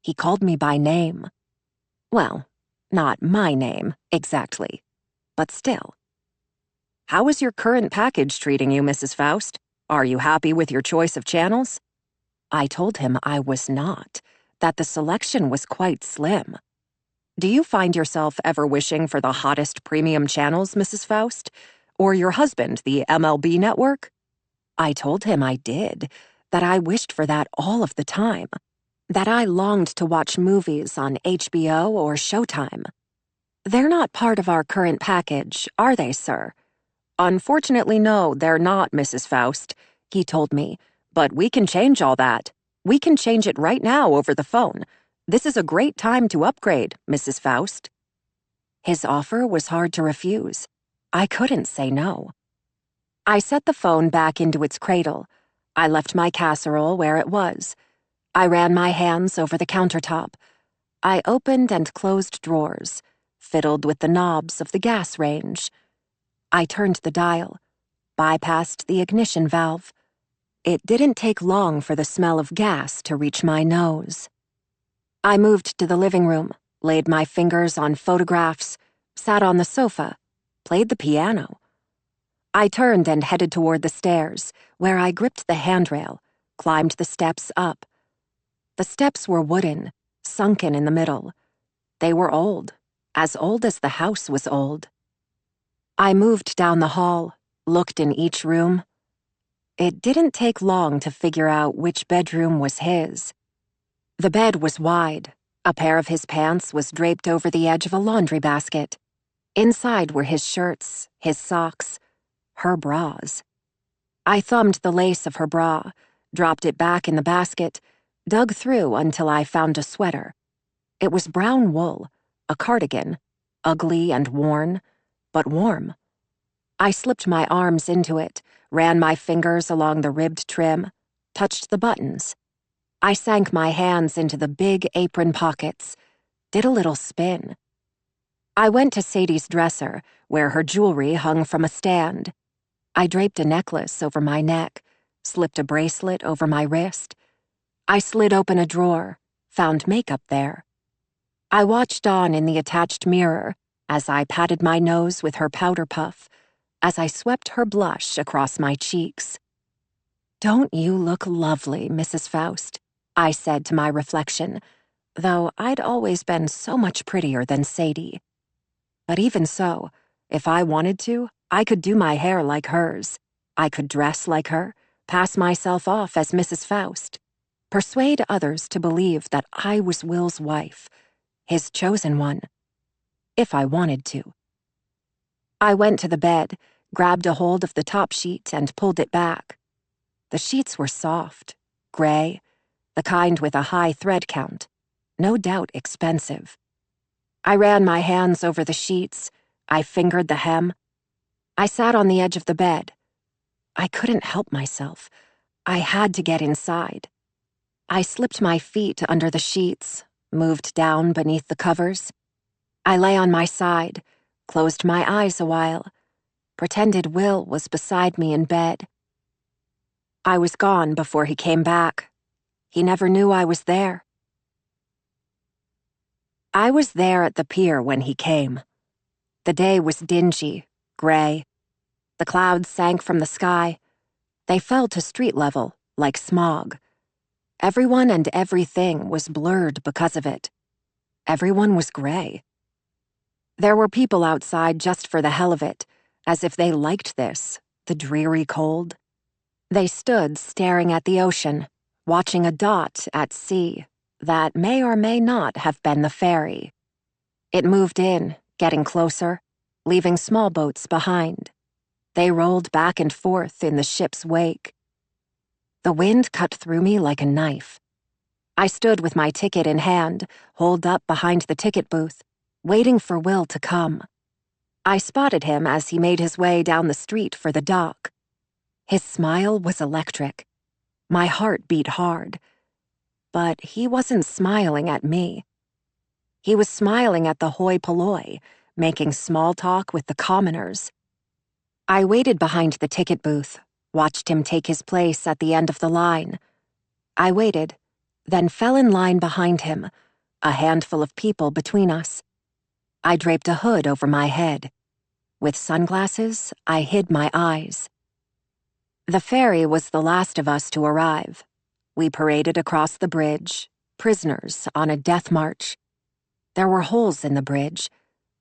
He called me by name. Well, not my name, exactly, but still. "How is your current package treating you, Mrs. Faust? Are you happy with your choice of channels?" I told him I was not, that the selection was quite slim. "Do you find yourself ever wishing for the hottest premium channels, Mrs. Faust? Or your husband, the MLB network?" I told him I did, that I wished for that all of the time, that I longed to watch movies on HBO or Showtime. "They're not part of our current package, are they, sir?" "Unfortunately, no, they're not, Mrs. Faust," he told me, "but we can change all that. We can change it right now over the phone. This is a great time to upgrade, Mrs. Faust." His offer was hard to refuse. I couldn't say no. I set the phone back into its cradle. I left my casserole where it was. I ran my hands over the countertop. I opened and closed drawers, fiddled with the knobs of the gas range. I turned the dial, bypassed the ignition valve. It didn't take long for the smell of gas to reach my nose. I moved to the living room, laid my fingers on photographs, sat on the sofa, played the piano. I turned and headed toward the stairs, where I gripped the handrail, climbed the steps up. The steps were wooden, sunken in the middle. They were old as the house was old. I moved down the hall, looked in each room. It didn't take long to figure out which bedroom was his. The bed was wide. A pair of his pants was draped over the edge of a laundry basket. Inside were his shirts, his socks, her bras. I thumbed the lace of her bra, dropped it back in the basket, dug through until I found a sweater. It was brown wool, a cardigan, ugly and worn, but warm. I slipped my arms into it, ran my fingers along the ribbed trim, touched the buttons. I sank my hands into the big apron pockets, did a little spin. I went to Sadie's dresser, where her jewelry hung from a stand. I draped a necklace over my neck, slipped a bracelet over my wrist. I slid open a drawer, found makeup there. I watched Dawn in the attached mirror as I patted my nose with her powder puff, as I swept her blush across my cheeks. "Don't you look lovely, Mrs. Faust?" I said to my reflection, though I'd always been so much prettier than Sadie. But even so, if I wanted to, I could do my hair like hers. I could dress like her, pass myself off as Mrs. Faust, persuade others to believe that I was Will's wife, his chosen one, if I wanted to. I went to the bed, grabbed a hold of the top sheet and pulled it back. The sheets were soft, gray, the kind with a high thread count, no doubt expensive. I ran my hands over the sheets. I fingered the hem. I sat on the edge of the bed. I couldn't help myself. I had to get inside. I slipped my feet under the sheets, moved down beneath the covers. I lay on my side, closed my eyes a while, pretended Will was beside me in bed. I was gone before he came back. He never knew I was there. I was there at the pier when he came. The day was dingy, gray. The clouds sank from the sky. They fell to street level, like smog. Everyone and everything was blurred because of it. Everyone was gray. There were people outside just for the hell of it, as if they liked this, the dreary cold. They stood staring at the ocean, watching a dot at sea that may or may not have been the ferry. It moved in, getting closer, leaving small boats behind. They rolled back and forth in the ship's wake. The wind cut through me like a knife. I stood with my ticket in hand, holed up behind the ticket booth, waiting for Will to come. I spotted him as he made his way down the street for the dock. His smile was electric. My heart beat hard. But he wasn't smiling at me. He was smiling at the hoi polloi, making small talk with the commoners. I waited behind the ticket booth, watched him take his place at the end of the line. I waited, then fell in line behind him, a handful of people between us. I draped a hood over my head. With sunglasses, I hid my eyes. The ferry was the last of us to arrive. We paraded across the bridge, prisoners on a death march. There were holes in the bridge,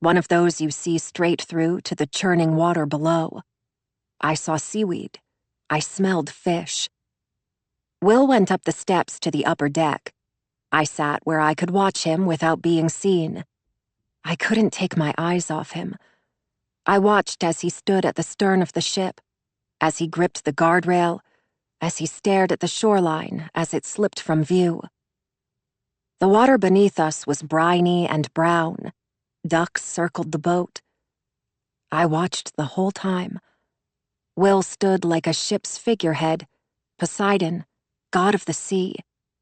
one of those you see straight through to the churning water below. I saw seaweed. I smelled fish. Will went up the steps to the upper deck. I sat where I could watch him without being seen. I couldn't take my eyes off him. I watched as he stood at the stern of the ship, as he gripped the guardrail, as he stared at the shoreline as it slipped from view. The water beneath us was briny and brown. Ducks circled the boat. I watched the whole time. Will stood like a ship's figurehead, Poseidon, god of the sea,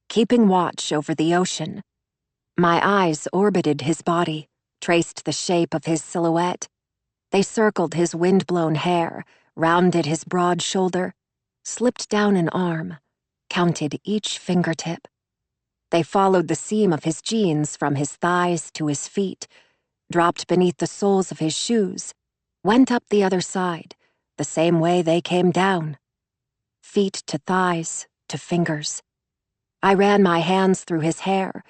keeping watch over the ocean. My eyes orbited his body, traced the shape of his silhouette. They circled his wind-blown hair, rounded his broad shoulder, slipped down an arm, counted each fingertip. They followed the seam of his jeans from his thighs to his feet, dropped beneath the soles of his shoes, went up the other side, the same way they came down. Feet to thighs, to fingers. I ran my hands through his hair,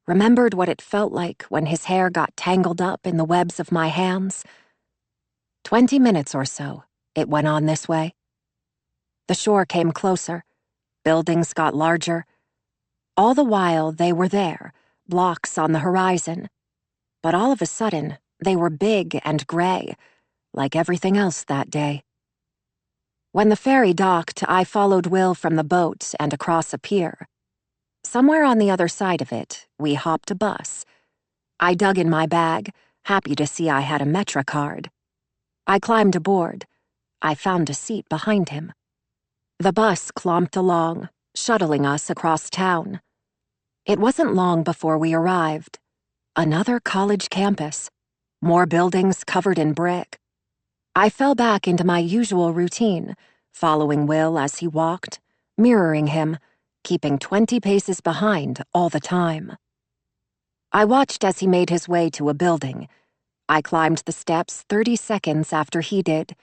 remembered what it felt like when his hair got tangled up in the webs of my hands. 20 minutes or so, it went on this way. The shore came closer. Buildings got larger. All the while, they were there, blocks on the horizon. But all of a sudden, they were big and gray, like everything else that day. When the ferry docked, I followed Will from the boat and across a pier. Somewhere on the other side of it, we hopped a bus. I dug in my bag, happy to see I had a Metra card. I climbed aboard. I found a seat behind him. The bus clomped along, shuttling us across town. It wasn't long before we arrived. Another college campus. More buildings covered in brick. I fell back into my usual routine, following Will as he walked, mirroring him, keeping 20 paces behind all the time. I watched as he made his way to a building. I climbed the steps 30 seconds after he did.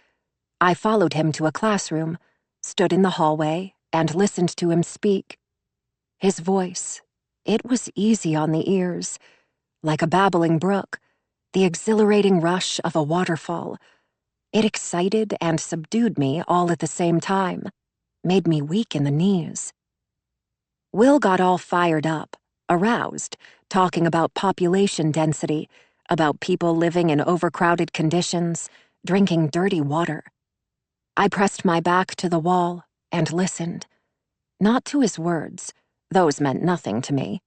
I followed him to a classroom, stood in the hallway, and listened to him speak. His voice, it was easy on the ears, like a babbling brook, the exhilarating rush of a waterfall. It excited and subdued me all at the same time, made me weak in the knees. Will got all fired up, aroused, talking about population density, about people living in overcrowded conditions, drinking dirty water. I pressed my back to the wall and listened, not to his words, those meant nothing to me,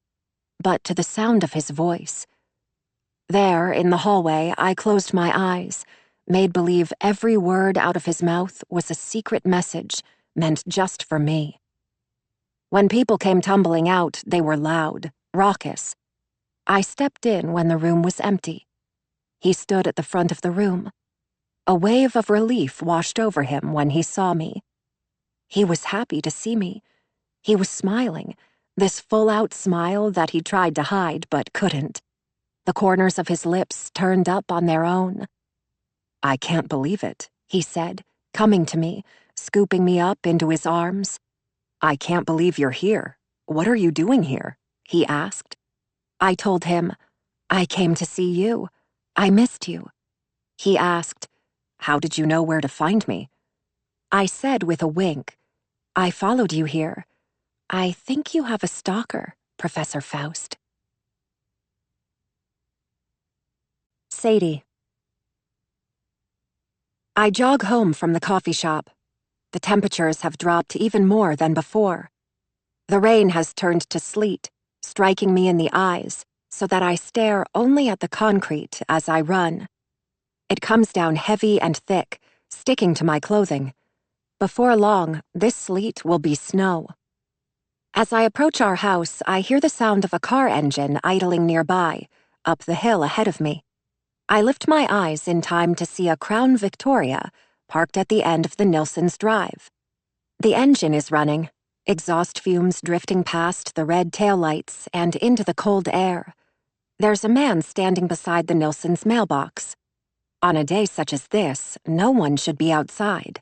but to the sound of his voice. There, in the hallway, I closed my eyes, made believe every word out of his mouth was a secret message meant just for me. When people came tumbling out, they were loud, raucous. I stepped in when the room was empty. He stood at the front of the room. A wave of relief washed over him when he saw me. He was happy to see me. He was smiling, this full-out smile that he tried to hide but couldn't. The corners of his lips turned up on their own. "I can't believe it," he said, coming to me, scooping me up into his arms. "I can't believe you're here. What are you doing here?" he asked. I told him, "I came to see you. I missed you." He asked, "How did you know where to find me?" I said with a wink, "I followed you here. I think you have a stalker, Professor Faust." Sadie. I jog home from the coffee shop. The temperatures have dropped even more than before. The rain has turned to sleet, striking me in the eyes so that I stare only at the concrete as I run. It comes down heavy and thick, sticking to my clothing. Before long, this sleet will be snow. As I approach our house, I hear the sound of a car engine idling nearby, up the hill ahead of me. I lift my eyes in time to see a Crown Victoria parked at the end of the Nilssons' drive. The engine is running. Exhaust fumes drifting past the red taillights and into the cold air. There's a man standing beside the Nilssons' mailbox. On a day such as this, no one should be outside.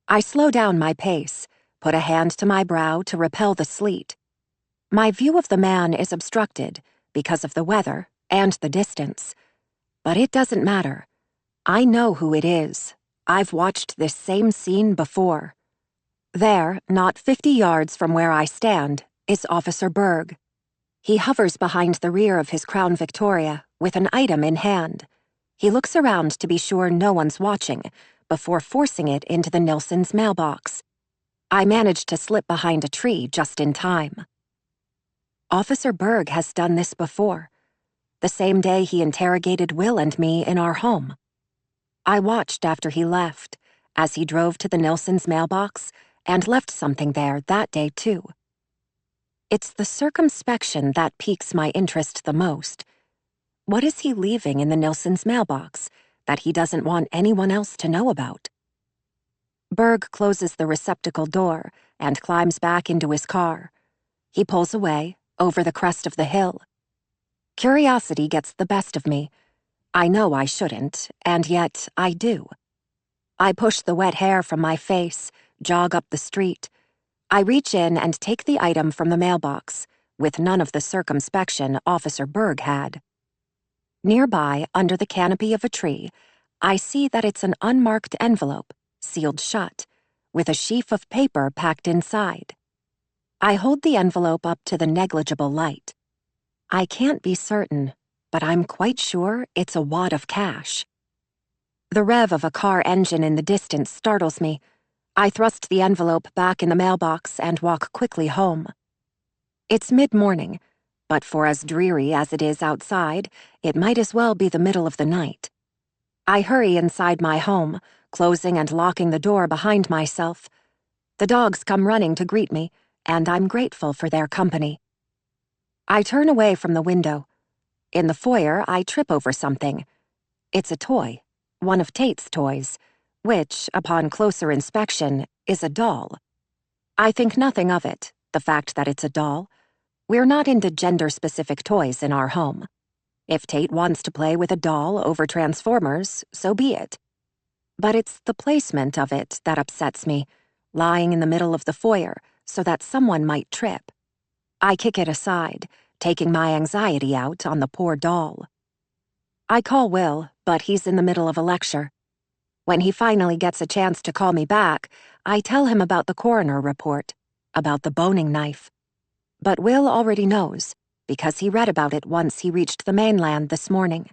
I slow down my pace, put a hand to my brow to repel the sleet. My view of the man is obstructed because of the weather and the distance. But it doesn't matter. I know who it is. I've watched this same scene before. There, not 50 yards from where I stand, is Officer Berg. He hovers behind the rear of his Crown Victoria with an item in hand. He looks around to be sure no one's watching before forcing it into the Nilssons' mailbox. I manage to slip behind a tree just in time. Officer Berg has done this before, the same day he interrogated Will and me in our home. I watched after he left, as he drove to the Nilssons' mailbox and left something there that day too. It's the circumspection that piques my interest the most. What is he leaving in the Nilssons' mailbox that he doesn't want anyone else to know about? Berg closes the receptacle door and climbs back into his car. He pulls away, over the crest of the hill. Curiosity gets the best of me. I know I shouldn't, and yet I do. I push the wet hair from my face, jog up the street. I reach in and take the item from the mailbox, with none of the circumspection Officer Berg had. Nearby, under the canopy of a tree, I see that it's an unmarked envelope, sealed shut, with a sheaf of paper packed inside. I hold the envelope up to the negligible light. I can't be certain, but I'm quite sure it's a wad of cash. The rev of a car engine in the distance startles me. I thrust the envelope back in the mailbox and walk quickly home. It's mid-morning, but for as dreary as it is outside, it might as well be the middle of the night. I hurry inside my home, closing and locking the door behind myself. The dogs come running to greet me, and I'm grateful for their company. I turn away from the window. In the foyer, I trip over something. It's a toy, one of Tate's toys, which, upon closer inspection, is a doll. I think nothing of it, the fact that it's a doll. We're not into gender-specific toys in our home. If Tate wants to play with a doll over Transformers, so be it. But it's the placement of it that upsets me, lying in the middle of the foyer so that someone might trip. I kick it aside, taking my anxiety out on the poor doll. I call Will, but he's in the middle of a lecture. When he finally gets a chance to call me back, I tell him about the coroner report, about the boning knife. But Will already knows, because he read about it once he reached the mainland this morning.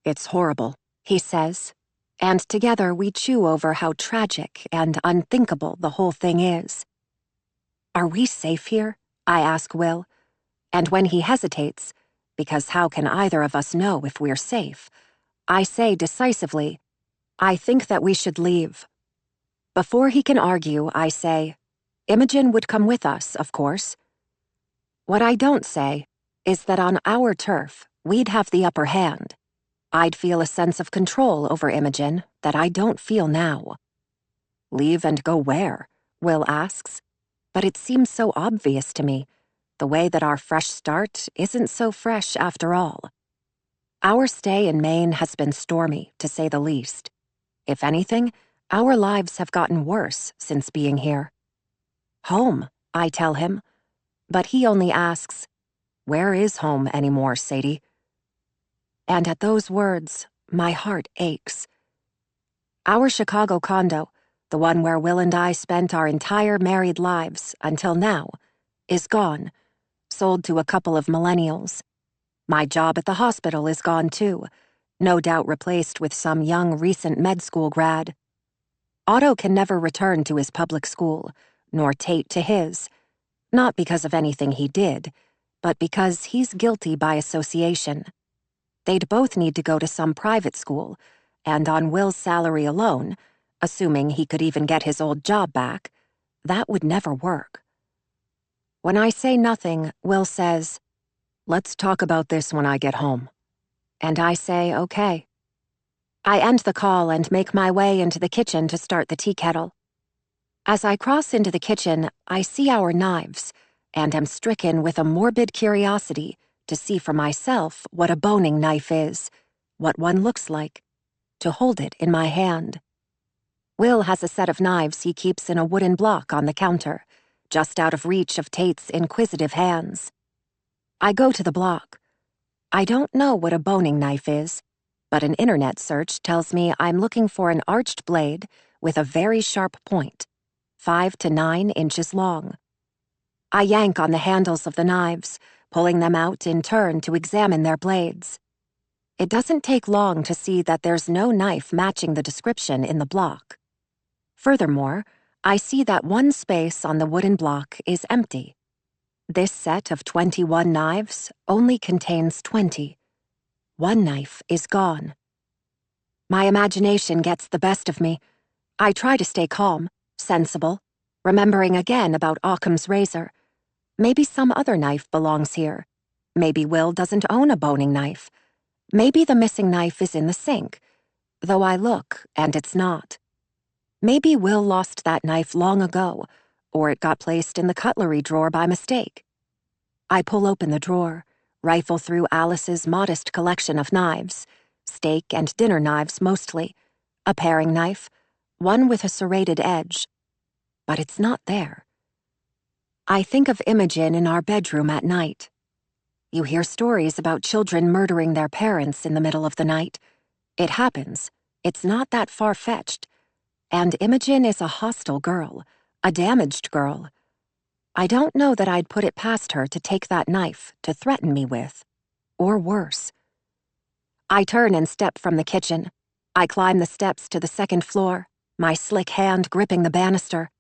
It's horrible, he says, and together we chew over how tragic and unthinkable the whole thing is. Are we safe here? I ask Will, and when he hesitates, because how can either of us know if we're safe, I say decisively, I think that we should leave. Before he can argue, I say, Imogen would come with us, of course. What I don't say is that on our turf, we'd have the upper hand. I'd feel a sense of control over Imogen that I don't feel now. Leave and go where? Will asks. But it seems so obvious to me, the way that our fresh start isn't so fresh after all. Our stay in Maine has been stormy, to say the least. If anything, our lives have gotten worse since being here. Home, I tell him, but he only asks, where is home anymore, Sadie? And at those words, my heart aches. Our Chicago condo, the one where Will and I spent our entire married lives until now, is gone, sold to a couple of millennials. My job at the hospital is gone too, no doubt replaced with some young recent med school grad. Otto can never return to his public school, nor Tate to his, not because of anything he did, but because he's guilty by association. They'd both need to go to some private school, and on Will's salary alone, assuming he could even get his old job back, that would never work. When I say nothing, Will says, let's talk about this when I get home. And I say, okay. I end the call and make my way into the kitchen to start the tea kettle. As I cross into the kitchen, I see our knives, and am stricken with a morbid curiosity to see for myself what a boning knife is, what one looks like, to hold it in my hand. Will has a set of knives he keeps in a wooden block on the counter, just out of reach of Tate's inquisitive hands. I go to the block. I don't know what a boning knife is, but an internet search tells me I'm looking for an arched blade with a very sharp point, 5 to 9 inches long. I yank on the handles of the knives, pulling them out in turn to examine their blades. It doesn't take long to see that there's no knife matching the description in the block. Furthermore, I see that one space on the wooden block is empty. This set of 21 knives only contains 20. One knife is gone. My imagination gets the best of me. I try to stay calm, sensible, remembering again about Occam's razor. Maybe some other knife belongs here. Maybe Will doesn't own a boning knife. Maybe the missing knife is in the sink, though I look and it's not. Maybe Will lost that knife long ago, or it got placed in the cutlery drawer by mistake. I pull open the drawer, rifle through Alice's modest collection of knives, steak and dinner knives mostly, a paring knife, one with a serrated edge. But it's not there. I think of Imogen in our bedroom at night. You hear stories about children murdering their parents in the middle of the night. It happens. It's not that far-fetched. And Imogen is a hostile girl, a damaged girl. I don't know that I'd put it past her to take that knife to threaten me with. Or worse. I turn and step from the kitchen. I climb the steps to the second floor, my slick hand gripping the banister.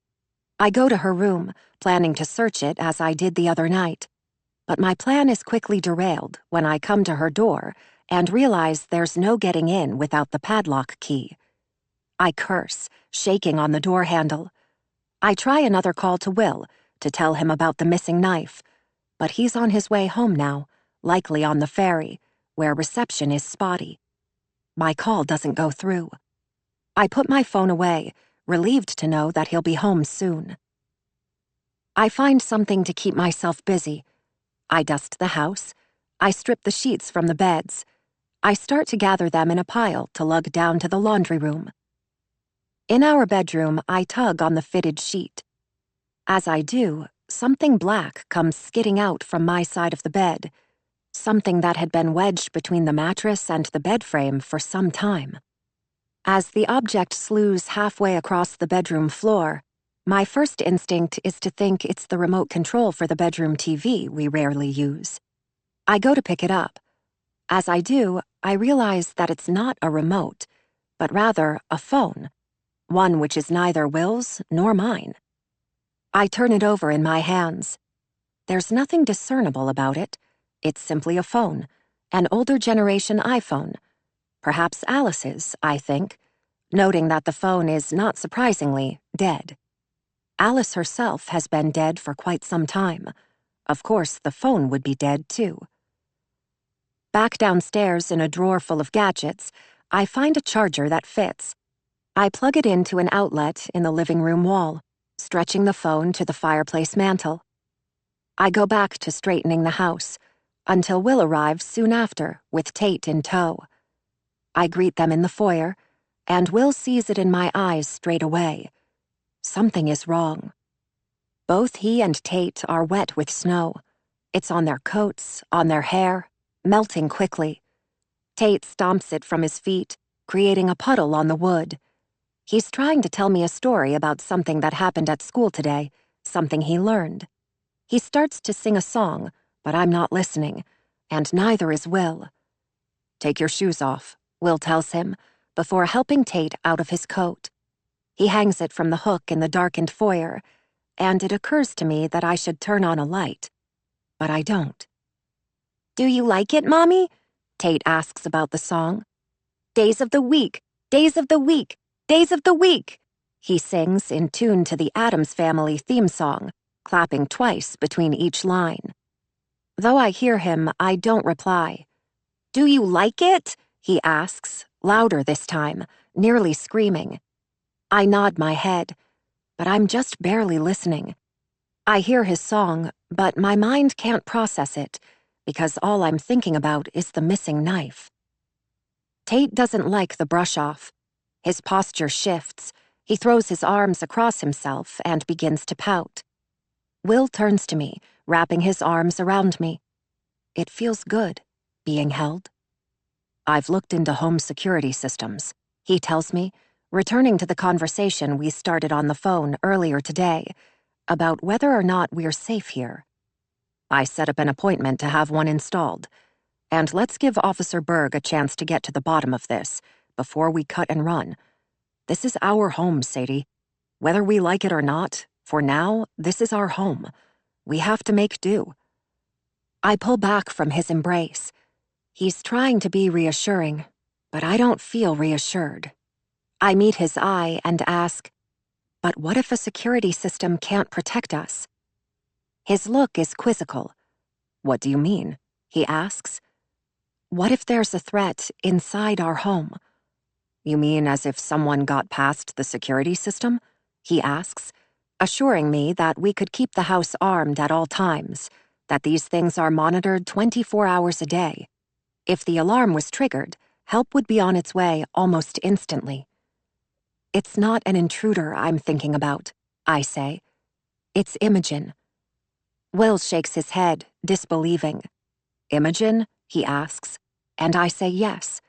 I go to her room, planning to search it as I did the other night. But my plan is quickly derailed when I come to her door and realize there's no getting in without the padlock key. I curse, shaking on the door handle. I try another call to Will to tell him about the missing knife, but he's on his way home now, likely on the ferry, where reception is spotty. My call doesn't go through. I put my phone away, relieved to know that he'll be home soon. I find something to keep myself busy. I dust the house. I strip the sheets from the beds. I start to gather them in a pile to lug down to the laundry room. In our bedroom, I tug on the fitted sheet. As I do, something black comes skidding out from my side of the bed, something that had been wedged between the mattress and the bed frame for some time. As the object slews halfway across the bedroom floor, my first instinct is to think it's the remote control for the bedroom TV we rarely use. I go to pick it up. As I do, I realize that it's not a remote, but rather a phone, one which is neither Will's nor mine. I turn it over in my hands. There's nothing discernible about it. It's simply a phone, an older generation iPhone. Perhaps Alice's, I think, noting that the phone is, not surprisingly, dead. Alice herself has been dead for quite some time. Of course, the phone would be dead, too. Back downstairs in a drawer full of gadgets, I find a charger that fits. I plug it into an outlet in the living room wall, stretching the phone to the fireplace mantel. I go back to straightening the house, until Will arrives soon after, with Tate in tow. I greet them in the foyer, and Will sees it in my eyes straight away. Something is wrong. Both he and Tate are wet with snow. It's on their coats, on their hair, melting quickly. Tate stomps it from his feet, creating a puddle on the wood. He's trying to tell me a story about something that happened at school today, something he learned. He starts to sing a song, but I'm not listening, and neither is Will. "Take your shoes off," Will tells him, before helping Tate out of his coat. He hangs it from the hook in the darkened foyer, and it occurs to me that I should turn on a light. But I don't. "Do you like it, Mommy?" Tate asks about the song. "Days of the week, days of the week, days of the week," he sings in tune to the Addams Family theme song, clapping twice between each line. Though I hear him, I don't reply. "Do you like it?" he asks, louder this time, nearly screaming. I nod my head. but I'm just barely listening. I hear his song, but my mind can't process it because all I'm thinking about is the missing knife. Tate doesn't like the brush-off. His posture shifts. He throws his arms across himself and begins to pout. Will turns to me, wrapping his arms around me. It feels good, being held. I've looked into home security systems, he tells me, returning to the conversation we started on the phone earlier today about whether or not we're safe here. I set up an appointment to have one installed, and let's give Officer Berg a chance to get to the bottom of this before we cut and run. This is our home, Sadie. Whether we like it or not, for now, this is our home. We have to make do. I pull back from his embrace. He's trying to be reassuring, but I don't feel reassured. I meet his eye and ask, but what if a security system can't protect us? His look is quizzical. What do you mean? He asks. What if there's a threat inside our home? You mean as if someone got past the security system? He asks, assuring me that we could keep the house armed at all times, that these things are monitored 24 hours a day. If the alarm was triggered, help would be on its way almost instantly. It's not an intruder I'm thinking about, I say. It's Imogen. Will shakes his head, disbelieving. Imogen? He asks, and I say yes.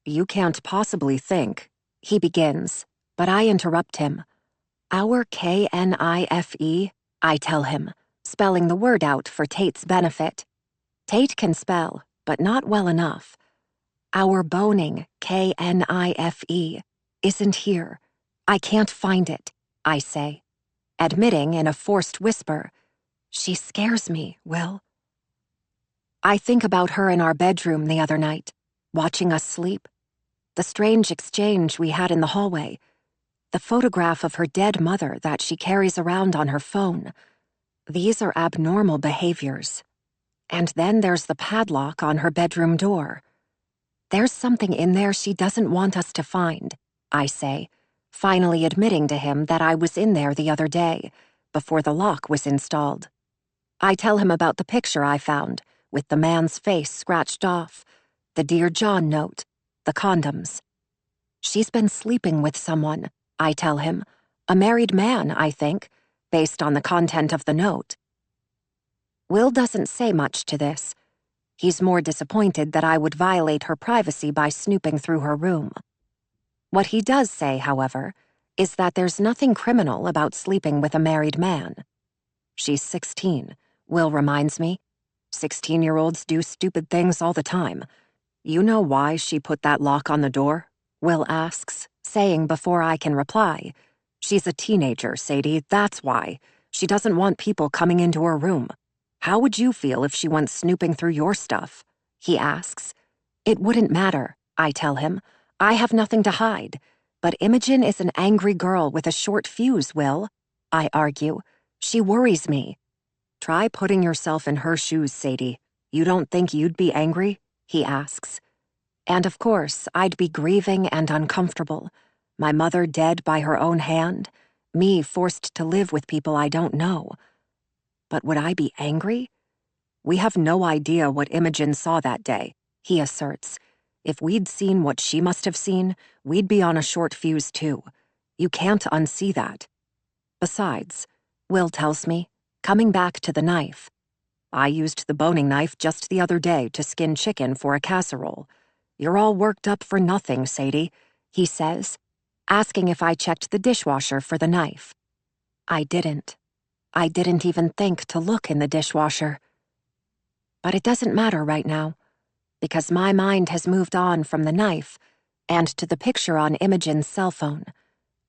You can't possibly think, he begins, but I interrupt him. Our K-N-I-F-E, I tell him, spelling the word out for Tate's benefit. Tate can spell, but not well enough. Our boning, K-N-I-F-E, isn't here. I can't find it, I say, admitting in a forced whisper, she scares me, Will. I think about her in our bedroom the other night, watching us sleep. The strange exchange we had in the hallway. The photograph of her dead mother that she carries around on her phone. These are abnormal behaviors. And then there's the padlock on her bedroom door. There's something in there she doesn't want us to find, I say, finally admitting to him that I was in there the other day, before the lock was installed. I tell him about the picture I found, with the man's face scratched off, the Dear John note, the condoms. She's been sleeping with someone, I tell him, a married man, I think, based on the content of the note. Will doesn't say much to this. He's more disappointed that I would violate her privacy by snooping through her room. What he does say, however, is that there's nothing criminal about sleeping with a married man. She's 16, Will reminds me. 16-year-olds do stupid things all the time. You know why she put that lock on the door? Will asks, saying before I can reply. She's a teenager, Sadie, that's why. She doesn't want people coming into her room. How would you feel if she went snooping through your stuff? He asks. It wouldn't matter, I tell him. I have nothing to hide. But Imogen is an angry girl with a short fuse, Will. I argue. She worries me. Try putting yourself in her shoes, Sadie. You don't think you'd be angry? He asks. And of course, I'd be grieving and uncomfortable. My mother dead by her own hand. Me forced to live with people I don't know. But would I be angry? We have no idea what Imogen saw that day, he asserts. If we'd seen what she must have seen, we'd be on a short fuse too. You can't unsee that. Besides, Will tells me, coming back to the knife. I used the boning knife just the other day to skin chicken for a casserole. You're all worked up for nothing, Sadie, he says, asking if I checked the dishwasher for the knife. I didn't. I didn't even think to look in the dishwasher. But it doesn't matter right now, because my mind has moved on from the knife and to the picture on Imogen's cell phone,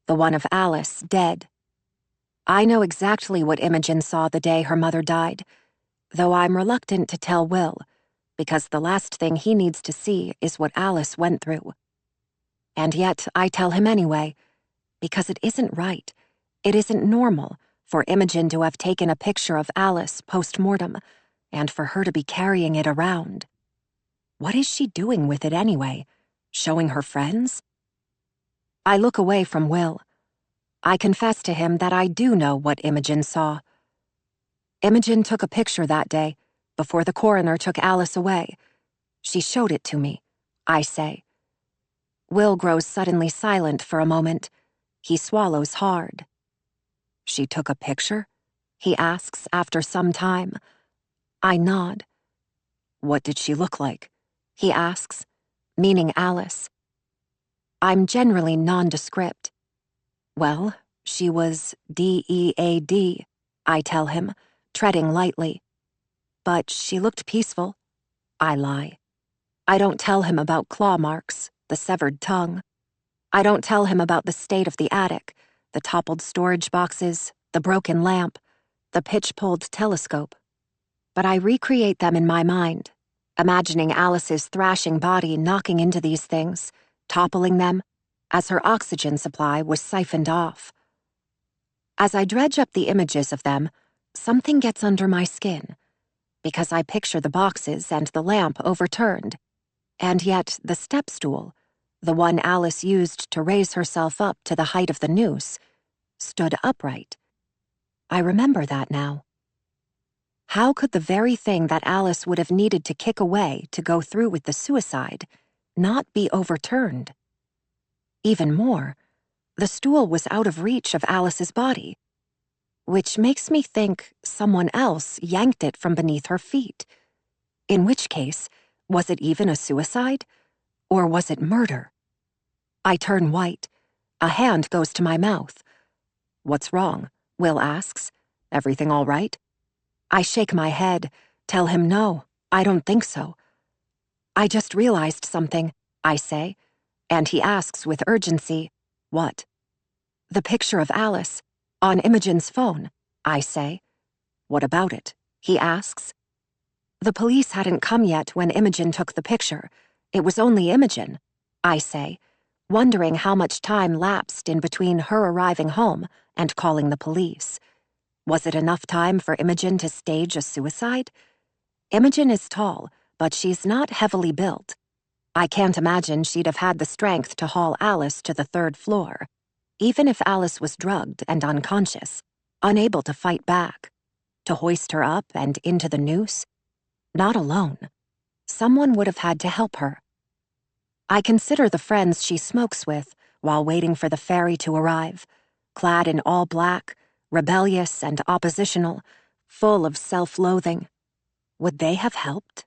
the one of Alice dead. I know exactly what Imogen saw the day her mother died, though I'm reluctant to tell Will, because the last thing he needs to see is what Alice went through. And yet I tell him anyway, because it isn't right, it isn't normal for Imogen to have taken a picture of Alice post-mortem, and for her to be carrying it around. What is she doing with it anyway? Showing her friends? I look away from Will. I confess to him that I do know what Imogen saw. Imogen took a picture that day, before the coroner took Alice away. She showed it to me, I say. Will grows suddenly silent for a moment. He swallows hard. She took a picture? He asks after some time. I nod. What did she look like? He asks, meaning Alice. I'm generally nondescript. Well, she was DEAD, I tell him, treading lightly. But she looked peaceful. I lie. I don't tell him about claw marks, the severed tongue. I don't tell him about the state of the attic, the toppled storage boxes, the broken lamp, the pitch-pulled telescope. But I recreate them in my mind, imagining Alice's thrashing body knocking into these things, toppling them, as her oxygen supply was siphoned off. As I dredge up the images of them, something gets under my skin, because I picture the boxes and the lamp overturned, and yet the step stool, the one Alice used to raise herself up to the height of the noose, stood upright. I remember that now. How could the very thing that Alice would have needed to kick away to go through with the suicide not be overturned? Even more, the stool was out of reach of Alice's body, which makes me think someone else yanked it from beneath her feet. In which case, was it even a suicide? Or was it murder? I turn white. A hand goes to my mouth. What's wrong? Will asks. Everything all right? I shake my head, tell him no, I don't think so. I just realized something, I say, and he asks with urgency, what? The picture of Alice, on Imogen's phone, I say. What about it? He asks. The police hadn't come yet when Imogen took the picture. It was only Imogen, I say, wondering how much time lapsed in between her arriving home and calling the police. Was it enough time for Imogen to stage a suicide? Imogen is tall, but she's not heavily built. I can't imagine she'd have had the strength to haul Alice to the 3rd floor, even if Alice was drugged and unconscious, unable to fight back. To hoist her up and into the noose? Not alone. Someone would have had to help her. I consider the friends she smokes with while waiting for the ferry to arrive, clad in all black, rebellious and oppositional, full of self-loathing. Would they have helped?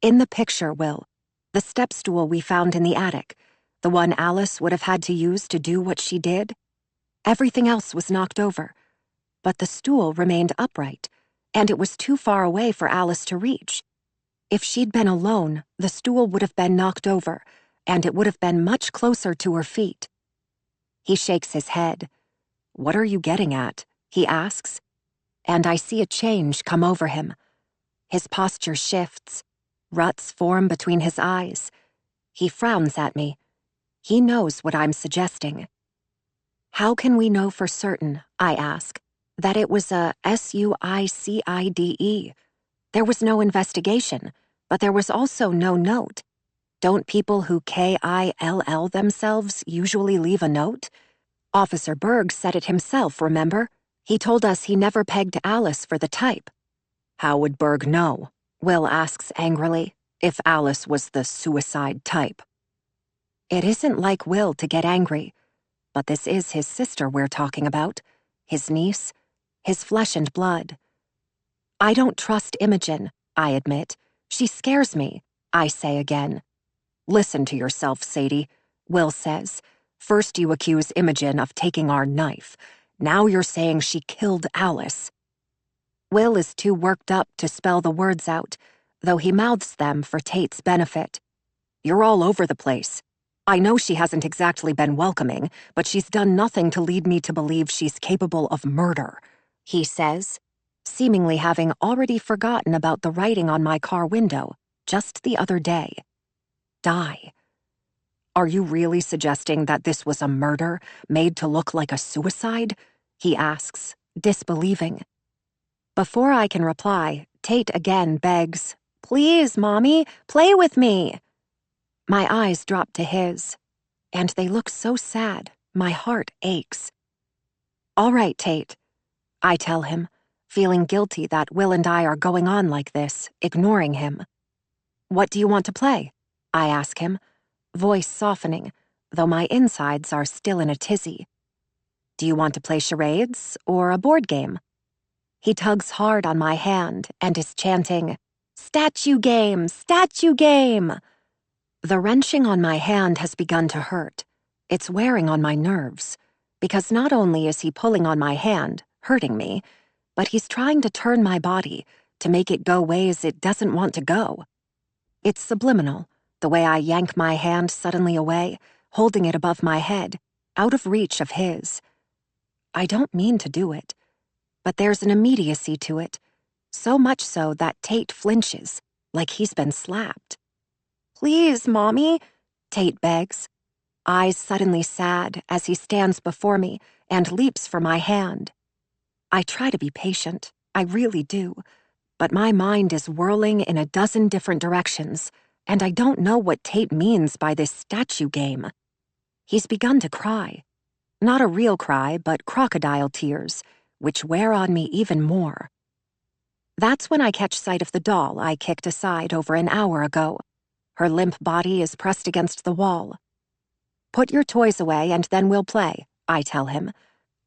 In the picture, Will, the step stool we found in the attic, the one Alice would have had to use to do what she did, everything else was knocked over, but the stool remained upright, and it was too far away for Alice to reach. If she'd been alone, the stool would have been knocked over, and it would have been much closer to her feet. He shakes his head. What are you getting at? He asks, and I see a change come over him. His posture shifts. Ruts form between his eyes. He frowns at me. He knows what I'm suggesting. How can we know for certain, I ask, that it was a suicide? There was no investigation, but there was also no note. Don't people who kill themselves usually leave a note? Officer Berg said it himself, remember? He told us he never pegged Alice for the type. How would Berg know? Will asks angrily, if Alice was the suicide type. It isn't like Will to get angry, but this is his sister we're talking about, his niece, his flesh and blood. I don't trust Imogen, I admit. She scares me, I say again. Listen to yourself, Sadie, Will says. First you accuse Imogen of taking our knife. Now you're saying she killed Alice. Will is too worked up to spell the words out, though he mouths them for Tate's benefit. You're all over the place. I know she hasn't exactly been welcoming, but she's done nothing to lead me to believe she's capable of murder, he says, seemingly having already forgotten about the writing on my car window just the other day. Die. Are you really suggesting that this was a murder made to look like a suicide? He asks, disbelieving. Before I can reply, Tate again begs, Please, Mommy, play with me. My eyes drop to his, and they look so sad, my heart aches. All right, Tate, I tell him, feeling guilty that Will and I are going on like this, ignoring him. What do you want to play? I ask him, voice softening, though my insides are still in a tizzy. Do you want to play charades or a board game? He tugs hard on my hand and is chanting, "Statue game! Statue game!" The wrenching on my hand has begun to hurt. It's wearing on my nerves, because not only is he pulling on my hand, hurting me, but he's trying to turn my body to make it go ways it doesn't want to go. It's subliminal, the way I yank my hand suddenly away, holding it above my head, out of reach of his. I don't mean to do it, but there's an immediacy to it, so much so that Tate flinches, like he's been slapped. "Please, Mommy," Tate begs, eyes suddenly sad as he stands before me and leaps for my hand. I try to be patient, I really do, but my mind is whirling in a dozen different directions, and I don't know what Tate means by this statue game. He's begun to cry. Not a real cry, but crocodile tears, which wear on me even more. That's when I catch sight of the doll I kicked aside over an hour ago. Her limp body is pressed against the wall. "Put your toys away and then we'll play," I tell him.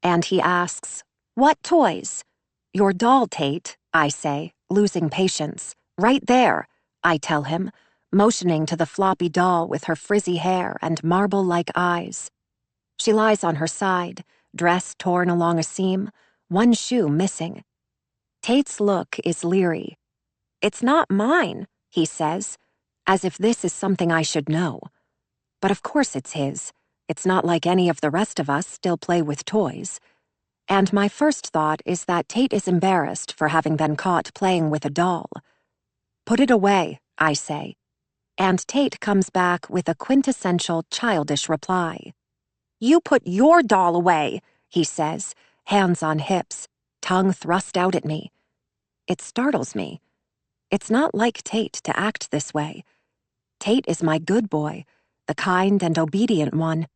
And he asks, "What toys?" "Your doll, Tate," I say, losing patience. "Right there," I tell him, motioning to the floppy doll with her frizzy hair and marble-like eyes. She lies on her side, dress torn along a seam, one shoe missing. Tate's look is leery. "It's not mine," he says, as if this is something I should know. But of course it's his. It's not like any of the rest of us still play with toys. And my first thought is that Tate is embarrassed for having been caught playing with a doll. "Put it away," I say. And Tate comes back with a quintessential childish reply. "You put your doll away," he says, hands on hips, tongue thrust out at me. It startles me. It's not like Tate to act this way. Tate is my good boy, the kind and obedient one.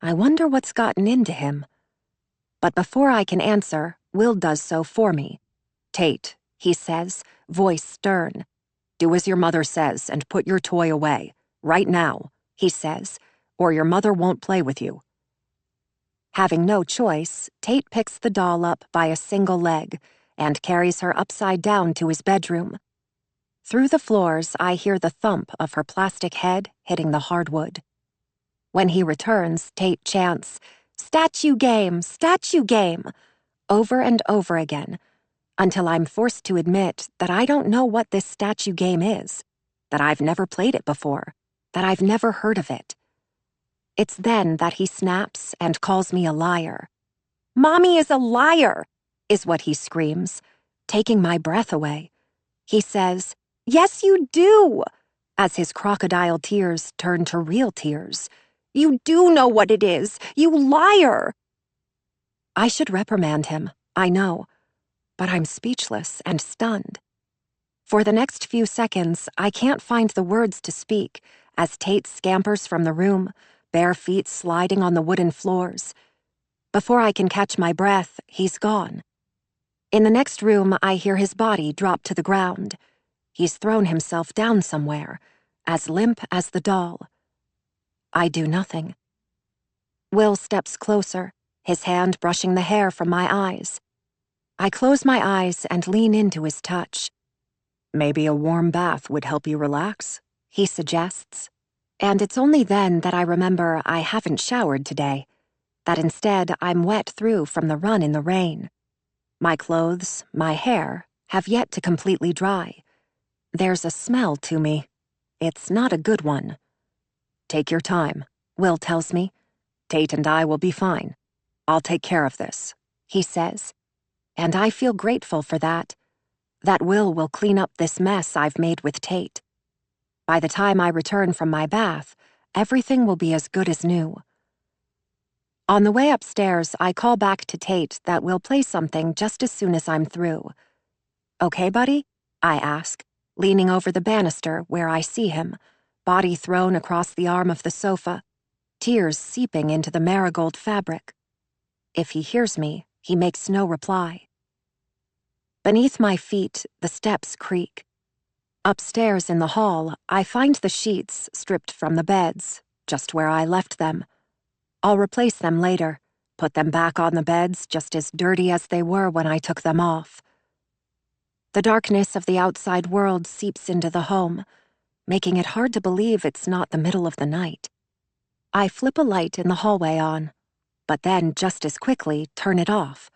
I wonder what's gotten into him. But before I can answer, Will does so for me. "Tate," he says, voice stern. "Do as your mother says and put your toy away. Right now," he says, "or your mother won't play with you." Having no choice, Tate picks the doll up by a single leg and carries her upside down to his bedroom. Through the floors, I hear the thump of her plastic head hitting the hardwood. When he returns, Tate chants, "Statue game, statue game," over and over again, until I'm forced to admit that I don't know what this statue game is, that I've never played it before, that I've never heard of it. It's then that he snaps and calls me a liar. "Mommy is a liar," is what he screams, taking my breath away. He says, "Yes, you do," as his crocodile tears turn to real tears. "You do know what it is, you liar." I should reprimand him, I know, but I'm speechless and stunned. For the next few seconds, I can't find the words to speak as Tate scampers from the room, bare feet sliding on the wooden floors. Before I can catch my breath, he's gone. In the next room, I hear his body drop to the ground. He's thrown himself down somewhere, as limp as the doll. I do nothing. Will steps closer, his hand brushing the hair from my eyes. I close my eyes and lean into his touch. "Maybe a warm bath would help you relax," he suggests. And it's only then that I remember I haven't showered today, that instead I'm wet through from the run in the rain. My clothes, my hair, have yet to completely dry. There's a smell to me. It's not a good one. "Take your time," Will tells me. "Tate and I will be fine. I'll take care of this," he says. And I feel grateful for that Will clean up this mess I've made with Tate. By the time I return from my bath, everything will be as good as new. On the way upstairs, I call back to Tate that we'll play something just as soon as I'm through. "Okay, buddy?" I ask, leaning over the banister where I see him, body thrown across the arm of the sofa, tears seeping into the marigold fabric. If he hears me, he makes no reply. Beneath my feet, the steps creak. Upstairs in the hall, I find the sheets stripped from the beds, just where I left them. I'll replace them later, put them back on the beds just as dirty as they were when I took them off. The darkness of the outside world seeps into the home, making it hard to believe it's not the middle of the night. I flip a light in the hallway on, but then just as quickly turn it off,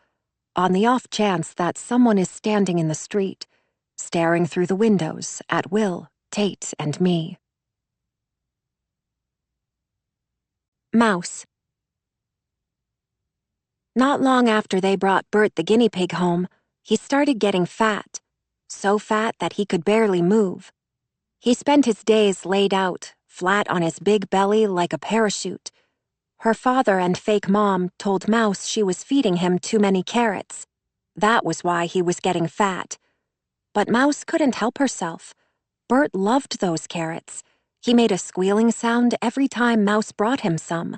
on the off chance that someone is standing in the street, staring through the windows at Will, Tate, and me. Mouse. Not long after they brought Bert the guinea pig home, he started getting fat, so fat that he could barely move. He spent his days laid out, flat on his big belly like a parachute. Her father and fake mom told Mouse she was feeding him too many carrots. That was why he was getting fat. But Mouse couldn't help herself. Bert loved those carrots. He made a squealing sound every time Mouse brought him some.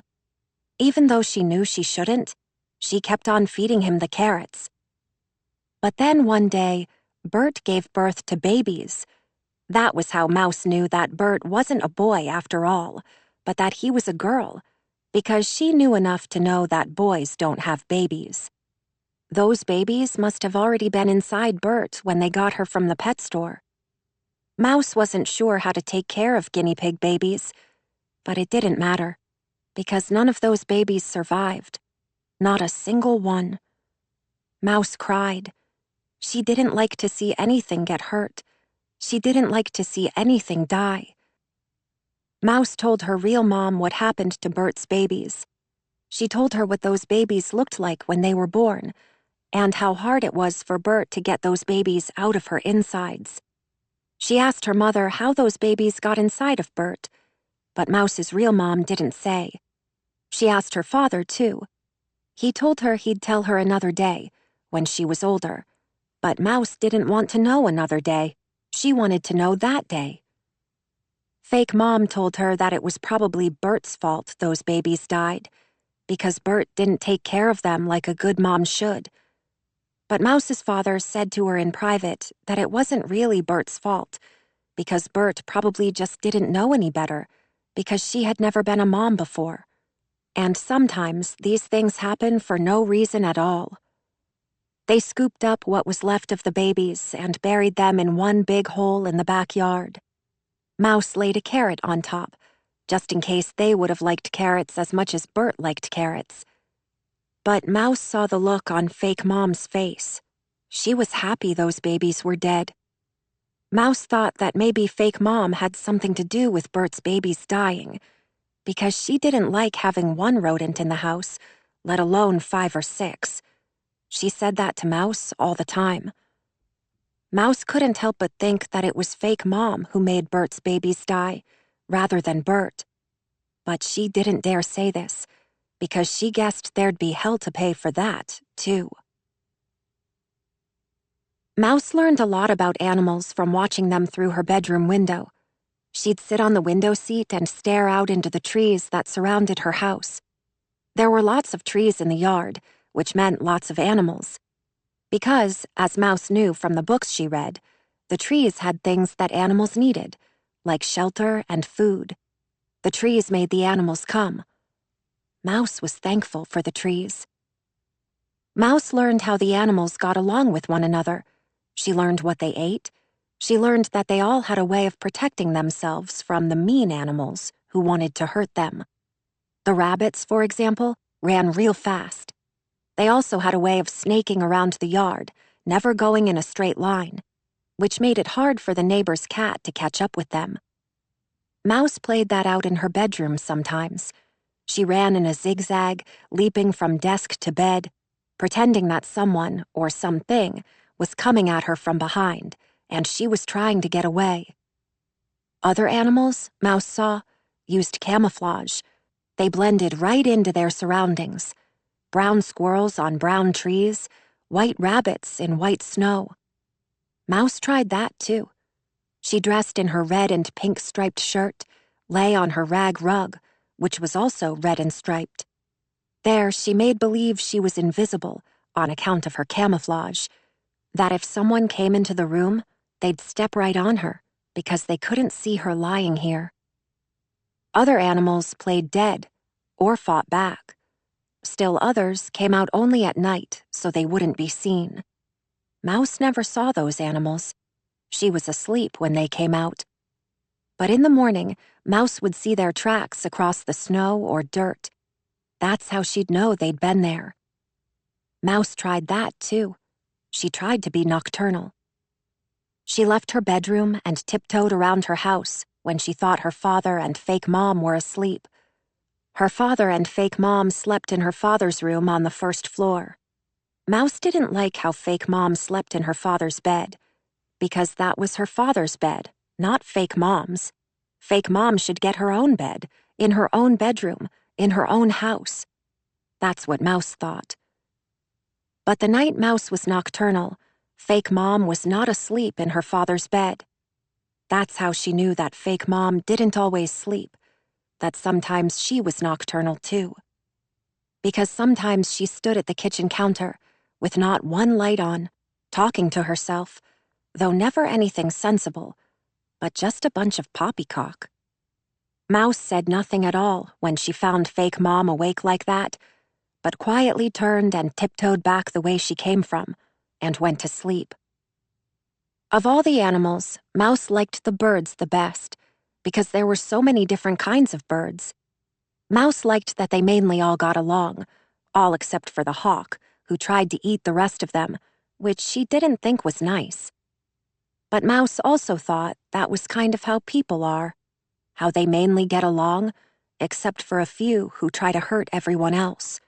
Even though she knew she shouldn't, she kept on feeding him the carrots. But then one day, Bert gave birth to babies. That was how Mouse knew that Bert wasn't a boy after all, but that he was a girl, because she knew enough to know that boys don't have babies. Those babies must have already been inside Bert when they got her from the pet store. Mouse wasn't sure how to take care of guinea pig babies, but it didn't matter, because none of those babies survived. Not a single one. Mouse cried. She didn't like to see anything get hurt. She didn't like to see anything die. Mouse told her real mom what happened to Bert's babies. She told her what those babies looked like when they were born, and how hard it was for Bert to get those babies out of her insides. She asked her mother how those babies got inside of Bert, but Mouse's real mom didn't say. She asked her father, too. He told her he'd tell her another day, when she was older, but Mouse didn't want to know another day. She wanted to know that day. Fake mom told her that it was probably Bert's fault those babies died, because Bert didn't take care of them like a good mom should. But Mouse's father said to her in private that it wasn't really Bert's fault, because Bert probably just didn't know any better, because she had never been a mom before. And sometimes these things happen for no reason at all. They scooped up what was left of the babies and buried them in one big hole in the backyard. Mouse laid a carrot on top, just in case they would have liked carrots as much as Bert liked carrots. But Mouse saw the look on fake mom's face. She was happy those babies were dead. Mouse thought that maybe fake mom had something to do with Bert's babies dying, because she didn't like having one rodent in the house, let alone 5 or 6. She said that to Mouse all the time. Mouse couldn't help but think that it was fake mom who made Bert's babies die, rather than Bert. But she didn't dare say this, because she guessed there'd be hell to pay for that, too. Mouse learned a lot about animals from watching them through her bedroom window. She'd sit on the window seat and stare out into the trees that surrounded her house. There were lots of trees in the yard, which meant lots of animals. Because, as Mouse knew from the books she read, the trees had things that animals needed, like shelter and food. The trees made the animals come. Mouse was thankful for the trees. Mouse learned how the animals got along with one another. She learned what they ate. She learned that they all had a way of protecting themselves from the mean animals who wanted to hurt them. The rabbits, for example, ran real fast. They also had a way of snaking around the yard, never going in a straight line, which made it hard for the neighbor's cat to catch up with them. Mouse played that out in her bedroom sometimes. She ran in a zigzag, leaping from desk to bed, pretending that someone, or something, was coming at her from behind, and she was trying to get away. Other animals, Mouse saw, used camouflage. They blended right into their surroundings. Brown squirrels on brown trees, white rabbits in white snow. Mouse tried that, too. She dressed in her red and pink striped shirt, lay on her rag rug, which was also red and striped. There, she made believe she was invisible on account of her camouflage, that if someone came into the room, they'd step right on her because they couldn't see her lying here. Other animals played dead or fought back. Still others came out only at night so they wouldn't be seen. Mouse never saw those animals. She was asleep when they came out. But in the morning, Mouse would see their tracks across the snow or dirt. That's how she'd know they'd been there. Mouse tried that, too. She tried to be nocturnal. She left her bedroom and tiptoed around her house when she thought her father and fake mom were asleep. Her father and fake mom slept in her father's room on the first floor. Mouse didn't like how fake mom slept in her father's bed, because that was her father's bed, not fake mom's. Fake mom should get her own bed, in her own bedroom, in her own house. That's what Mouse thought. But the night Mouse was nocturnal, fake mom was not asleep in her father's bed. That's how she knew that fake mom didn't always sleep, that sometimes she was nocturnal too. Because sometimes she stood at the kitchen counter, with not one light on, talking to herself, though never anything sensible, but just a bunch of poppycock. Mouse said nothing at all when she found fake mom awake like that, but quietly turned and tiptoed back the way she came from, and went to sleep. Of all the animals, Mouse liked the birds the best, because there were so many different kinds of birds. Mouse liked that they mainly all got along, all except for the hawk, who tried to eat the rest of them, which she didn't think was nice. But Mouse also thought that was kind of how people are, how they mainly get along, except for a few who try to hurt everyone else.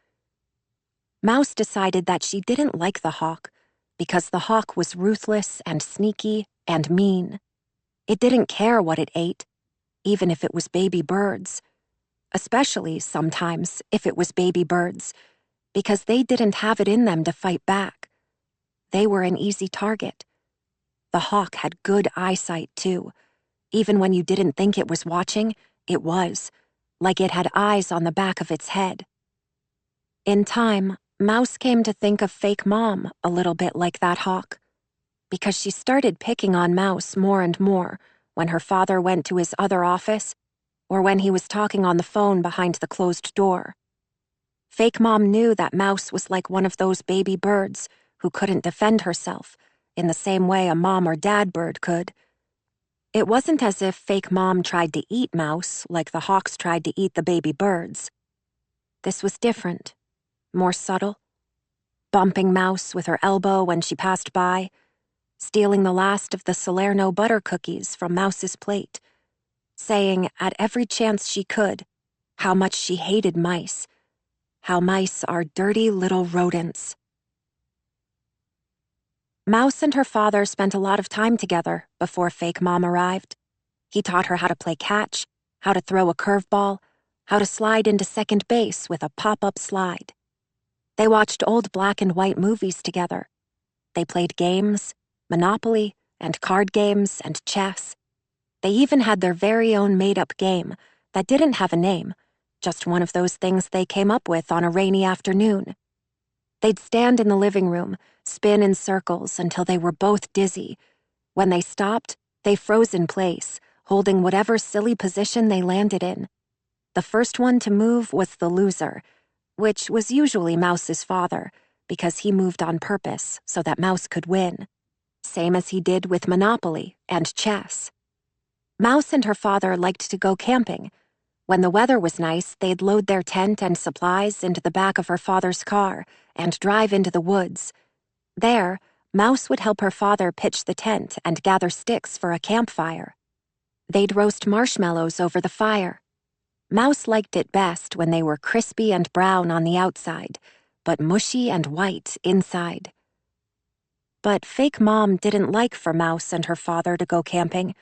Mouse decided that she didn't like the hawk, because the hawk was ruthless and sneaky and mean. It didn't care what it ate, even if it was baby birds. Especially, sometimes, if it was baby birds, because they didn't have it in them to fight back. They were an easy target. The hawk had good eyesight, too. Even when you didn't think it was watching, it was, like it had eyes on the back of its head. In time, Mouse came to think of fake mom a little bit like that hawk, because she started picking on Mouse more and more when her father went to his other office or when he was talking on the phone behind the closed door. Fake mom knew that Mouse was like one of those baby birds who couldn't defend herself in the same way a mom or dad bird could. It wasn't as if fake mom tried to eat Mouse like the hawks tried to eat the baby birds. This was different, more subtle, bumping Mouse with her elbow when she passed by, stealing the last of the Salerno butter cookies from Mouse's plate, saying at every chance she could how much she hated mice, how mice are dirty little rodents. Mouse and her father spent a lot of time together before fake mom arrived. He taught her how to play catch, how to throw a curveball, how to slide into second base with a pop-up slide. They watched old black and white movies together. They played games, Monopoly, and card games, and chess. They even had their very own made-up game that didn't have a name, just one of those things they came up with on a rainy afternoon. They'd stand in the living room, spin in circles until they were both dizzy. When they stopped, they froze in place, holding whatever silly position they landed in. The first one to move was the loser, which was usually Mouse's father, because he moved on purpose so that Mouse could win, same as he did with Monopoly and chess. Mouse and her father liked to go camping. When the weather was nice, they'd load their tent and supplies into the back of her father's car and drive into the woods. There, Mouse would help her father pitch the tent and gather sticks for a campfire. They'd roast marshmallows over the fire. Mouse liked it best when they were crispy and brown on the outside, but mushy and white inside. But fake mom didn't like for Mouse and her father to go camping,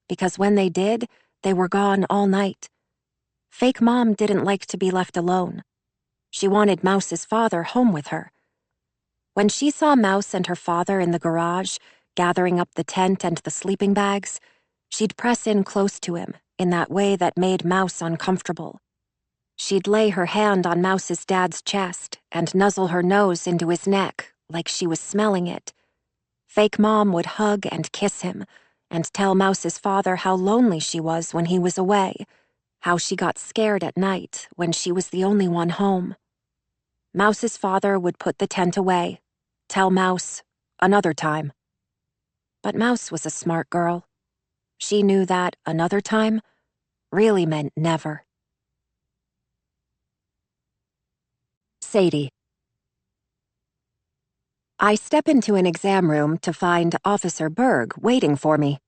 because when they did, they were gone all night. Fake mom didn't like to be left alone. She wanted Mouse's father home with her. When she saw Mouse and her father in the garage, gathering up the tent and the sleeping bags, she'd press in close to him in that way that made Mouse uncomfortable. She'd lay her hand on Mouse's dad's chest and nuzzle her nose into his neck like she was smelling it. Fake Mom would hug and kiss him and tell Mouse's father how lonely she was when he was away, how she got scared at night when she was the only one home. Mouse's father would put the tent away, tell Mouse, another time. But Mouse was a smart girl. She knew that another time really meant never. Sadie. I step into an exam room to find Officer Berg waiting for me.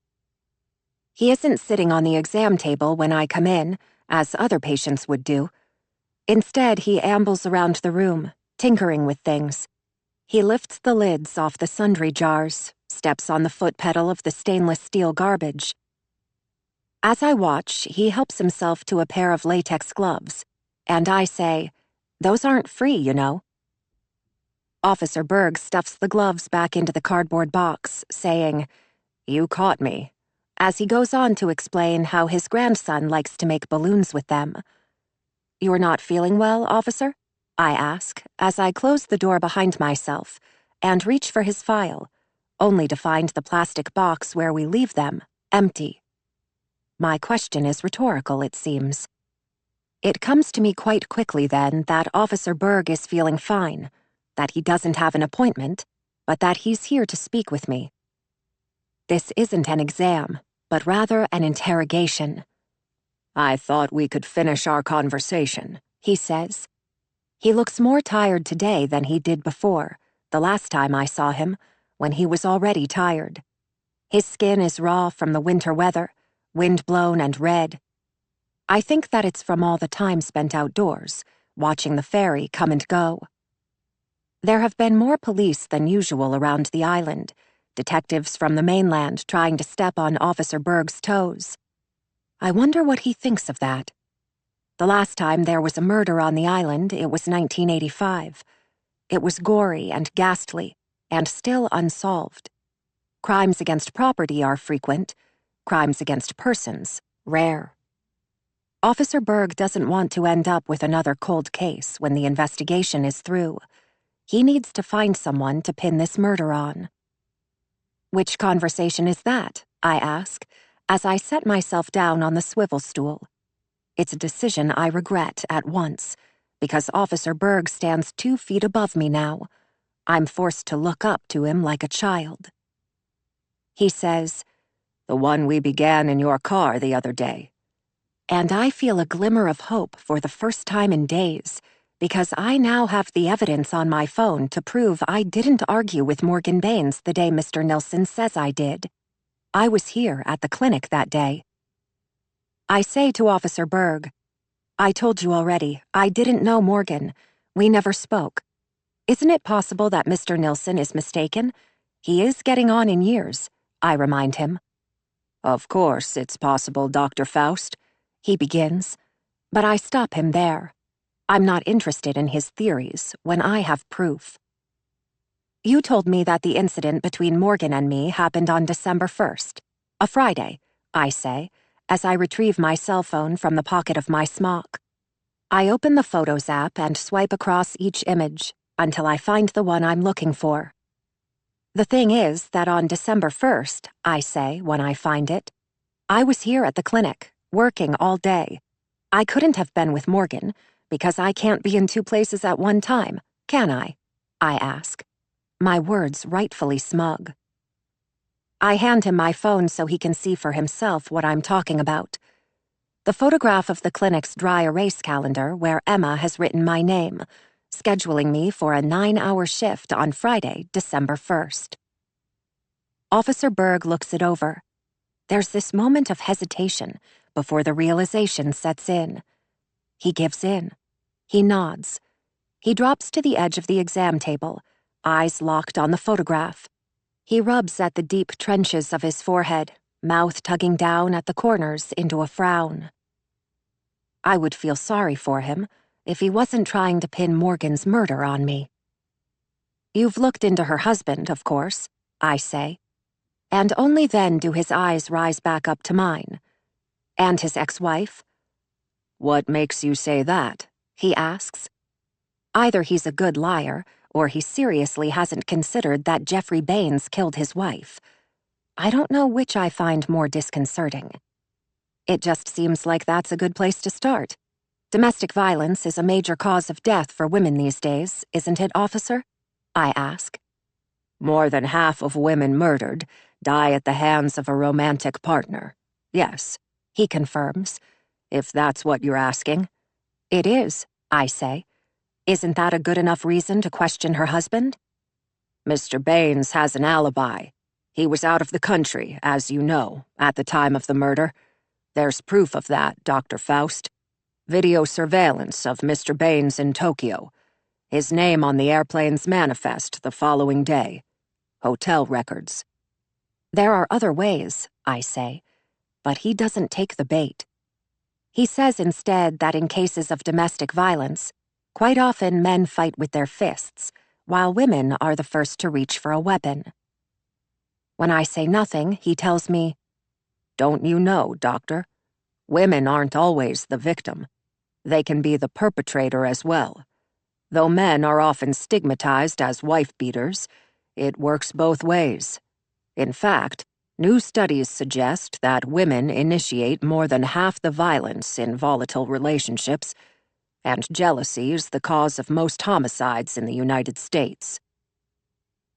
He isn't sitting on the exam table when I come in, as other patients would do. Instead, he ambles around the room, tinkering with things. He lifts the lids off the sundry jars, steps on the foot pedal of the stainless steel garbage. As I watch, he helps himself to a pair of latex gloves, and I say, "Those aren't free, you know." Officer Berg stuffs the gloves back into the cardboard box, saying, "You caught me," as he goes on to explain how his grandson likes to make balloons with them. "You're not feeling well, officer?" I ask, as I close the door behind myself and reach for his file, only to find the plastic box where we leave them empty. My question is rhetorical, it seems. It comes to me quite quickly then that Officer Berg is feeling fine, that he doesn't have an appointment, but that he's here to speak with me. This isn't an exam, but rather an interrogation. "I thought we could finish our conversation," he says. He looks more tired today than he did before, the last time I saw him, when he was already tired. His skin is raw from the winter weather, wind-blown and red. I think that it's from all the time spent outdoors, watching the ferry come and go. There have been more police than usual around the island, detectives from the mainland trying to step on Officer Berg's toes. I wonder what he thinks of that. The last time there was a murder on the island, it was 1985. It was gory and ghastly, and still unsolved. Crimes against property are frequent, crimes against persons, rare. Officer Berg doesn't want to end up with another cold case when the investigation is through. He needs to find someone to pin this murder on. "Which conversation is that?" I ask, as I set myself down on the swivel stool. It's a decision I regret at once, because Officer Berg stands 2 feet above me now. I'm forced to look up to him like a child. He says, "The one we began in your car the other day." And I feel a glimmer of hope for the first time in days, because I now have the evidence on my phone to prove I didn't argue with Morgan Baines the day Mr. Nilsson says I did. I was here at the clinic that day. I say to Officer Berg, "I told you already, I didn't know Morgan. We never spoke. Isn't it possible that Mr. Nilsson is mistaken? He is getting on in years," I remind him. "Of course it's possible, Dr. Faust," he begins, but I stop him there. I'm not interested in his theories when I have proof. "You told me that the incident between Morgan and me happened on December 1st, a Friday," I say, as I retrieve my cell phone from the pocket of my smock. I open the Photos app and swipe across each image until I find the one I'm looking for. "The thing is that on December 1st, I say when I find it, I was here at the clinic, working all day. I couldn't have been with Morgan, because I can't be in 2 places at one time, can I?" I ask, my words rightfully smug. I hand him my phone so he can see for himself what I'm talking about. The photograph of the clinic's dry erase calendar where Emma has written my name, scheduling me for a 9-hour shift on Friday, December 1st. Officer Berg looks it over. There's this moment of hesitation before the realization sets in. He gives in. He nods. He drops to the edge of the exam table, eyes locked on the photograph. He rubs at the deep trenches of his forehead, mouth tugging down at the corners into a frown. I would feel sorry for him if he wasn't trying to pin Morgan's murder on me. "You've looked into her husband, of course," I say. And only then do his eyes rise back up to mine. "And his ex-wife?" What makes you say that? He asks. Either he's a good liar, or he seriously hasn't considered that Jeffrey Baines killed his wife. I don't know which I find more disconcerting. It just seems like that's a good place to start. Domestic violence is a major cause of death for women these days, isn't it, officer? I ask. More than half of women murdered die at the hands of a romantic partner. Yes, he confirms, if that's what you're asking. It is, I say. Isn't that a good enough reason to question her husband? Mr. Baines has an alibi. He was out of the country, as you know, at the time of the murder. There's proof of that, Dr. Faust. Video surveillance of Mr. Baines in Tokyo. His name on the airplane's manifest the following day. Hotel records. There are other ways, I say, but he doesn't take the bait. He says instead that in cases of domestic violence, quite often men fight with their fists, while women are the first to reach for a weapon. When I say nothing, he tells me, "Don't you know, Doctor? Women aren't always the victim. They can be the perpetrator as well. Though men are often stigmatized as wife-beaters, it works both ways. In fact, new studies suggest that women initiate more than half the violence in volatile relationships, and jealousy is the cause of most homicides in the United States."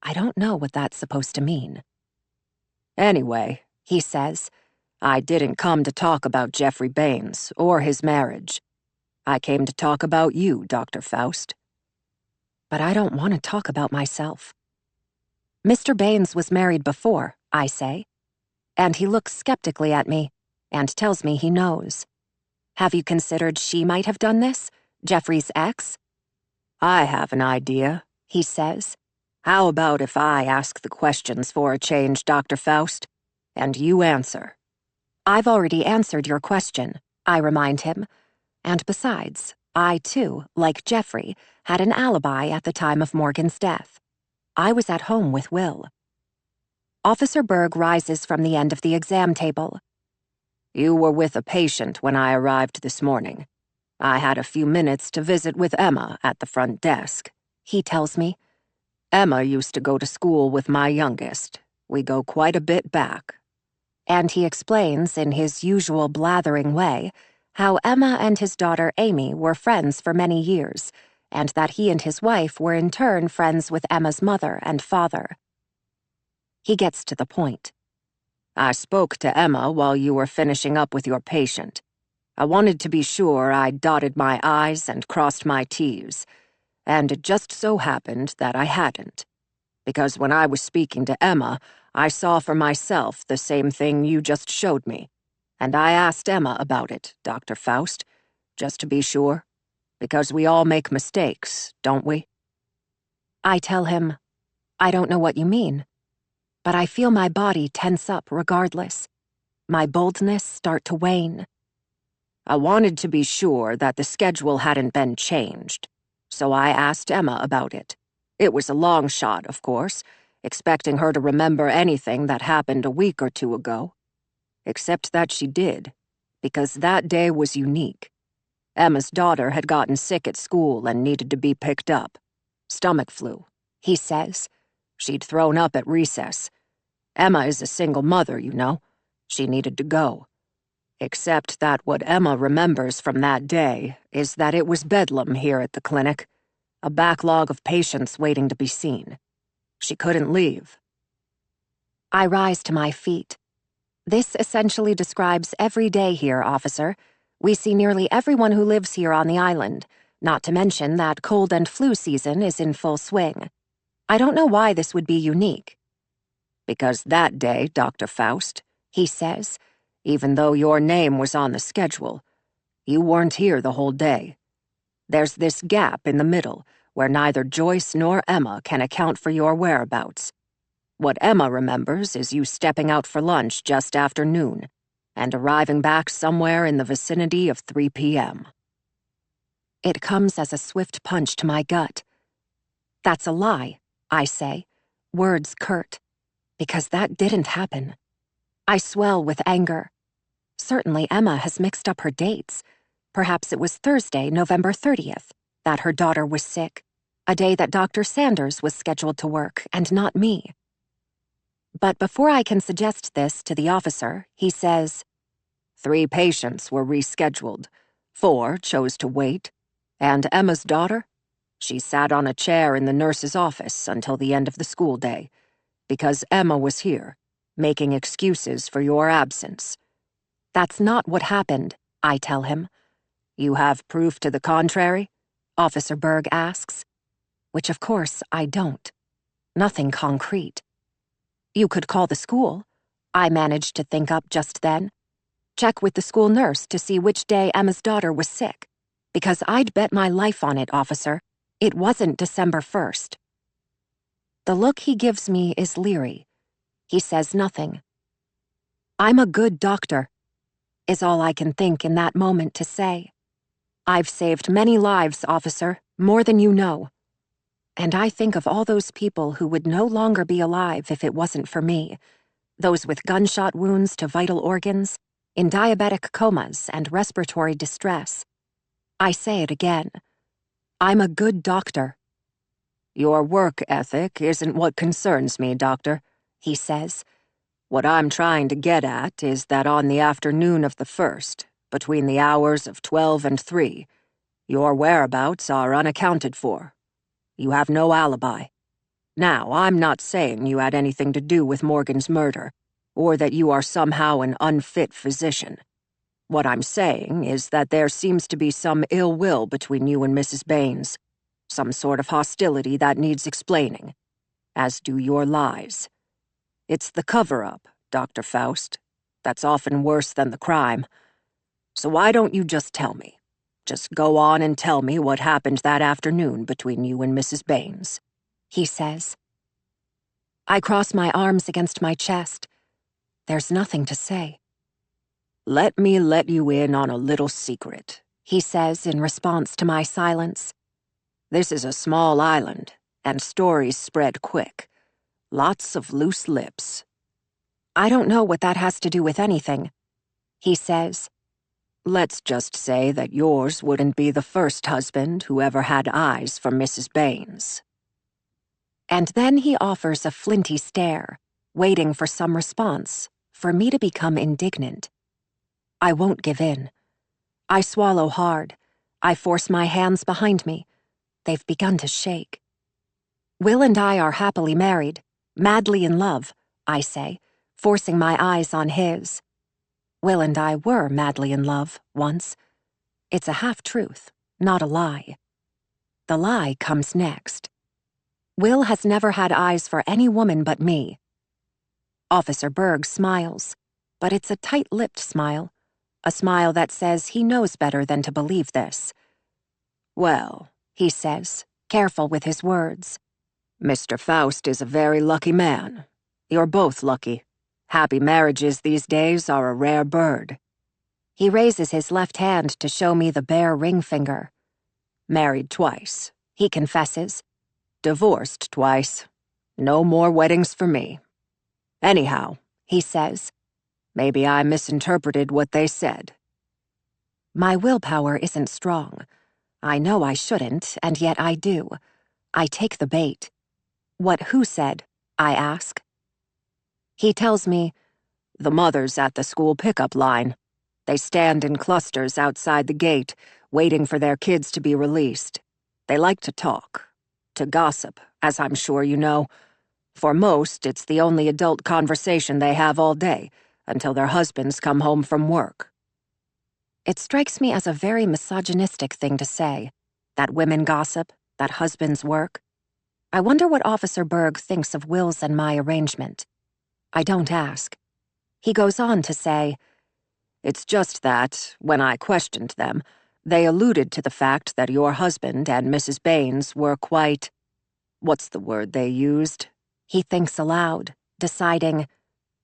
I don't know what that's supposed to mean. Anyway, he says, I didn't come to talk about Jeffrey Baines or his marriage. I came to talk about you, Dr. Faust. But I don't want to talk about myself. Mr. Baines was married before, I say, and he looks skeptically at me and tells me he knows. Have you considered she might have done this, Jeffrey's ex? I have an idea, he says. How about if I ask the questions for a change, Dr. Faust, and you answer? I've already answered your question, I remind him. And besides, I too, like Jeffrey, had an alibi at the time of Morgan's death. I was at home with Will. Officer Berg rises from the end of the exam table. You were with a patient when I arrived this morning. I had a few minutes to visit with Emma at the front desk, he tells me. Emma used to go to school with my youngest. We go quite a bit back. And he explains, in his usual blathering way, how Emma and his daughter Amy were friends for many years, and that he and his wife were in turn friends with Emma's mother and father. He gets to the point. I spoke to Emma while you were finishing up with your patient. I wanted to be sure I dotted my I's and crossed my T's, and it just so happened that I hadn't. Because when I was speaking to Emma, I saw for myself the same thing you just showed me, and I asked Emma about it, Dr. Faust, just to be sure, because we all make mistakes, don't we? I tell him, I don't know what you mean, but I feel my body tense up regardless, my boldness start to wane. I wanted to be sure that the schedule hadn't been changed, so I asked Emma about it. It was a long shot, of course, expecting her to remember anything that happened a week or two ago. Except that she did, because that day was unique. Emma's daughter had gotten sick at school and needed to be picked up. Stomach flu, he says. She'd thrown up at recess. Emma is a single mother, you know. She needed to go. Except that what Emma remembers from that day is that it was bedlam here at the clinic. A backlog of patients waiting to be seen. She couldn't leave. I rise to my feet. This essentially describes every day here, officer. We see nearly everyone who lives here on the island, not to mention that cold and flu season is in full swing. I don't know why this would be unique. Because that day, Dr. Faust, he says, even though your name was on the schedule, you weren't here the whole day. There's this gap in the middle where neither Joyce nor Emma can account for your whereabouts. What Emma remembers is you stepping out for lunch just after noon and arriving back somewhere in the vicinity of 3 p.m. It comes as a swift punch to my gut. That's a lie, I say, words curt, because that didn't happen. I swell with anger. Certainly Emma has mixed up her dates. Perhaps it was Thursday, November 30th, that her daughter was sick, a day that Dr. Sanders was scheduled to work and not me. But before I can suggest this to the officer, he says, 3 patients were rescheduled. 4 chose to wait. And Emma's daughter? She sat on a chair in the nurse's office until the end of the school day, because Emma was here, making excuses for your absence. That's not what happened, I tell him. You have proof to the contrary? Officer Berg asks. Which, of course, I don't. Nothing concrete. You could call the school, I managed to think up just then. Check with the school nurse to see which day Emma's daughter was sick, because I'd bet my life on it, officer. It wasn't December 1st. The look he gives me is leery. He says nothing. I'm a good doctor, is all I can think in that moment to say. I've saved many lives, officer, more than you know. And I think of all those people who would no longer be alive if it wasn't for me. Those with gunshot wounds to vital organs, in diabetic comas and respiratory distress. I say it again. I'm a good doctor. Your work ethic isn't what concerns me, Doctor, he says. What I'm trying to get at is that on the afternoon of the 1st, between the hours of 12 and 3, your whereabouts are unaccounted for. You have no alibi. Now, I'm not saying you had anything to do with Morgan's murder, or that you are somehow an unfit physician. What I'm saying is that there seems to be some ill will between you and Mrs. Baines, some sort of hostility that needs explaining, as do your lies. It's the cover-up, Dr. Faust. That's often worse than the crime. So why don't you just tell me? Just go on and tell me what happened that afternoon between you and Mrs. Baines, he says. I cross my arms against my chest. There's nothing to say. Let me let you in on a little secret, he says in response to my silence. This is a small island, and stories spread quick. Lots of loose lips. I don't know what that has to do with anything, he says. Let's just say that yours wouldn't be the first husband who ever had eyes for Mrs. Baines. And then he offers a flinty stare, waiting for some response, for me to become indignant. I won't give in. I swallow hard. I force my hands behind me. They've begun to shake. Will and I are happily married, madly in love, I say, forcing my eyes on his. Will and I were madly in love, once. It's a half-truth, not a lie. The lie comes next. Will has never had eyes for any woman but me. Officer Berg smiles, but it's a tight-lipped smile, a smile that says he knows better than to believe this. Well, he says, careful with his words. Mr. Faust is a very lucky man. You're both lucky. Happy marriages these days are a rare bird. He raises his left hand to show me the bare ring finger. Married twice, he confesses. Divorced twice. No more weddings for me. Anyhow, he says, maybe I misinterpreted what they said. My willpower isn't strong. I know I shouldn't, and yet I do. I take the bait. What who said? I ask. He tells me, the mothers at the school pickup line. They stand in clusters outside the gate, waiting for their kids to be released. They like to talk, to gossip, as I'm sure you know. For most, it's the only adult conversation they have all day, until their husbands come home from work. It strikes me as a very misogynistic thing to say, that women gossip, that husbands work. I wonder what Officer Berg thinks of Will's and my arrangement. I don't ask. He goes on to say, it's just that, when I questioned them, they alluded to the fact that your husband and Mrs. Baines were quite... What's the word they used? He thinks aloud, deciding,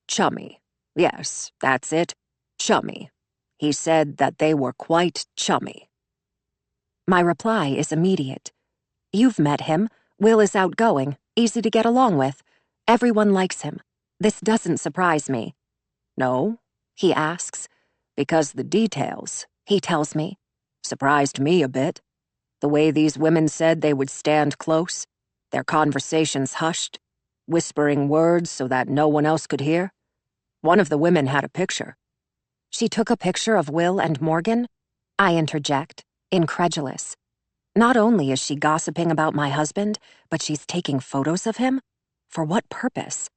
chummy. Yes, that's it. Chummy. He said that they were quite chummy. My reply is immediate. You've met him. Will is outgoing, easy to get along with. Everyone likes him. This doesn't surprise me. No, he asks, because the details, he tells me, Surprised me a bit. The way these women said they would stand close, their conversations hushed, whispering words so that no one else could hear. One of the women had a picture. She took a picture of Will and Morgan? I interject, incredulous. Not only is she gossiping about my husband, but she's taking photos of him? For what purpose?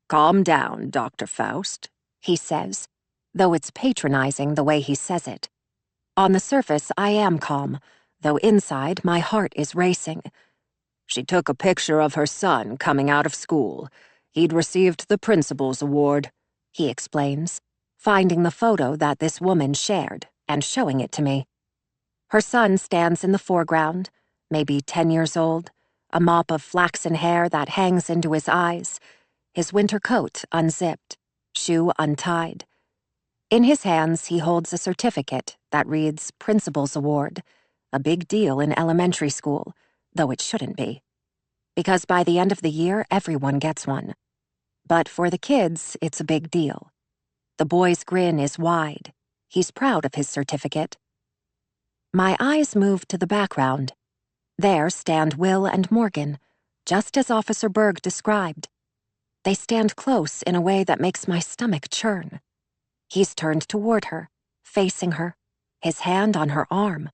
Calm down, Dr. Faust, he says, though it's patronizing the way he says it. On the surface, I am calm, though inside my heart is racing. She took a picture of her son coming out of school. He'd received the principal's award, he explains, finding the photo that this woman shared and showing it to me. Her son stands in the foreground, maybe 10 years old, a mop of flaxen hair that hangs into his eyes, his winter coat unzipped, shoe untied. In his hands, he holds a certificate that reads Principal's Award, a big deal in elementary school, though it shouldn't be. Because by the end of the year, everyone gets one. But for the kids, it's a big deal. The boy's grin is wide. He's proud of his certificate. My eyes move to the background. There stand Will and Morgan, just as Officer Berg described. They stand close in a way that makes my stomach churn. He's turned toward her, facing her, his hand on her arm.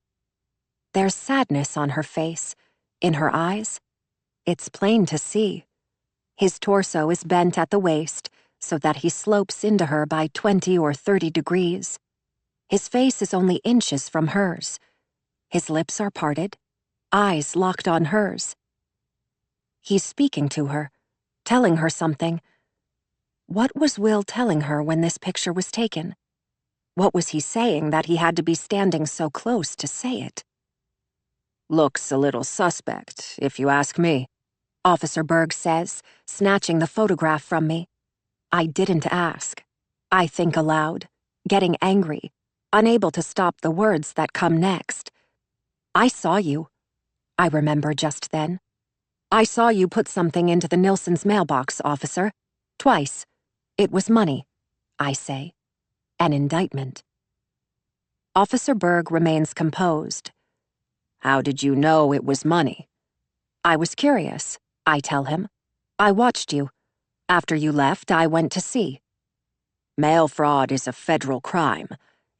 There's sadness on her face, in her eyes. It's plain to see. His torso is bent at the waist so that he slopes into her by 20 or 30 degrees. His face is only inches from hers. His lips are parted, eyes locked on hers. He's speaking to her, telling her something. What was Will telling her when this picture was taken? What was he saying that he had to be standing so close to say it? Looks a little suspect, if you ask me, Officer Berg says, snatching the photograph from me. I didn't ask. I think aloud, getting angry, unable to stop the words that come next. I saw you. I remember just then. I saw you put something into the Nilssons' mailbox, officer. Twice. It was money, I say. An indictment. Officer Berg remains composed. How did you know it was money? I was curious, I tell him. I watched you. After you left, I went to see. Mail fraud is a federal crime.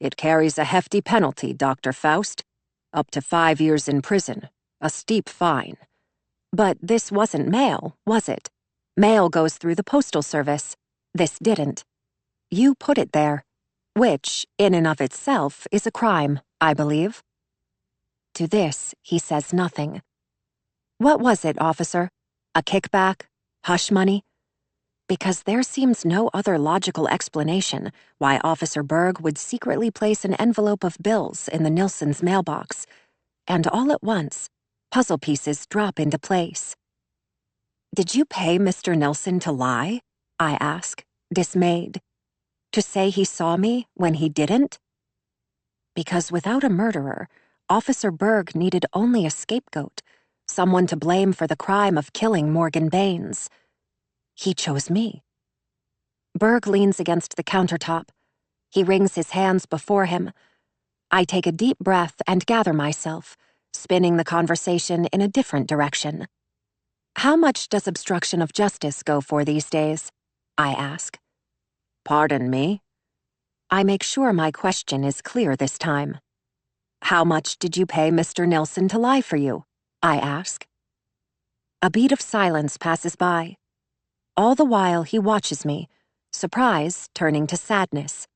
It carries a hefty penalty, Dr. Faust. Up to 5 years in prison, a steep fine. But this wasn't mail, was it? Mail goes through the postal service. This didn't. You put it there, which, in and of itself, is a crime, I believe. To this, he says nothing. What was it, officer? A kickback? Hush money? Because there seems no other logical explanation why Officer Berg would secretly place an envelope of bills in the Nilssons' mailbox, and all at once, puzzle pieces drop into place. Did you pay Mr. Nilsson to lie? I ask, dismayed. To say he saw me when he didn't? Because without a murderer, Officer Berg needed only a scapegoat, someone to blame for the crime of killing Morgan Baines. He chose me. Berg leans against the countertop. He wrings his hands before him. I take a deep breath and gather myself, spinning the conversation in a different direction. How much does obstruction of justice go for these days? I ask. Pardon me? I make sure my question is clear this time. How much did you pay Mr. Nilsson to lie for you? I ask. A beat of silence passes by. All the while he watches me, surprise turning to sadness.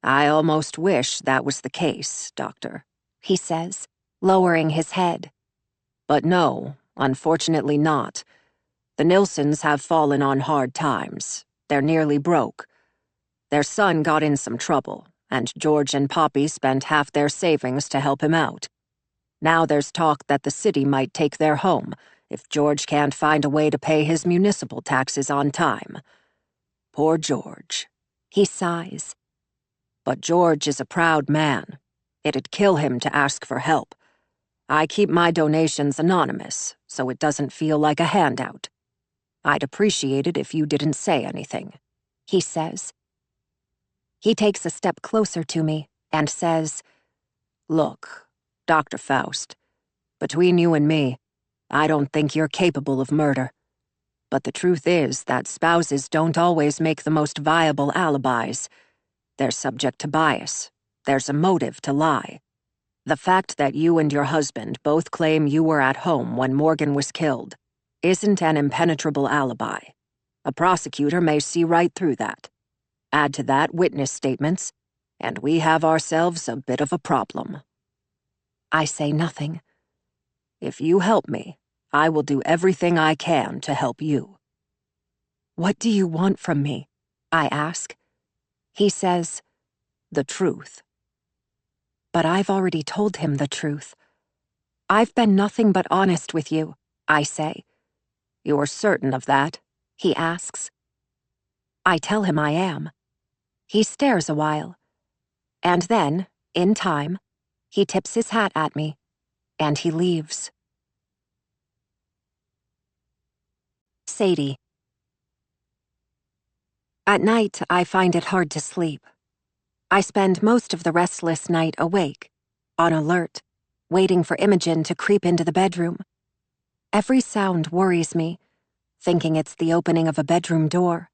I almost wish that was the case, Doctor, he says, lowering his head. But no, unfortunately not. The Nilssons have fallen on hard times. They're nearly broke. Their son got in some trouble, and George and Poppy spent half their savings to help him out. Now there's talk that the city might take their home if George can't find a way to pay his municipal taxes on time. Poor George. He sighs. But George is a proud man. It'd kill him to ask for help. I keep my donations anonymous, so it doesn't feel like a handout. I'd appreciate it if you didn't say anything, he says. He takes a step closer to me and says, Look, Dr. Faust, between you and me, I don't think you're capable of murder. But the truth is that spouses don't always make the most viable alibis. They're subject to bias. There's a motive to lie. The fact that you and your husband both claim you were at home when Morgan was killed isn't an impenetrable alibi. A prosecutor may see right through that. Add to that witness statements, and we have ourselves a bit of a problem. I say nothing. If you help me, I will do everything I can to help you. What do you want from me? I ask. He says, the truth. But I've already told him the truth. I've been nothing but honest with you, I say. You're certain of that? He asks. I tell him I am. He stares a while. And then, in time, he tips his hat at me, and he leaves. Sadie. At night, I find it hard to sleep. I spend most of the restless night awake, on alert, waiting for Imogen to creep into the bedroom. Every sound worries me, thinking it's the opening of a bedroom door,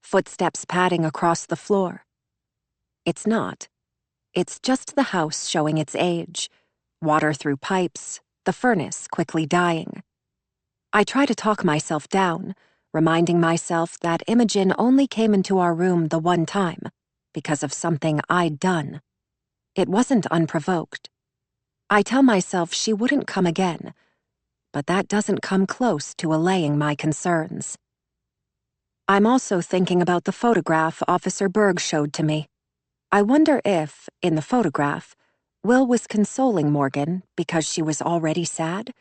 footsteps padding across the floor. It's not. It's just the house showing its age, water through pipes, the furnace quickly dying. I try to talk myself down, reminding myself that Imogen only came into our room the one time, because of something I'd done. It wasn't unprovoked. I tell myself she wouldn't come again, but that doesn't come close to allaying my concerns. I'm also thinking about the photograph Officer Berg showed to me. I wonder if, in the photograph, Will was consoling Morgan because she was already sad,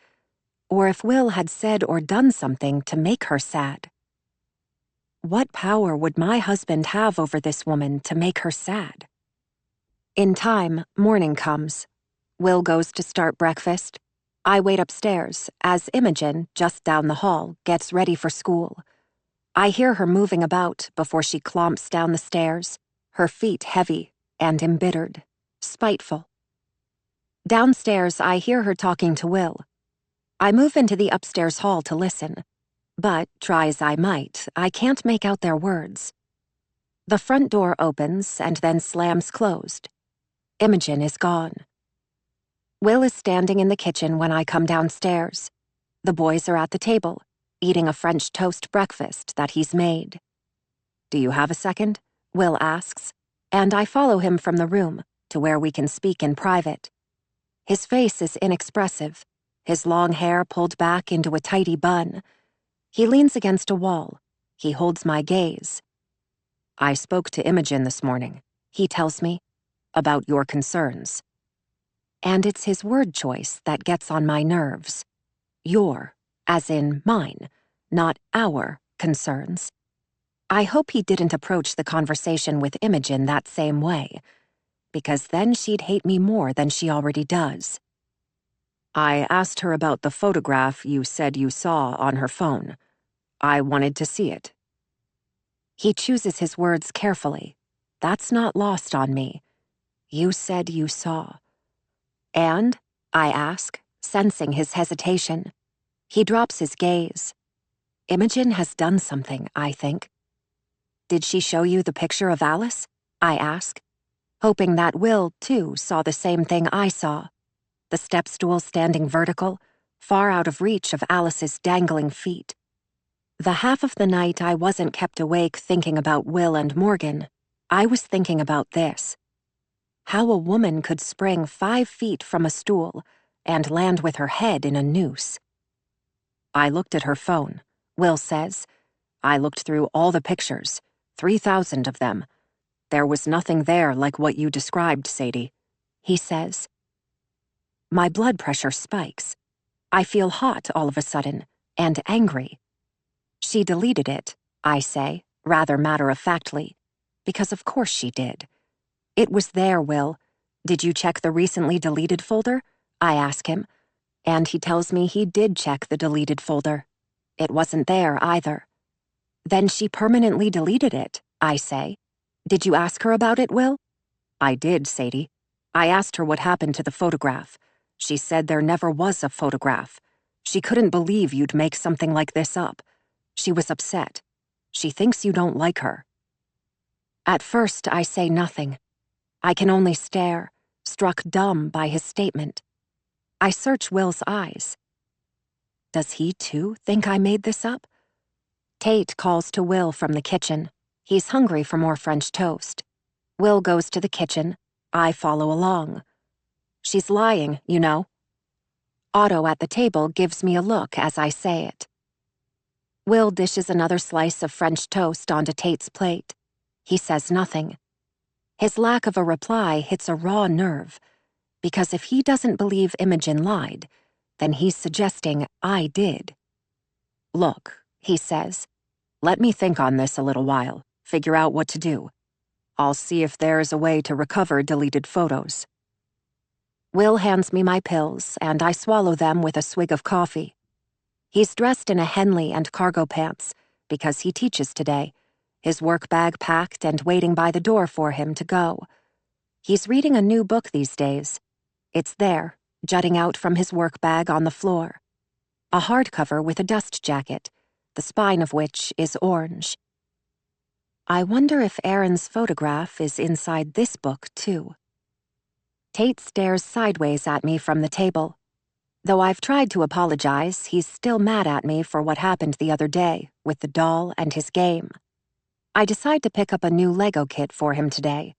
or if Will had said or done something to make her sad. What power would my husband have over this woman to make her sad? In time, morning comes. Will goes to start breakfast. I wait upstairs as Imogen, just down the hall, gets ready for school. I hear her moving about before she clomps down the stairs, her feet heavy and embittered, spiteful. Downstairs, I hear her talking to Will. I move into the upstairs hall to listen. But, try as I might, I can't make out their words. The front door opens and then slams closed. Imogen is gone. Will is standing in the kitchen when I come downstairs. The boys are at the table, eating a French toast breakfast that he's made. Do you have a second? Will asks, and I follow him from the room to where we can speak in private. His face is inexpressive, his long hair pulled back into a tidy bun. He leans against a wall. He holds my gaze. I spoke to Imogen this morning, he tells me, about your concerns. And it's his word choice that gets on my nerves. Your, as in mine, not our, concerns. I hope he didn't approach the conversation with Imogen that same way, because then she'd hate me more than she already does. I asked her about the photograph you said you saw on her phone. I wanted to see it. He chooses his words carefully. That's not lost on me. You said you saw. And? I ask, sensing his hesitation. He drops his gaze. Imogen has done something, I think. Did she show you the picture of Alice? I ask, hoping that Will, too, saw the same thing I saw. The step stool standing vertical, far out of reach of Alice's dangling feet. The half of the night I wasn't kept awake thinking about Will and Morgan, I was thinking about this. How a woman could spring 5 feet from a stool and land with her head in a noose. I looked at her phone, Will says. I looked through all the pictures, 3,000 of them. There was nothing there like what you described, Sadie, he says. My blood pressure spikes. I feel hot all of a sudden, and angry. She deleted it, I say, rather matter-of-factly, because of course she did. It was there, Will. Did you check the recently deleted folder? I ask him, and he tells me he did check the deleted folder. It wasn't there either. Then she permanently deleted it, I say. Did you ask her about it, Will? I did, Sadie. I asked her what happened to the photograph. She said there never was a photograph. She couldn't believe you'd make something like this up. She was upset. She thinks you don't like her. At first, I say nothing. I can only stare, struck dumb by his statement. I search Will's eyes. Does he, too, think I made this up? Tate calls to Will from the kitchen. He's hungry for more French toast. Will goes to the kitchen. I follow along. She's lying, you know. Otto at the table gives me a look as I say it. Will dishes another slice of French toast onto Tate's plate. He says nothing. His lack of a reply hits a raw nerve, because if he doesn't believe Imogen lied, then he's suggesting I did. Look, he says, let me think on this a little while, figure out what to do. I'll see if there's a way to recover deleted photos. Will hands me my pills, and I swallow them with a swig of coffee. He's dressed in a Henley and cargo pants, because he teaches today, his work bag packed and waiting by the door for him to go. He's reading a new book these days. It's there, jutting out from his work bag on the floor. A hardcover with a dust jacket, the spine of which is orange. I wonder if Aaron's photograph is inside this book, too. Tate stares sideways at me from the table. Though I've tried to apologize, he's still mad at me for what happened the other day with the doll and his game. I decide to pick up a new Lego kit for him today.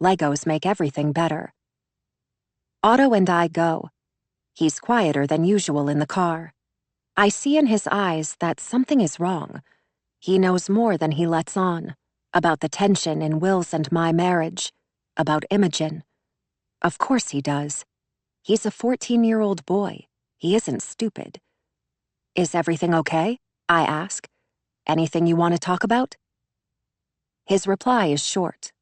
Legos make everything better. Otto and I go. He's quieter than usual in the car. I see in his eyes that something is wrong. He knows more than he lets on, about the tension in Will's and my marriage, about Imogen. Of course he does. He's a 14-year-old boy. He isn't stupid. Is everything okay? I ask. Anything you want to talk about? His reply is short.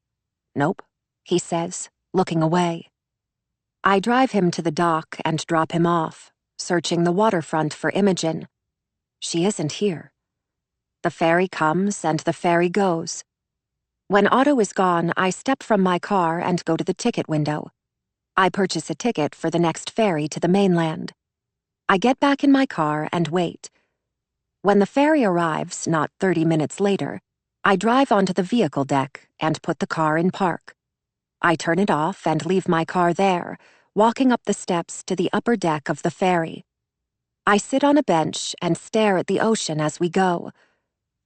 Nope, he says, looking away. I drive him to the dock and drop him off, searching the waterfront for Imogen. She isn't here. The ferry comes and the ferry goes. When Otto is gone, I step from my car and go to the ticket window. I purchase a ticket for the next ferry to the mainland. I get back in my car and wait. When the ferry arrives, not 30 minutes later, I drive onto the vehicle deck and put the car in park. I turn it off and leave my car there, walking up the steps to the upper deck of the ferry. I sit on a bench and stare at the ocean as we go.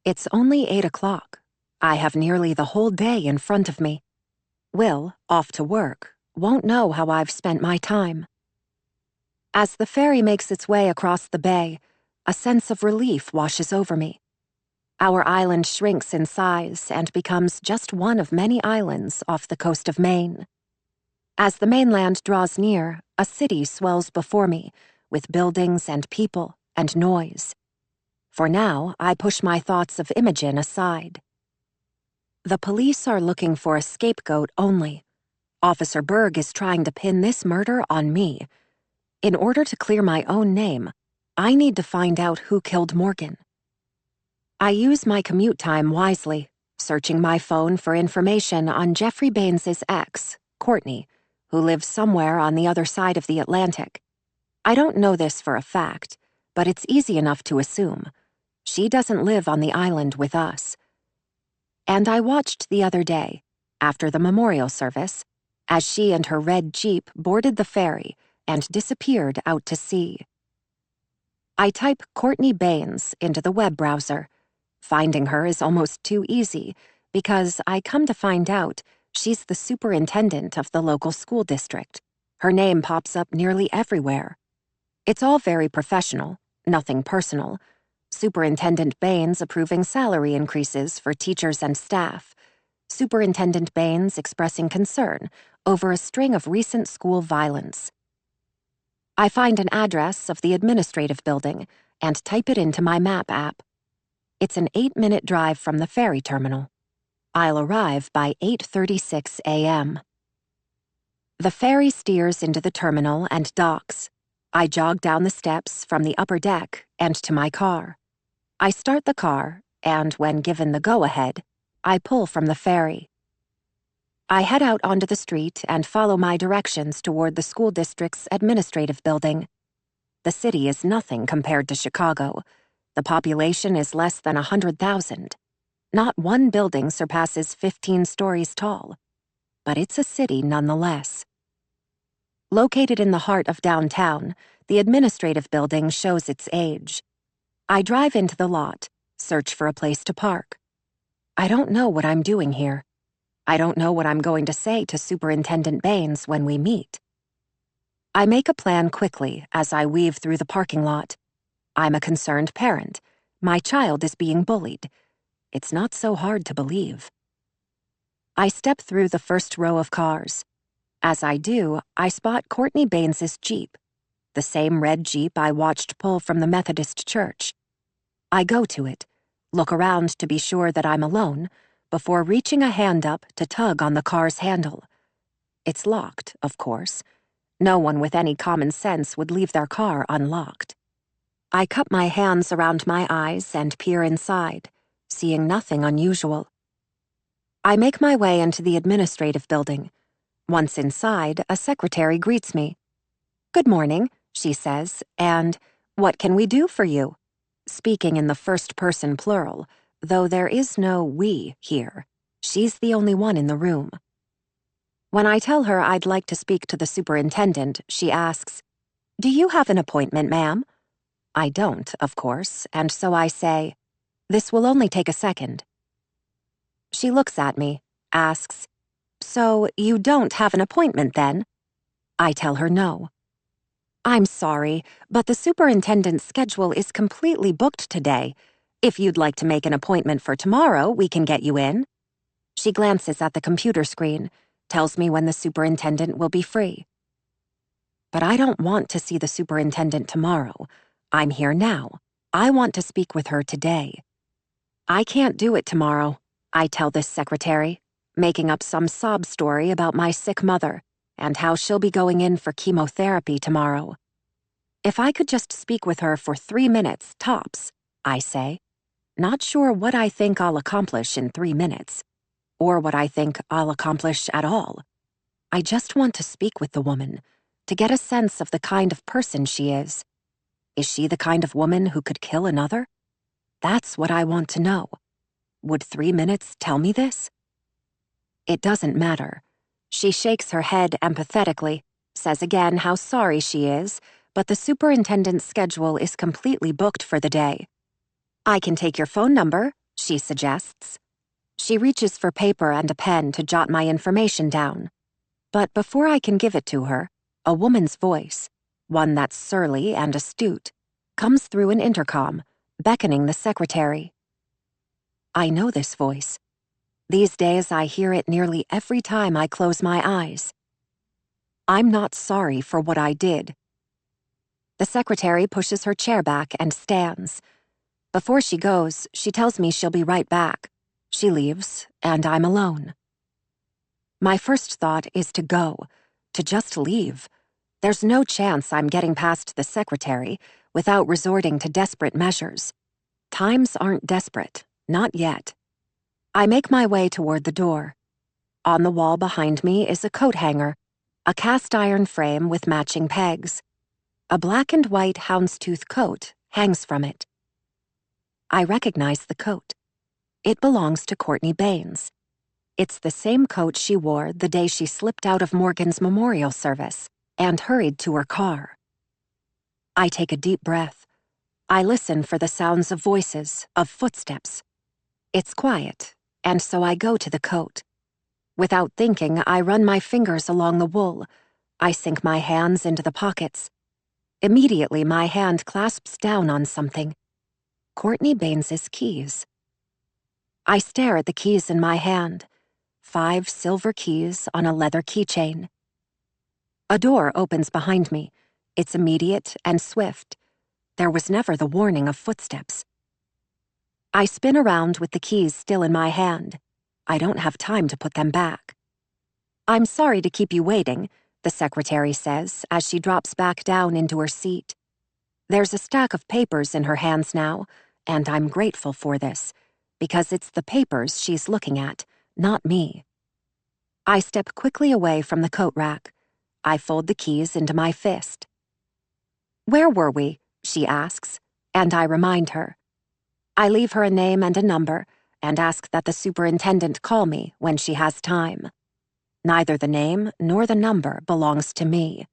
It's only 8 o'clock. I have nearly the whole day in front of me. Will, off to work, won't know how I've spent my time. As the ferry makes its way across the bay, a sense of relief washes over me. Our island shrinks in size and becomes just one of many islands off the coast of Maine. As the mainland draws near, a city swells before me, with buildings and people and noise. For now, I push my thoughts of Imogen aside. The police are looking for a scapegoat only. Officer Berg is trying to pin this murder on me. In order to clear my own name, I need to find out who killed Morgan. I use my commute time wisely, searching my phone for information on Jeffrey Baines's ex, Courtney, who lives somewhere on the other side of the Atlantic. I don't know this for a fact, but it's easy enough to assume. She doesn't live on the island with us. And I watched the other day, after the memorial service, as she and her red Jeep boarded the ferry and disappeared out to sea. I type Courtney Baines into the web browser. Finding her is almost too easy because I come to find out she's the superintendent of the local school district. Her name pops up nearly everywhere. It's all very professional, nothing personal. Superintendent Baines approving salary increases for teachers and staff. Superintendent Baines expressing concern over a string of recent school violence. I find an address of the administrative building and type it into my map app. It's an 8-minute drive from the ferry terminal. I'll arrive by 8:36 a.m. The ferry steers into the terminal and docks. I jog down the steps from the upper deck and to my car. I start the car, and when given the go-ahead, I pull from the ferry. I head out onto the street and follow my directions toward the school district's administrative building. The city is nothing compared to Chicago. The population is less than 100,000. Not one building surpasses 15 stories tall. But it's a city nonetheless. Located in the heart of downtown, the administrative building shows its age. I drive into the lot, search for a place to park. I don't know what I'm doing here. I don't know what I'm going to say to Superintendent Baines when we meet. I make a plan quickly as I weave through the parking lot. I'm a concerned parent. My child is being bullied. It's not so hard to believe. I step through the first row of cars. As I do, I spot Courtney Baines's Jeep, the same red Jeep I watched pull from the Methodist church. I go to it, look around to be sure that I'm alone, before reaching a hand up to tug on the car's handle. It's locked, of course. No one with any common sense would leave their car unlocked. I cup my hands around my eyes and peer inside, seeing nothing unusual. I make my way into the administrative building. Once inside, a secretary greets me. "Good morning," she says, and "What can we do for you?" Speaking in the first-person plural, though there is no we here. She's the only one in the room. When I tell her I'd like to speak to the superintendent, she asks, "Do you have an appointment, ma'am?" I don't, of course, and so I say, "This will only take a second." She looks at me, asks, "So you don't have an appointment then?" I tell her no. "I'm sorry, but the superintendent's schedule is completely booked today. If you'd like to make an appointment for tomorrow, we can get you in." She glances at the computer screen, tells me when the superintendent will be free. But I don't want to see the superintendent tomorrow. I'm here now. I want to speak with her today. "I can't do it tomorrow," I tell this secretary, making up some sob story about my sick mother and how she'll be going in for chemotherapy tomorrow. "If I could just speak with her for 3 minutes, tops," I say. Not sure what I think I'll accomplish in 3 minutes, or what I think I'll accomplish at all. I just want to speak with the woman, to get a sense of the kind of person she is. Is she the kind of woman who could kill another? That's what I want to know. Would 3 minutes tell me this? It doesn't matter. She shakes her head empathetically, says again how sorry she is, but the superintendent's schedule is completely booked for the day. "I can take your phone number," she suggests. She reaches for paper and a pen to jot my information down. But before I can give it to her, a woman's voice, one that's surly and astute, comes through an intercom, beckoning the secretary. I know this voice. These days I hear it nearly every time I close my eyes. I'm not sorry for what I did. The secretary pushes her chair back and stands. Before she goes, she tells me she'll be right back. She leaves, and I'm alone. My first thought is to go, to just leave. There's no chance I'm getting past the secretary without resorting to desperate measures. Times aren't desperate, not yet. I make my way toward the door. On the wall behind me is a coat hanger, a cast-iron frame with matching pegs. A black and white houndstooth coat hangs from it. I recognize the coat. It belongs to Courtney Baines. It's the same coat she wore the day she slipped out of Morgan's memorial service and hurried to her car. I take a deep breath. I listen for the sounds of voices, of footsteps. It's quiet, and so I go to the coat. Without thinking, I run my fingers along the wool. I sink my hands into the pockets. Immediately, my hand clasps down on something. Courtney Baines's keys. I stare at the keys in my hand. 5 silver keys on a leather keychain. A door opens behind me. It's immediate and swift. There was never the warning of footsteps. I spin around with the keys still in my hand. I don't have time to put them back. "I'm sorry to keep you waiting," the secretary says as she drops back down into her seat. There's a stack of papers in her hands now, and I'm grateful for this, because it's the papers she's looking at, not me. I step quickly away from the coat rack. I fold the keys into my fist. "Where were we?" she asks, and I remind her. I leave her a name and a number, and ask that the superintendent call me when she has time. Neither the name nor the number belongs to me.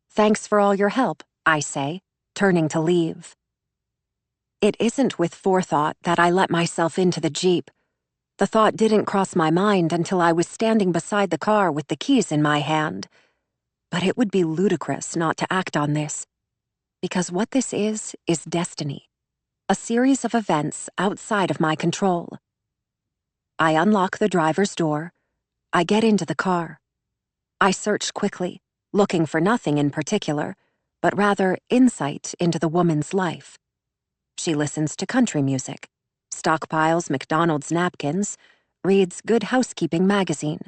"Thanks for all your help," I say, turning to leave. It isn't with forethought that I let myself into the Jeep. The thought didn't cross my mind until I was standing beside the car with the keys in my hand. But it would be ludicrous not to act on this, because what this is destiny, a series of events outside of my control. I unlock the driver's door. I get into the car. I search quickly, looking for nothing in particular, but rather insight into the woman's life. She listens to country music, stockpiles McDonald's napkins, reads Good Housekeeping magazine.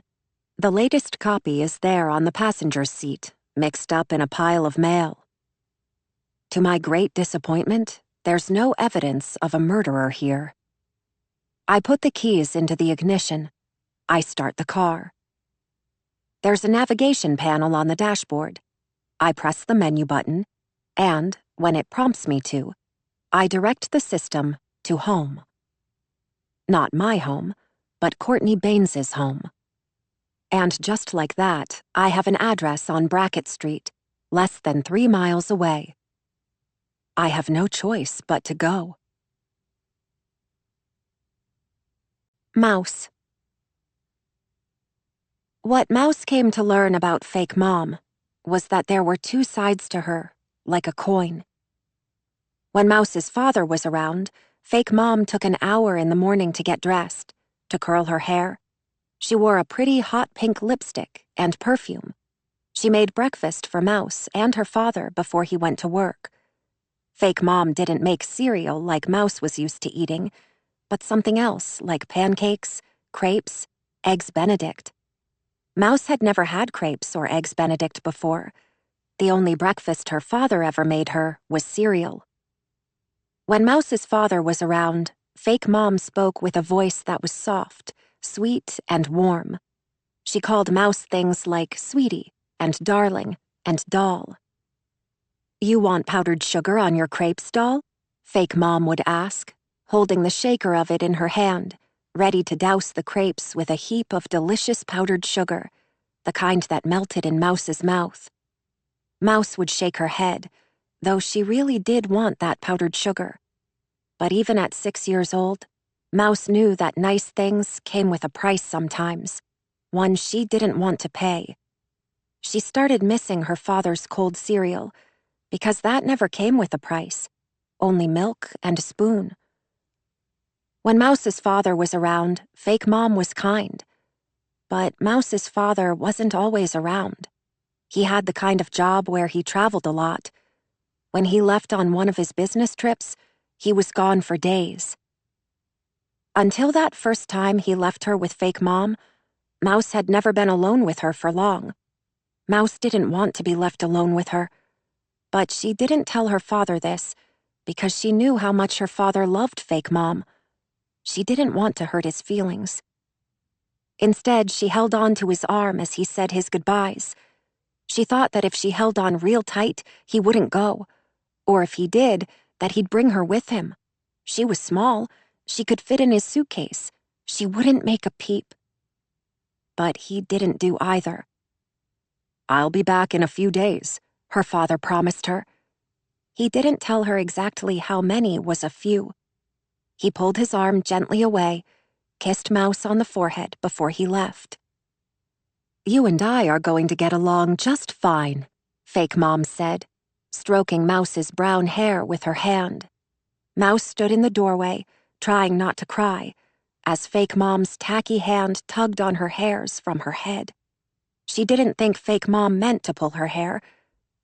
The latest copy is there on the passenger's seat, mixed up in a pile of mail. To my great disappointment, there's no evidence of a murderer here. I put the keys into the ignition. I start the car. There's a navigation panel on the dashboard. I press the menu button, and, when it prompts me to, I direct the system to home. Not my home, but Courtney Baines's home. And just like that, I have an address on Brackett Street, less than 3 miles away. I have no choice but to go. Mouse. What Mouse came to learn about fake mom was that there were 2 sides to her, like a coin. When Mouse's father was around, fake mom took an hour in the morning to get dressed, to curl her hair. She wore a pretty hot pink lipstick and perfume. She made breakfast for Mouse and her father before he went to work. Fake mom didn't make cereal like Mouse was used to eating, but something else like pancakes, crepes, eggs Benedict. Mouse had never had crepes or eggs Benedict before. The only breakfast her father ever made her was cereal. When Mouse's father was around, fake mom spoke with a voice that was soft, sweet, and warm. She called Mouse things like sweetie, and darling, and doll. "You want powdered sugar on your crepes, doll?" Fake mom would ask, holding the shaker of it in her hand, ready to douse the crepes with a heap of delicious powdered sugar, the kind that melted in Mouse's mouth. Mouse would shake her head, though she really did want that powdered sugar. But even at 6 years old, Mouse knew that nice things came with a price sometimes, one she didn't want to pay. She started missing her father's cold cereal, because that never came with a price, only milk and a spoon. When Mouse's father was around, fake mom was kind. But Mouse's father wasn't always around. He had the kind of job where he traveled a lot. When he left on one of his business trips, he was gone for days. Until that first time he left her with fake mom, Mouse had never been alone with her for long. Mouse didn't want to be left alone with her. But she didn't tell her father this, because she knew how much her father loved fake mom. She didn't want to hurt his feelings. Instead, she held on to his arm as he said his goodbyes. She thought that if she held on real tight, he wouldn't go. Or if he did, that he'd bring her with him. She was small. She could fit in his suitcase. She wouldn't make a peep. But he didn't do either. "I'll be back in a few days," her father promised her. He didn't tell her exactly how many was a few. He pulled his arm gently away, kissed Mouse on the forehead before he left. "You and I are going to get along just fine," fake mom said, stroking Mouse's brown hair with her hand. Mouse stood in the doorway, trying not to cry, as fake mom's tacky hand tugged on her hairs from her head. She didn't think fake mom meant to pull her hair,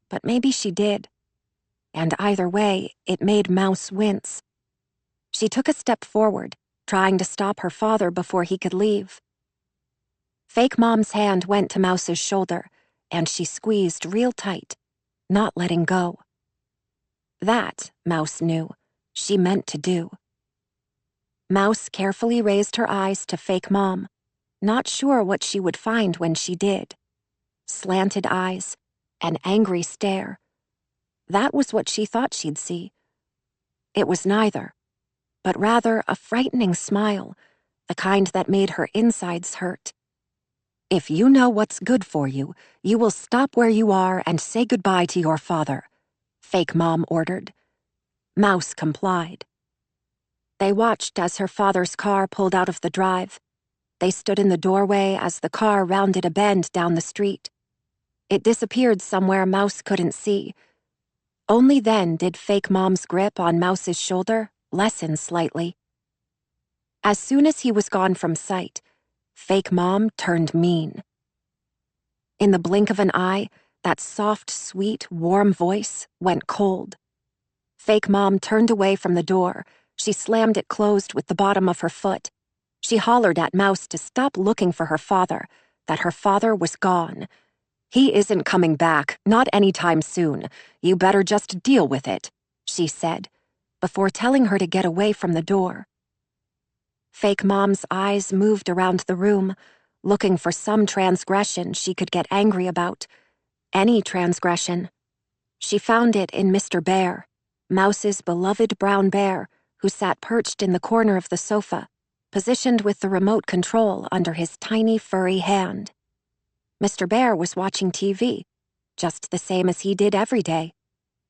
but maybe she did. And either way, it made Mouse wince. She took a step forward, trying to stop her father before he could leave. Fake mom's hand went to Mouse's shoulder, and she squeezed real tight, not letting go. That, Mouse knew, she meant to do. Mouse carefully raised her eyes to fake mom. not sure what she would find when she did. Slanted eyes, an angry stare. That was what she thought she'd see. It was neither, but rather a frightening smile, the kind that made her insides hurt. "If you know what's good for you, you will stop where you are and say goodbye to your father," Fake Mom ordered. Mouse complied. They watched as her father's car pulled out of the drive. They stood in the doorway as the car rounded a bend down the street. It disappeared somewhere Mouse couldn't see. Only then did Fake Mom's grip on Mouse's shoulder lessen slightly. As soon as he was gone from sight, Fake Mom turned mean. In the blink of an eye, that soft, sweet, warm voice went cold. Fake Mom turned away from the door. She slammed it closed with the bottom of her foot. She hollered at Mouse to stop looking for her father, that her father was gone. "He isn't coming back, not anytime soon. You better just deal with it," she said, before telling her to get away from the door. Fake Mom's eyes moved around the room, looking for some transgression she could get angry about. Any transgression. She found it in Mr. Bear, Mouse's beloved brown bear, who sat perched in the corner of the sofa, positioned with the remote control under his tiny furry hand. Mr. Bear was watching TV, just the same as he did every day,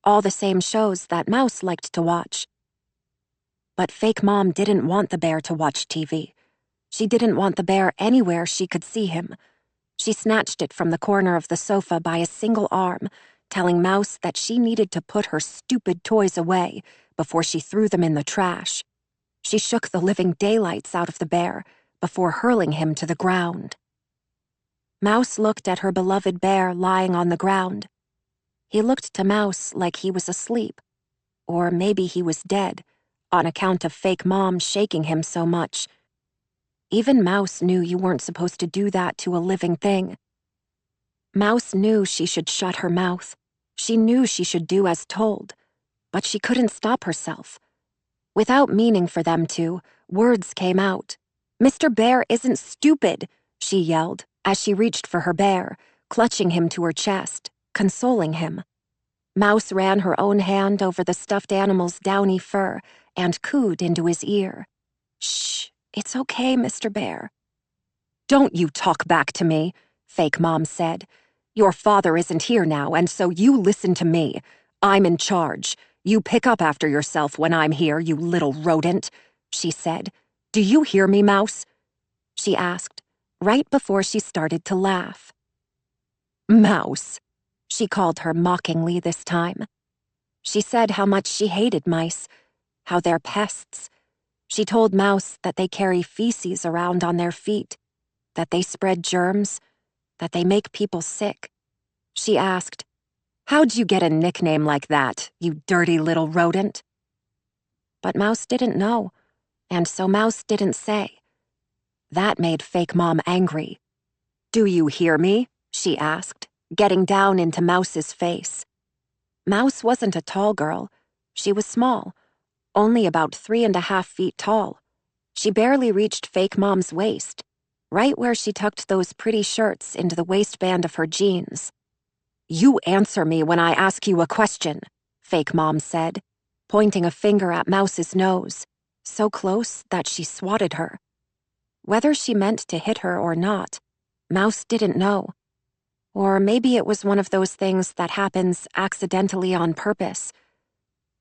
all the same shows that Mouse liked to watch. But Fake Mom didn't want the bear to watch TV. She didn't want the bear anywhere she could see him. She snatched it from the corner of the sofa by a single arm, telling Mouse that she needed to put her stupid toys away before she threw them in the trash. She shook the living daylights out of the bear before hurling him to the ground. Mouse looked at her beloved bear lying on the ground. He looked to Mouse like he was asleep, or maybe he was dead, on account of Fake Mom shaking him so much. Even Mouse knew you weren't supposed to do that to a living thing. Mouse knew she should shut her mouth. She knew she should do as told, but she couldn't stop herself. Without meaning for them to, words came out. "Mr. Bear isn't stupid," she yelled as she reached for her bear, clutching him to her chest, consoling him. Mouse ran her own hand over the stuffed animal's downy fur and cooed into his ear. "Shh, it's okay, Mr. Bear." "Don't you talk back to me," Fake Mom said. "Your father isn't here now, and so you listen to me. I'm in charge. You pick up after yourself when I'm here, you little rodent," she said. "Do you hear me, Mouse?" she asked, right before she started to laugh. "Mouse," she called her mockingly this time. She said how much she hated mice, how they're pests. She told Mouse that they carry feces around on their feet, that they spread germs, that they make people sick. She asked, "How'd you get a nickname like that, you dirty little rodent?" But Mouse didn't know, and so Mouse didn't say. That made Fake Mom angry. "Do you hear me?" she asked, getting down into Mouse's face. Mouse wasn't a tall girl. She was small, only about 3.5 feet tall. She barely reached Fake Mom's waist, right where she tucked those pretty shirts into the waistband of her jeans. "You answer me when I ask you a question," Fake Mom said, pointing a finger at Mouse's nose, so close that she swatted her. Whether she meant to hit her or not, Mouse didn't know. Or maybe it was one of those things that happens accidentally on purpose.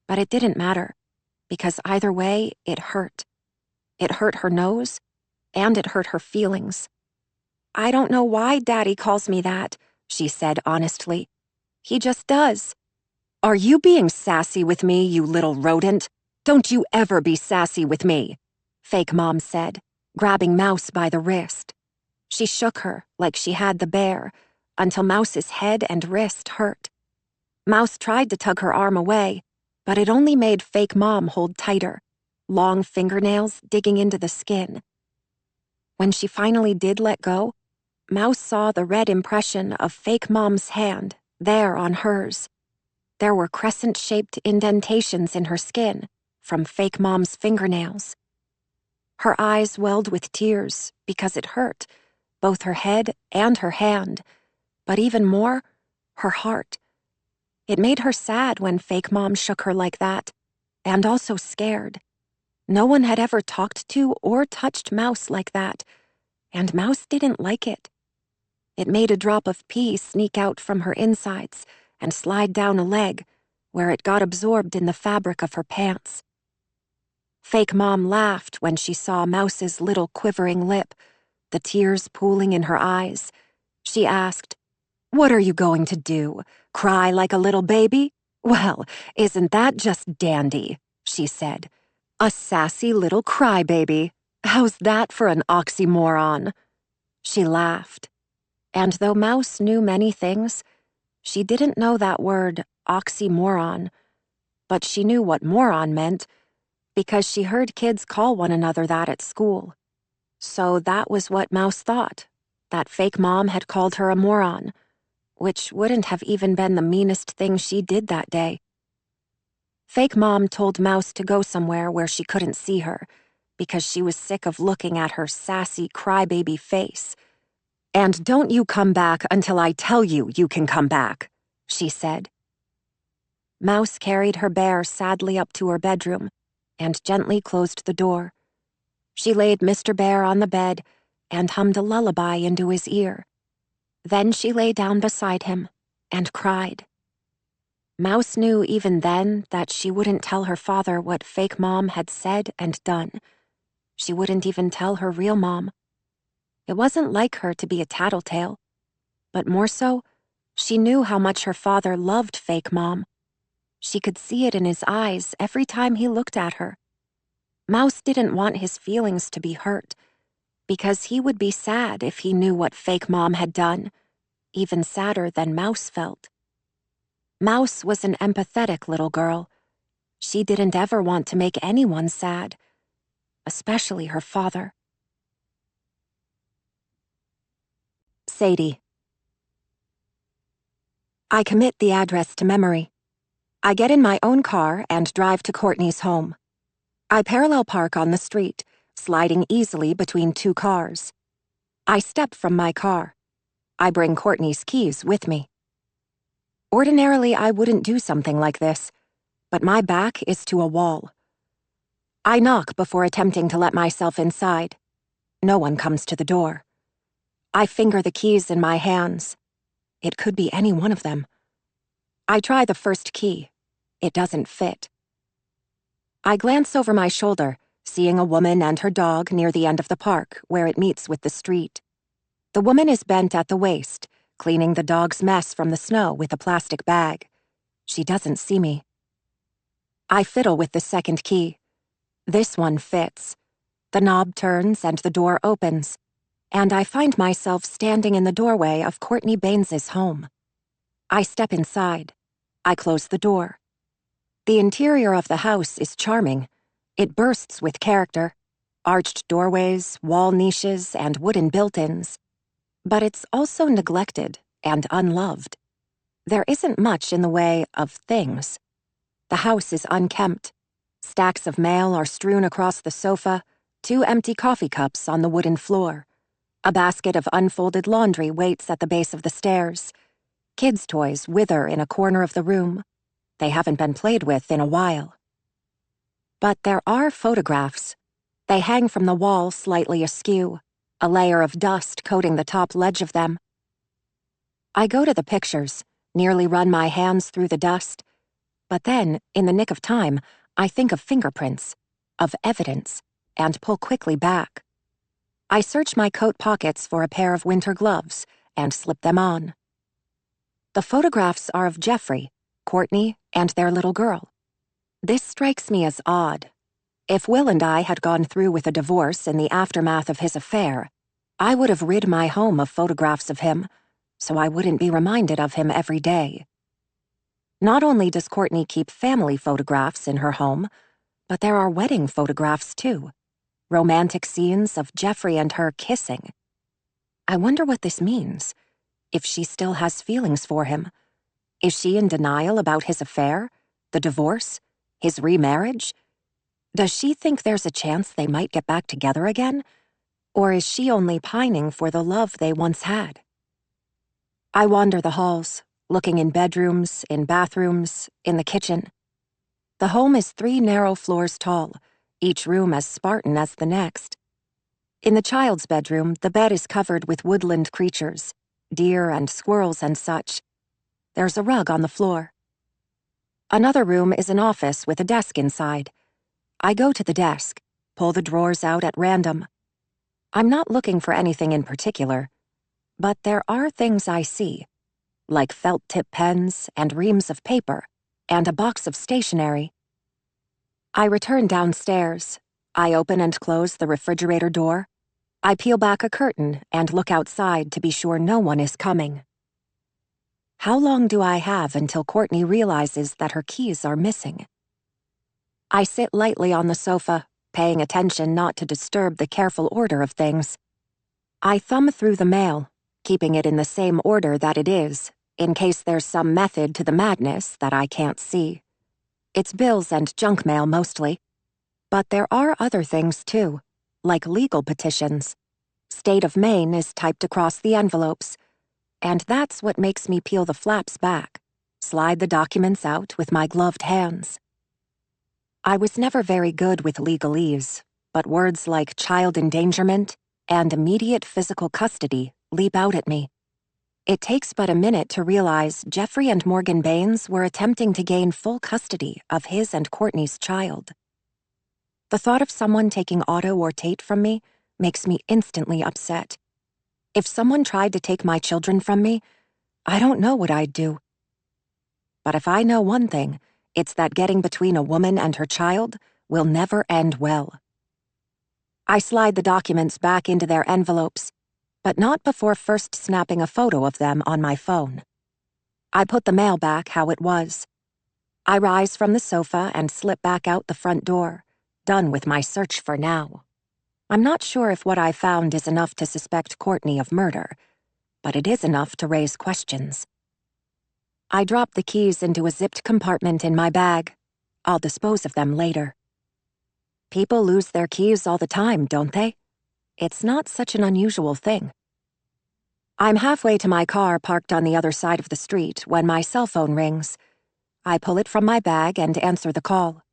But it didn't matter, because either way, it hurt. It hurt her nose, and it hurt her feelings. "I don't know why Daddy calls me that," she said honestly. "He just does." "Are you being sassy with me, you little rodent? Don't you ever be sassy with me," Fake Mom said, grabbing Mouse by the wrist. She shook her like she had the bear, until Mouse's head and wrist hurt. Mouse tried to tug her arm away, but it only made Fake Mom hold tighter, long fingernails digging into the skin. When she finally did let go, Mouse saw the red impression of Fake Mom's hand there on hers. There were crescent-shaped indentations in her skin from Fake Mom's fingernails. Her eyes welled with tears because it hurt, both her head and her hand, but even more, her heart. It made her sad when fake mom shook her like that, and also scared. No one had ever talked to or touched Mouse like that, and Mouse didn't like it. It made a drop of pee sneak out from her insides and slide down a leg, where it got absorbed in the fabric of her pants. Fake mom laughed when she saw Mouse's little quivering lip, the tears pooling in her eyes. She asked, "What are you going to do? Cry like a little baby? Well, isn't that just dandy?" she said. "A sassy little crybaby. How's that for an oxymoron?" She laughed. And though Mouse knew many things, she didn't know that word, oxymoron. But she knew what moron meant, because she heard kids call one another that at school. So that was what Mouse thought, that fake mom had called her a moron, which wouldn't have even been the meanest thing she did that day. Fake mom told Mouse to go somewhere where she couldn't see her, because she was sick of looking at her sassy crybaby face. "And don't you come back until I tell you you can come back," she said. Mouse carried her bear sadly up to her bedroom and gently closed the door. She laid Mr. Bear on the bed and hummed a lullaby into his ear. Then she lay down beside him and cried. Mouse knew even then that she wouldn't tell her father what fake mom had said and done. She wouldn't even tell her real mom. It wasn't like her to be a tattletale, but more so, she knew how much her father loved fake mom. She could see it in his eyes every time he looked at her. Mouse didn't want his feelings to be hurt, because he would be sad if he knew what fake mom had done, even sadder than Mouse felt. Mouse was an empathetic little girl. She didn't ever want to make anyone sad, especially her father. Sadie. I commit the address to memory. I get in my own car and drive to Courtney's home. I parallel park on the street, sliding easily between two cars. I step from my car. I bring Courtney's keys with me. Ordinarily, I wouldn't do something like this, but my back is to a wall. I knock before attempting to let myself inside. No one comes to the door. I finger the keys in my hands. It could be any one of them. I try the first key. It doesn't fit. I glance over my shoulder, seeing a woman and her dog near the end of the park where it meets with the street. The woman is bent at the waist, cleaning the dog's mess from the snow with a plastic bag. She doesn't see me. I fiddle with the second key. This one fits. The knob turns and the door opens, and I find myself standing in the doorway of Courtney Baines's home. I step inside. I close the door. The interior of the house is charming. It bursts with character. Arched doorways, wall niches, and wooden built-ins. But it's also neglected and unloved. There isn't much in the way of things. The house is unkempt. Stacks of mail are strewn across the sofa, 2 empty coffee cups on the wooden floor. A basket of unfolded laundry waits at the base of the stairs. Kids' toys wither in a corner of the room. They haven't been played with in a while. But there are photographs. They hang from the wall slightly askew, a layer of dust coating the top ledge of them. I go to the pictures, nearly run my hands through the dust. But then, in the nick of time, I think of fingerprints, of evidence, and pull quickly back. I search my coat pockets for a pair of winter gloves and slip them on. The photographs are of Jeffrey, Courtney, and their little girl. This strikes me as odd. If Will and I had gone through with a divorce in the aftermath of his affair, I would have rid my home of photographs of him, so I wouldn't be reminded of him every day. Not only does Courtney keep family photographs in her home, but there are wedding photographs too. Romantic scenes of Jeffrey and her kissing. I wonder what this means. If she still has feelings for him. Is she in denial about his affair? The divorce? His remarriage? Does she think there's a chance they might get back together again? Or is she only pining for the love they once had? I wander the halls, looking in bedrooms, in bathrooms, in the kitchen. The home is 3 narrow floors tall, each room as Spartan as the next. In the child's bedroom, the bed is covered with woodland creatures, deer and squirrels and such. There's a rug on the floor. Another room is an office with a desk inside. I go to the desk, pull the drawers out at random. I'm not looking for anything in particular, but there are things I see, like felt-tip pens and reams of paper, and a box of stationery. I return downstairs. I open and close the refrigerator door. I peel back a curtain and look outside to be sure no one is coming. How long do I have until Courtney realizes that her keys are missing? I sit lightly on the sofa, paying attention not to disturb the careful order of things. I thumb through the mail, keeping it in the same order that it is, in case there's some method to the madness that I can't see. It's bills and junk mail mostly. But there are other things too, like legal petitions. State of Maine is typed across the envelopes, and that's what makes me peel the flaps back, slide the documents out with my gloved hands. I was never very good with legalese, but words like child endangerment and immediate physical custody leap out at me. It takes but a minute to realize Jeffrey and Morgan Baines were attempting to gain full custody of his and Courtney's child. The thought of someone taking Otto or Tate from me makes me instantly upset. If someone tried to take my children from me, I don't know what I'd do. But if I know one thing, it's that getting between a woman and her child will never end well. I slide the documents back into their envelopes, but not before first snapping a photo of them on my phone. I put the mail back how it was. I rise from the sofa and slip back out the front door, done with my search for now. I'm not sure if what I found is enough to suspect Courtney of murder, but it is enough to raise questions. I drop the keys into a zipped compartment in my bag. I'll dispose of them later. People lose their keys all the time, don't they? It's not such an unusual thing. I'm halfway to my car parked on the other side of the street when my cell phone rings. I pull it from my bag and answer the call.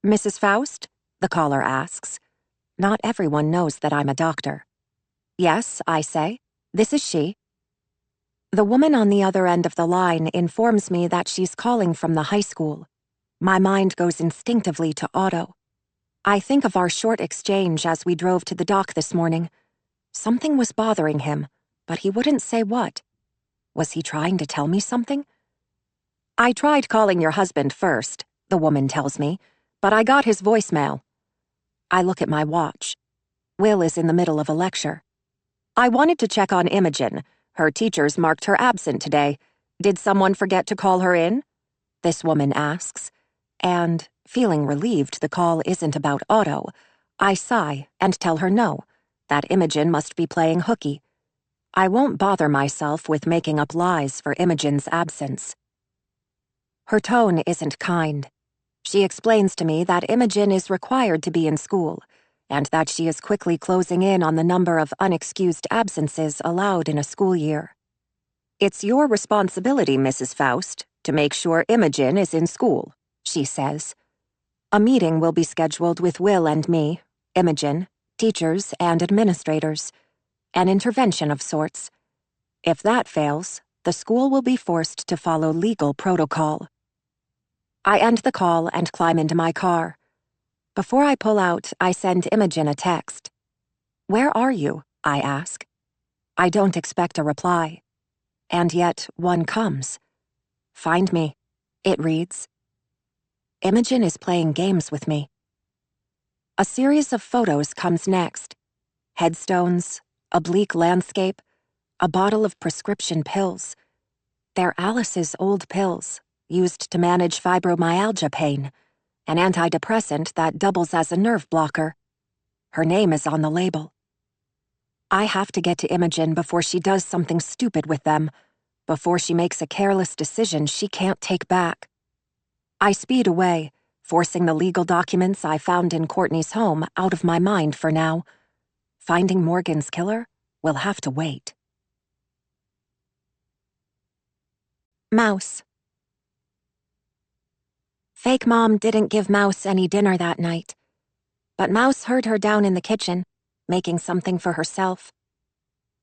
"Mrs. Faust?" the caller asks. Not everyone knows that I'm a doctor. "Yes," I say. "This is she." The woman on the other end of the line informs me that she's calling from the high school. My mind goes instinctively to Otto. I think of our short exchange as we drove to the dock this morning. Something was bothering him, but he wouldn't say what. Was he trying to tell me something? "I tried calling your husband first," the woman tells me, "but I got his voicemail." I look at my watch. Will is in the middle of a lecture. "I wanted to check on Imogen. Her teachers marked her absent today. Did someone forget to call her in?" this woman asks. And, feeling relieved the call isn't about Otto, I sigh and tell her no, that Imogen must be playing hooky. I won't bother myself with making up lies for Imogen's absence. Her tone isn't kind. She explains to me that Imogen is required to be in school, and that she is quickly closing in on the number of unexcused absences allowed in a school year. "It's your responsibility, Mrs. Faust, to make sure Imogen is in school," she says. A meeting will be scheduled with Will and me, Imogen, teachers, and administrators. An intervention of sorts. If that fails, the school will be forced to follow legal protocol. I end the call and climb into my car. Before I pull out, I send Imogen a text. "Where are you?" I ask. I don't expect a reply. And yet, one comes. "Find me," it reads. Imogen is playing games with me. A series of photos comes next. Headstones, a bleak landscape, a bottle of prescription pills. They're Alice's old pills, used to manage fibromyalgia pain, an antidepressant that doubles as a nerve blocker. Her name is on the label. I have to get to Imogen before she does something stupid with them, before she makes a careless decision she can't take back. I speed away, forcing the legal documents I found in Courtney's home out of my mind for now. Finding Morgan's killer will have to wait. Mouse. Fake Mom didn't give Mouse any dinner that night, but Mouse heard her down in the kitchen, making something for herself.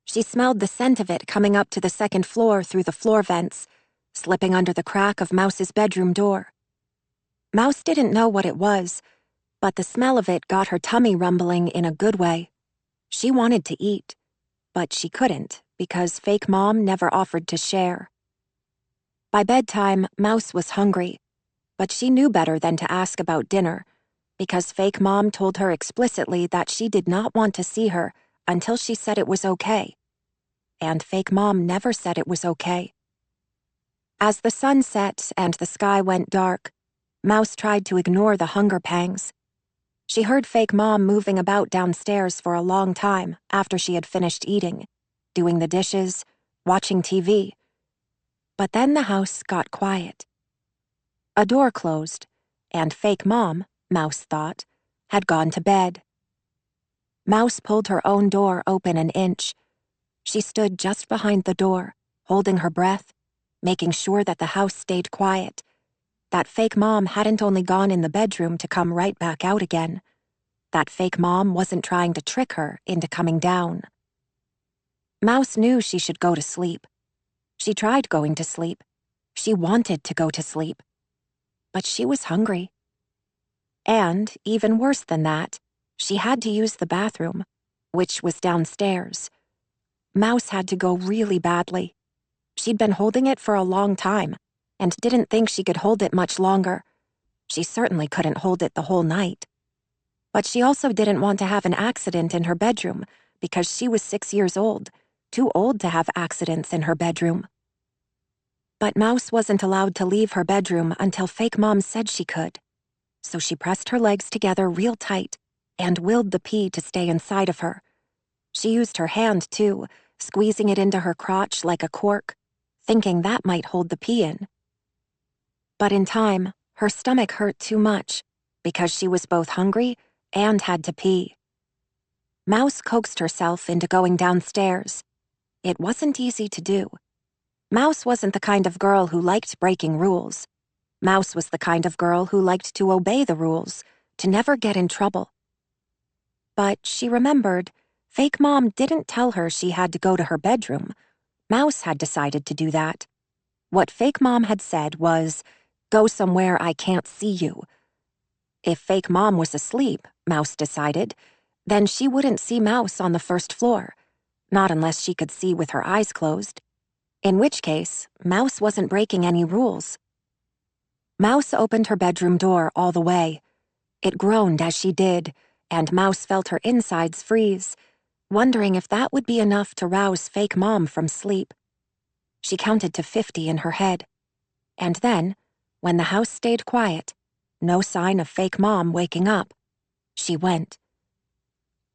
She smelled the scent of it coming up to the second floor through the floor vents, slipping under the crack of Mouse's bedroom door. Mouse didn't know what it was, but the smell of it got her tummy rumbling in a good way. She wanted to eat, but she couldn't because Fake Mom never offered to share. By bedtime, Mouse was hungry, but she knew better than to ask about dinner because Fake Mom told her explicitly that she did not want to see her until she said it was okay. And Fake Mom never said it was okay. As the sun set and the sky went dark, Mouse tried to ignore the hunger pangs. She heard Fake Mom moving about downstairs for a long time after she had finished eating, doing the dishes, watching TV. But then the house got quiet. A door closed, and Fake Mom, Mouse thought, had gone to bed. Mouse pulled her own door open an inch. She stood just behind the door, holding her breath, making sure that the house stayed quiet, that Fake Mom hadn't only gone in the bedroom to come right back out again, that Fake Mom wasn't trying to trick her into coming down. Mouse knew she should go to sleep. She tried going to sleep. She wanted to go to sleep. But she was hungry. And, even worse than that, she had to use the bathroom, which was downstairs. Mouse had to go really badly. She'd been holding it for a long time, and didn't think she could hold it much longer. She certainly couldn't hold it the whole night. But she also didn't want to have an accident in her bedroom because she was 6 years old, too old to have accidents in her bedroom. But Mouse wasn't allowed to leave her bedroom until Fake Mom said she could. So she pressed her legs together real tight and willed the pee to stay inside of her. She used her hand, too, squeezing it into her crotch like a cork, thinking that might hold the pee in. But in time, her stomach hurt too much because she was both hungry and had to pee. Mouse coaxed herself into going downstairs. It wasn't easy to do. Mouse wasn't the kind of girl who liked breaking rules. Mouse was the kind of girl who liked to obey the rules, to never get in trouble. But she remembered, Fake Mom didn't tell her she had to go to her bedroom. Mouse had decided to do that. What Fake Mom had said was, "Go somewhere I can't see you." If Fake Mom was asleep, Mouse decided, then she wouldn't see Mouse on the first floor, not unless she could see with her eyes closed. In which case, Mouse wasn't breaking any rules. Mouse opened her bedroom door all the way. It groaned as she did, and Mouse felt her insides freeze, wondering if that would be enough to rouse Fake Mom from sleep. She counted to 50 in her head. And then, when the house stayed quiet, no sign of Fake Mom waking up, she went.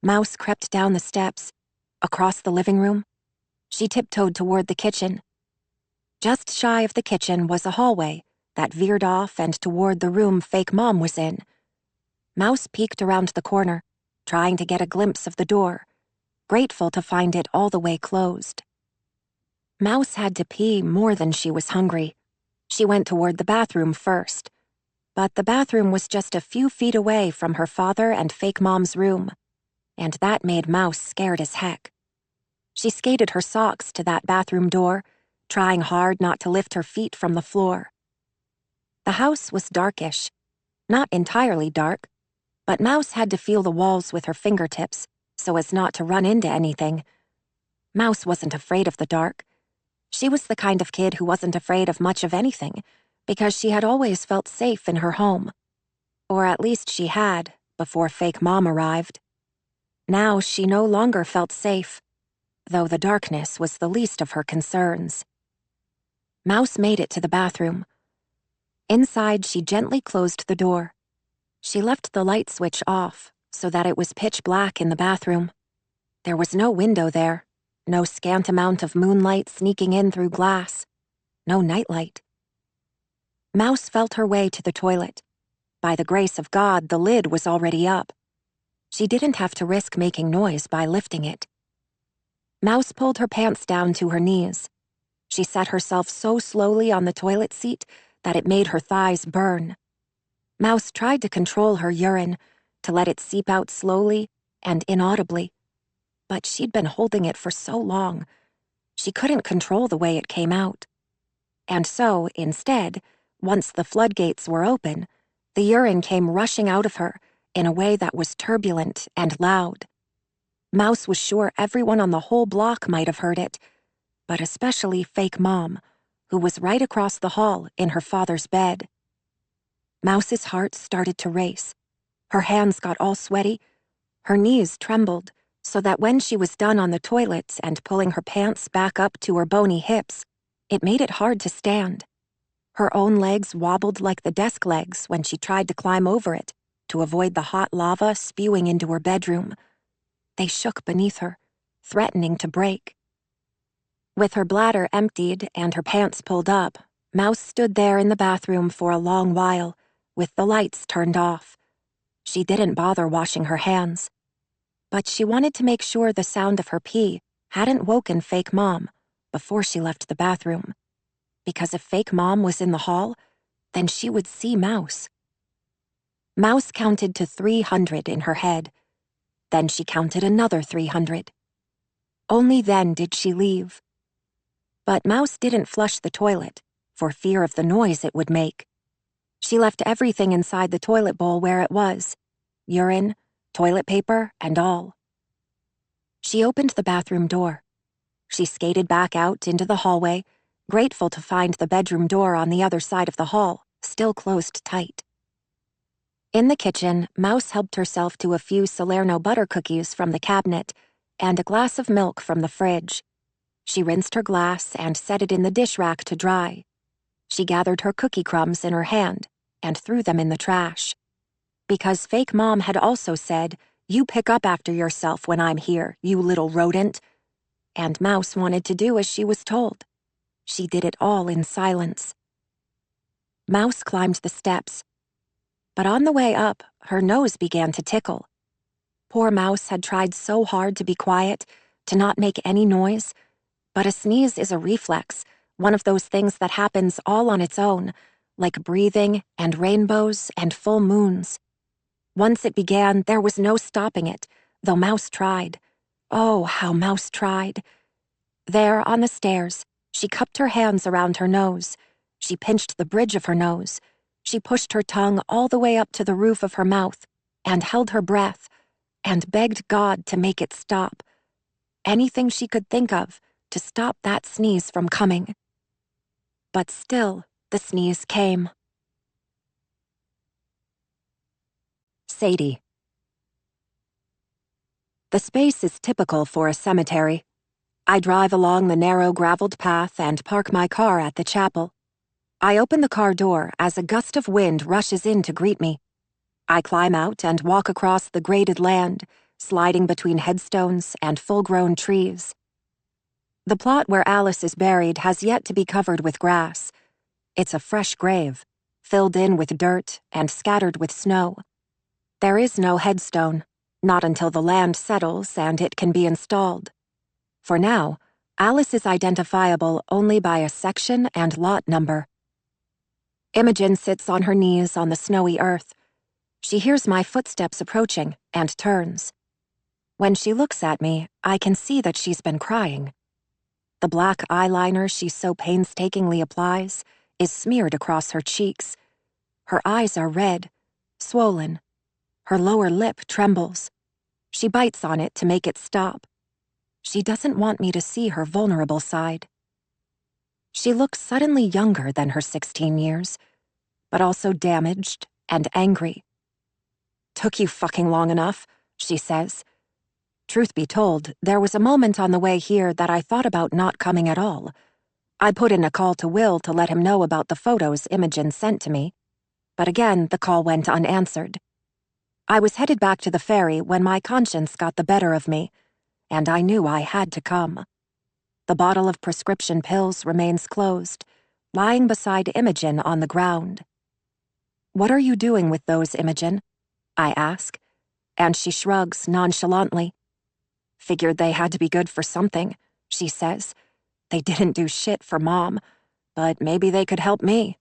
Mouse crept down the steps, across the living room. She tiptoed toward the kitchen. Just shy of the kitchen was a hallway that veered off and toward the room Fake Mom was in. Mouse peeked around the corner, trying to get a glimpse of the door, grateful to find it all the way closed. Mouse had to pee more than she was hungry. She went toward the bathroom first, but the bathroom was just a few feet away from her father and Fake Mom's room, and that made Mouse scared as heck. She skated her socks to that bathroom door, trying hard not to lift her feet from the floor. The house was darkish, not entirely dark, but Mouse had to feel the walls with her fingertips so as not to run into anything. Mouse wasn't afraid of the dark. She was the kind of kid who wasn't afraid of much of anything because she had always felt safe in her home. Or at least she had, before Fake Mom arrived. Now she no longer felt safe, though the darkness was the least of her concerns. Mouse made it to the bathroom. Inside, she gently closed the door. She left the light switch off so that it was pitch black in the bathroom. There was no window there, no scant amount of moonlight sneaking in through glass, no nightlight. Mouse felt her way to the toilet. By the grace of God, the lid was already up. She didn't have to risk making noise by lifting it. Mouse pulled her pants down to her knees. She set herself so slowly on the toilet seat that it made her thighs burn. Mouse tried to control her urine, to let it seep out slowly and inaudibly. But she'd been holding it for so long, she couldn't control the way it came out. And so, instead, once the floodgates were open, the urine came rushing out of her in a way that was turbulent and loud. Mouse was sure everyone on the whole block might have heard it, but especially fake Mom, who was right across the hall in her father's bed. Mouse's heart started to race. Her hands got all sweaty. Her knees trembled, so that when she was done on the toilet and pulling her pants back up to her bony hips, it made it hard to stand. Her own legs wobbled like the desk legs when she tried to climb over it to avoid the hot lava spewing into her bedroom. They shook beneath her, threatening to break. With her bladder emptied and her pants pulled up, Mouse stood there in the bathroom for a long while, with the lights turned off. She didn't bother washing her hands. But she wanted to make sure the sound of her pee hadn't woken fake Mom before she left the bathroom. Because if fake Mom was in the hall, then she would see Mouse. Mouse counted to 300 in her head. Then she counted another 300. Only then did she leave. But Mouse didn't flush the toilet, for fear of the noise it would make. She left everything inside the toilet bowl where it was, urine, toilet paper, and all. She opened the bathroom door. She skated back out into the hallway, grateful to find the bedroom door on the other side of the hall, still closed tight. In the kitchen, Mouse helped herself to a few Salerno butter cookies from the cabinet and a glass of milk from the fridge. She rinsed her glass and set it in the dish rack to dry. She gathered her cookie crumbs in her hand and threw them in the trash. Because fake Mom had also said, "You pick up after yourself when I'm here, you little rodent." And Mouse wanted to do as she was told. She did it all in silence. Mouse climbed the steps. But on the way up, her nose began to tickle. Poor Mouse had tried so hard to be quiet, to not make any noise, but a sneeze is a reflex, one of those things that happens all on its own, like breathing and rainbows and full moons. Once it began, there was no stopping it, though Mouse tried. Oh, how Mouse tried. There, on the stairs, she cupped her hands around her nose. She pinched the bridge of her nose. She pushed her tongue all the way up to the roof of her mouth and held her breath and begged God to make it stop. Anything she could think of to stop that sneeze from coming. But still, the sneeze came. Sadie. The space is typical for a cemetery. I drive along the narrow graveled path and park my car at the chapel. I open the car door as a gust of wind rushes in to greet me. I climb out and walk across the graded land, sliding between headstones and full-grown trees. The plot where Alice is buried has yet to be covered with grass. It's a fresh grave, filled in with dirt and scattered with snow. There is no headstone, not until the land settles and it can be installed. For now, Alice is identifiable only by a section and lot number. Imogen sits on her knees on the snowy earth. She hears my footsteps approaching and turns. When she looks at me, I can see that she's been crying. The black eyeliner she so painstakingly applies is smeared across her cheeks. Her eyes are red, swollen. Her lower lip trembles. She bites on it to make it stop. She doesn't want me to see her vulnerable side. She looks suddenly younger than her 16 years, but also damaged and angry. "Took you fucking long enough," she says. Truth be told, there was a moment on the way here that I thought about not coming at all. I put in a call to Will to let him know about the photos Imogen sent to me, but again the call went unanswered. I was headed back to the ferry when my conscience got the better of me, and I knew I had to come. The bottle of prescription pills remains closed, lying beside Imogen on the ground. What are you doing with those, Imogen? I ask, and she shrugs nonchalantly. Figured they had to be good for something, she says. They didn't do shit for Mom, but maybe they could help me.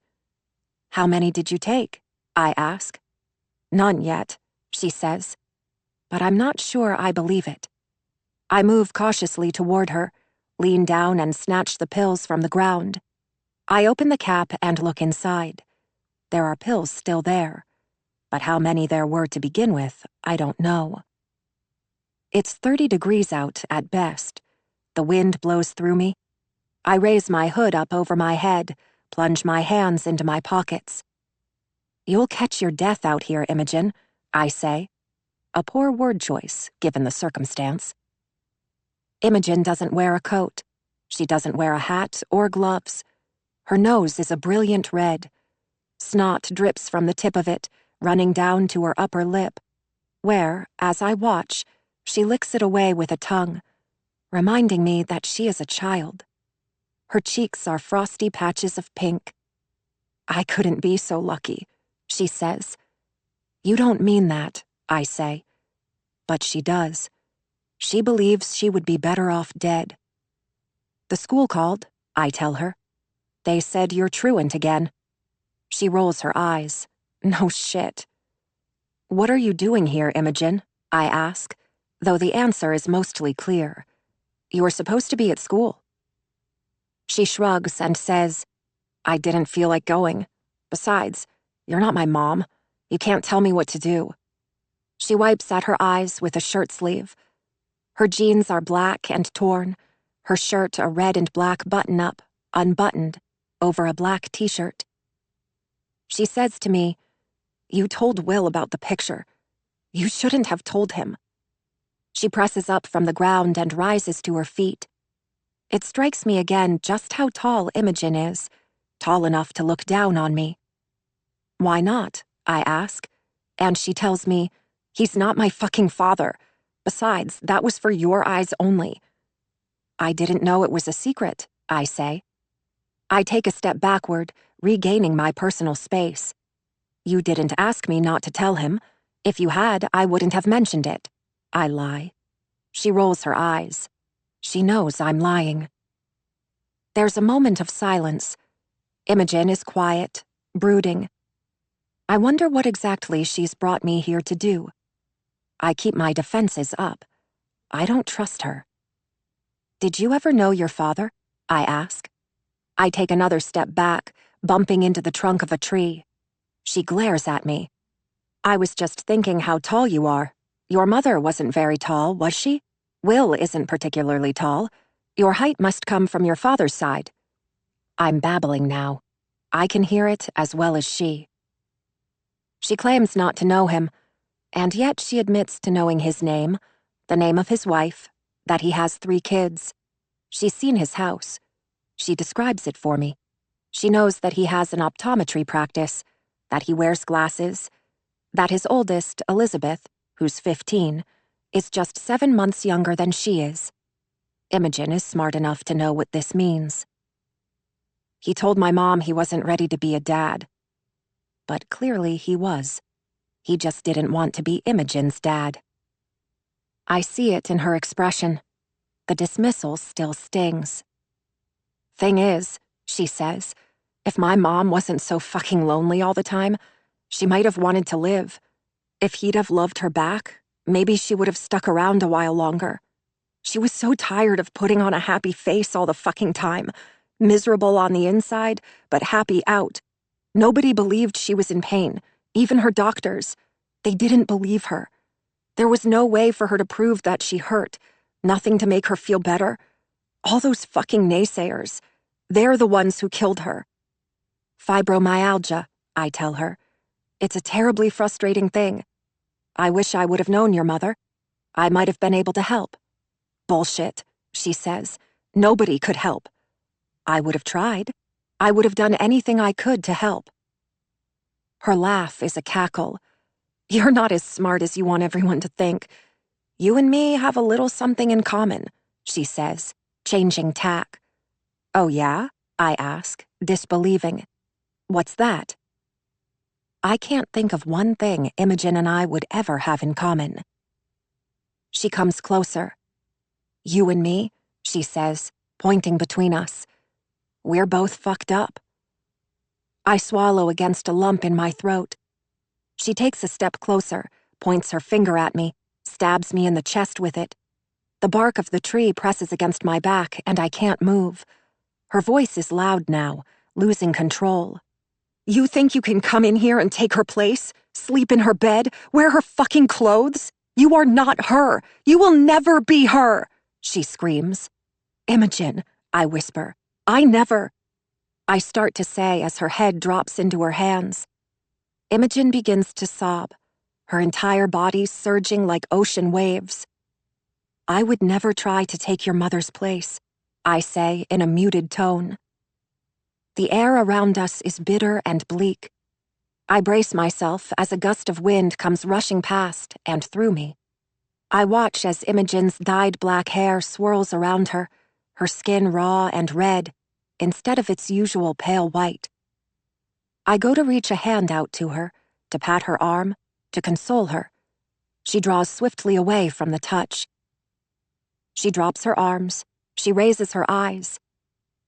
How many did you take? I ask. None yet, she says. But I'm not sure I believe it. I move cautiously toward her, lean down and snatch the pills from the ground. I open the cap and look inside. There are pills still there, but how many there were to begin with, I don't know. It's 30 degrees out at best. The wind blows through me. I raise my hood up over my head, plunge my hands into my pockets. You'll catch your death out here, Imogen, I say. A poor word choice, given the circumstance. Imogen doesn't wear a coat. She doesn't wear a hat or gloves. Her nose is a brilliant red. Snot drips from the tip of it, running down to her upper lip, where, as I watch, she licks it away with a tongue, reminding me that she is a child. Her cheeks are frosty patches of pink. I couldn't be so lucky, she says. You don't mean that, I say. But she does. She believes she would be better off dead. The school called, I tell her. They said you're truant again. She rolls her eyes. No shit. What are you doing here, Imogen? I ask, though the answer is mostly clear. You were supposed to be at school. She shrugs and says, I didn't feel like going. Besides, you're not my mom. You can't tell me what to do. She wipes at her eyes with a shirt sleeve. Her jeans are black and torn, her shirt a red and black button-up, unbuttoned, over a black t-shirt. She says to me, You told Will about the picture. You shouldn't have told him. She presses up from the ground and rises to her feet. It strikes me again just how tall Imogen is, tall enough to look down on me. Why not? I ask, and she tells me, He's not my fucking father. Besides, that was for your eyes only. I didn't know it was a secret, I say. I take a step backward, regaining my personal space. You didn't ask me not to tell him. If you had, I wouldn't have mentioned it. I lie. She rolls her eyes. She knows I'm lying. There's a moment of silence. Imogen is quiet, brooding. I wonder what exactly she's brought me here to do. I keep my defenses up. I don't trust her. Did you ever know your father? I ask. I take another step back, bumping into the trunk of a tree. She glares at me. I was just thinking how tall you are. Your mother wasn't very tall, was she? Will isn't particularly tall. Your height must come from your father's side. I'm babbling now. I can hear it as well as she. She claims not to know him, and yet she admits to knowing his name, the name of his wife, that he has 3 kids. She's seen his house. She describes it for me. She knows that he has an optometry practice, that he wears glasses, that his oldest, Elizabeth, who's 15, is just 7 months younger than she is. Imogen is smart enough to know what this means. He told my mom he wasn't ready to be a dad. But clearly he was. He just didn't want to be Imogen's dad. I see it in her expression. The dismissal still stings. Thing is, she says, if my mom wasn't so fucking lonely all the time, she might have wanted to live. If he'd have loved her back, maybe she would have stuck around a while longer. She was so tired of putting on a happy face all the fucking time, miserable on the inside, but happy out. Nobody believed she was in pain, even her doctors. They didn't believe her. There was no way for her to prove that she hurt, nothing to make her feel better. All those fucking naysayers, they're the ones who killed her. Fibromyalgia, I tell her. It's a terribly frustrating thing. I wish I would have known your mother. I might have been able to help. Bullshit, she says. Nobody could help. I would have tried. I would have done anything I could to help. Her laugh is a cackle. You're not as smart as you want everyone to think. You and me have a little something in common, she says, changing tack. Oh yeah? I ask, disbelieving. What's that? I can't think of one thing Imogen and I would ever have in common. She comes closer. You and me, she says, pointing between us. We're both fucked up. I swallow against a lump in my throat. She takes a step closer, points her finger at me, stabs me in the chest with it. The bark of the tree presses against my back, and I can't move. Her voice is loud now, losing control. You think you can come in here and take her place? Sleep in her bed? Wear her fucking clothes? You are not her! You will never be her! She screams. Imogen, I whisper. I never... I start to say as her head drops into her hands. Imogen begins to sob, her entire body surging like ocean waves. I would never try to take your mother's place, I say in a muted tone. The air around us is bitter and bleak. I brace myself as a gust of wind comes rushing past and through me. I watch as Imogen's dyed black hair swirls around her, her skin raw and red, instead of its usual pale white. I go to reach a hand out to her, to pat her arm, to console her. She draws swiftly away from the touch. She drops her arms. She raises her eyes.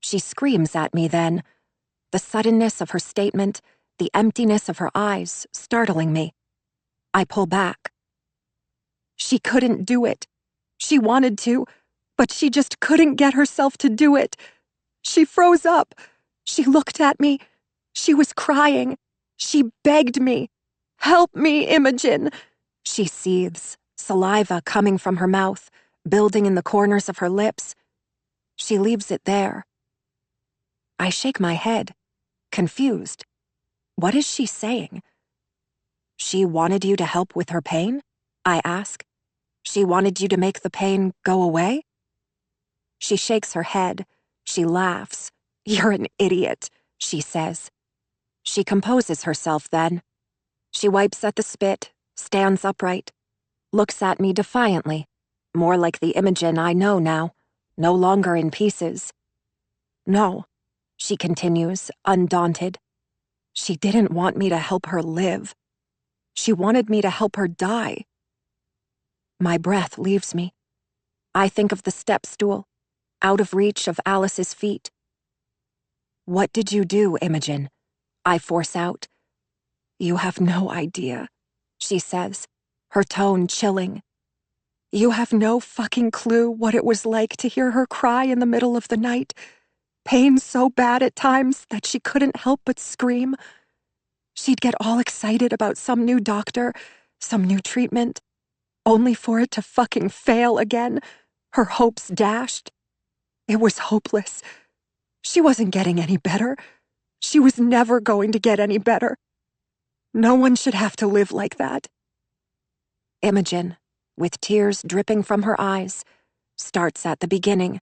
She screams at me then, the suddenness of her statement, the emptiness of her eyes, startling me. I pull back. She couldn't do it. She wanted to, but she just couldn't get herself to do it. She froze up. She looked at me. She was crying. She begged me. Help me, Imogen. She seethes, saliva coming from her mouth, building in the corners of her lips. She leaves it there. I shake my head, confused. What is she saying? She wanted you to help with her pain? I ask. She wanted you to make the pain go away? She shakes her head. She laughs. You're an idiot, she says. She composes herself then. She wipes at the spit, stands upright, looks at me defiantly, more like the Imogen I know now, no longer in pieces. No, she continues, undaunted. She didn't want me to help her live. She wanted me to help her die. My breath leaves me. I think of the step stool, out of reach of Alice's feet. What did you do, Imogen? I force out. You have no idea, she says, her tone chilling. You have no fucking clue what it was like to hear her cry in the middle of the night. Pain so bad at times that she couldn't help but scream. She'd get all excited about some new doctor, some new treatment, only for it to fucking fail again, her hopes dashed. It was hopeless. She wasn't getting any better. She was never going to get any better. No one should have to live like that. Imogen, with tears dripping from her eyes, starts at the beginning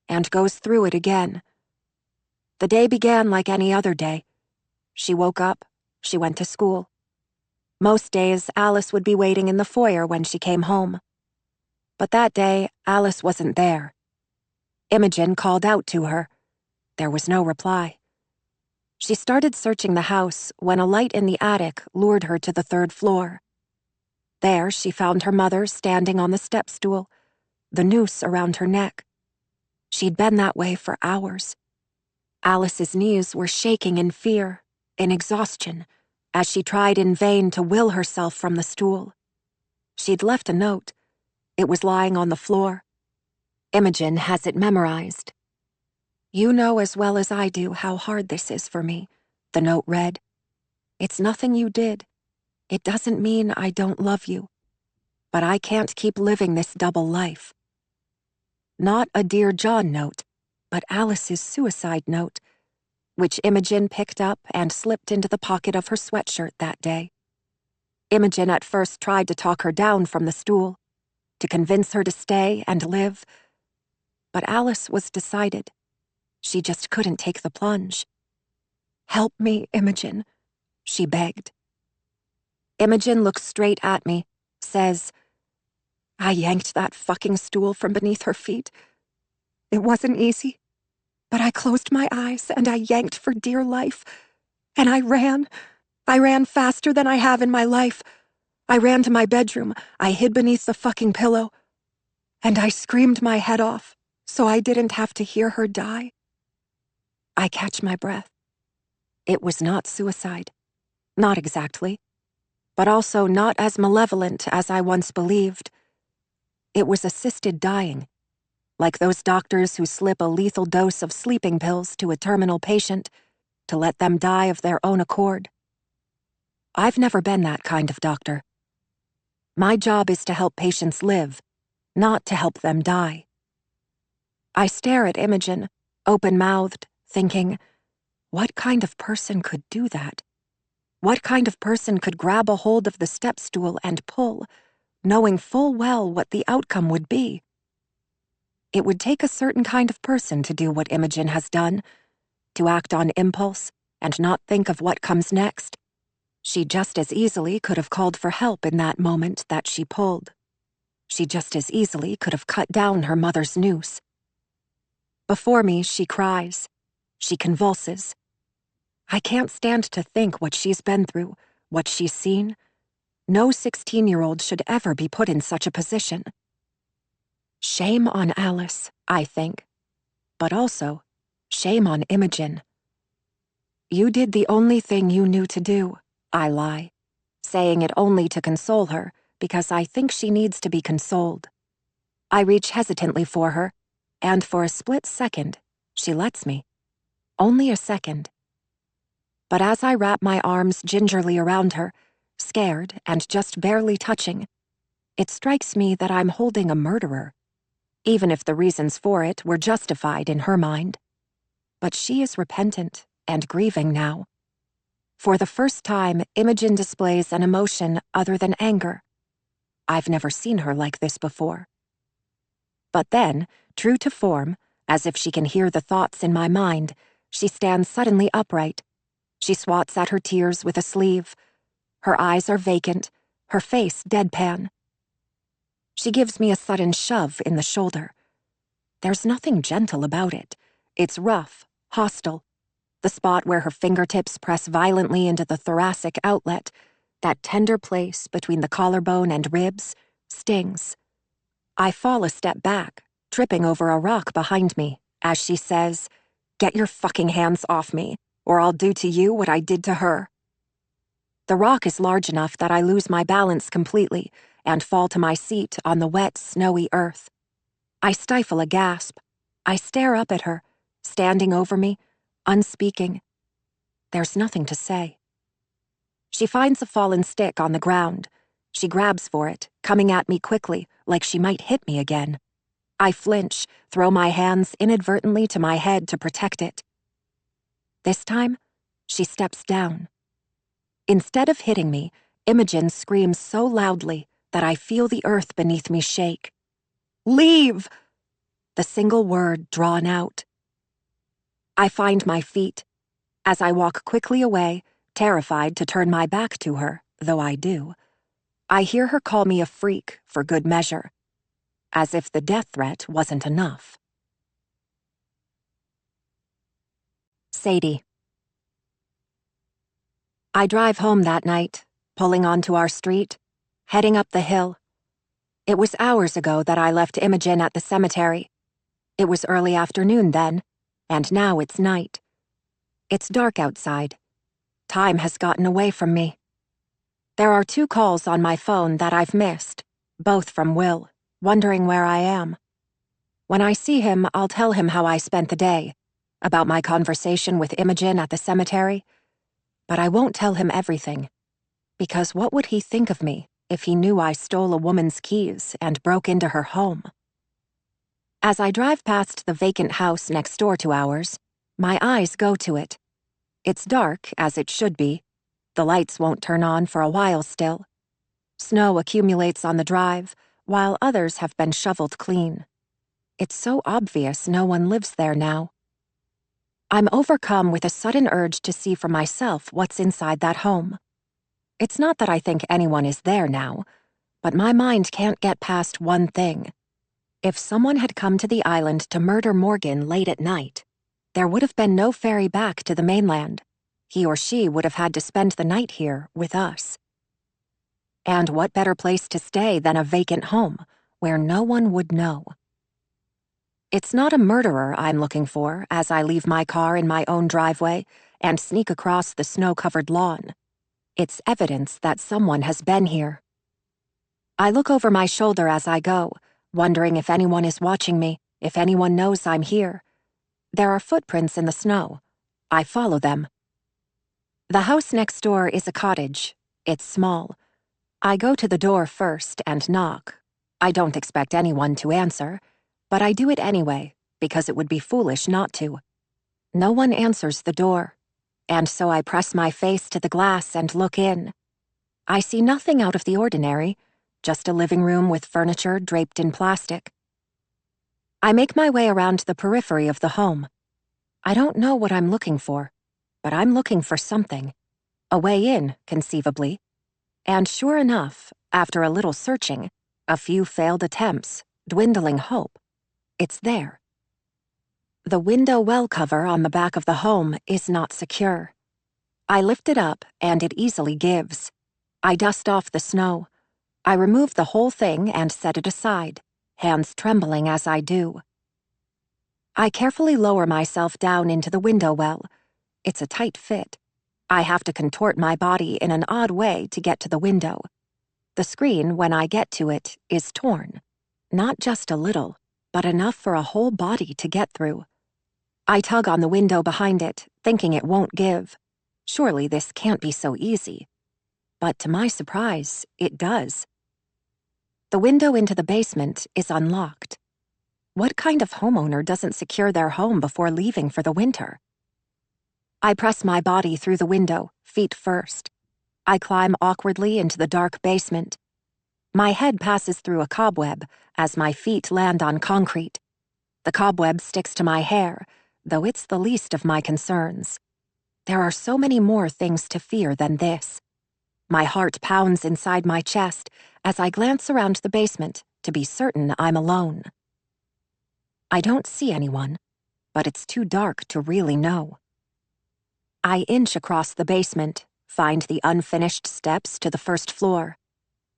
and goes through it again. The day began like any other day. She woke up, she went to school. Most days, Alice would be waiting in the foyer when she came home. But that day, Alice wasn't there. Imogen called out to her. There was no reply. She started searching the house when a light in the attic lured her to the third floor. There, she found her mother standing on the step stool, the noose around her neck. She'd been that way for hours. Alice's knees were shaking in fear, in exhaustion, as she tried in vain to will herself from the stool. She'd left a note. It was lying on the floor. Imogen has it memorized. You know as well as I do how hard this is for me, the note read. It's nothing you did. It doesn't mean I don't love you. But I can't keep living this double life. Not a Dear John note, but Alice's suicide note, which Imogen picked up and slipped into the pocket of her sweatshirt that day. Imogen at first tried to talk her down from the stool, to convince her to stay and live. But Alice was decided. She just couldn't take the plunge. Help me, Imogen, she begged. Imogen looks straight at me, says, I yanked that fucking stool from beneath her feet. It wasn't easy, but I closed my eyes and I yanked for dear life, and I ran, I ran faster than I have in my life. I ran to my bedroom. I hid beneath the fucking pillow. And I screamed my head off so I didn't have to hear her die. I catch my breath. It was not suicide. Not exactly. But also not as malevolent as I once believed. It was assisted dying, like those doctors who slip a lethal dose of sleeping pills to a terminal patient to let them die of their own accord. I've never been that kind of doctor. My job is to help patients live, not to help them die. I stare at Imogen, open-mouthed, thinking, what kind of person could do that? What kind of person could grab a hold of the step stool and pull, knowing full well what the outcome would be? It would take a certain kind of person to do what Imogen has done, to act on impulse and not think of what comes next. She just as easily could have called for help in that moment that she pulled. She just as easily could have cut down her mother's noose. Before me, she cries. She convulses. I can't stand to think what she's been through, what she's seen. No 16-year-old should ever be put in such a position. Shame on Alice, I think. But also, shame on Imogen. You did the only thing you knew to do, I lie, saying it only to console her, because I think she needs to be consoled. I reach hesitantly for her, and for a split second, she lets me. Only a second. But as I wrap my arms gingerly around her, scared and just barely touching, it strikes me that I'm holding a murderer, even if the reasons for it were justified in her mind. But she is repentant and grieving now. For the first time, Imogen displays an emotion other than anger. I've never seen her like this before. But then, true to form, as if she can hear the thoughts in my mind, she stands suddenly upright. She swats at her tears with a sleeve. Her eyes are vacant, her face deadpan. She gives me a sudden shove in the shoulder. There's nothing gentle about it. It's rough, hostile. The spot where her fingertips press violently into the thoracic outlet, that tender place between the collarbone and ribs, stings. I fall a step back, tripping over a rock behind me, as she says, "Get your fucking hands off me, or I'll do to you what I did to her." The rock is large enough that I lose my balance completely and fall to my seat on the wet, snowy earth. I stifle a gasp. I stare up at her, standing over me, unspeaking. There's nothing to say. She finds a fallen stick on the ground. She grabs for it, coming at me quickly, like she might hit me again. I flinch, throw my hands inadvertently to my head to protect it. This time, she steps down. Instead of hitting me, Imogen screams so loudly that I feel the earth beneath me shake. "Leave!" The single word drawn out. I find my feet. As I walk quickly away, terrified to turn my back to her, though I do, I hear her call me a freak for good measure, as if the death threat wasn't enough. Sadie. I drive home that night, pulling onto our street, heading up the hill. It was hours ago that I left Imogen at the cemetery. It was early afternoon then, and now it's night. It's dark outside. Time has gotten away from me. There are 2 calls on my phone that I've missed, both from Will, wondering where I am. When I see him, I'll tell him how I spent the day, about my conversation with Imogen at the cemetery. But I won't tell him everything, because what would he think of me if he knew I stole a woman's keys and broke into her home? As I drive past the vacant house next door to ours, my eyes go to it. It's dark, as it should be. The lights won't turn on for a while still. Snow accumulates on the drive, while others have been shoveled clean. It's so obvious no one lives there now. I'm overcome with a sudden urge to see for myself what's inside that home. It's not that I think anyone is there now, but my mind can't get past one thing. If someone had come to the island to murder Morgan late at night, there would have been no ferry back to the mainland. he or she would have had to spend the night here with us. And what better place to stay than a vacant home, where no one would know? It's not a murderer I'm looking for as I leave my car in my own driveway and sneak across the snow-covered lawn. It's evidence that someone has been here. I look over my shoulder as I go, wondering if anyone is watching me, if anyone knows I'm here. There are footprints in the snow. I follow them. The house next door is a cottage. It's small. I go to the door first and knock. I don't expect anyone to answer, but I do it anyway, because it would be foolish not to. No one answers the door, and so I press my face to the glass and look in. I see nothing out of the ordinary, just a living room with furniture draped in plastic. I make my way around the periphery of the home. I don't know what I'm looking for, but I'm looking for something. A way in, conceivably. And sure enough, after a little searching, a few failed attempts, dwindling hope, it's there. The window well cover on the back of the home is not secure. I lift it up and it easily gives. I dust off the snow. I remove the whole thing and set it aside, hands trembling as I do. I carefully lower myself down into the window well. It's a tight fit. I have to contort my body in an odd way to get to the window. The screen, when I get to it, is torn. Not just a little, but enough for a whole body to get through. I tug on the window behind it, thinking it won't give. Surely this can't be so easy. But to my surprise, it does. The window into the basement is unlocked. What kind of homeowner doesn't secure their home before leaving for the winter? I press my body through the window, feet first. I climb awkwardly into the dark basement. My head passes through a cobweb as my feet land on concrete. The cobweb sticks to my hair, though it's the least of my concerns. There are so many more things to fear than this. My heart pounds inside my chest as I glance around the basement to be certain I'm alone. I don't see anyone, but it's too dark to really know. I inch across the basement, find the unfinished steps to the first floor.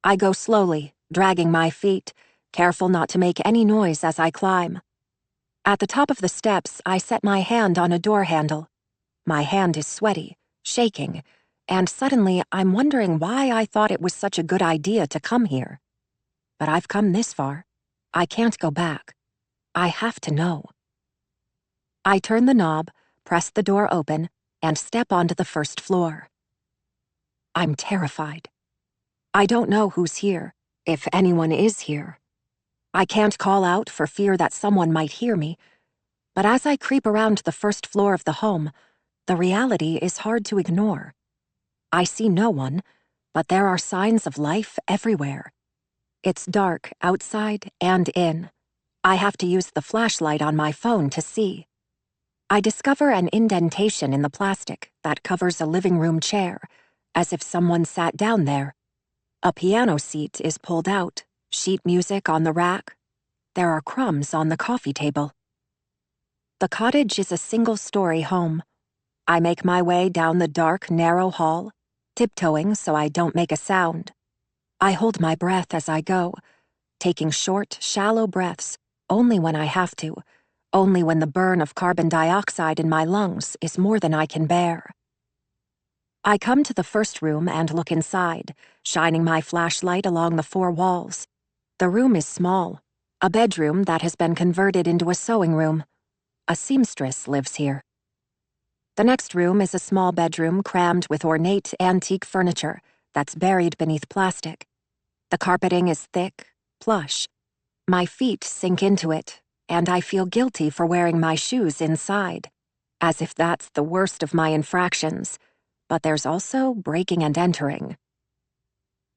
I go slowly, dragging my feet, careful not to make any noise as I climb. At the top of the steps, I set my hand on a door handle. My hand is sweaty, shaking, and suddenly I'm wondering why I thought it was such a good idea to come here. But I've come this far. I can't go back. I have to know. I turn the knob, press the door open, and step onto the first floor. I'm terrified. I don't know who's here, if anyone is here. I can't call out for fear that someone might hear me, but as I creep around the first floor of the home, the reality is hard to ignore. I see no one, but there are signs of life everywhere. It's dark outside and in. I have to use the flashlight on my phone to see. I discover an indentation in the plastic that covers a living room chair, as if someone sat down there. A piano seat is pulled out, sheet music on the rack. There are crumbs on the coffee table. The cottage is a single-story home. I make my way down the dark, narrow hall, tiptoeing so I don't make a sound. I hold my breath as I go, taking short, shallow breaths, only when I have to, only when the burn of carbon dioxide in my lungs is more than I can bear. I come to the first room and look inside, shining my flashlight along the four walls. The room is small, a bedroom that has been converted into a sewing room. A seamstress lives here. The next room is a small bedroom crammed with ornate antique furniture that's buried beneath plastic. The carpeting is thick, plush. My feet sink into it, and I feel guilty for wearing my shoes inside, as if that's the worst of my infractions. But there's also breaking and entering.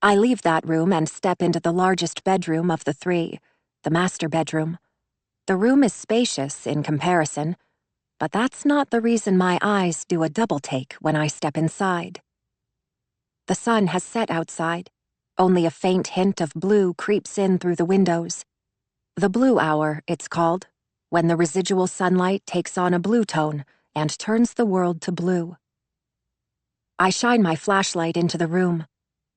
I leave that room and step into the largest bedroom of the three, the master bedroom. The room is spacious in comparison, but that's not the reason my eyes do a double take when I step inside. The sun has set outside. Only a faint hint of blue creeps in through the windows. The blue hour, it's called, when the residual sunlight takes on a blue tone and turns the world to blue. I shine my flashlight into the room.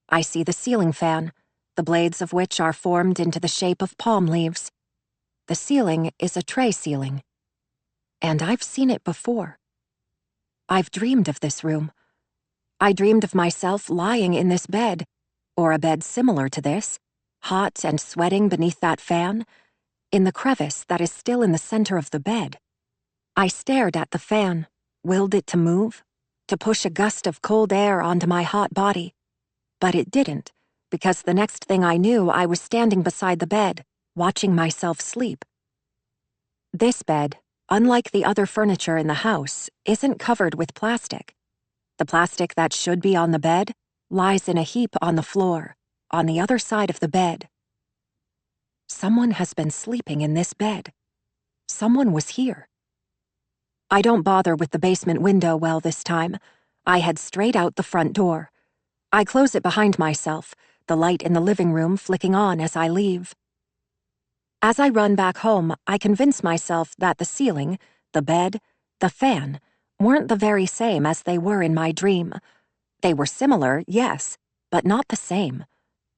I see the ceiling fan, the blades of which are formed into the shape of palm leaves. The ceiling is a tray ceiling. And I've seen it before. I've dreamed of this room. I dreamed of myself lying in this bed, or a bed similar to this, hot and sweating beneath that fan, in the crevice that is still in the center of the bed. I stared at the fan, willed it to move, to push a gust of cold air onto my hot body. But it didn't, because the next thing I knew, I was standing beside the bed, watching myself sleep. This bed, unlike the other furniture in the house, isn't covered with plastic. The plastic that should be on the bed lies in a heap on the floor, on the other side of the bed. Someone has been sleeping in this bed. Someone was here. I don't bother with the basement window well this time. I head straight out the front door. I close it behind myself, the light in the living room flicking on as I leave. As I run back home, I convince myself that the ceiling, the bed, the fan weren't the very same as they were in my dream. They were similar, yes, but not the same.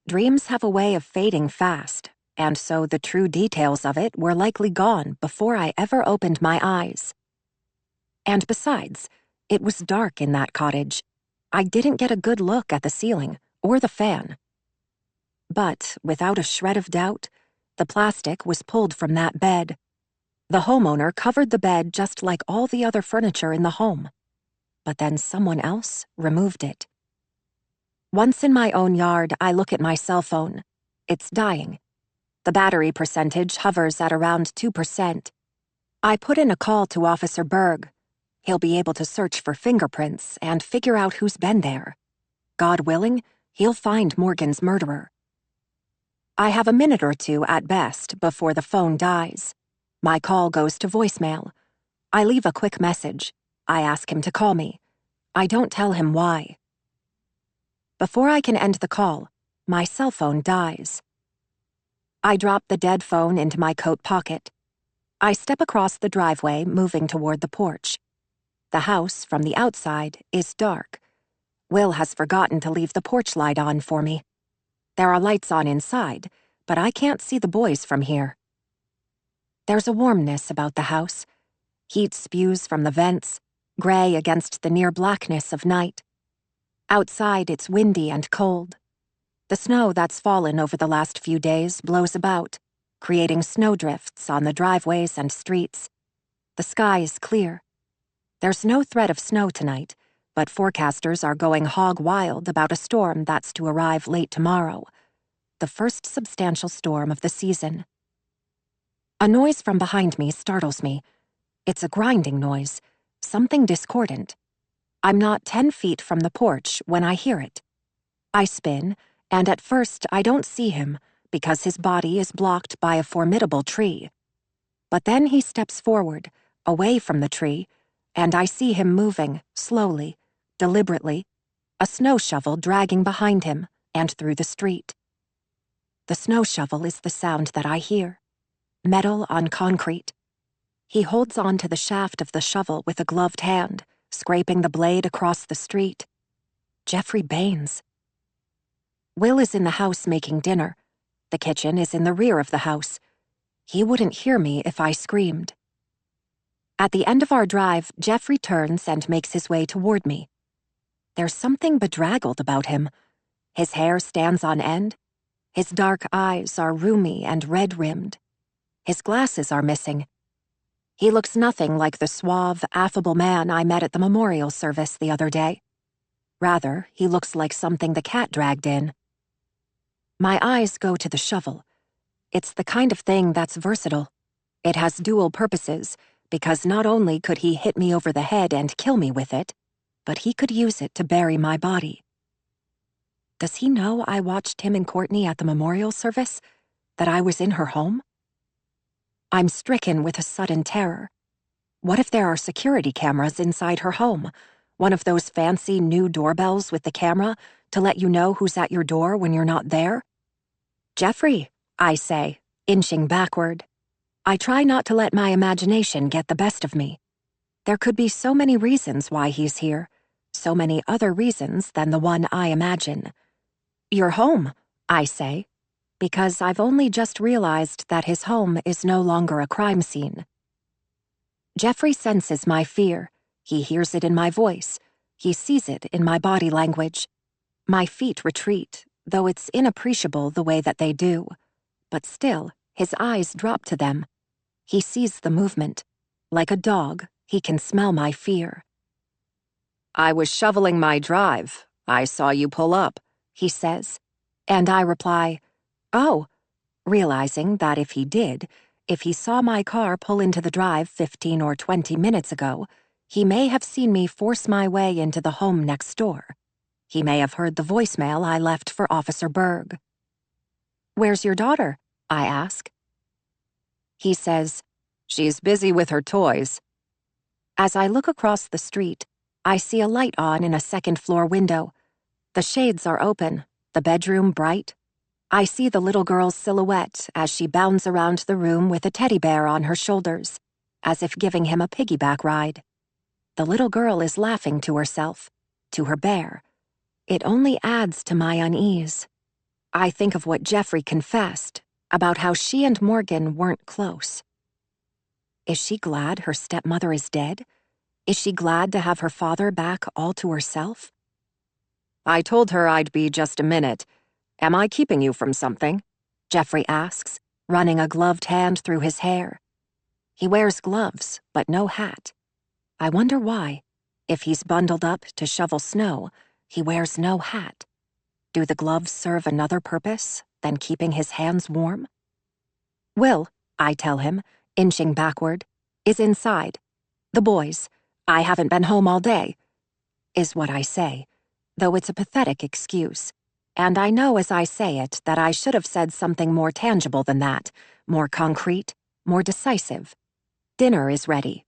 Dreams have a way of fading fast, and so the true details of it were likely gone before I ever opened my eyes. And besides, it was dark in that cottage. I didn't get a good look at the ceiling or the fan. But, without a shred of doubt, the plastic was pulled from that bed. The homeowner covered the bed just like all the other furniture in the home. But then someone else removed it. Once in my own yard, I look at my cell phone. It's dying. The battery percentage hovers at around 2%. I put in a call to Officer Berg. He'll be able to search for fingerprints and figure out who's been there. God willing, he'll find Morgan's murderer. I have a minute or two at best before the phone dies. My call goes to voicemail. I leave a quick message. I ask him to call me. I don't tell him why. Before I can end the call, my cell phone dies. I drop the dead phone into my coat pocket. I step across the driveway, moving toward the porch. The house, from the outside, is dark. Will has forgotten to leave the porch light on for me. There are lights on inside, but I can't see the boys from here. There's a warmness about the house. Heat spews from the vents, gray against the near blackness of night. Outside, it's windy and cold. The snow that's fallen over the last few days blows about, creating snowdrifts on the driveways and streets. The sky is clear. There's no threat of snow tonight, but forecasters are going hog wild about a storm that's to arrive late tomorrow, the first substantial storm of the season. A noise from behind me startles me. It's a grinding noise, something discordant. I'm not 10 feet from the porch when I hear it. I spin, and at first I don't see him because his body is blocked by a formidable tree. But then he steps forward, away from the tree, and I see him moving, slowly, deliberately, a snow shovel dragging behind him and through the street. The snow shovel is the sound that I hear. Metal on concrete. He holds on to the shaft of the shovel with a gloved hand, scraping the blade across the street. Jeffrey Baines. Will is in the house making dinner. The kitchen is in the rear of the house. He wouldn't hear me if I screamed. At the end of our drive, Jeffrey turns and makes his way toward me. There's something bedraggled about him. His hair stands on end. His dark eyes are rheumy and red-rimmed. His glasses are missing. He looks nothing like the suave, affable man I met at the memorial service the other day. Rather, he looks like something the cat dragged in. My eyes go to the shovel. It's the kind of thing that's versatile. It has dual purposes, because not only could he hit me over the head and kill me with it, but he could use it to bury my body. Does he know I watched him and Courtney at the memorial service? That I was in her home? I'm stricken with a sudden terror. What if there are security cameras inside her home? One of those fancy new doorbells with the camera to let you know who's at your door when you're not there? Jeffrey, I say, inching backward. I try not to let my imagination get the best of me. There could be so many reasons why he's here, So many other reasons than the one I imagine. "You're home," I say, because I've only just realized that his home is no longer a crime scene. Jeffrey senses my fear. He hears it in my voice. He sees it in my body language. My feet retreat, though it's inappreciable the way that they do. But still, his eyes drop to them. He sees the movement. Like a dog, he can smell my fear. "I was shoveling my drive. I saw you pull up," he says. And I reply, "Oh," realizing that if he did, if he saw my car pull into the drive 15 or 20 minutes ago, he may have seen me force my way into the home next door. He may have heard the voicemail I left for Officer Berg. "Where's your daughter?" I ask. He says, "She's busy with her toys." As I look across the street, I see a light on in a second-floor window. The shades are open, the bedroom bright. I see the little girl's silhouette as she bounds around the room with a teddy bear on her shoulders, as if giving him a piggyback ride. The little girl is laughing to herself, to her bear. It only adds to my unease. I think of what Jeffrey confessed, about how she and Morgan weren't close. Is she glad her stepmother is dead? Is she glad to have her father back all to herself? "I told her I'd be just a minute. Am I keeping you from something?" Jeffrey asks, running a gloved hand through his hair. He wears gloves, but no hat. I wonder why. If he's bundled up to shovel snow, he wears no hat. Do the gloves serve another purpose than keeping his hands warm? "Will," I tell him, inching backward, "is inside. The boys. I haven't been home all day," is what I say, though it's a pathetic excuse. And I know as I say it that I should have said something more tangible than that, more concrete, more decisive. "Dinner is ready."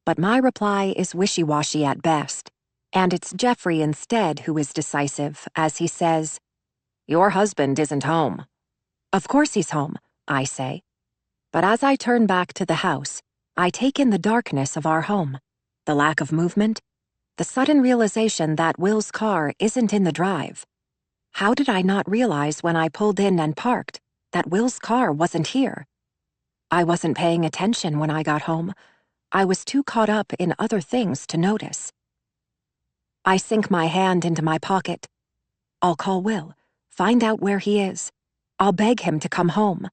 But my reply is wishy-washy at best, and it's Jeffrey instead who is decisive as he says, "Your husband isn't home." "Of course he's home," I say. But as I turn back to the house, I take in the darkness of our home, the lack of movement, the sudden realization that Will's car isn't in the drive. How did I not realize when I pulled in and parked that Will's car wasn't here? I wasn't paying attention when I got home. I was too caught up in other things to notice. I sink my hand into my pocket. I'll call Will, find out where he is. I'll beg him to come home.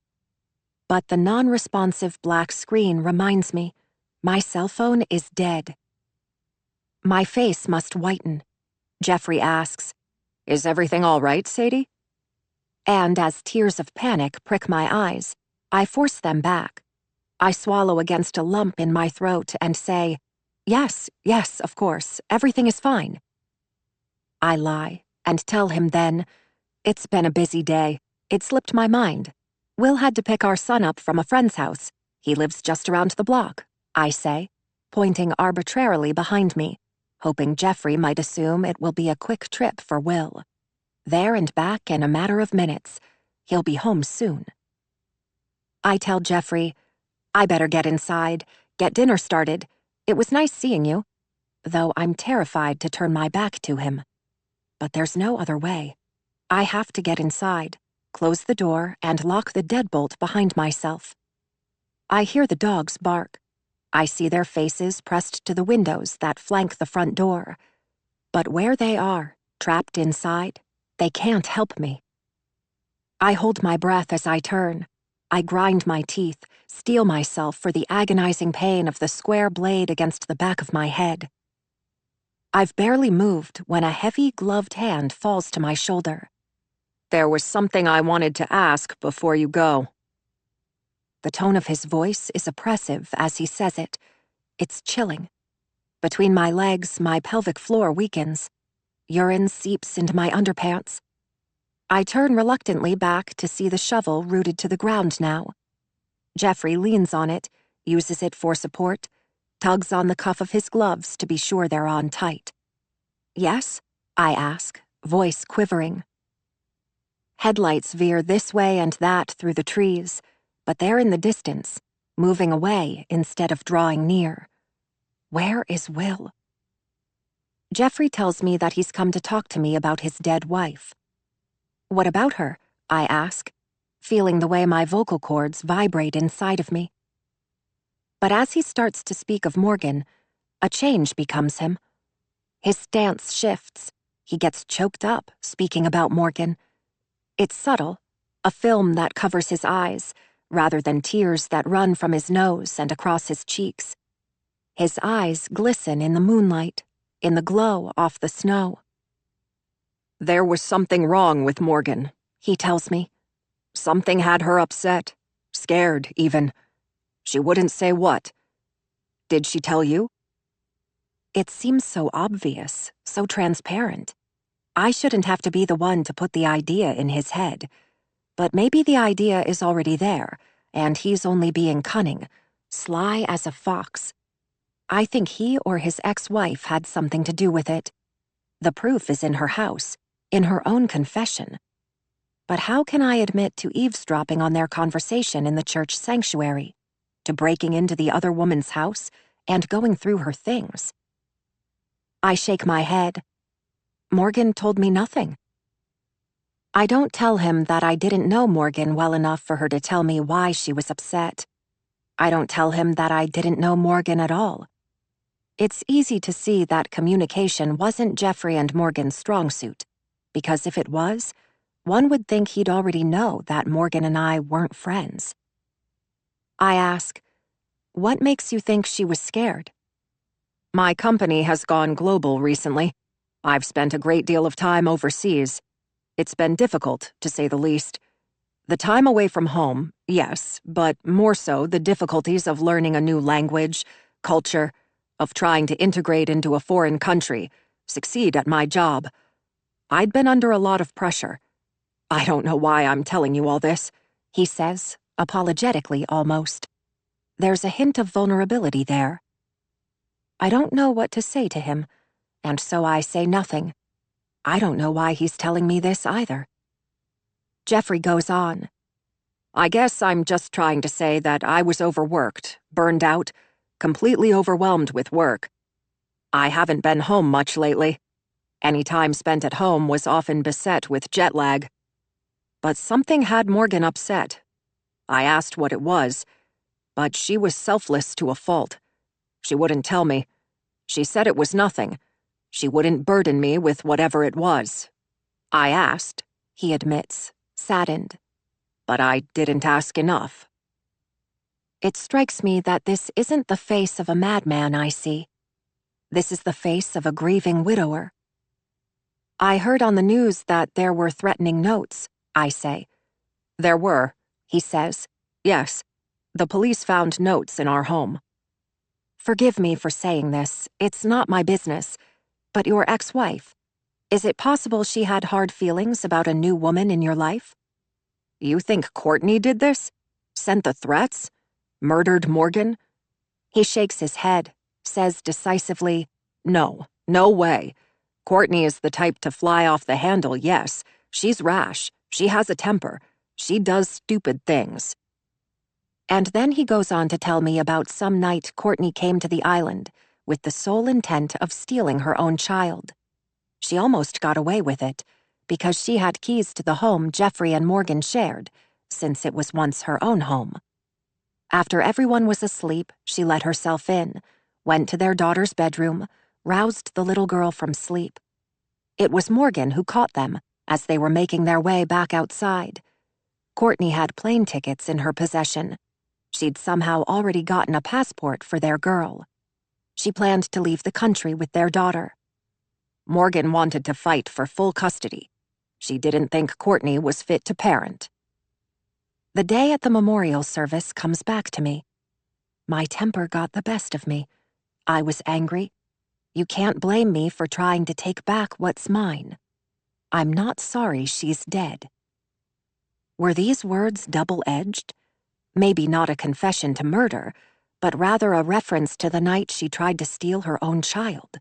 But the non-responsive black screen reminds me, my cell phone is dead. My face must whiten. Jeffrey asks, "Is everything all right, Sadie?" And as tears of panic prick my eyes, I force them back. I swallow against a lump in my throat and say, Yes, of course, everything is fine." I lie and tell him then, "It's been a busy day. It slipped my mind. Will had to pick our son up from a friend's house. He lives just around the block," I say, pointing arbitrarily behind me, hoping Jeffrey might assume it will be a quick trip for Will. There and back in a matter of minutes. He'll be home soon. I tell Jeffrey, "I better get inside, get dinner started. It was nice seeing you," though I'm terrified to turn my back to him. But there's no other way. I have to get inside, close the door, and lock the deadbolt behind myself. I hear the dogs bark. I see their faces pressed to the windows that flank the front door. But where they are, trapped inside, they can't help me. I hold my breath as I turn. I grind my teeth, steel myself for the agonizing pain of the square blade against the back of my head. I've barely moved when a heavy, gloved hand falls to my shoulder. "There was something I wanted to ask before you go." The tone of his voice is oppressive as he says it. It's chilling. Between my legs, my pelvic floor weakens. Urine seeps into my underpants. I turn reluctantly back to see the shovel rooted to the ground now. Jeffrey leans on it, uses it for support, tugs on the cuff of his gloves to be sure they're on tight. "Yes?" I ask, voice quivering. Headlights veer this way and that through the trees, but they're in the distance, moving away instead of drawing near. Where is Will? Jeffrey tells me that he's come to talk to me about his dead wife. What about her? I ask, feeling the way my vocal cords vibrate inside of me. But as he starts to speak of Morgan, a change becomes him. His stance shifts. He gets choked up speaking about Morgan. It's subtle, a film that covers his eyes, rather than tears that run from his nose and across his cheeks. His eyes glisten in the moonlight, in the glow off the snow. There was something wrong with Morgan, he tells me. Something had her upset, scared even. She wouldn't say what. Did she tell you? It seems so obvious, so transparent. I shouldn't have to be the one to put the idea in his head. But maybe the idea is already there, and he's only being cunning, sly as a fox. I think he or his ex-wife had something to do with it. The proof is in her house, in her own confession. But how can I admit to eavesdropping on their conversation in the church sanctuary, to breaking into the other woman's house and going through her things? I shake my head. Morgan told me nothing. I don't tell him that I didn't know Morgan well enough for her to tell me why she was upset. I don't tell him that I didn't know Morgan at all. It's easy to see that communication wasn't Jeffrey and Morgan's strong suit, because if it was, one would think he'd already know that Morgan and I weren't friends. I ask, what makes you think she was scared? My company has gone global recently. I've spent a great deal of time overseas. It's been difficult, to say the least. The time away from home, yes, but more so the difficulties of learning a new language, culture, of trying to integrate into a foreign country, succeed at my job. I'd been under a lot of pressure. I don't know why I'm telling you all this, he says, apologetically almost. There's a hint of vulnerability there. I don't know what to say to him, and so I say nothing. I don't know why he's telling me this either. Jeffrey goes on. I guess I'm just trying to say that I was overworked, burned out, completely overwhelmed with work. I haven't been home much lately. Any time spent at home was often beset with jet lag. But something had Morgan upset. I asked what it was, but she was selfless to a fault. She wouldn't tell me. She said it was nothing. She wouldn't burden me with whatever it was. I asked, he admits, saddened. But I didn't ask enough. It strikes me that this isn't the face of a madman I see. This is the face of a grieving widower. I heard on the news that there were threatening notes, I say. There were, he says. Yes, the police found notes in our home. Forgive me for saying this, it's not my business, but your ex-wife, is it possible she had hard feelings about a new woman in your life? You think Courtney did this? Sent the threats? Murdered Morgan? He shakes his head, says decisively, No, no way. Courtney is the type to fly off the handle, yes. She's rash. She has a temper. She does stupid things. And then he goes on to tell me about some night Courtney came to the island with the sole intent of stealing her own child. She almost got away with it, because she had keys to the home Jeffrey and Morgan shared, since it was once her own home. After everyone was asleep, she let herself in, went to their daughter's bedroom, roused the little girl from sleep. It was Morgan who caught them as they were making their way back outside. Courtney had plane tickets in her possession. She'd somehow already gotten a passport for their girl. She planned to leave the country with their daughter. Morgan wanted to fight for full custody. She didn't think Courtney was fit to parent. The day at the memorial service comes back to me. My temper got the best of me. I was angry. You can't blame me for trying to take back what's mine. I'm not sorry she's dead. Were these words double-edged? Maybe not a confession to murder, but rather a reference to the night she tried to steal her own child.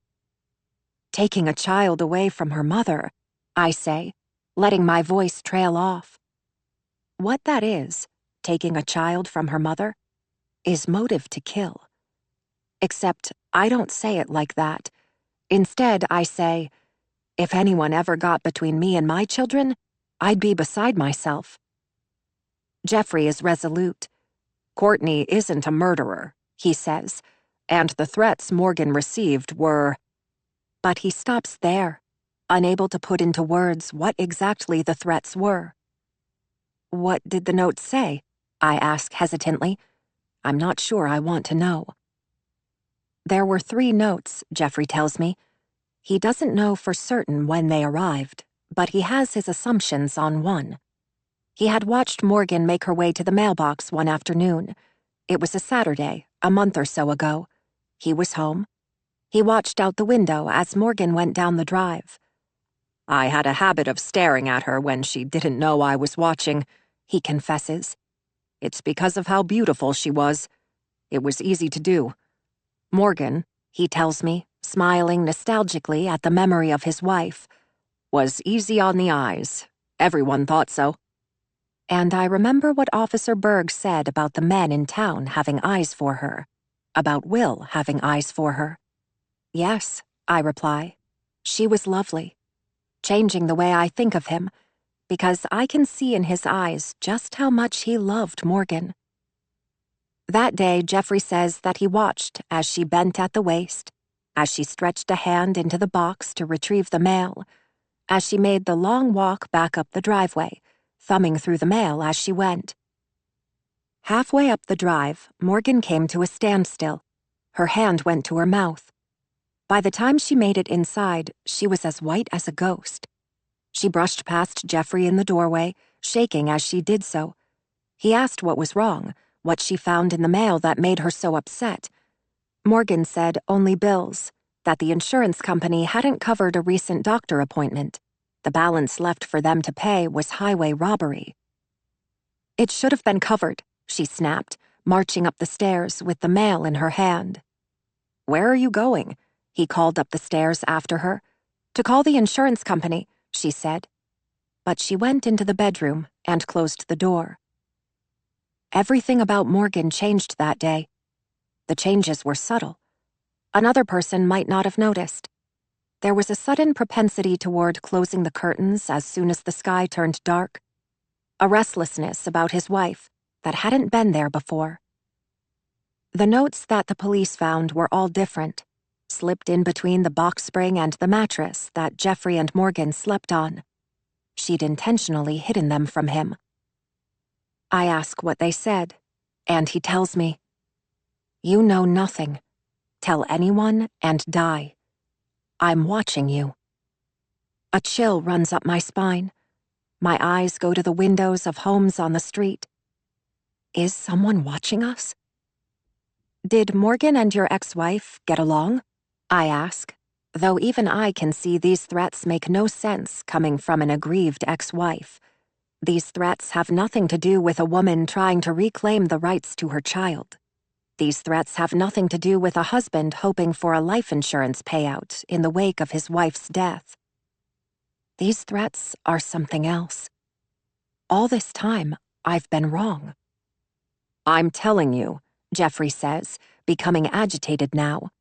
Taking a child away from her mother, I say, letting my voice trail off. What that is, taking a child from her mother, is motive to kill. Except I don't say it like that. Instead, I say, if anyone ever got between me and my children, I'd be beside myself. Jeffrey is resolute. Courtney isn't a murderer, he says, and the threats Morgan received were... But he stops there, unable to put into words what exactly the threats were. What did the note say? I ask hesitantly. I'm not sure I want to know. There were 3 notes, Jeffrey tells me. He doesn't know for certain when they arrived, but he has his assumptions on one. He had watched Morgan make her way to the mailbox one afternoon. It was a Saturday, a month or so ago. He was home. He watched out the window as Morgan went down the drive. I had a habit of staring at her when she didn't know I was watching, he confesses. It's because of how beautiful she was. It was easy to do. Morgan, he tells me, smiling nostalgically at the memory of his wife, was easy on the eyes. Everyone thought so. And I remember what Officer Berg said about the men in town having eyes for her, about Will having eyes for her. Yes, I reply. She was lovely, changing the way I think of him, because I can see in his eyes just how much he loved Morgan. That day, Jeffrey says that he watched as she bent at the waist, as she stretched a hand into the box to retrieve the mail, as she made the long walk back up the driveway, thumbing through the mail as she went. Halfway up the drive, Morgan came to a standstill. Her hand went to her mouth. By the time she made it inside, she was as white as a ghost. She brushed past Jeffrey in the doorway, shaking as she did so. He asked what was wrong, what she found in the mail that made her so upset. Morgan said only bills, that the insurance company hadn't covered a recent doctor appointment. The balance left for them to pay was highway robbery. It should have been covered, she snapped, marching up the stairs with the mail in her hand. Where are you going? He called up the stairs after her. To call the insurance company, she said. But she went into the bedroom and closed the door. Everything about Morgan changed that day. The changes were subtle. Another person might not have noticed. There was a sudden propensity toward closing the curtains as soon as the sky turned dark. A restlessness about his wife that hadn't been there before. The notes that the police found were all different, slipped in between the box spring and the mattress that Jeffrey and Morgan slept on. She'd intentionally hidden them from him. I ask what they said, and he tells me, "You know nothing. Tell anyone and die. I'm watching you." A chill runs up my spine. My eyes go to the windows of homes on the street. Is someone watching us? Did Morgan and your ex-wife get along? I ask, though even I can see these threats make no sense coming from an aggrieved ex-wife. These threats have nothing to do with a woman trying to reclaim the rights to her child. These threats have nothing to do with a husband hoping for a life insurance payout in the wake of his wife's death. These threats are something else. All this time, I've been wrong. I'm telling you, Jeffrey says, becoming agitated now.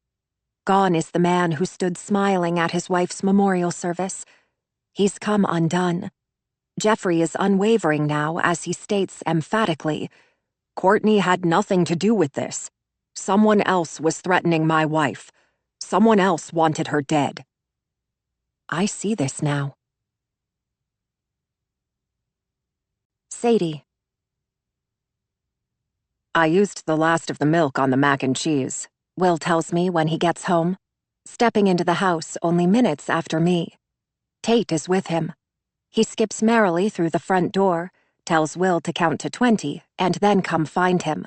Gone is the man who stood smiling at his wife's memorial service. He's come undone. Jeffrey is unwavering now as he states emphatically, Courtney had nothing to do with this. Someone else was threatening my wife. Someone else wanted her dead. I see this now. Sadie. I used the last of the milk on the mac and cheese, Will tells me when he gets home, stepping into the house only minutes after me. Tate is with him. He skips merrily through the front door, tells Will to count to 20, and then come find him.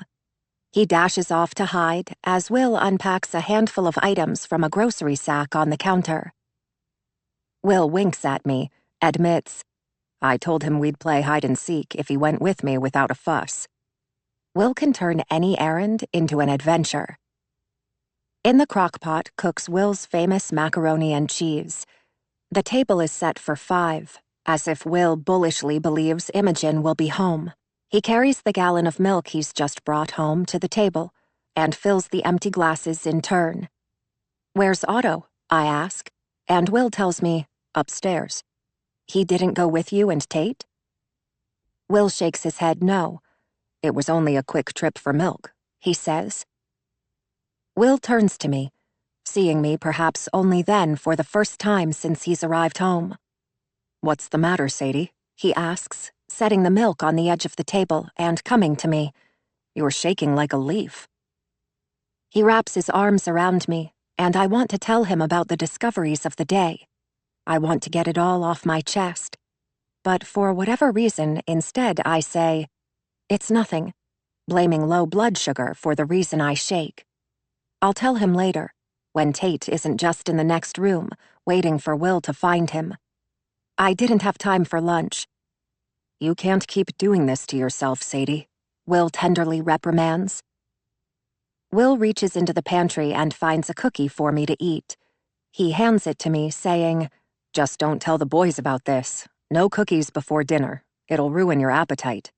He dashes off to hide as Will unpacks a handful of items from a grocery sack on the counter. Will winks at me, admits, I told him we'd play hide and seek if he went with me without a fuss. Will can turn any errand into an adventure. In the crock-pot cooks Will's famous macaroni and cheese. The table is set for 5, as if Will bullishly believes Imogen will be home. He carries the gallon of milk he's just brought home to the table and fills the empty glasses in turn. Where's Otto? I ask, and Will tells me, upstairs. He didn't go with you and Tate? Will shakes his head no. It was only a quick trip for milk, he says. Will turns to me, seeing me perhaps only then for the first time since he's arrived home. What's the matter, Sadie? He asks, setting the milk on the edge of the table and coming to me. You're shaking like a leaf. He wraps his arms around me, and I want to tell him about the discoveries of the day. I want to get it all off my chest. But for whatever reason, instead I say, it's nothing, blaming low blood sugar for the reason I shake. I'll tell him later, when Tate isn't just in the next room, waiting for Will to find him. I didn't have time for lunch. You can't keep doing this to yourself, Sadie, Will tenderly reprimands. Will reaches into the pantry and finds a cookie for me to eat. He hands it to me, saying, just don't tell the boys about this. No cookies before dinner. It'll ruin your appetite.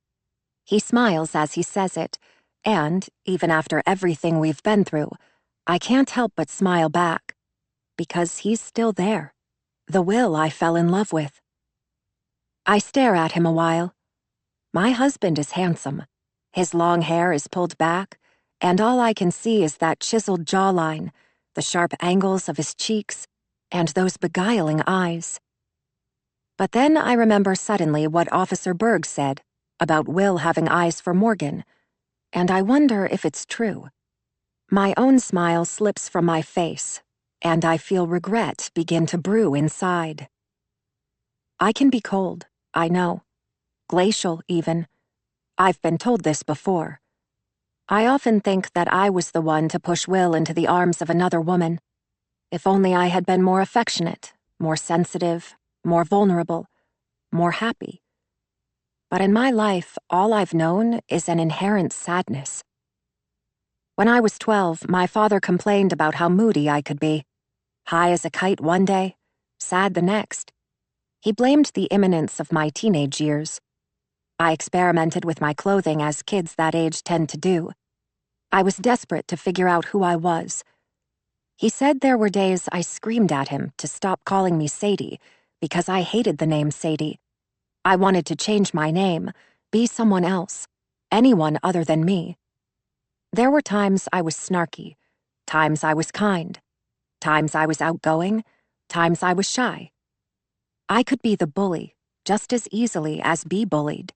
He smiles as he says it, and, even after everything we've been through, I can't help but smile back. Because he's still there. The Will I fell in love with. I stare at him a while. My husband is handsome. His long hair is pulled back, and all I can see is that chiseled jawline, the sharp angles of his cheeks, and those beguiling eyes. But then I remember suddenly what Officer Berg said about Will having eyes for Morgan, and I wonder if it's true. My own smile slips from my face, and I feel regret begin to brew inside. I can be cold, I know. Glacial, even. I've been told this before. I often think that I was the one to push Will into the arms of another woman. If only I had been more affectionate, more sensitive, more vulnerable, more happy. But in my life, all I've known is an inherent sadness. When I was 12, my father complained about how moody I could be. High as a kite one day, sad the next. He blamed the imminence of my teenage years. I experimented with my clothing as kids that age tend to do. I was desperate to figure out who I was. He said there were days I screamed at him to stop calling me Sadie because I hated the name Sadie. I wanted to change my name, be someone else, anyone other than me. There were times I was snarky, times I was kind, times I was outgoing, times I was shy. I could be the bully just as easily as be bullied.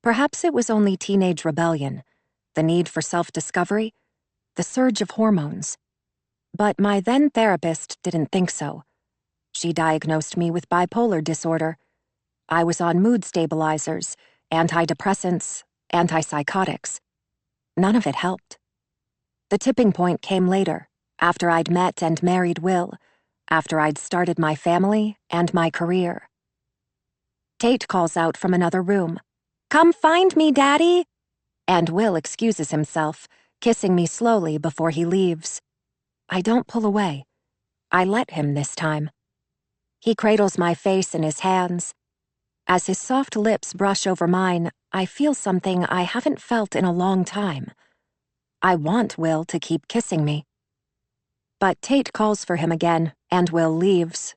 Perhaps it was only teenage rebellion, the need for self-discovery, the surge of hormones. But my then therapist didn't think so. She diagnosed me with bipolar disorder. I was on mood stabilizers, antidepressants, antipsychotics. None of it helped. The tipping point came later, after I'd met and married Will, after I'd started my family and my career. Tate calls out from another room, "Come find me, Daddy!" And Will excuses himself, kissing me slowly before he leaves. I don't pull away. I let him this time. He cradles my face in his hands. As his soft lips brush over mine, I feel something I haven't felt in a long time. I want Will to keep kissing me. But Tate calls for him again, and Will leaves.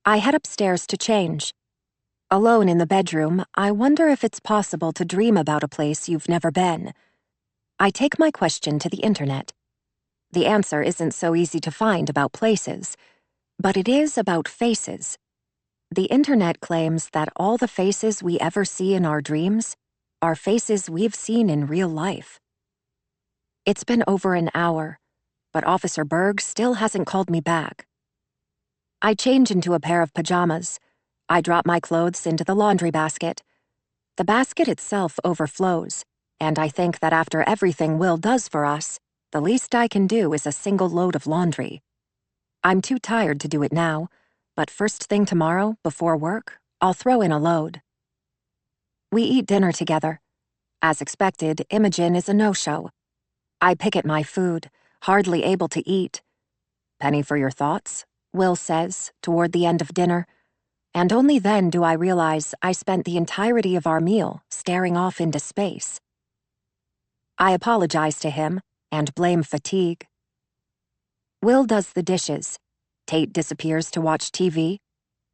I head upstairs to change. Alone in the bedroom, I wonder if it's possible to dream about a place you've never been. I take my question to the internet. The answer isn't so easy to find about places, but it is about faces. The internet claims that all the faces we ever see in our dreams are faces we've seen in real life. It's been over an hour, but Officer Berg still hasn't called me back. I change into a pair of pajamas. I drop my clothes into the laundry basket. The basket itself overflows, and I think that after everything Will does for us, the least I can do is a single load of laundry. I'm too tired to do it now, but first thing tomorrow, before work, I'll throw in a load. We eat dinner together. As expected, Imogen is a no-show. I pick at my food, hardly able to eat. "Penny for your thoughts?" Will says, toward the end of dinner. And only then do I realize I spent the entirety of our meal staring off into space. I apologize to him and blame fatigue. Will does the dishes. Tate disappears to watch TV.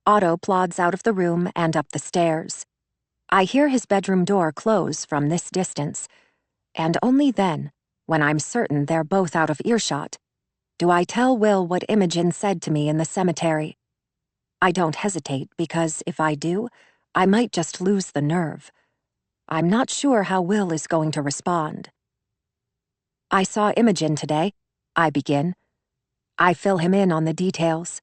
Otto plods out of the room and up the stairs. I hear his bedroom door close from this distance, and only then, when I'm certain they're both out of earshot, do I tell Will what Imogen said to me in the cemetery. I don't hesitate because if I do, I might just lose the nerve. I'm not sure how Will is going to respond. I saw Imogen today, I begin. I fill him in on the details.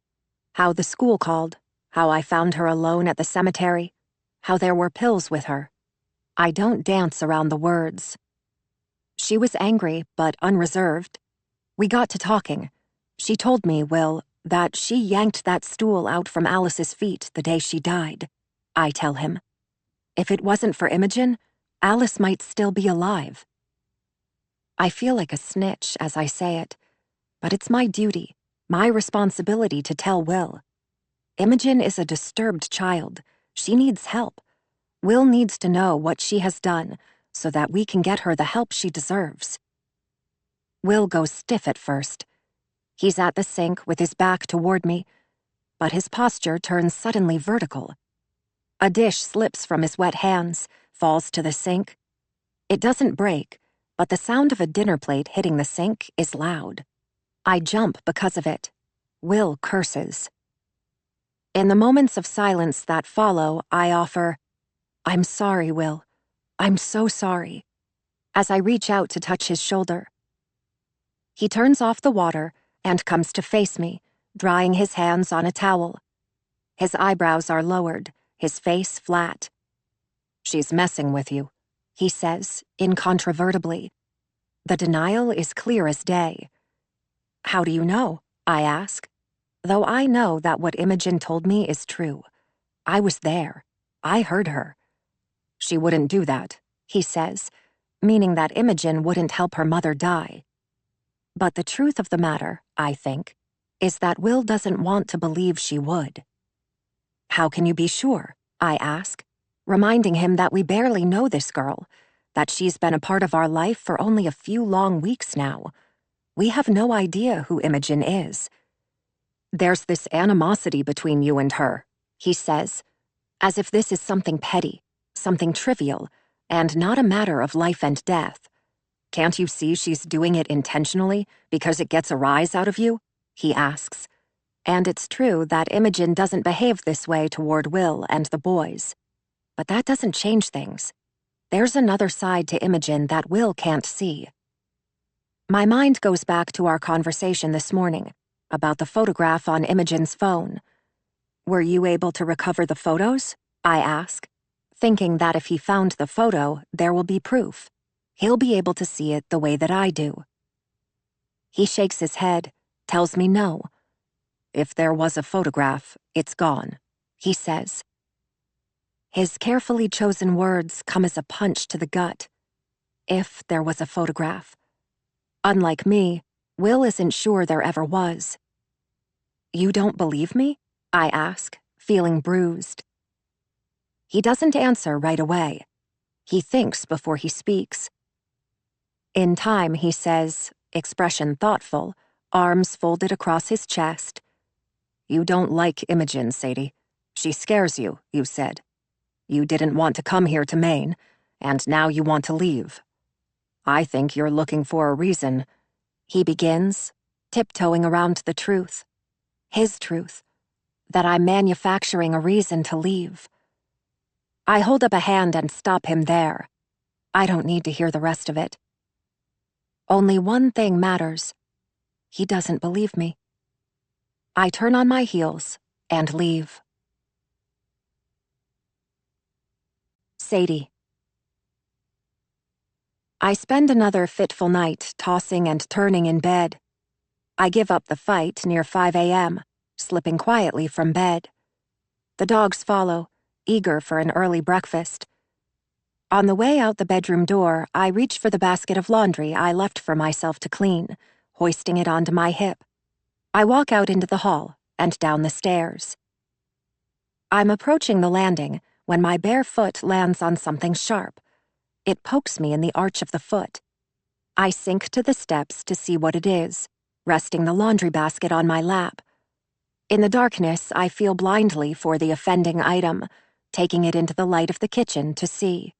How the school called, how I found her alone at the cemetery, how there were pills with her. I don't dance around the words. She was angry, but unreserved. We got to talking. She told me, Will, that she yanked that stool out from Alice's feet the day she died. I tell him. If it wasn't for Imogen, Alice might still be alive. I feel like a snitch as I say it, but it's my duty, my responsibility to tell Will. Imogen is a disturbed child. She needs help. Will needs to know what she has done so that we can get her the help she deserves. Will goes stiff at first. He's at the sink with his back toward me, but his posture turns suddenly vertical. A dish slips from his wet hands, falls to the sink. It doesn't break, but the sound of a dinner plate hitting the sink is loud. I jump because of it. Will curses. In the moments of silence that follow, I offer, I'm sorry, Will. I'm so sorry, as I reach out to touch his shoulder. He turns off the water and comes to face me, drying his hands on a towel. His eyebrows are lowered, his face flat. She's messing with you, he says, incontrovertibly. The denial is clear as day. How do you know? I ask. Though I know that what Imogen told me is true. I was there. I heard her. She wouldn't do that, he says, meaning that Imogen wouldn't help her mother die. But the truth of the matter, I think, is that Will doesn't want to believe she would. How can you be sure? I ask, reminding him that we barely know this girl, that she's been a part of our life for only a few long weeks now. We have no idea who Imogen is. There's this animosity between you and her, he says, as if this is something petty, something trivial, and not a matter of life and death. Can't you see she's doing it intentionally because it gets a rise out of you? He asks. And it's true that Imogen doesn't behave this way toward Will and the boys. But that doesn't change things. There's another side to Imogen that Will can't see. My mind goes back to our conversation this morning about the photograph on Imogen's phone. Were you able to recover the photos? I ask, thinking that if he found the photo, there will be proof. He'll be able to see it the way that I do. He shakes his head, tells me no. If there was a photograph, it's gone, he says. His carefully chosen words come as a punch to the gut. If there was a photograph. Unlike me, Will isn't sure there ever was. You don't believe me? I ask, feeling bruised. He doesn't answer right away. He thinks before he speaks. In time, he says, expression thoughtful, arms folded across his chest. You don't like Imogen, Sadie. She scares you, you said. You didn't want to come here to Maine, and now you want to leave. I think you're looking for a reason. He begins, tiptoeing around the truth. His truth. That I'm manufacturing a reason to leave. I hold up a hand and stop him there. I don't need to hear the rest of it. Only one thing matters. He doesn't believe me. I turn on my heels and leave. Sadie. I spend another fitful night tossing and turning in bed. I give up the fight near 5 a.m., slipping quietly from bed. The dogs follow, eager for an early breakfast. On the way out the bedroom door, I reach for the basket of laundry I left for myself to clean, hoisting it onto my hip. I walk out into the hall and down the stairs. I'm approaching the landing when my bare foot lands on something sharp. It pokes me in the arch of the foot. I sink to the steps to see what it is. resting the laundry basket on my lap. In the darkness, I feel blindly for the offending item, taking it into the light of the kitchen to see.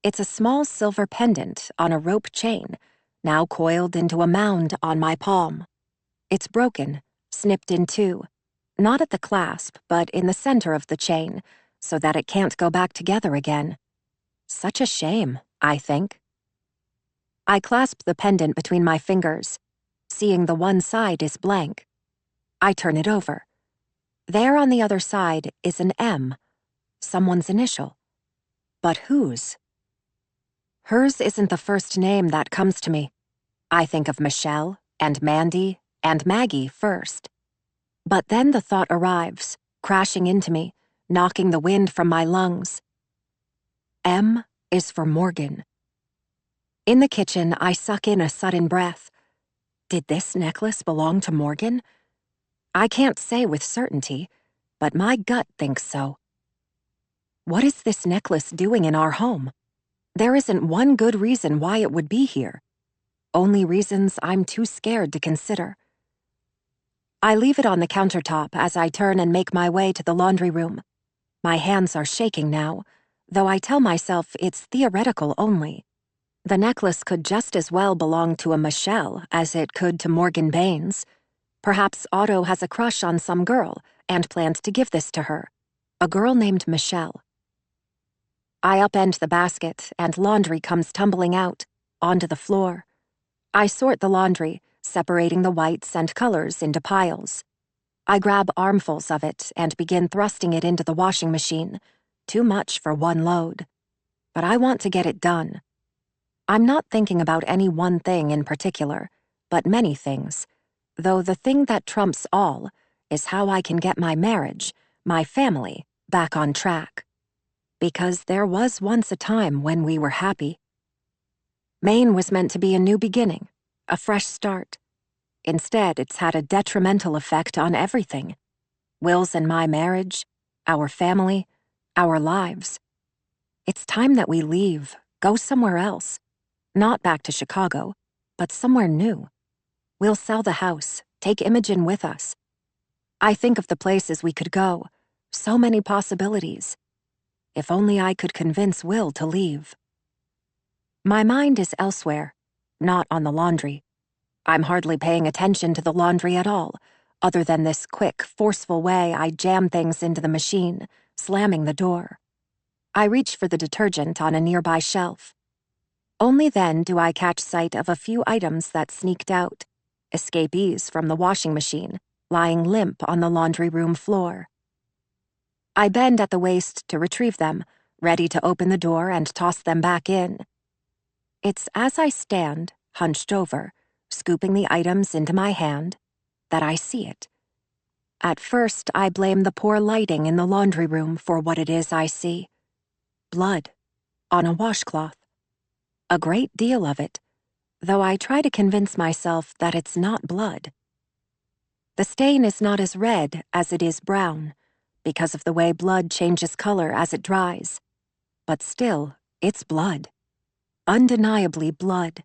It's a small silver pendant on a rope chain, now coiled into a mound on my palm. It's broken, snipped in two, not at the clasp, but in the center of the chain, so that it can't go back together again. Such a shame, I think. I clasp the pendant between my fingers, seeing the one side is blank. I turn it over. There on the other side is an M, someone's initial. But whose? Hers isn't the first name that comes to me. I think of Michelle and Mandy and Maggie first. But then the thought arrives, crashing into me, knocking the wind from my lungs. M is for Morgan. In the kitchen, I suck in a sudden breath. Did this necklace belong to Morgan? I can't say with certainty, but my gut thinks so. What is this necklace doing in our home? There isn't one good reason why it would be here. Only reasons I'm too scared to consider. I leave it on the countertop as I turn and make my way to the laundry room. My hands are shaking now, though I tell myself it's theoretical only. The necklace could just as well belong to a Michelle as it could to Morgan Baines. Perhaps Otto has a crush on some girl and plans to give this to her. A girl named Michelle. I upend the basket and laundry comes tumbling out, onto the floor. I sort the laundry, separating the whites and colors into piles. I grab armfuls of it and begin thrusting it into the washing machine. Too much for one load. But I want to get it done. I'm not thinking about any one thing in particular, but many things. Though the thing that trumps all is how I can get my marriage, my family, back on track. Because there was once a time when we were happy. Maine was meant to be a new beginning, a fresh start. Instead, it's had a detrimental effect on everything. Will's and my marriage, our family, our lives. It's time that we leave, go somewhere else. Not back to Chicago, but somewhere new. We'll sell the house, take Imogen with us. I think of the places we could go, so many possibilities. If only I could convince Will to leave. My mind is elsewhere, not on the laundry. I'm hardly paying attention to the laundry at all, other than this quick, forceful way I jam things into the machine, slamming the door. I reach for the detergent on a nearby shelf. Only then do I catch sight of a few items that sneaked out, escapees from the washing machine, lying limp on the laundry room floor. I bend at the waist to retrieve them, ready to open the door and toss them back in. It's as I stand, hunched over, scooping the items into my hand, that I see it. At first, I blame the poor lighting in the laundry room for what it is I see. Blood, on a washcloth. A great deal of it, though I try to convince myself that it's not blood. The stain is not as red as it is brown, because of the way blood changes color as it dries. But still, it's blood. Undeniably blood.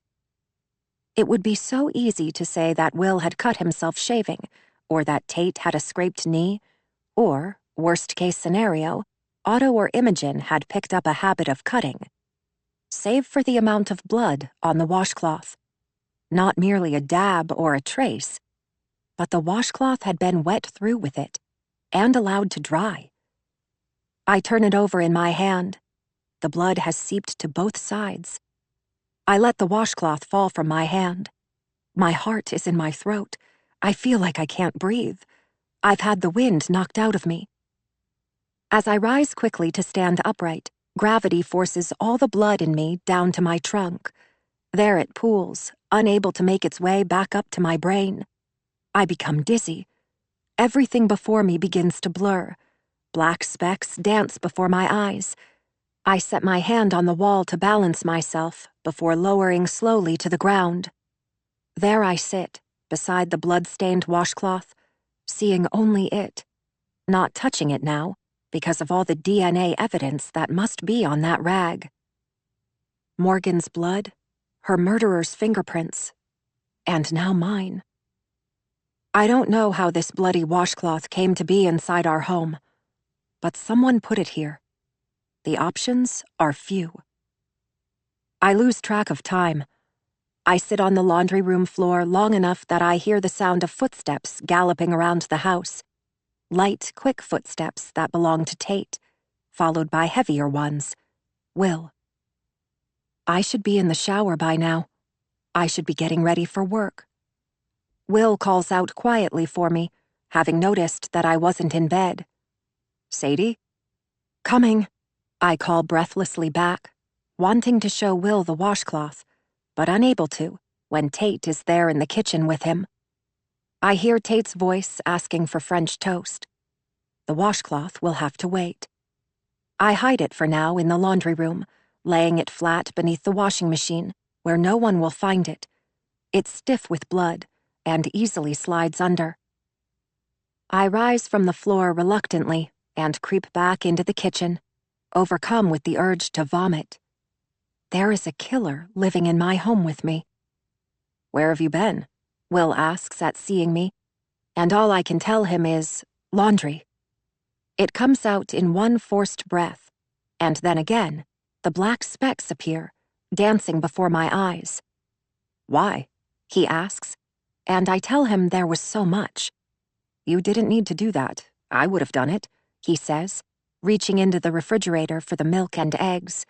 It would be so easy to say that Will had cut himself shaving, or that Tate had a scraped knee, or, worst-case scenario, Otto or Imogen had picked up a habit of cutting. Save for the amount of blood on the washcloth. Not merely a dab or a trace, but the washcloth had been wet through with it, and allowed to dry. I turn it over in my hand. The blood has seeped to both sides. I let the washcloth fall from my hand. My heart is in my throat. I feel like I can't breathe. I've had the wind knocked out of me. As I rise quickly to stand upright, gravity forces all the blood in me down to my trunk. There it pools, unable to make its way back up to my brain. I become dizzy. Everything before me begins to blur. Black specks dance before my eyes. I set my hand on the wall to balance myself before lowering slowly to the ground. There I sit, beside the blood-stained washcloth, seeing only it, not touching it now because of all the DNA evidence that must be on that rag. Morgan's blood, her murderer's fingerprints. and now mine. I don't know how this bloody washcloth came to be inside our home, but someone put it here. The options are few. I lose track of time. I sit on the laundry room floor long enough that I hear the sound of footsteps galloping around the house. Light, quick footsteps that belong to Tate, followed by heavier ones. Will. I should be in the shower by now. I should be getting ready for work. Will calls out quietly for me, having noticed that I wasn't in bed. Sadie? Coming, I call breathlessly back, wanting to show Will the washcloth, but unable to when Tate is there in the kitchen with him. I hear Tate's voice asking for French toast. The washcloth will have to wait. I hide it for now in the laundry room, laying it flat beneath the washing machine, where no one will find it. It's stiff with blood and easily slides under. I rise from the floor reluctantly and creep back into the kitchen, overcome with the urge to vomit. There is a killer living in my home with me. Where have you been? Will asks at seeing me, and all I can tell him is, laundry. It comes out in one forced breath, and then again, the black specks appear, dancing before my eyes. Why? He asks, and I tell him there was so much. You didn't need to do that. I would have done it, he says, reaching into the refrigerator for the milk and eggs.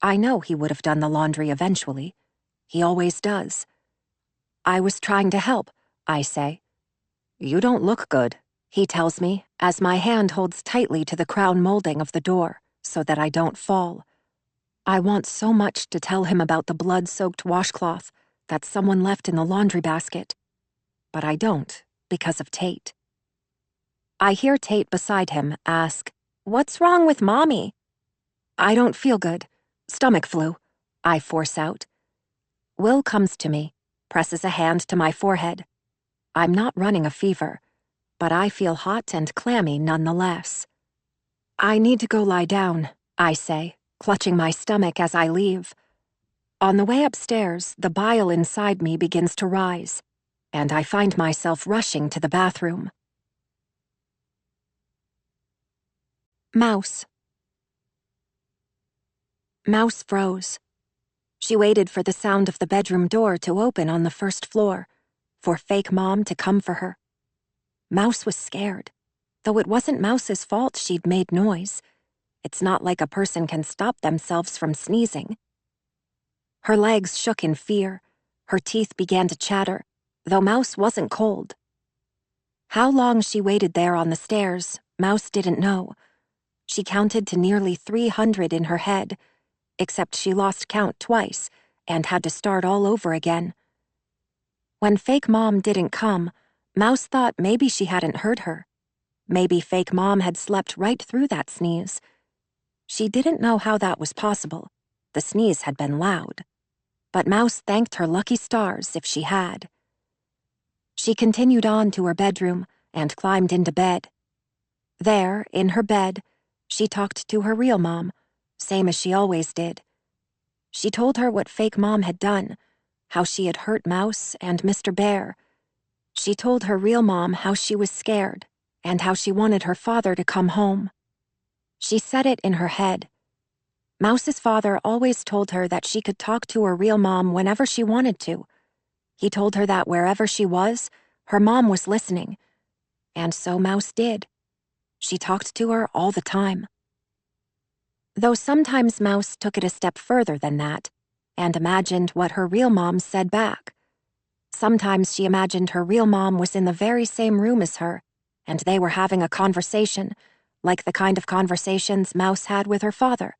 I know he would have done the laundry eventually. He always does. I was trying to help, I say. You don't look good, he tells me, as my hand holds tightly to the crown molding of the door so that I don't fall. I want so much to tell him about the blood-soaked washcloth that someone left in the laundry basket, but I don't because of Tate. I hear Tate beside him ask, "What's wrong with Mommy?" I don't feel good. Stomach flu, I force out. Will comes to me, presses a hand to my forehead. I'm not running a fever, but I feel hot and clammy nonetheless. I need to go lie down, I say, clutching my stomach as I leave. On the way upstairs, the bile inside me begins to rise, and I find myself rushing to the bathroom. Mouse. Mouse froze. She waited for the sound of the bedroom door to open on the first floor, for fake Mom to come for her. Mouse was scared, though it wasn't Mouse's fault she'd made noise. It's not like a person can stop themselves from sneezing. Her legs shook in fear. Her teeth began to chatter, though Mouse wasn't cold. How long she waited there on the stairs, Mouse didn't know. She counted to nearly 300 in her head, except she lost count twice and had to start all over again. When fake Mom didn't come, Mouse thought maybe she hadn't heard her. Maybe fake Mom had slept right through that sneeze. She didn't know how that was possible. The sneeze had been loud. But Mouse thanked her lucky stars if she had. She continued on to her bedroom and climbed into bed. There, in her bed, she talked to her real mom, same as she always did. She told her what fake Mom had done, how she had hurt Mouse and Mr. Bear. She told her real mom how she was scared and how she wanted her father to come home. She said it in her head. Mouse's father always told her that she could talk to her real mom whenever she wanted to. He told her that wherever she was, her mom was listening. And so Mouse did. She talked to her all the time. Though sometimes Mouse took it a step further than that and imagined what her real mom said back. Sometimes she imagined her real mom was in the very same room as her, and they were having a conversation, like the kind of conversations Mouse had with her father,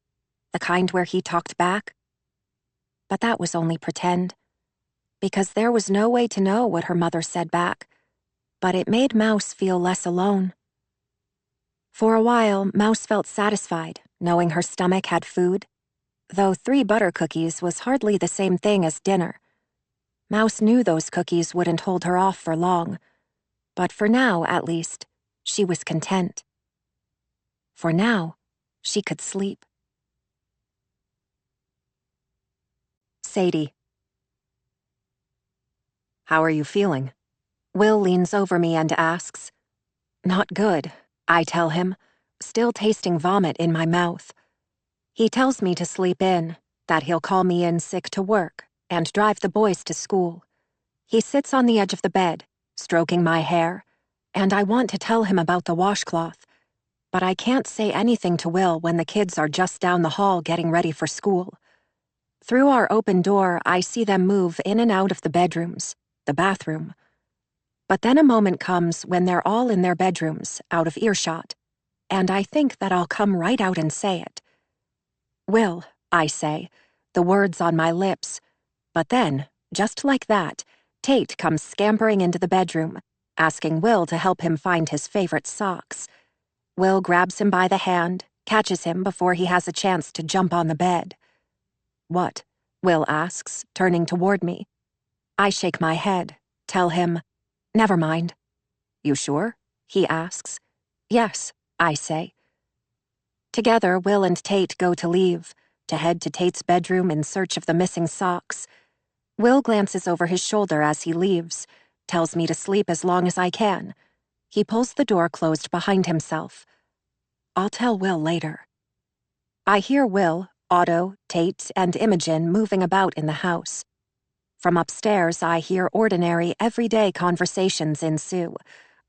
the kind where he talked back. But that was only pretend, because there was no way to know what her mother said back, but it made Mouse feel less alone. For a while, Mouse felt satisfied, knowing her stomach had food, though 3 butter cookies was hardly the same thing as dinner. Mouse knew those cookies wouldn't hold her off for long, but for now, at least, she was content. For now, she could sleep. Sadie. How are you feeling? Will leans over me and asks. Not good, I tell him, still tasting vomit in my mouth. He tells me to sleep in, that he'll call me in sick to work, and drive the boys to school. He sits on the edge of the bed, stroking my hair, and I want to tell him about the washcloth, but I can't say anything to Will when the kids are just down the hall getting ready for school. Through our open door, I see them move in and out of the bedrooms, the bathroom. But then a moment comes when they're all in their bedrooms, out of earshot, and I think that I'll come right out and say it. Will, I say, the words on my lips, but then, just like that, Tate comes scampering into the bedroom, asking Will to help him find his favorite socks. Will grabs him by the hand, catches him before he has a chance to jump on the bed. What? Will asks, turning toward me. I shake my head, tell him, never mind. You sure? He asks. Yes, I say. Together, Will and Tate go to leave, to head to Tate's bedroom in search of the missing socks. Will glances over his shoulder as he leaves, tells me to sleep as long as I can. He pulls the door closed behind himself. I'll tell Will later. I hear Will, Otto, Tate, and Imogen moving about in the house. From upstairs, I hear ordinary, everyday conversations ensue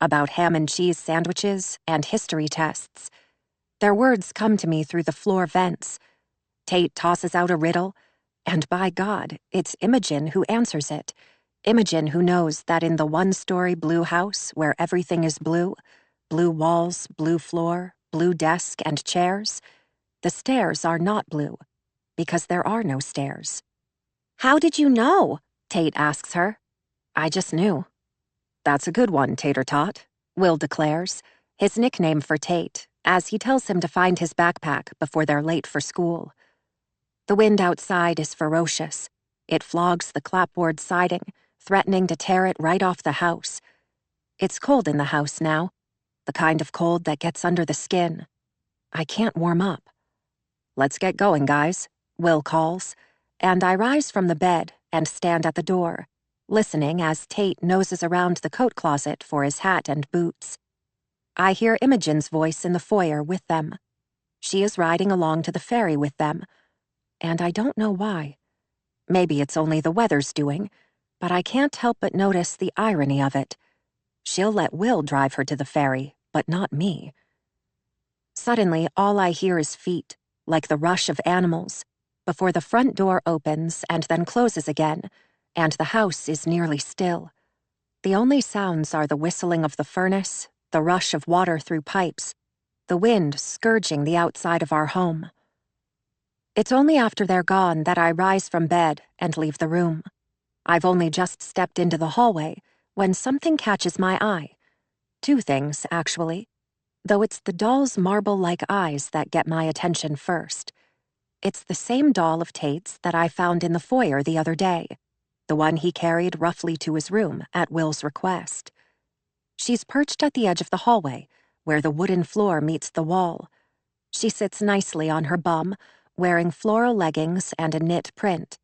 about ham and cheese sandwiches and history tests. Their words come to me through the floor vents. Tate tosses out a riddle, and by God, it's Imogen who answers it. Imogen who knows that in the one-story blue house where everything is blue, blue walls, blue floor, blue desk and chairs, the stairs are not blue, because there are no stairs. How did you know? Tate asks her. I just knew. That's a good one, Tater Tot, Will declares, his nickname for Tate, as he tells him to find his backpack before they're late for school. The wind outside is ferocious. It flogs the clapboard siding, threatening to tear it right off the house. It's cold in the house now, the kind of cold that gets under the skin. I can't warm up. Let's get going, guys, Will calls, and I rise from the bed and stand at the door, listening as Tate noses around the coat closet for his hat and boots. I hear Imogen's voice in the foyer with them. She is riding along to the ferry with them, and I don't know why. Maybe it's only the weather's doing, but I can't help but notice the irony of it. She'll let Will drive her to the ferry, but not me. Suddenly, all I hear is feet, like the rush of animals, before the front door opens and then closes again, and the house is nearly still. The only sounds are the whistling of the furnace, the rush of water through pipes, the wind scourging the outside of our home. It's only after they're gone that I rise from bed and leave the room. I've only just stepped into the hallway when something catches my eye. Two things, actually, though it's the doll's marble-like eyes that get my attention first. It's the same doll of Tate's that I found in the foyer the other day, the one he carried roughly to his room at Will's request. She's perched at the edge of the hallway, where the wooden floor meets the wall. She sits nicely on her bum, wearing floral leggings and a knit print.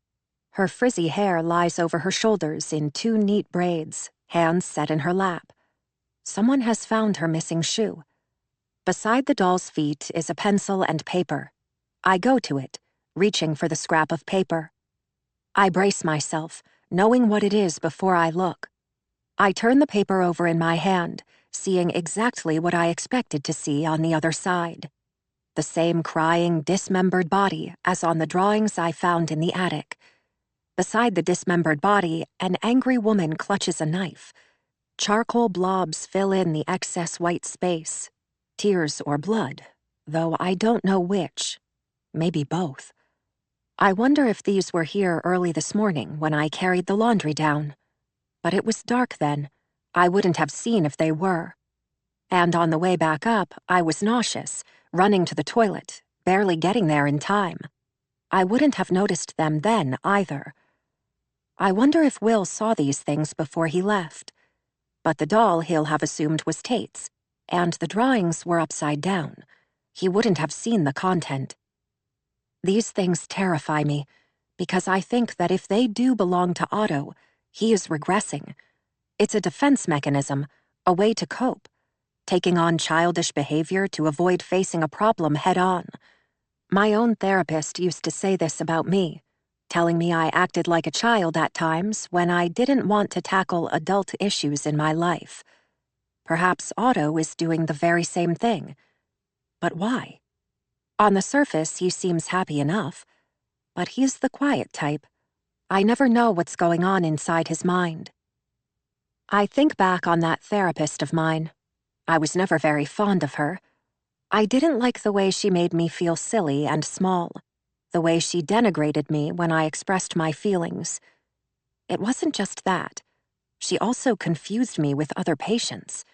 Her frizzy hair lies over her shoulders in two neat braids, hands set in her lap. Someone has found her missing shoe. Beside the doll's feet is a pencil and paper. I go to it, reaching for the scrap of paper. I brace myself, knowing what it is before I look. I turn the paper over in my hand, seeing exactly what I expected to see on the other side. The same crying, dismembered body as on the drawings I found in the attic. Beside the dismembered body, an angry woman clutches a knife. Charcoal blobs fill in the excess white space. Tears or blood, though I don't know which. Maybe both. I wonder if these were here early this morning when I carried the laundry down. But it was dark then. I wouldn't have seen if they were. And on the way back up, I was nauseous, running to the toilet, barely getting there in time. I wouldn't have noticed them then, either. I wonder if Will saw these things before he left. But the doll he'll have assumed was Tate's, and the drawings were upside down. He wouldn't have seen the content. These things terrify me, because I think that if they do belong to Otto, He is regressing. It's a defense mechanism, a way to cope, taking on childish behavior to avoid facing a problem head-on. My own therapist used to say this about me, telling me I acted like a child at times when I didn't want to tackle adult issues in my life. Perhaps Otto is doing the very same thing. But why? On the surface, he seems happy enough, but he's the quiet type. I never know what's going on inside his mind. I think back on that therapist of mine. I was never very fond of her. I didn't like the way she made me feel silly and small, the way she denigrated me when I expressed my feelings. It wasn't just that. She also confused me with other patients.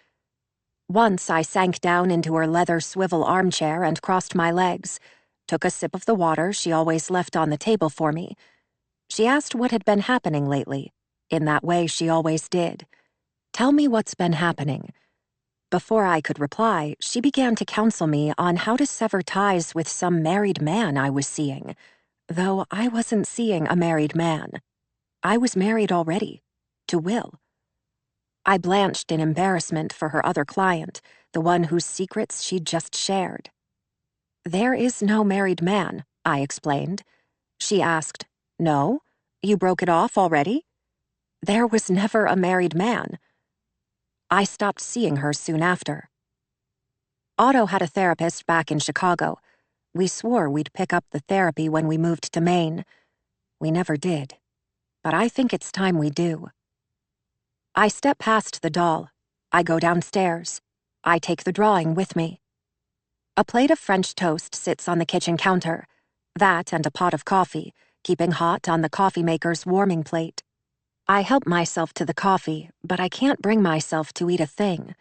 Once I sank down into her leather swivel armchair and crossed my legs, took a sip of the water she always left on the table for me. She asked what had been happening lately, in that way she always did. Tell me what's been happening. Before I could reply, she began to counsel me on how to sever ties with some married man I was seeing, though I wasn't seeing a married man. I was married already, to Will. I blanched in embarrassment for her other client, the one whose secrets she'd just shared. There is no married man, I explained. She asked, No? You broke it off already? There was never a married man. I stopped seeing her soon after. Otto had a therapist back in Chicago. We swore we'd pick up the therapy when we moved to Maine. We never did. But I think it's time we do. I step past the doll. I go downstairs. I take the drawing with me. A plate of French toast sits on the kitchen counter. That and a pot of coffee, keeping hot on the coffee maker's warming plate. I help myself to the coffee, but I can't bring myself to eat a thing.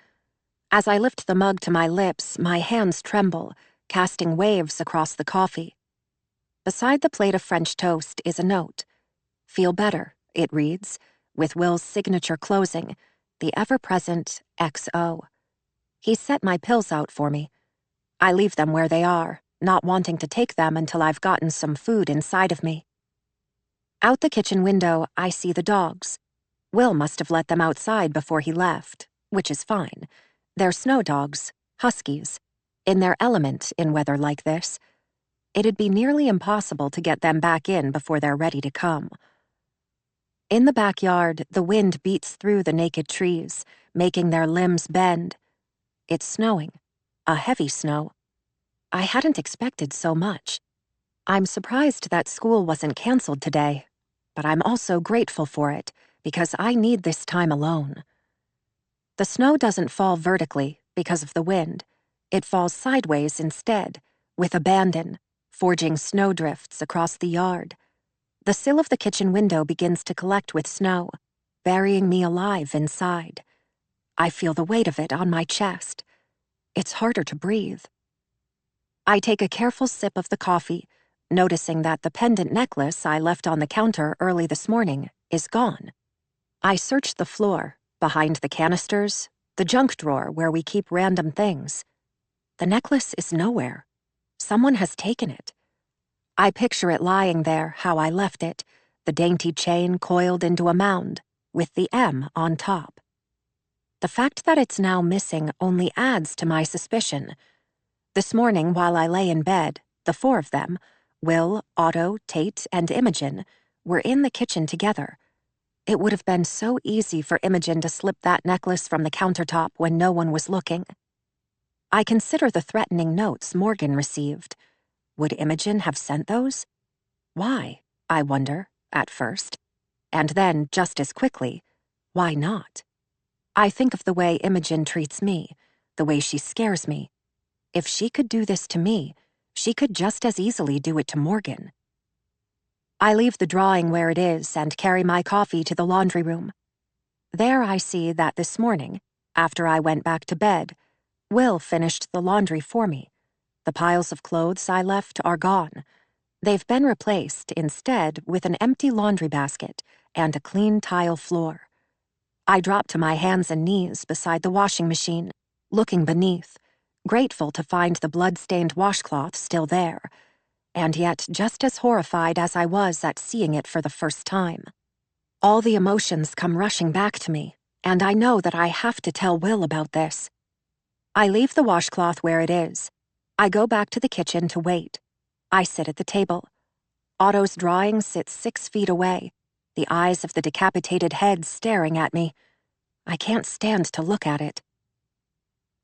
As I lift the mug to my lips, my hands tremble, casting waves across the coffee. Beside the plate of French toast is a note. Feel better, it reads, with Will's signature closing, the ever-present XO. He set my pills out for me. I leave them where they are, not wanting to take them until I've gotten some food inside of me. Out the kitchen window, I see the dogs. Will must have let them outside before he left, which is fine. They're snow dogs, huskies, in their element in weather like this. It'd be nearly impossible to get them back in before they're ready to come. In the backyard, the wind beats through the naked trees, making their limbs bend. It's snowing, a heavy snow. I hadn't expected so much. I'm surprised that school wasn't canceled today, but I'm also grateful for it because I need this time alone. The snow doesn't fall vertically because of the wind. It falls sideways instead, with abandon, forging snowdrifts across the yard. The sill of the kitchen window begins to collect with snow, burying me alive inside. I feel the weight of it on my chest. It's harder to breathe. I take a careful sip of the coffee, noticing that the pendant necklace I left on the counter early this morning is gone. I search the floor, behind the canisters, the junk drawer where we keep random things. The necklace is nowhere. Someone has taken it. I picture it lying there how I left it, the dainty chain coiled into a mound, with the M on top. The fact that it's now missing only adds to my suspicion. This morning, while I lay in bed, the four of them, Will, Otto, Tate, and Imogen, were in the kitchen together. It would have been so easy for Imogen to slip that necklace from the countertop when no one was looking. I consider the threatening notes Morgan received. Would Imogen have sent those? Why, I wonder, at first. And then, just as quickly, why not? I think of the way Imogen treats me, the way she scares me. If she could do this to me, she could just as easily do it to Morgan. I leave the drawing where it is and carry my coffee to the laundry room. There I see that this morning, after I went back to bed, Will finished the laundry for me. The piles of clothes I left are gone. They've been replaced, instead, with an empty laundry basket and a clean tile floor. I drop to my hands and knees beside the washing machine, looking beneath, grateful to find the blood-stained washcloth still there, and yet just as horrified as I was at seeing it for the first time. All the emotions come rushing back to me, and I know that I have to tell Will about this. I leave the washcloth where it is. I go back to the kitchen to wait. I sit at the table. Otto's drawing sits 6 feet away, the eyes of the decapitated head staring at me. I can't stand to look at it.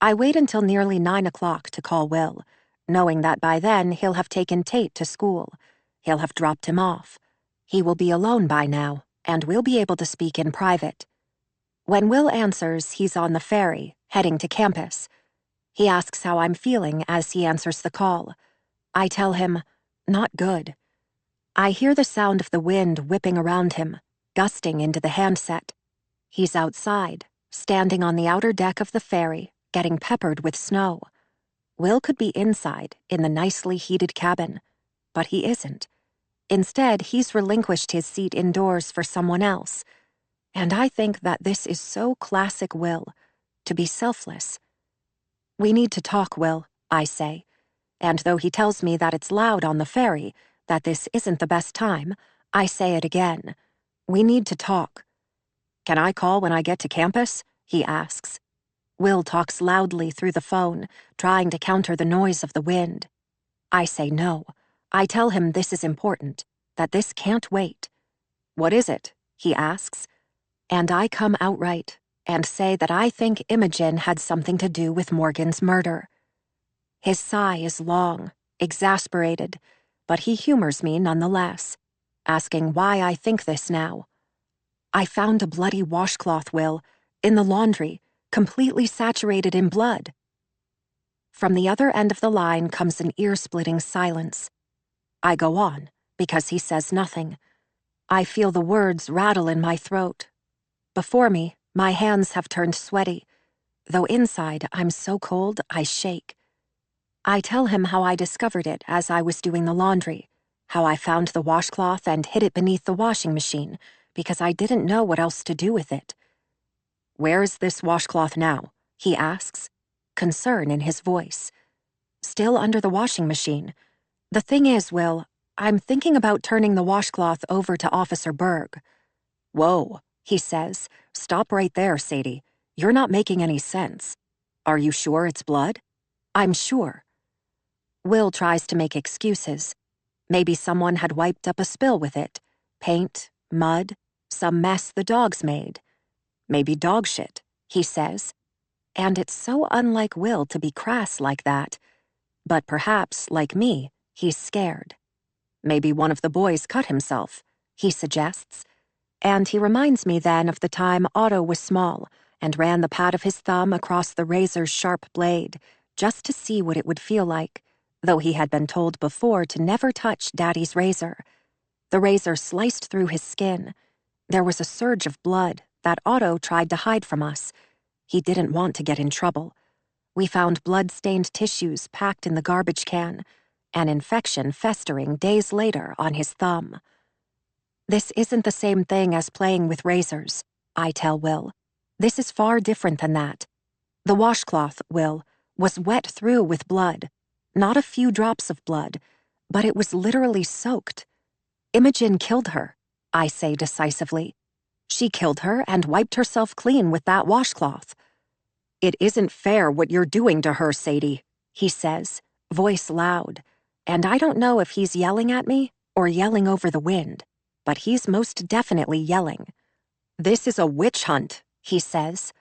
I wait until nearly 9 o'clock to call Will, knowing that by then he'll have taken Tate to school. He'll have dropped him off. He will be alone by now, and we'll be able to speak in private. When Will answers, he's on the ferry, heading to campus. He asks how I'm feeling as he answers the call. I tell him, not good. I hear the sound of the wind whipping around him, gusting into the handset. He's outside, standing on the outer deck of the ferry, getting peppered with snow. Will could be inside, in the nicely heated cabin, but he isn't. Instead, he's relinquished his seat indoors for someone else. And I think that this is so classic Will, to be selfless. We need to talk, Will, I say. And though he tells me that it's loud on the ferry, that this isn't the best time, I say it again. We need to talk. Can I call when I get to campus? He asks. Will talks loudly through the phone, trying to counter the noise of the wind. I say no. I tell him this is important, that this can't wait. What is it? He asks. And I come outright and say that I think Imogen had something to do with Morgan's murder. His sigh is long, exasperated, but he humors me nonetheless, asking why I think this now. I found a bloody washcloth, Will, in the laundry, completely saturated in blood. From the other end of the line comes an ear-splitting silence. I go on, because he says nothing. I feel the words rattle in my throat. Before me, my hands have turned sweaty, though inside I'm so cold I shake. I tell him how I discovered it as I was doing the laundry, how I found the washcloth and hid it beneath the washing machine, because I didn't know what else to do with it. Where is this washcloth now? He asks, concern in his voice. Still under the washing machine. The thing is, Will, I'm thinking about turning the washcloth over to Officer Berg. Whoa, he says. Stop right there, Sadie. You're not making any sense. Are you sure it's blood? I'm sure. Will tries to make excuses. Maybe someone had wiped up a spill with it. Paint, mud, some mess the dogs made. Maybe dog shit, he says. And it's so unlike Will to be crass like that. But perhaps, like me, he's scared. Maybe one of the boys cut himself, he suggests. And he reminds me then of the time Otto was small and ran the pad of his thumb across the razor's sharp blade, just to see what it would feel like, though he had been told before to never touch Daddy's razor. The razor sliced through his skin. There was a surge of blood that Otto tried to hide from us. He didn't want to get in trouble. We found blood-stained tissues packed in the garbage can, an infection festering days later on his thumb. This isn't the same thing as playing with razors, I tell Will. This is far different than that. The washcloth, Will, was wet through with blood. Not a few drops of blood, but it was literally soaked. Imogen killed her, I say decisively. She killed her and wiped herself clean with that washcloth. It isn't fair what you're doing to her, Sadie, he says, voice loud. And I don't know if he's yelling at me or yelling over the wind, but he's most definitely yelling. This is a witch hunt, he says.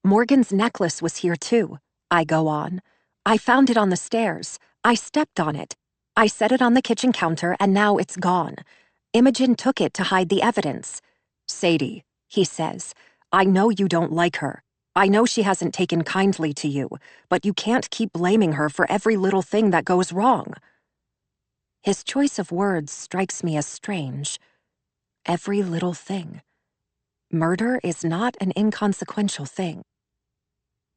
Morgan's necklace was here too, I go on. I found it on the stairs. I stepped on it. I set it on the kitchen counter and now it's gone. Imogen took it to hide the evidence. Sadie, he says, I know you don't like her. I know she hasn't taken kindly to you, but you can't keep blaming her for every little thing that goes wrong. His choice of words strikes me as strange. Every little thing. Murder is not an inconsequential thing.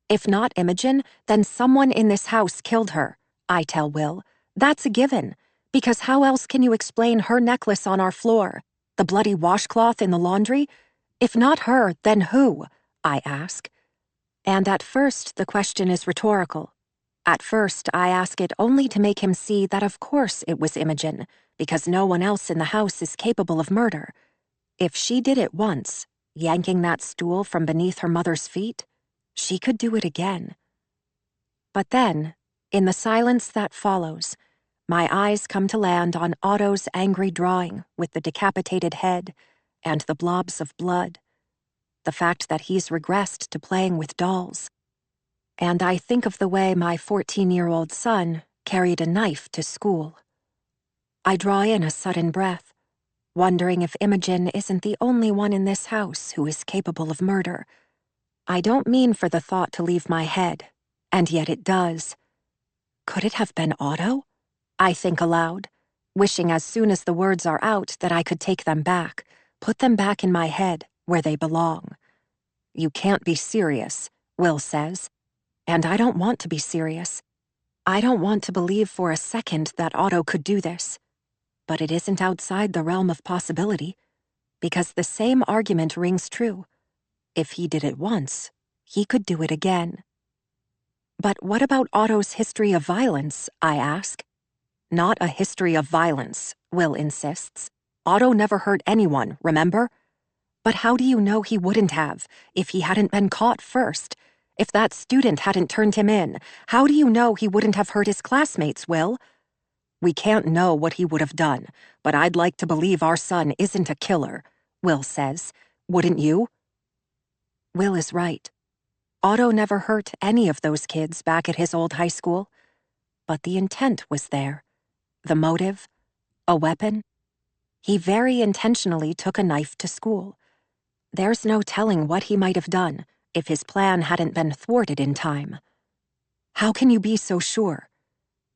If not Imogen, then someone in this house killed her, I tell Will. That's a given, because how else can you explain her necklace on our floor, the bloody washcloth in the laundry? If not her, then who? I ask. And at first the question is rhetorical. At first I ask it only to make him see that of course it was Imogen, because no one else in the house is capable of murder. If she did it once, yanking that stool from beneath her mother's feet, she could do it again. But then, in the silence that follows, my eyes come to land on Otto's angry drawing with the decapitated head and the blobs of blood, the fact that he's regressed to playing with dolls. And I think of the way my 14-year-old son carried a knife to school. I draw in a sudden breath, wondering if Imogen isn't the only one in this house who is capable of murder. I don't mean for the thought to leave my head, and yet it does. Could it have been Otto? I think aloud, wishing as soon as the words are out that I could take them back, put them back in my head where they belong. You can't be serious, Will says, and I don't want to be serious. I don't want to believe for a second that Otto could do this. But it isn't outside the realm of possibility, because the same argument rings true. If he did it once, he could do it again. But what about Otto's history of violence, I ask? Not a history of violence, Will insists. Otto never hurt anyone, remember? But how do you know he wouldn't have, if he hadn't been caught first? If that student hadn't turned him in, how do you know he wouldn't have hurt his classmates, Will? We can't know what he would have done, but I'd like to believe our son isn't a killer, Will says. Wouldn't you? Will is right. Otto never hurt any of those kids back at his old high school. But the intent was there. The motive, a weapon. He very intentionally took a knife to school. There's no telling what he might have done if his plan hadn't been thwarted in time. How can you be so sure?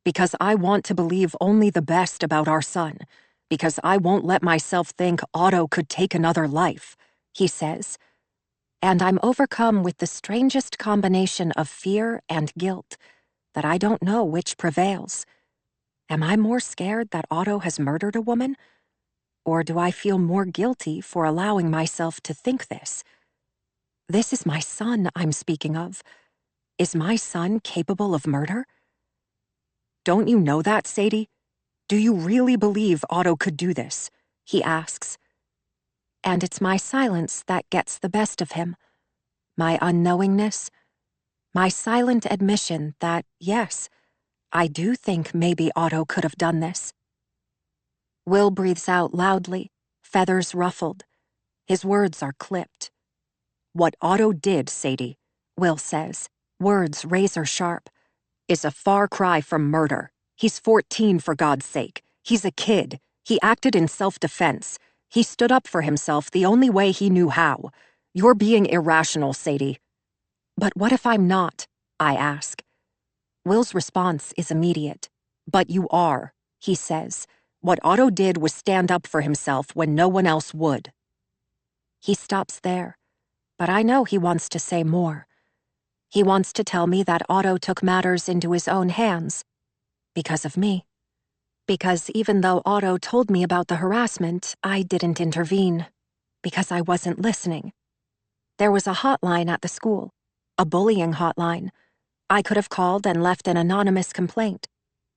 Because I want to believe only the best about our son, because I won't let myself think Otto could take another life, he says. And I'm overcome with the strangest combination of fear and guilt that I don't know which prevails. Am I more scared that Otto has murdered a woman? Or do I feel more guilty for allowing myself to think this? This is my son I'm speaking of. Is my son capable of murder? Don't you know that, Sadie? Do you really believe Otto could do this? He asks. And it's my silence that gets the best of him. My unknowingness. My silent admission that, yes, I do think maybe Otto could have done this. Will breathes out loudly, feathers ruffled. His words are clipped. What Otto did, Sadie, Will says, words razor sharp, is a far cry from murder. He's 14, for God's sake. He's a kid. He acted in self-defense. He stood up for himself the only way he knew how. You're being irrational, Sadie. But what if I'm not? I ask. Will's response is immediate. But you are, he says. What Otto did was stand up for himself when no one else would. He stops there, but I know he wants to say more. He wants to tell me that Otto took matters into his own hands. Because of me. Because even though Otto told me about the harassment, I didn't intervene. Because I wasn't listening. There was a hotline at the school, a bullying hotline. I could have called and left an anonymous complaint.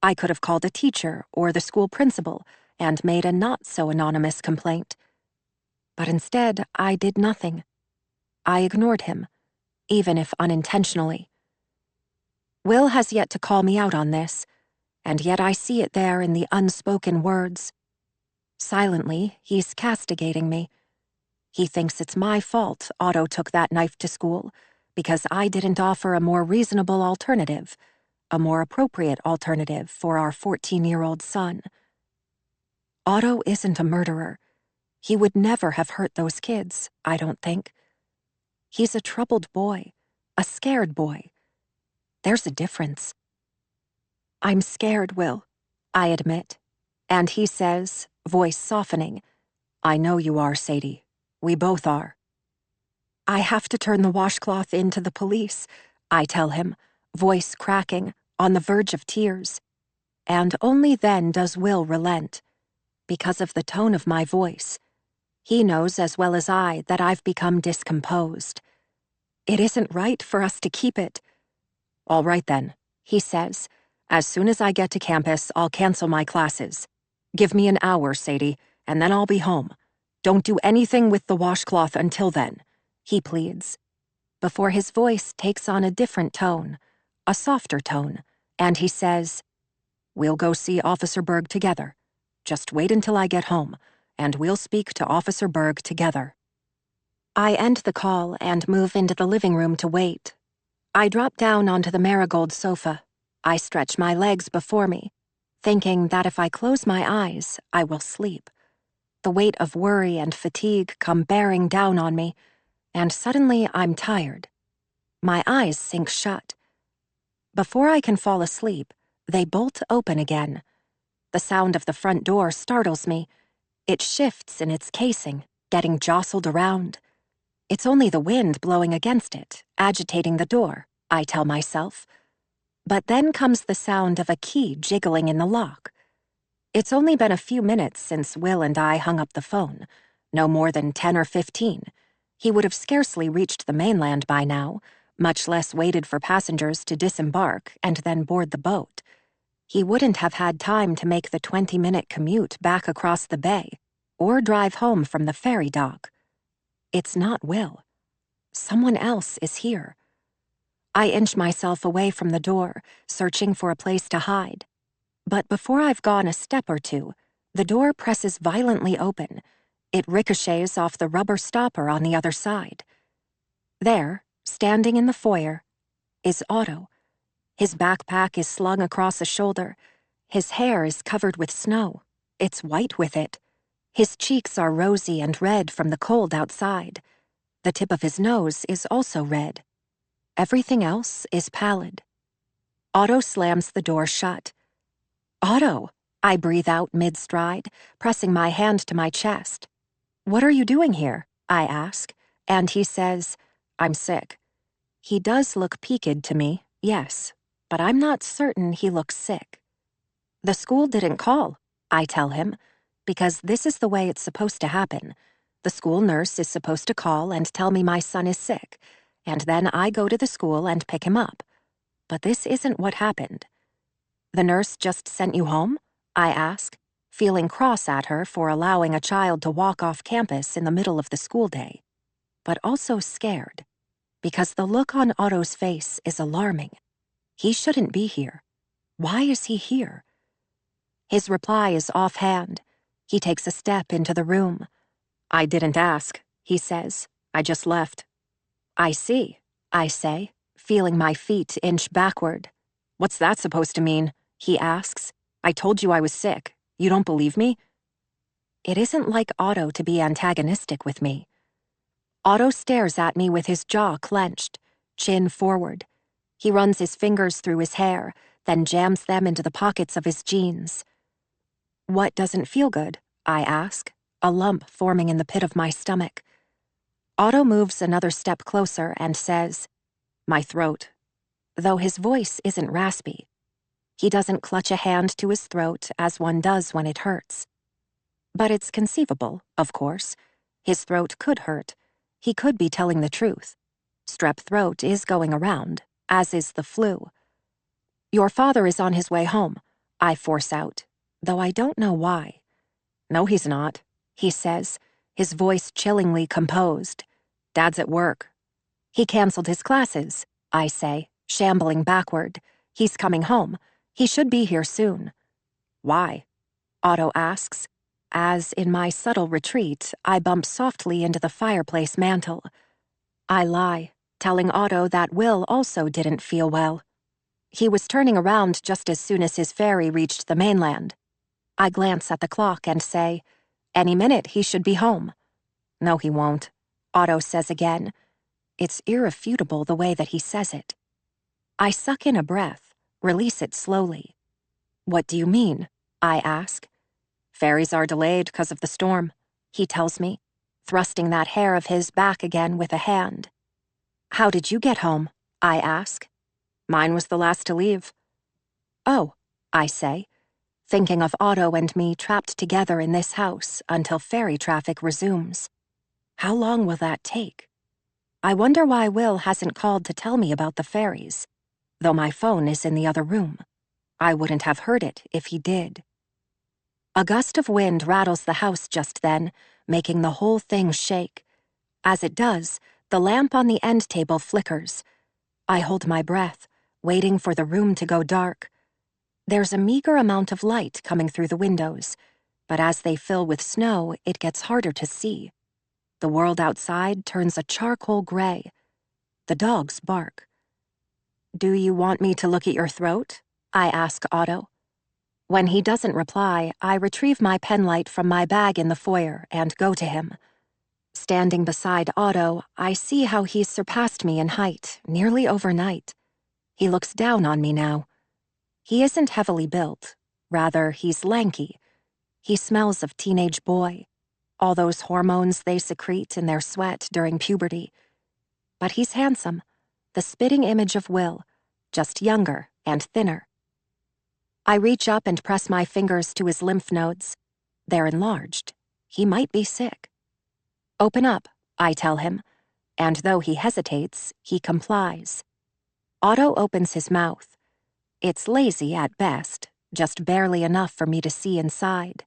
I could have called a teacher or the school principal and made a not-so-anonymous complaint. But instead, I did nothing. I ignored him, even if unintentionally. Will has yet to call me out on this, and yet I see it there in the unspoken words. Silently, he's castigating me. He thinks it's my fault Otto took that knife to school, because I didn't offer a more reasonable alternative, a more appropriate alternative for our 14-year-old son. Otto isn't a murderer. He would never have hurt those kids, I don't think. He's a troubled boy, a scared boy. There's a difference. I'm scared, Will, I admit. And he says, voice softening, I know you are, Sadie. We both are. I have to turn the washcloth in to the police, I tell him, voice cracking, on the verge of tears. And only then does Will relent, because of the tone of my voice. He knows as well as I that I've become discomposed. It isn't right for us to keep it. All right then, he says. As soon as I get to campus, I'll cancel my classes. Give me an hour, Sadie, and then I'll be home. Don't do anything with the washcloth until then, he pleads, before his voice takes on a different tone, a softer tone, and he says, "We'll go see Officer Berg together. Just wait until I get home, and we'll speak to Officer Berg together." I end the call and move into the living room to wait. I drop down onto the marigold sofa. I stretch my legs before me, thinking that if I close my eyes, I will sleep. The weight of worry and fatigue come bearing down on me, and suddenly I'm tired. My eyes sink shut. Before I can fall asleep, they bolt open again. The sound of the front door startles me. It shifts in its casing, getting jostled around. It's only the wind blowing against it, agitating the door, I tell myself. But then comes the sound of a key jiggling in the lock. It's only been a few minutes since Will and I hung up the phone, no more than 10 or 15. He would have scarcely reached the mainland by now, much less waited for passengers to disembark and then board the boat. He wouldn't have had time to make the 20-minute commute back across the bay, or drive home from the ferry dock. It's not Will. Someone else is here. I inch myself away from the door, searching for a place to hide. But before I've gone a step or two, the door presses violently open. It ricochets off the rubber stopper on the other side. There, standing in the foyer, is Otto. His backpack is slung across a shoulder. His hair is covered with snow. It's white with it. His cheeks are rosy and red from the cold outside. The tip of his nose is also red. Everything else is pallid. Otto slams the door shut. "Otto," I breathe out mid-stride, pressing my hand to my chest. "What are you doing here?" I ask, and he says, "I'm sick." He does look peaked to me, yes, but I'm not certain he looks sick. "The school didn't call," I tell him, because this is the way it's supposed to happen. The school nurse is supposed to call and tell me my son is sick, and then I go to the school and pick him up. But this isn't what happened. "The nurse just sent you home?" I ask, feeling cross at her for allowing a child to walk off campus in the middle of the school day, but also scared, because the look on Otto's face is alarming. He shouldn't be here. Why is he here? His reply is offhand. He takes a step into the room. "I didn't ask," he says. "I just left." "I see," I say, feeling my feet inch backward. "What's that supposed to mean?" he asks. "I told you I was sick. You don't believe me?" It isn't like Otto to be antagonistic with me. Otto stares at me with his jaw clenched, chin forward. He runs his fingers through his hair, then jams them into the pockets of his jeans. "What doesn't feel good?" I ask, a lump forming in the pit of my stomach. Otto moves another step closer and says, "My throat," though his voice isn't raspy. He doesn't clutch a hand to his throat as one does when it hurts. But it's conceivable, of course. His throat could hurt. He could be telling the truth. Strep throat is going around, as is the flu. "Your father is on his way home," I force out, though I don't know why. "No, he's not," he says, his voice chillingly composed. "Dad's at work." "He canceled his classes," I say, shambling backward. "He's coming home. He should be here soon." "Why?" Otto asks, as in my subtle retreat, I bump softly into the fireplace mantel. I lie, telling Otto that Will also didn't feel well. He was turning around just as soon as his ferry reached the mainland. I glance at the clock and say, "Any minute he should be home." "No, he won't," Otto says again. It's irrefutable the way that he says it. I suck in a breath, release it slowly. "What do you mean?" I ask. "Ferries are delayed because of the storm," he tells me, thrusting that hair of his back again with a hand. "How did you get home?" I ask. "Mine was the last to leave." "Oh," I say, thinking of Otto and me trapped together in this house until ferry traffic resumes. How long will that take? I wonder why Will hasn't called to tell me about the ferries, though my phone is in the other room. I wouldn't have heard it if he did. A gust of wind rattles the house just then, making the whole thing shake. As it does, the lamp on the end table flickers. I hold my breath, waiting for the room to go dark. There's a meager amount of light coming through the windows, but as they fill with snow, it gets harder to see. The world outside turns a charcoal gray. The dogs bark. "Do you want me to look at your throat?" I ask Otto. When he doesn't reply, I retrieve my penlight from my bag in the foyer and go to him. Standing beside Otto, I see how he's surpassed me in height, nearly overnight. He looks down on me now. He isn't heavily built. Rather, he's lanky. He smells of teenage boy, all those hormones they secrete in their sweat during puberty. But he's handsome, the spitting image of Will, just younger and thinner. I reach up and press my fingers to his lymph nodes. They're enlarged. He might be sick. "Open up," I tell him, and though he hesitates, he complies. Otto opens his mouth. It's lazy at best, just barely enough for me to see inside.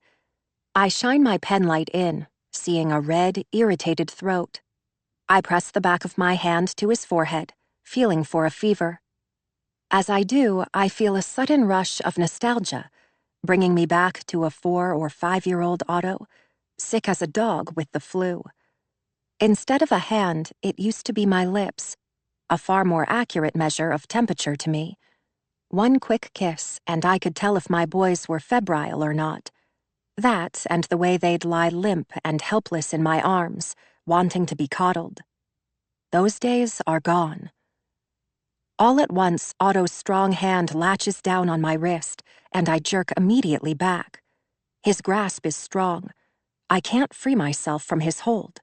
I shine my penlight in, seeing a red, irritated throat. I press the back of my hand to his forehead, feeling for a fever. As I do, I feel a sudden rush of nostalgia, bringing me back to a 4- or 5-year-old Otto, sick as a dog with the flu. Instead of a hand, it used to be my lips, a far more accurate measure of temperature to me. One quick kiss, and I could tell if my boys were febrile or not. That, and the way they'd lie limp and helpless in my arms, wanting to be coddled. Those days are gone. All at once, Otto's strong hand latches down on my wrist, and I jerk immediately back. His grasp is strong. I can't free myself from his hold.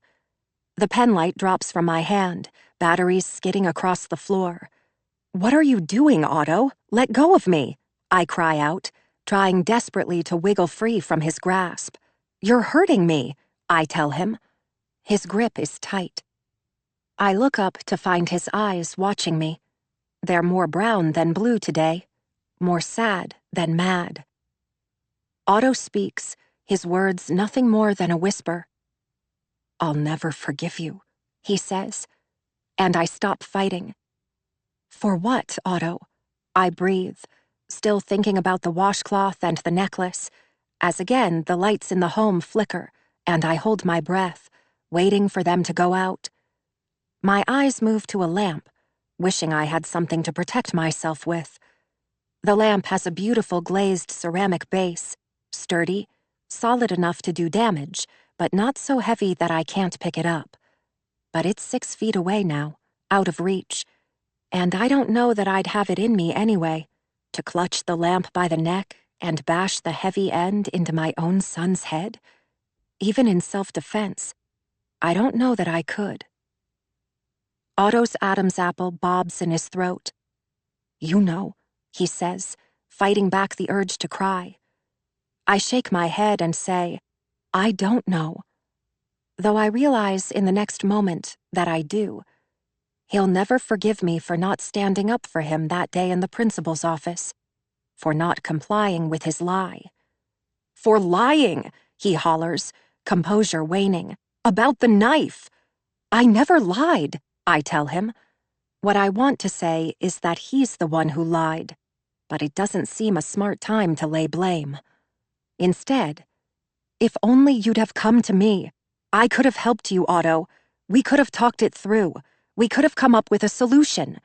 The penlight drops from my hand, batteries skidding across the floor. "What are you doing, Otto? Let go of me!" I cry out, trying desperately to wiggle free from his grasp. "You're hurting me," I tell him. His grip is tight. I look up to find his eyes watching me. They're more brown than blue today, more sad than mad. Otto speaks, his words nothing more than a whisper. "I'll never forgive you," he says, and I stop fighting. "For what, Otto?" I breathe, still thinking about the washcloth and the necklace, as again the lights in the home flicker, and I hold my breath, waiting for them to go out. My eyes move to a lamp, wishing I had something to protect myself with. The lamp has a beautiful glazed ceramic base, sturdy, solid enough to do damage, but not so heavy that I can't pick it up. But it's 6 feet away now, out of reach, and I don't know that I'd have it in me anyway, to clutch the lamp by the neck and bash the heavy end into my own son's head. Even in self-defense, I don't know that I could. Otto's Adam's apple bobs in his throat. "You know," he says, fighting back the urge to cry. I shake my head and say, "I don't know," though I realize in the next moment that I do. He'll never forgive me for not standing up for him that day in the principal's office, for not complying with his lie. "For lying," he hollers, composure waning, "about the knife." "I never lied," I tell him. What I want to say is that he's the one who lied, but it doesn't seem a smart time to lay blame. Instead, "If only you'd have come to me. I could have helped you, Otto. We could have talked it through. We could have come up with a solution."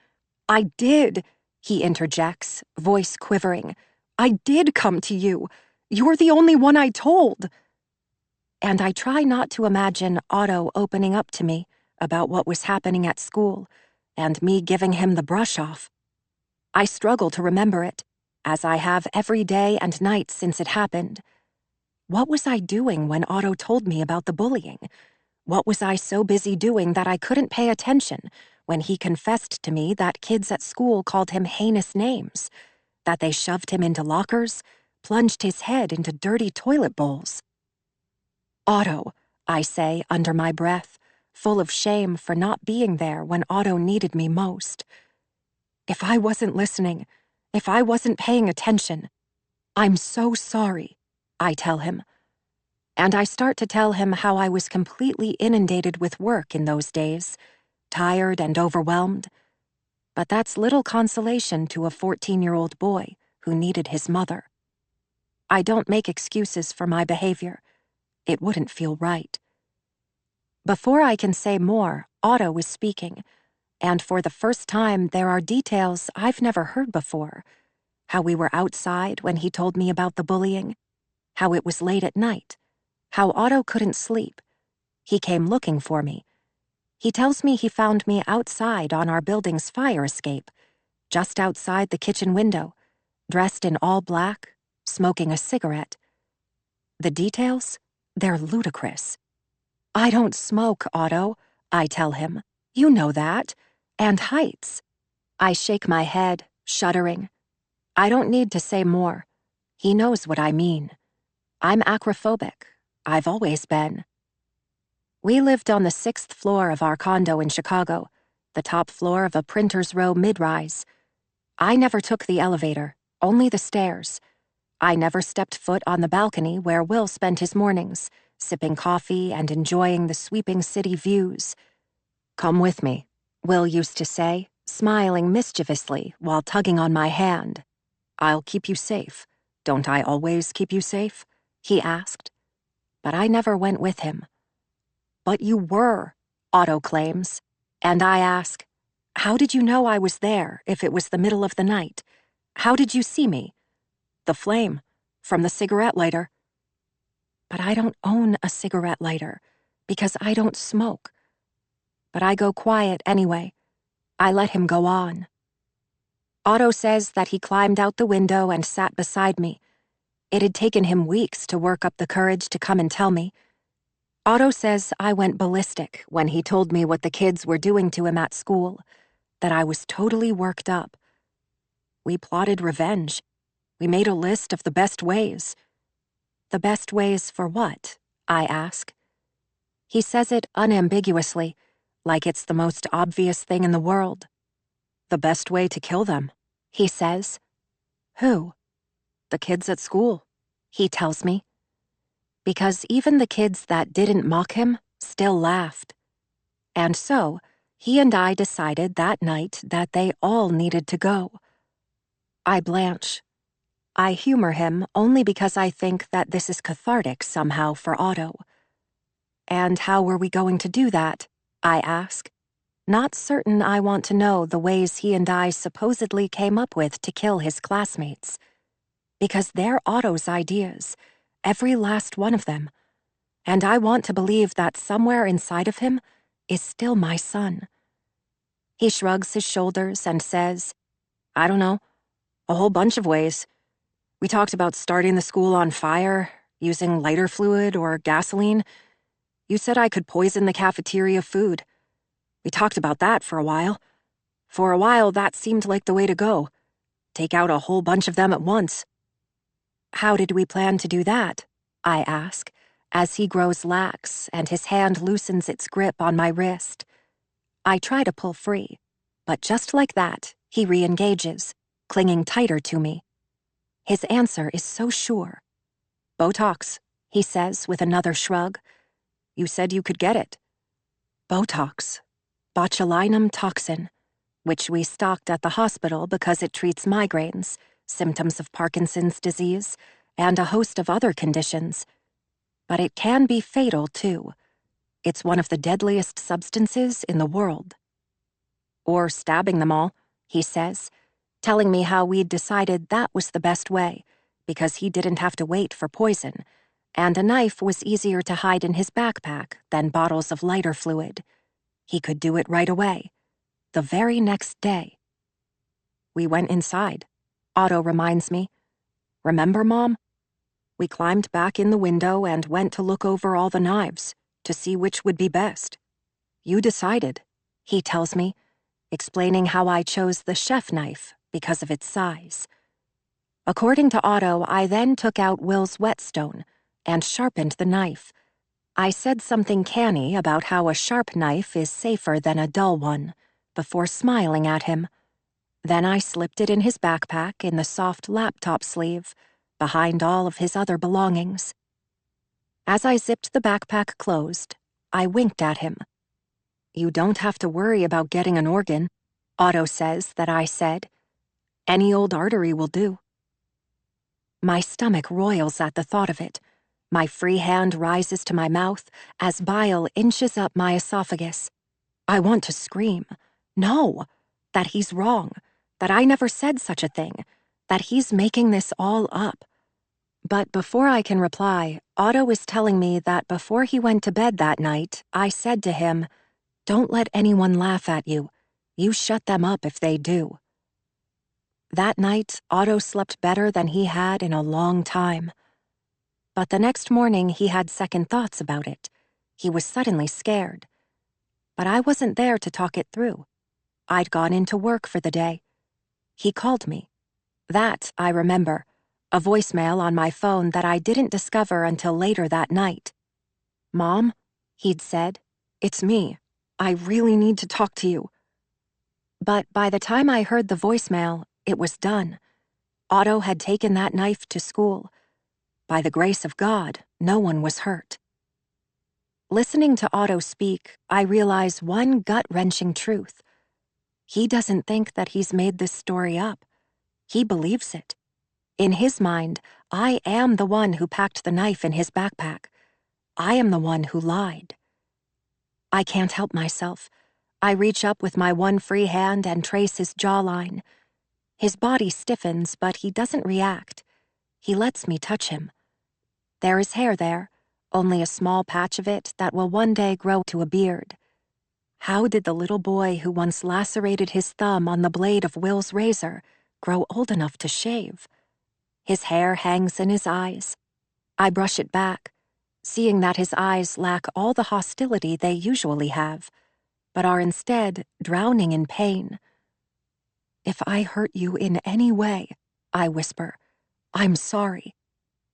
"I did," he interjects, voice quivering. "I did come to you. You're the only one I told." And I try not to imagine Otto opening up to me about what was happening at school, and me giving him the brush off. I struggle to remember it, as I have every day and night since it happened. What was I doing when Otto told me about the bullying? What was I so busy doing that I couldn't pay attention when he confessed to me that kids at school called him heinous names, that they shoved him into lockers, plunged his head into dirty toilet bowls? "Otto," I say under my breath, full of shame for not being there when Otto needed me most. "If I wasn't listening, if I wasn't paying attention, I'm so sorry," I tell him. And I start to tell him how I was completely inundated with work in those days, tired and overwhelmed. But that's little consolation to a 14-year-old boy who needed his mother. I don't make excuses for my behavior. It wouldn't feel right. Before I can say more, Otto is speaking, and for the first time there are details I've never heard before. How we were outside when he told me about the bullying, how it was late at night, how Otto couldn't sleep. He came looking for me. He tells me he found me outside on our building's fire escape, just outside the kitchen window, dressed in all black, smoking a cigarette. The details? They're ludicrous. I don't smoke, Otto, I tell him. You know that. And heights. I shake my head, shuddering. I don't need to say more. He knows what I mean. I'm acrophobic. I've always been. We lived on the 6th floor of our condo in Chicago, the top floor of a printer's row mid-rise. I never took the elevator, only the stairs. I never stepped foot on the balcony where Will spent his mornings, sipping coffee and enjoying the sweeping city views. Come with me, Will used to say, smiling mischievously while tugging on my hand. I'll keep you safe. Don't I always keep you safe? He asked. But I never went with him. But you were, Otto claims. And I ask, how did you know I was there if it was the middle of the night? How did you see me? The flame, from the cigarette lighter. But I don't own a cigarette lighter, because I don't smoke. But I go quiet anyway. I let him go on. Otto says that he climbed out the window and sat beside me. It had taken him weeks to work up the courage to come and tell me. Otto says I went ballistic when he told me what the kids were doing to him at school, that I was totally worked up. We plotted revenge. We made a list of the best ways. The best ways for what? I ask. He says it unambiguously, like it's the most obvious thing in the world. The best way to kill them, he says. Who? The kids at school, he tells me. Because even the kids that didn't mock him still laughed. And so, he and I decided that night that they all needed to go. I blanch. I humor him only because I think that this is cathartic somehow for Otto. And how were we going to do that? I ask. Not certain I want to know the ways he and I supposedly came up with to kill his classmates. Because they're Otto's ideas, every last one of them. And I want to believe that somewhere inside of him is still my son. He shrugs his shoulders and says, I don't know, a whole bunch of ways. We talked about starting the school on fire, using lighter fluid or gasoline. You said I could poison the cafeteria food. We talked about that for a while. For a while, that seemed like the way to go. Take out a whole bunch of them at once. How did we plan to do that? I ask, as he grows lax and his hand loosens its grip on my wrist. I try to pull free, but just like that, he re-engages, clinging tighter to me. His answer is so sure. Botox, he says with another shrug. You said you could get it. Botox. Botulinum toxin, which we stocked at the hospital because it treats migraines, symptoms of Parkinson's disease, and a host of other conditions. But it can be fatal, too. It's one of the deadliest substances in the world. Or stabbing them all, he says, telling me how we'd decided that was the best way, because he didn't have to wait for poison, and a knife was easier to hide in his backpack than bottles of lighter fluid. He could do it right away, the very next day. We went inside, Otto reminds me. Remember, Mom? We climbed back in the window and went to look over all the knives, to see which would be best. You decided, he tells me, explaining how I chose the chef knife because of its size. According to Otto, I then took out Will's whetstone and sharpened the knife. I said something canny about how a sharp knife is safer than a dull one, before smiling at him. Then I slipped it in his backpack in the soft laptop sleeve, behind all of his other belongings. As I zipped the backpack closed, I winked at him. "You don't have to worry about getting an organ," Otto says that I said. "Any old artery will do." My stomach roils at the thought of it. My free hand rises to my mouth as bile inches up my esophagus. I want to scream. No, that he's wrong, that I never said such a thing, that he's making this all up. But before I can reply, Otto is telling me that before he went to bed that night, I said to him, "Don't let anyone laugh at you. You shut them up if they do." That night, Otto slept better than he had in a long time. But the next morning, he had second thoughts about it. He was suddenly scared. But I wasn't there to talk it through. I'd gone into work for the day. He called me. That, I remember, a voicemail on my phone that I didn't discover until later that night. "Mom," he'd said, "it's me. I really need to talk to you." But by the time I heard the voicemail, it was done. Otto had taken that knife to school. By the grace of God, no one was hurt. Listening to Otto speak, I realize one gut-wrenching truth. He doesn't think that he's made this story up. He believes it. In his mind, I am the one who packed the knife in his backpack. I am the one who lied. I can't help myself. I reach up with my one free hand and trace his jawline. His body stiffens, but he doesn't react. He lets me touch him. There is hair there, only a small patch of it that will one day grow to a beard. How did the little boy who once lacerated his thumb on the blade of Will's razor grow old enough to shave? His hair hangs in his eyes. I brush it back, seeing that his eyes lack all the hostility they usually have, but are instead drowning in pain. "If I hurt you in any way," I whisper, "I'm sorry.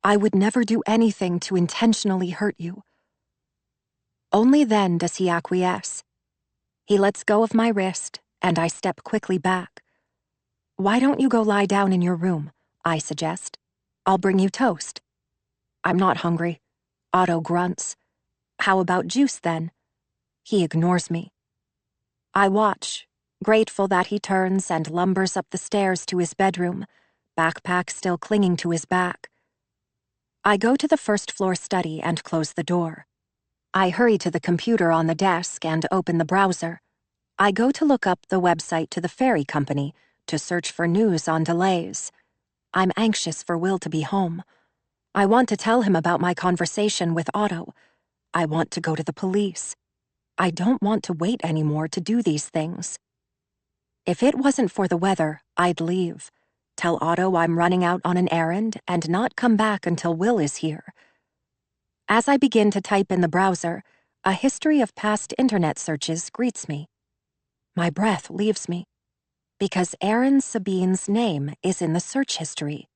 I would never do anything to intentionally hurt you." Only then does he acquiesce. He lets go of my wrist, and I step quickly back. "Why don't you go lie down in your room?" I suggest. "I'll bring you toast." "I'm not hungry," Otto grunts. "How about juice, then?" He ignores me. I watch, grateful that he turns and lumbers up the stairs to his bedroom, backpack still clinging to his back. I go to the first-floor study and close the door. I hurry to the computer on the desk and open the browser. I go to look up the website to the ferry company to search for news on delays. I'm anxious for Will to be home. I want to tell him about my conversation with Otto. I want to go to the police. I don't want to wait anymore to do these things. If it wasn't for the weather, I'd leave. Tell Otto I'm running out on an errand and not come back until Will is here. As I begin to type in the browser, a history of past internet searches greets me. My breath leaves me, because Aaron Sabine's name is in the search history.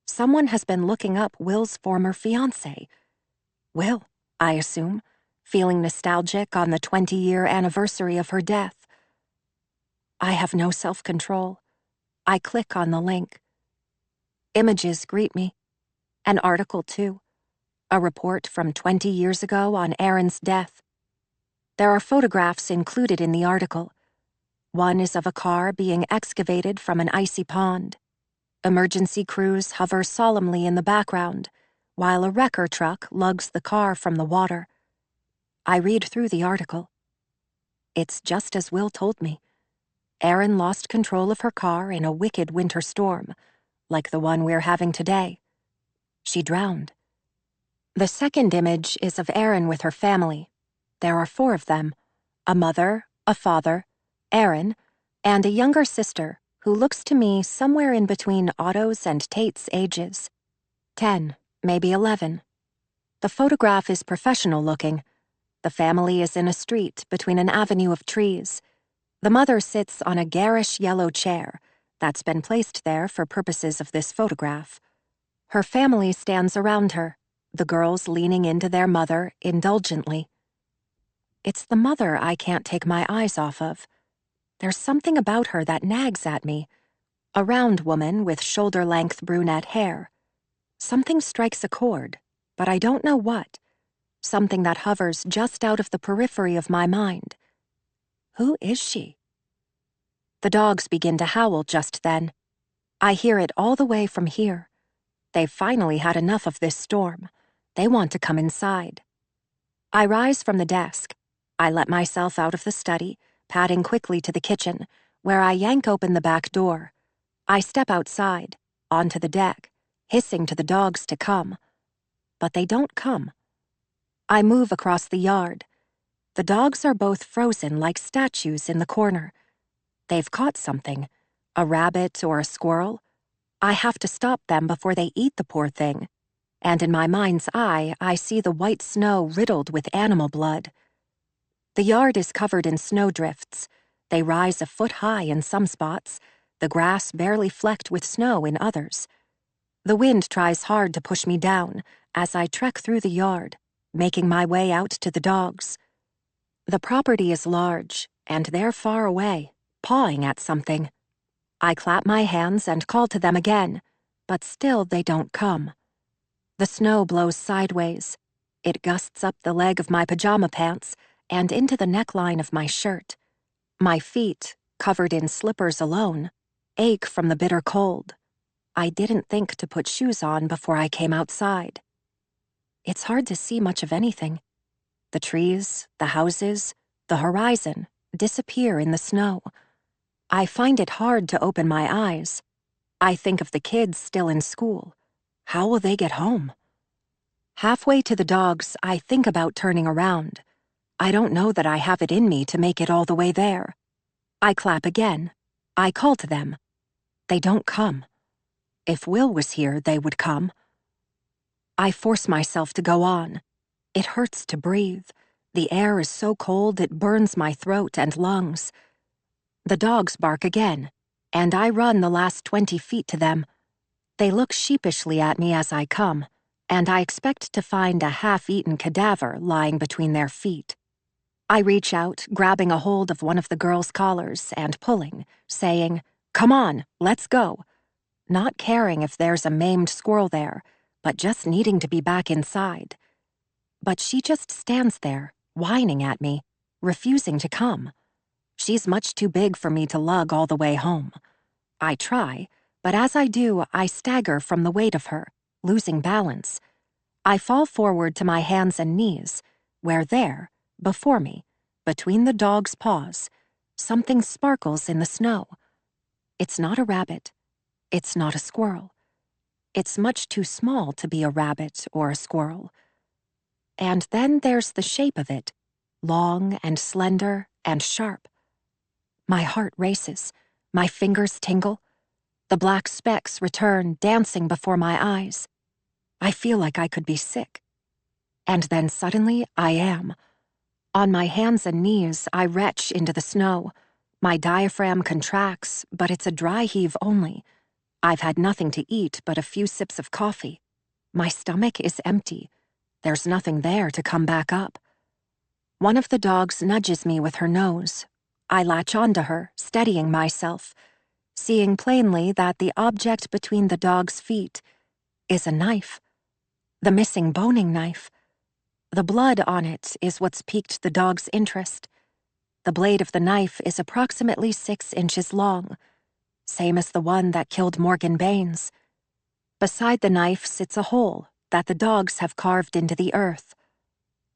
Someone has been looking up Will's former fiancé. Will, I assume, feeling nostalgic on the 20-year anniversary of her death. I have no self-control. I click on the link. Images greet me. An article, too. A report from 20 years ago on Aaron's death. There are photographs included in the article. One is of a car being excavated from an icy pond. Emergency crews hover solemnly in the background, while a wrecker truck lugs the car from the water. I read through the article. It's just as Will told me. Aaron lost control of her car in a wicked winter storm, like the one we're having today. She drowned. The second image is of Aaron with her family. There are 4 of them: a mother, a father, Aaron, and a younger sister who looks to me somewhere in between Otto's and Tate's ages. 10, maybe 11. The photograph is professional looking. The family is in a street between an avenue of trees. The mother sits on a garish yellow chair that's been placed there for purposes of this photograph. Her family stands around her, the girls leaning into their mother indulgently. It's the mother I can't take my eyes off of. There's something about her that nags at me. A round woman with shoulder-length brunette hair. Something strikes a chord, but I don't know what. something that hovers just out of the periphery of my mind. Who is she? The dogs begin to howl just then. I hear it all the way from here. They've finally had enough of this storm. They want to come inside. I rise from the desk. I let myself out of the study, padding quickly to the kitchen, where I yank open the back door. I step outside, onto the deck, hissing to the dogs to come. But they don't come. I move across the yard. The dogs are both frozen like statues in the corner. They've caught something, a rabbit or a squirrel. I have to stop them before they eat the poor thing. And in my mind's eye, I see the white snow riddled with animal blood. The yard is covered in snowdrifts. They rise a foot high in some spots, the grass barely flecked with snow in others. The wind tries hard to push me down as I trek through the yard, making my way out to the dogs. The property is large, and they're far away, pawing at something. I clap my hands and call to them again, but still they don't come. The snow blows sideways. It gusts up the leg of my pajama pants and into the neckline of my shirt. My feet, covered in slippers alone, ache from the bitter cold. I didn't think to put shoes on before I came outside. It's hard to see much of anything. The trees, the houses, the horizon disappear in the snow. I find it hard to open my eyes. I think of the kids still in school. How will they get home? Halfway to the dogs, I think about turning around. I don't know that I have it in me to make it all the way there. I clap again. I call to them. They don't come. If Will was here, they would come. I force myself to go on. It hurts to breathe. The air is so cold it burns my throat and lungs. The dogs bark again, and I run the last 20 feet to them. They look sheepishly at me as I come, and I expect to find a half-eaten cadaver lying between their feet. I reach out, grabbing a hold of one of the girls' collars and pulling, saying, "Come on, let's go," not caring if there's a maimed squirrel there, but just needing to be back inside. But she just stands there, whining at me, refusing to come. She's much too big for me to lug all the way home. I try, but as I do, I stagger from the weight of her, losing balance. I fall forward to my hands and knees, where there, before me, between the dog's paws, something sparkles in the snow. It's not a rabbit. It's not a squirrel. It's much too small to be a rabbit or a squirrel. And then there's the shape of it, long and slender and sharp. My heart races, my fingers tingle. The black specks return, dancing before my eyes. I feel like I could be sick. And then suddenly I am. On my hands and knees, I retch into the snow. My diaphragm contracts, but it's a dry heave only. I've had nothing to eat but a few sips of coffee. My stomach is empty. There's nothing there to come back up. One of the dogs nudges me with her nose. I latch onto her, steadying myself, seeing plainly that the object between the dog's feet is a knife. The missing boning knife. The blood on it is what's piqued the dog's interest. The blade of the knife is approximately 6 inches long, same as the one that killed Morgan Baines. Beside the knife sits a hole that the dogs have carved into the earth.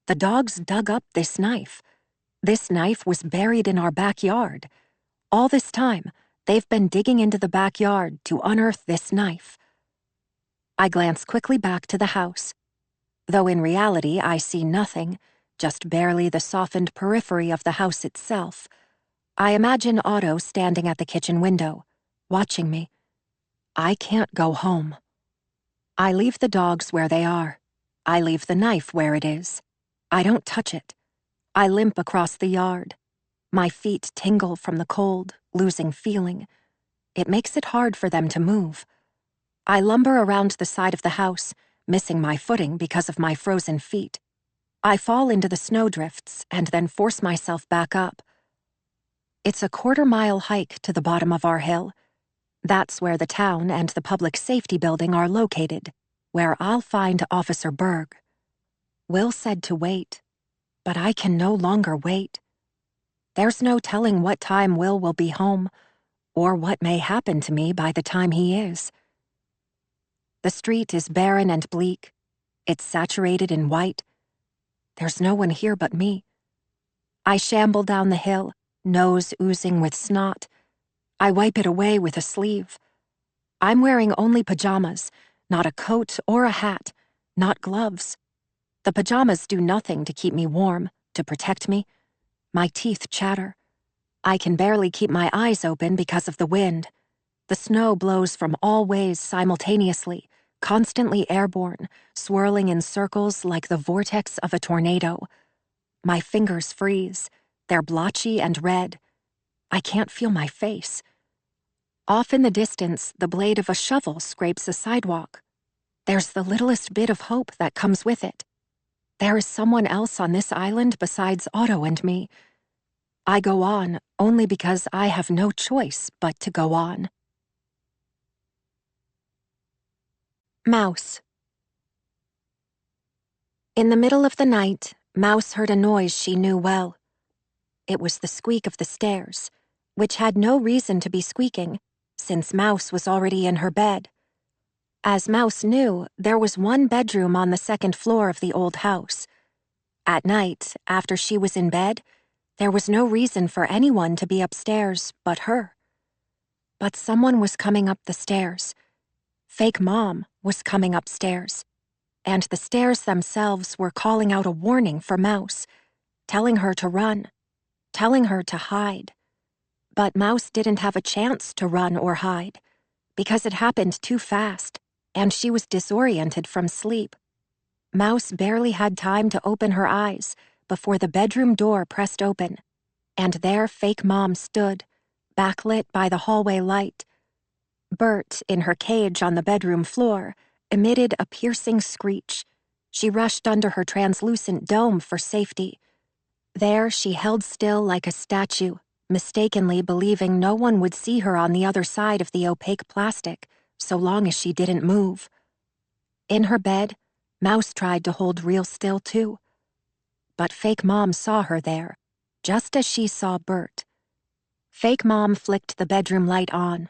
The dogs dug up this knife. This knife was buried in our backyard. All this time, they've been digging into the backyard to unearth this knife. I glance quickly back to the house. Though in reality I see nothing, just barely the softened periphery of the house itself. I imagine Otto standing at the kitchen window, watching me. I can't go home. I leave the dogs where they are. I leave the knife where it is. I don't touch it. I limp across the yard. My feet tingle from the cold, losing feeling. It makes it hard for them to move. I lumber around the side of the house, missing my footing because of my frozen feet. I fall into the snowdrifts and then force myself back up. It's a 1/4-mile hike to the bottom of our hill. That's where the town and the public safety building are located, where I'll find Officer Berg. Will said to wait, but I can no longer wait. There's no telling what time Will be home, or what may happen to me by the time he is. The street is barren and bleak. It's saturated in white. There's no one here but me. I shamble down the hill, nose oozing with snot. I wipe it away with a sleeve. I'm wearing only pajamas, not a coat or a hat, not gloves. The pajamas do nothing to keep me warm, to protect me. My teeth chatter. I can barely keep my eyes open because of the wind. The snow blows from all ways simultaneously, constantly airborne, swirling in circles like the vortex of a tornado. My fingers freeze. They're blotchy and red. I can't feel my face. Off in the distance, the blade of a shovel scrapes a sidewalk. There's the littlest bit of hope that comes with it. There is someone else on this island besides Otto and me. I go on only because I have no choice but to go on. Mouse. In the middle of the night, Mouse heard a noise she knew well. It was the squeak of the stairs, which had no reason to be squeaking, since Mouse was already in her bed. As Mouse knew, there was one bedroom on the second floor of the old house. At night, after she was in bed, there was no reason for anyone to be upstairs but her. But someone was coming up the stairs. Fake Mom was coming upstairs, and the stairs themselves were calling out a warning for Mouse, telling her to run, telling her to hide. But Mouse didn't have a chance to run or hide, because it happened too fast, and she was disoriented from sleep. Mouse barely had time to open her eyes before the bedroom door pressed open, and there Fake Mom stood, backlit by the hallway light. Bert, in her cage on the bedroom floor, emitted a piercing screech. She rushed under her translucent dome for safety. There she held still like a statue, mistakenly believing no one would see her on the other side of the opaque plastic, so long as she didn't move. In her bed, Mouse tried to hold real still too. But Fake Mom saw her there, just as she saw Bert. Fake Mom flicked the bedroom light on.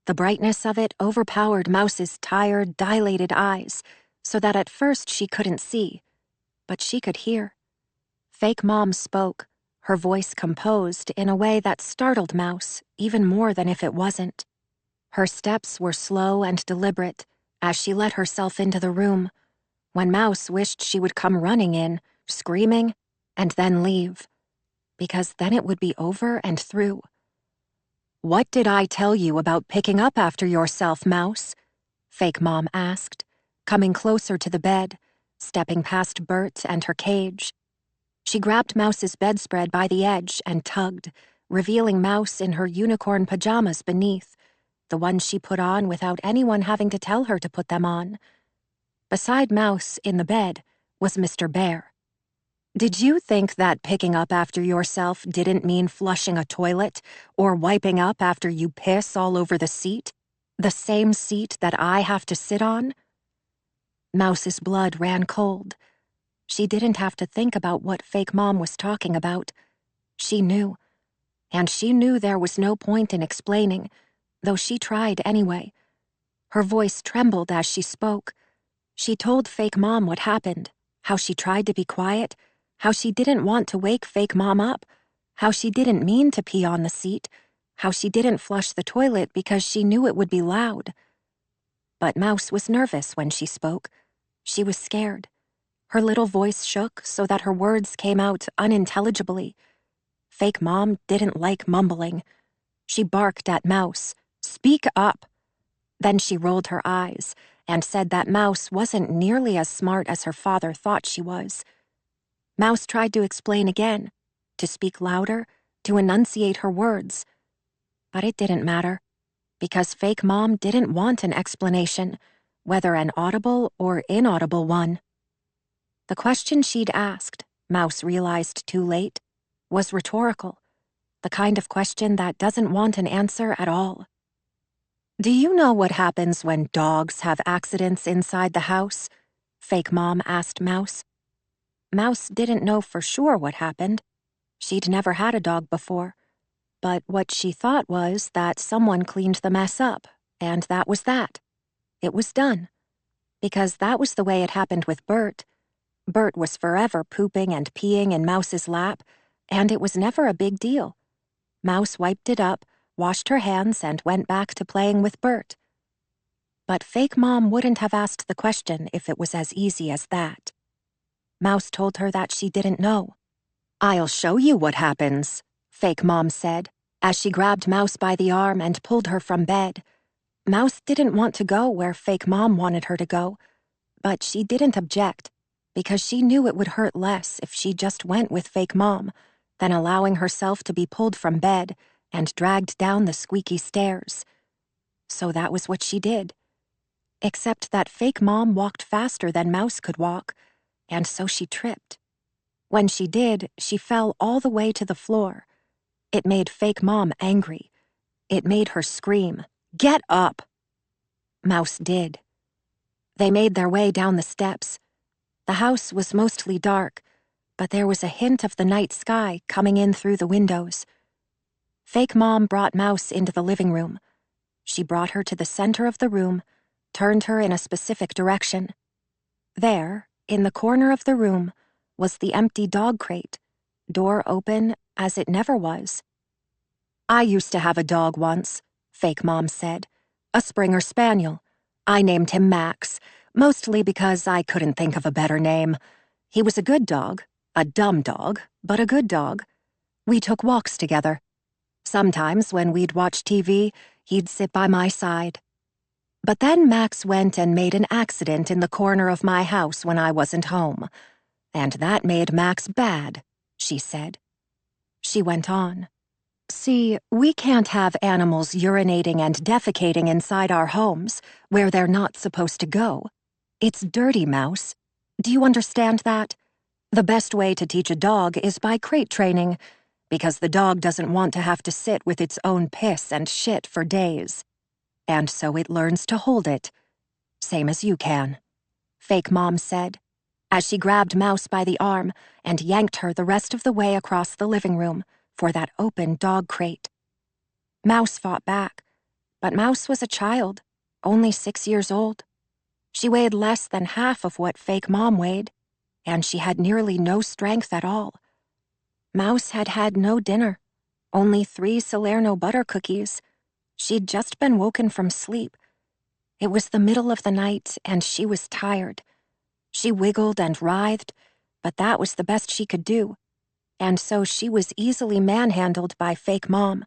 The brightness of it overpowered Mouse's tired, dilated eyes, so that at first she couldn't see, but she could hear. Fake Mom spoke, her voice composed in a way that startled Mouse even more than if it wasn't. Her steps were slow and deliberate as she let herself into the room, when Mouse wished she would come running in, screaming, and then leave, because then it would be over and through. "What did I tell you about picking up after yourself, Mouse?" Fake Mom asked, coming closer to the bed, stepping past Bert and her cage. She grabbed Mouse's bedspread by the edge and tugged, revealing Mouse in her unicorn pajamas beneath, the ones she put on without anyone having to tell her to put them on. Beside Mouse, in the bed, was Mr. Bear. "Did you think that picking up after yourself didn't mean flushing a toilet or wiping up after you piss all over the seat? The same seat that I have to sit on?" Mouse's blood ran cold. She didn't have to think about what Fake Mom was talking about. She knew. And she knew there was no point in explaining, though she tried anyway. Her voice trembled as she spoke. She told Fake Mom what happened, how she tried to be quiet, how she didn't want to wake Fake Mom up, how she didn't mean to pee on the seat, how she didn't flush the toilet because she knew it would be loud. But Mouse was nervous when she spoke. She was scared. Her little voice shook so that her words came out unintelligibly. Fake Mom didn't like mumbling. She barked at Mouse, "Speak up!" Then she rolled her eyes and said that Mouse wasn't nearly as smart as her father thought she was. Mouse tried to explain again, to speak louder, to enunciate her words. But it didn't matter, because Fake Mom didn't want an explanation, whether an audible or inaudible one. The question she'd asked, Mouse realized too late, was rhetorical, the kind of question that doesn't want an answer at all. "Do you know what happens when dogs have accidents inside the house?" Fake Mom asked Mouse. Mouse didn't know for sure what happened. She'd never had a dog before. But what she thought was that someone cleaned the mess up, and that was that. It was done. Because that was the way it happened with Bert. Bert was forever pooping and peeing in Mouse's lap, and it was never a big deal. Mouse wiped it up, washed her hands, and went back to playing with Bert. But fake Mom wouldn't have asked the question if it was as easy as that. Mouse told her that she didn't know. "I'll show you what happens," fake Mom said, as she grabbed Mouse by the arm and pulled her from bed. Mouse didn't want to go where fake Mom wanted her to go, but she didn't object, because she knew it would hurt less if she just went with fake Mom than allowing herself to be pulled from bed and dragged down the squeaky stairs. So that was what she did. Except that fake Mom walked faster than Mouse could walk, and so she tripped. When she did, she fell all the way to the floor. It made fake Mom angry. It made her scream, "Get up!" Mouse did. They made their way down the steps. The house was mostly dark, but there was a hint of the night sky coming in through the windows. Fake Mom brought Mouse into the living room. She brought her to the center of the room, turned her in a specific direction. There, in the corner of the room, was the empty dog crate, door open as it never was. "I used to have a dog once," fake Mom said. "A Springer Spaniel. I named him Max, mostly because I couldn't think of a better name. He was a good dog, a dumb dog, but a good dog. We took walks together. Sometimes when we'd watch TV, he'd sit by my side. But then Max went and made an accident in the corner of my house when I wasn't home. And that made Max bad," she said. She went on. "See, we can't have animals urinating and defecating inside our homes, where they're not supposed to go. It's dirty, Mouse. Do you understand that? The best way to teach a dog is by crate training, because the dog doesn't want to have to sit with its own piss and shit for days. And so it learns to hold it. Same as you can," fake Mom said, as she grabbed Mouse by the arm and yanked her the rest of the way across the living room for that open dog crate. Mouse fought back, but Mouse was a child, only 6 years old. She weighed less than half of what fake Mom weighed, and she had nearly no strength at all. Mouse had had no dinner, only 3 Salerno butter cookies. She'd just been woken from sleep. It was the middle of the night, and she was tired. She wiggled and writhed, but that was the best she could do, and so she was easily manhandled by fake Mom.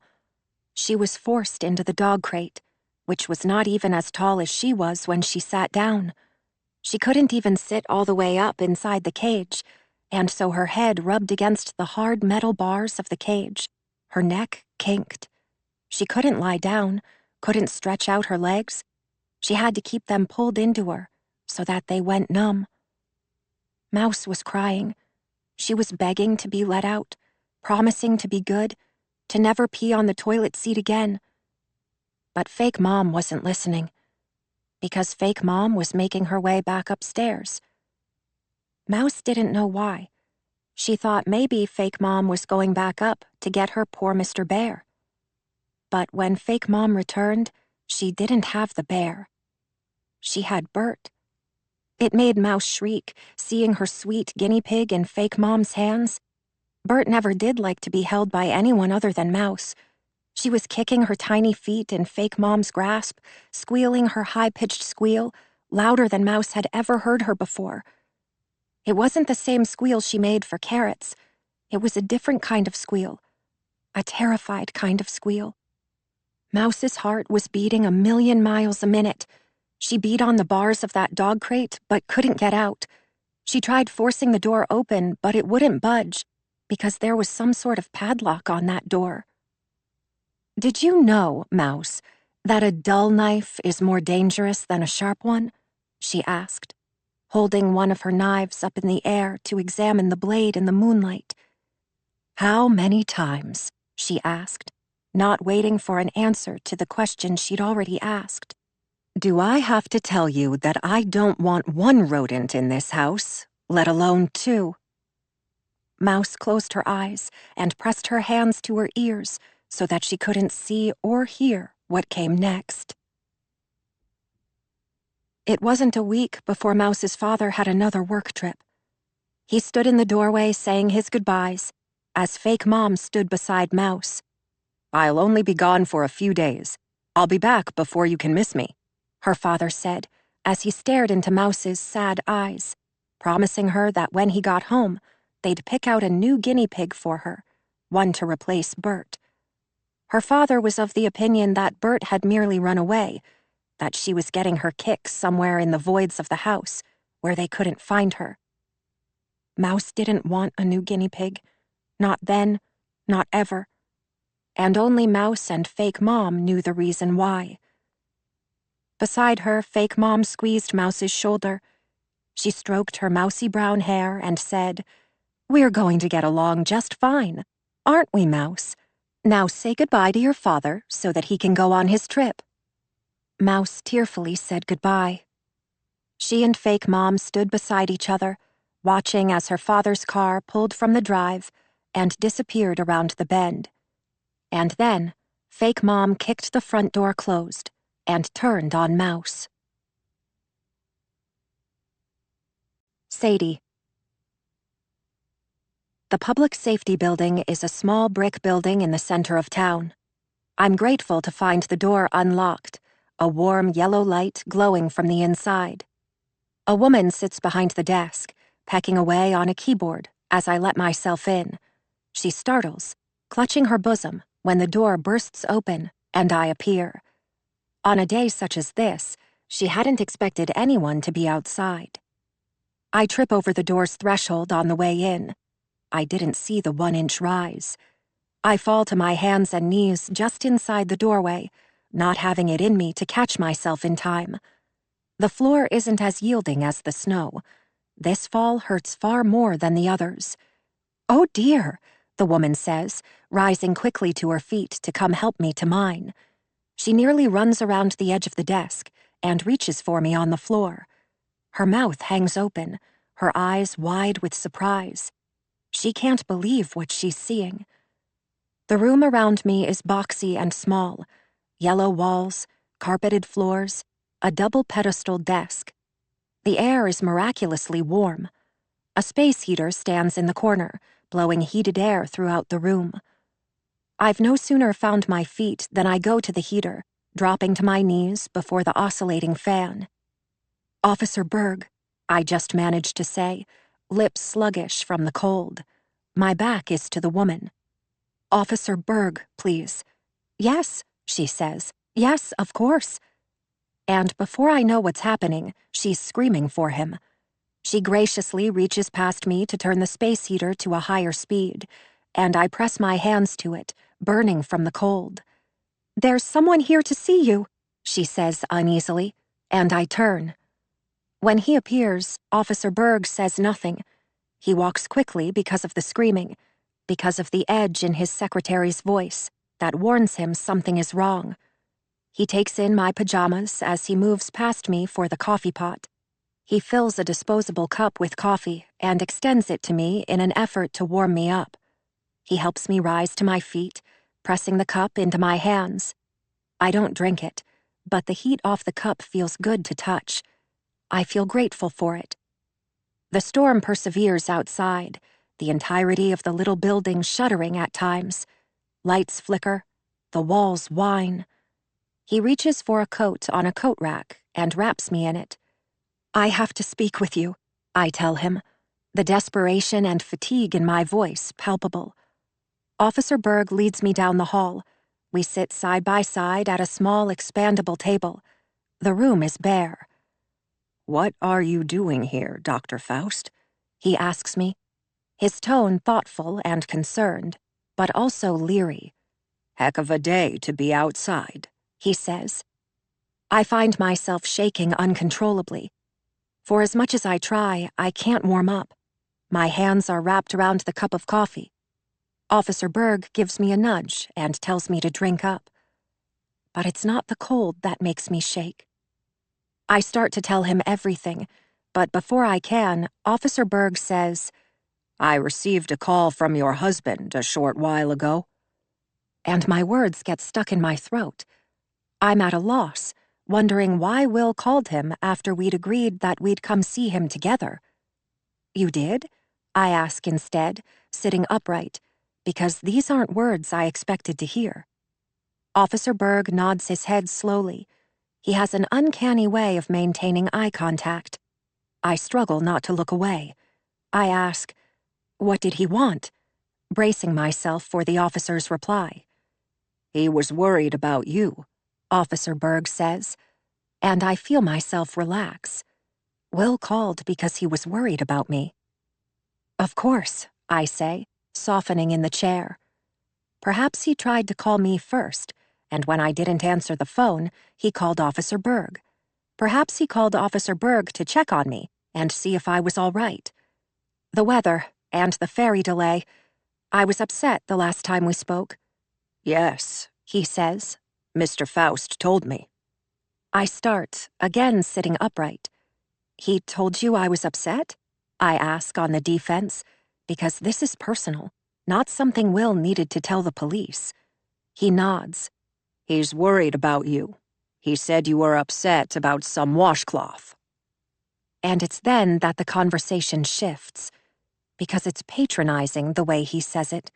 She was forced into the dog crate, which was not even as tall as she was when she sat down. She couldn't even sit all the way up inside the cage, and so her head rubbed against the hard metal bars of the cage. Her neck kinked. She couldn't lie down, couldn't stretch out her legs. She had to keep them pulled into her so that they went numb. Mouse was crying. She was begging to be let out, promising to be good, to never pee on the toilet seat again. But fake Mom wasn't listening, because fake Mom was making her way back upstairs. Mouse didn't know why. She thought maybe fake Mom was going back up to get her poor Mr. Bear. But when fake Mom returned, she didn't have the bear. She had Bert. It made Mouse shriek, seeing her sweet guinea pig in fake Mom's hands. Bert never did like to be held by anyone other than Mouse. She was kicking her tiny feet in fake Mom's grasp, squealing her high-pitched squeal, louder than Mouse had ever heard her before. It wasn't the same squeal she made for carrots. It was a different kind of squeal, a terrified kind of squeal. Mouse's heart was beating 1,000,000 miles a minute. She beat on the bars of that dog crate, but couldn't get out. She tried forcing the door open, but it wouldn't budge, because there was some sort of padlock on that door. "Did you know, Mouse, that a dull knife is more dangerous than a sharp one?" she asked, holding one of her knives up in the air to examine the blade in the moonlight. "How many times?" she asked, not waiting for an answer to the question she'd already asked. "Do I have to tell you that I don't want one rodent in this house, let alone 2? Mouse closed her eyes and pressed her hands to her ears so that she couldn't see or hear what came next. It wasn't a week before Mouse's father had another work trip. He stood in the doorway saying his goodbyes as fake Mom stood beside Mouse. "I'll only be gone for a few days. I'll be back before you can miss me," her father said as he stared into Mouse's sad eyes, promising her that when he got home, they'd pick out a new guinea pig for her, one to replace Bert. Her father was of the opinion that Bert had merely run away, that she was getting her kicks somewhere in the voids of the house, where they couldn't find her. Mouse didn't want a new guinea pig. Not then, not ever. And only Mouse and fake Mom knew the reason why. Beside her, fake Mom squeezed Mouse's shoulder. She stroked her mousy brown hair and said, "We're going to get along just fine, aren't we, Mouse? Now say goodbye to your father so that he can go on his trip." Mouse tearfully said goodbye. She and fake Mom stood beside each other, watching as her father's car pulled from the drive and disappeared around the bend. And then, fake Mom kicked the front door closed and turned on Mouse. Sadie. The public safety building is a small brick building in the center of town. I'm grateful to find the door unlocked, a warm yellow light glowing from the inside. A woman sits behind the desk, pecking away on a keyboard as I let myself in. She startles, clutching her bosom, when the door bursts open and I appear. On a day such as this, she hadn't expected anyone to be outside. I trip over the door's threshold on the way in. I didn't see the 1-inch rise. I fall to my hands and knees just inside the doorway, not having it in me to catch myself in time. The floor isn't as yielding as the snow. This fall hurts far more than the others. "Oh dear," the woman says, rising quickly to her feet to come help me to mine. She nearly runs around the edge of the desk and reaches for me on the floor. Her mouth hangs open, her eyes wide with surprise. She can't believe what she's seeing. The room around me is boxy and small. Yellow walls, carpeted floors, a double pedestal desk. The air is miraculously warm. A space heater stands in the corner, blowing heated air throughout the room. I've no sooner found my feet than I go to the heater, dropping to my knees before the oscillating fan. "Officer Berg," I just managed to say, lips sluggish from the cold. My back is to the woman. "Officer Berg, please." "Yes," she says. "Yes, of course." And before I know what's happening, she's screaming for him. She graciously reaches past me to turn the space heater to a higher speed, and I press my hands to it, burning from the cold. "There's someone here to see you," she says uneasily, and I turn. When he appears, Officer Berg says nothing. He walks quickly because of the screaming, because of the edge in his secretary's voice that warns him something is wrong. He takes in my pajamas as he moves past me for the coffee pot. He fills a disposable cup with coffee and extends it to me in an effort to warm me up. He helps me rise to my feet, pressing the cup into my hands. I don't drink it, but the heat off the cup feels good to touch. I feel grateful for it. The storm perseveres outside, the entirety of the little building shuddering at times. Lights flicker, the walls whine. He reaches for a coat on a coat rack and wraps me in it. "I have to speak with you," I tell him, the desperation and fatigue in my voice palpable. Officer Berg leads me down the hall. We sit side by side at a small expandable table. The room is bare. "What are you doing here, Dr. Faust?" he asks me, his tone thoughtful and concerned, but also leery. "Heck of a day to be outside," he says. I find myself shaking uncontrollably. For as much as I try, I can't warm up. My hands are wrapped around the cup of coffee. Officer Berg gives me a nudge and tells me to drink up. But it's not the cold that makes me shake. I start to tell him everything, but before I can, Officer Berg says, I received a call from your husband a short while ago. And my words get stuck in my throat. I'm at a loss, wondering why Will called him after we'd agreed that we'd come see him together. You did? I ask instead, sitting upright, because these aren't words I expected to hear. Officer Berg nods his head slowly. He has an uncanny way of maintaining eye contact. I struggle not to look away. I ask, "What did he want?" bracing myself for the officer's reply. "He was worried about you," Officer Berg says, and I feel myself relax. Will called because he was worried about me. Of course, I say, softening in the chair. Perhaps he tried to call me first, and when I didn't answer the phone, he called Officer Berg. Perhaps he called Officer Berg to check on me and see if I was all right. The weather and the ferry delay. I was upset the last time we spoke. "Yes," he says. "Mr. Faust told me." I start, again sitting upright. "He told you I was upset?" I ask on the defense, because this is personal, not something Will needed to tell the police. He nods. "He's worried about you. He said you were upset about some washcloth." And it's then that the conversation shifts, because it's patronizing the way he says it,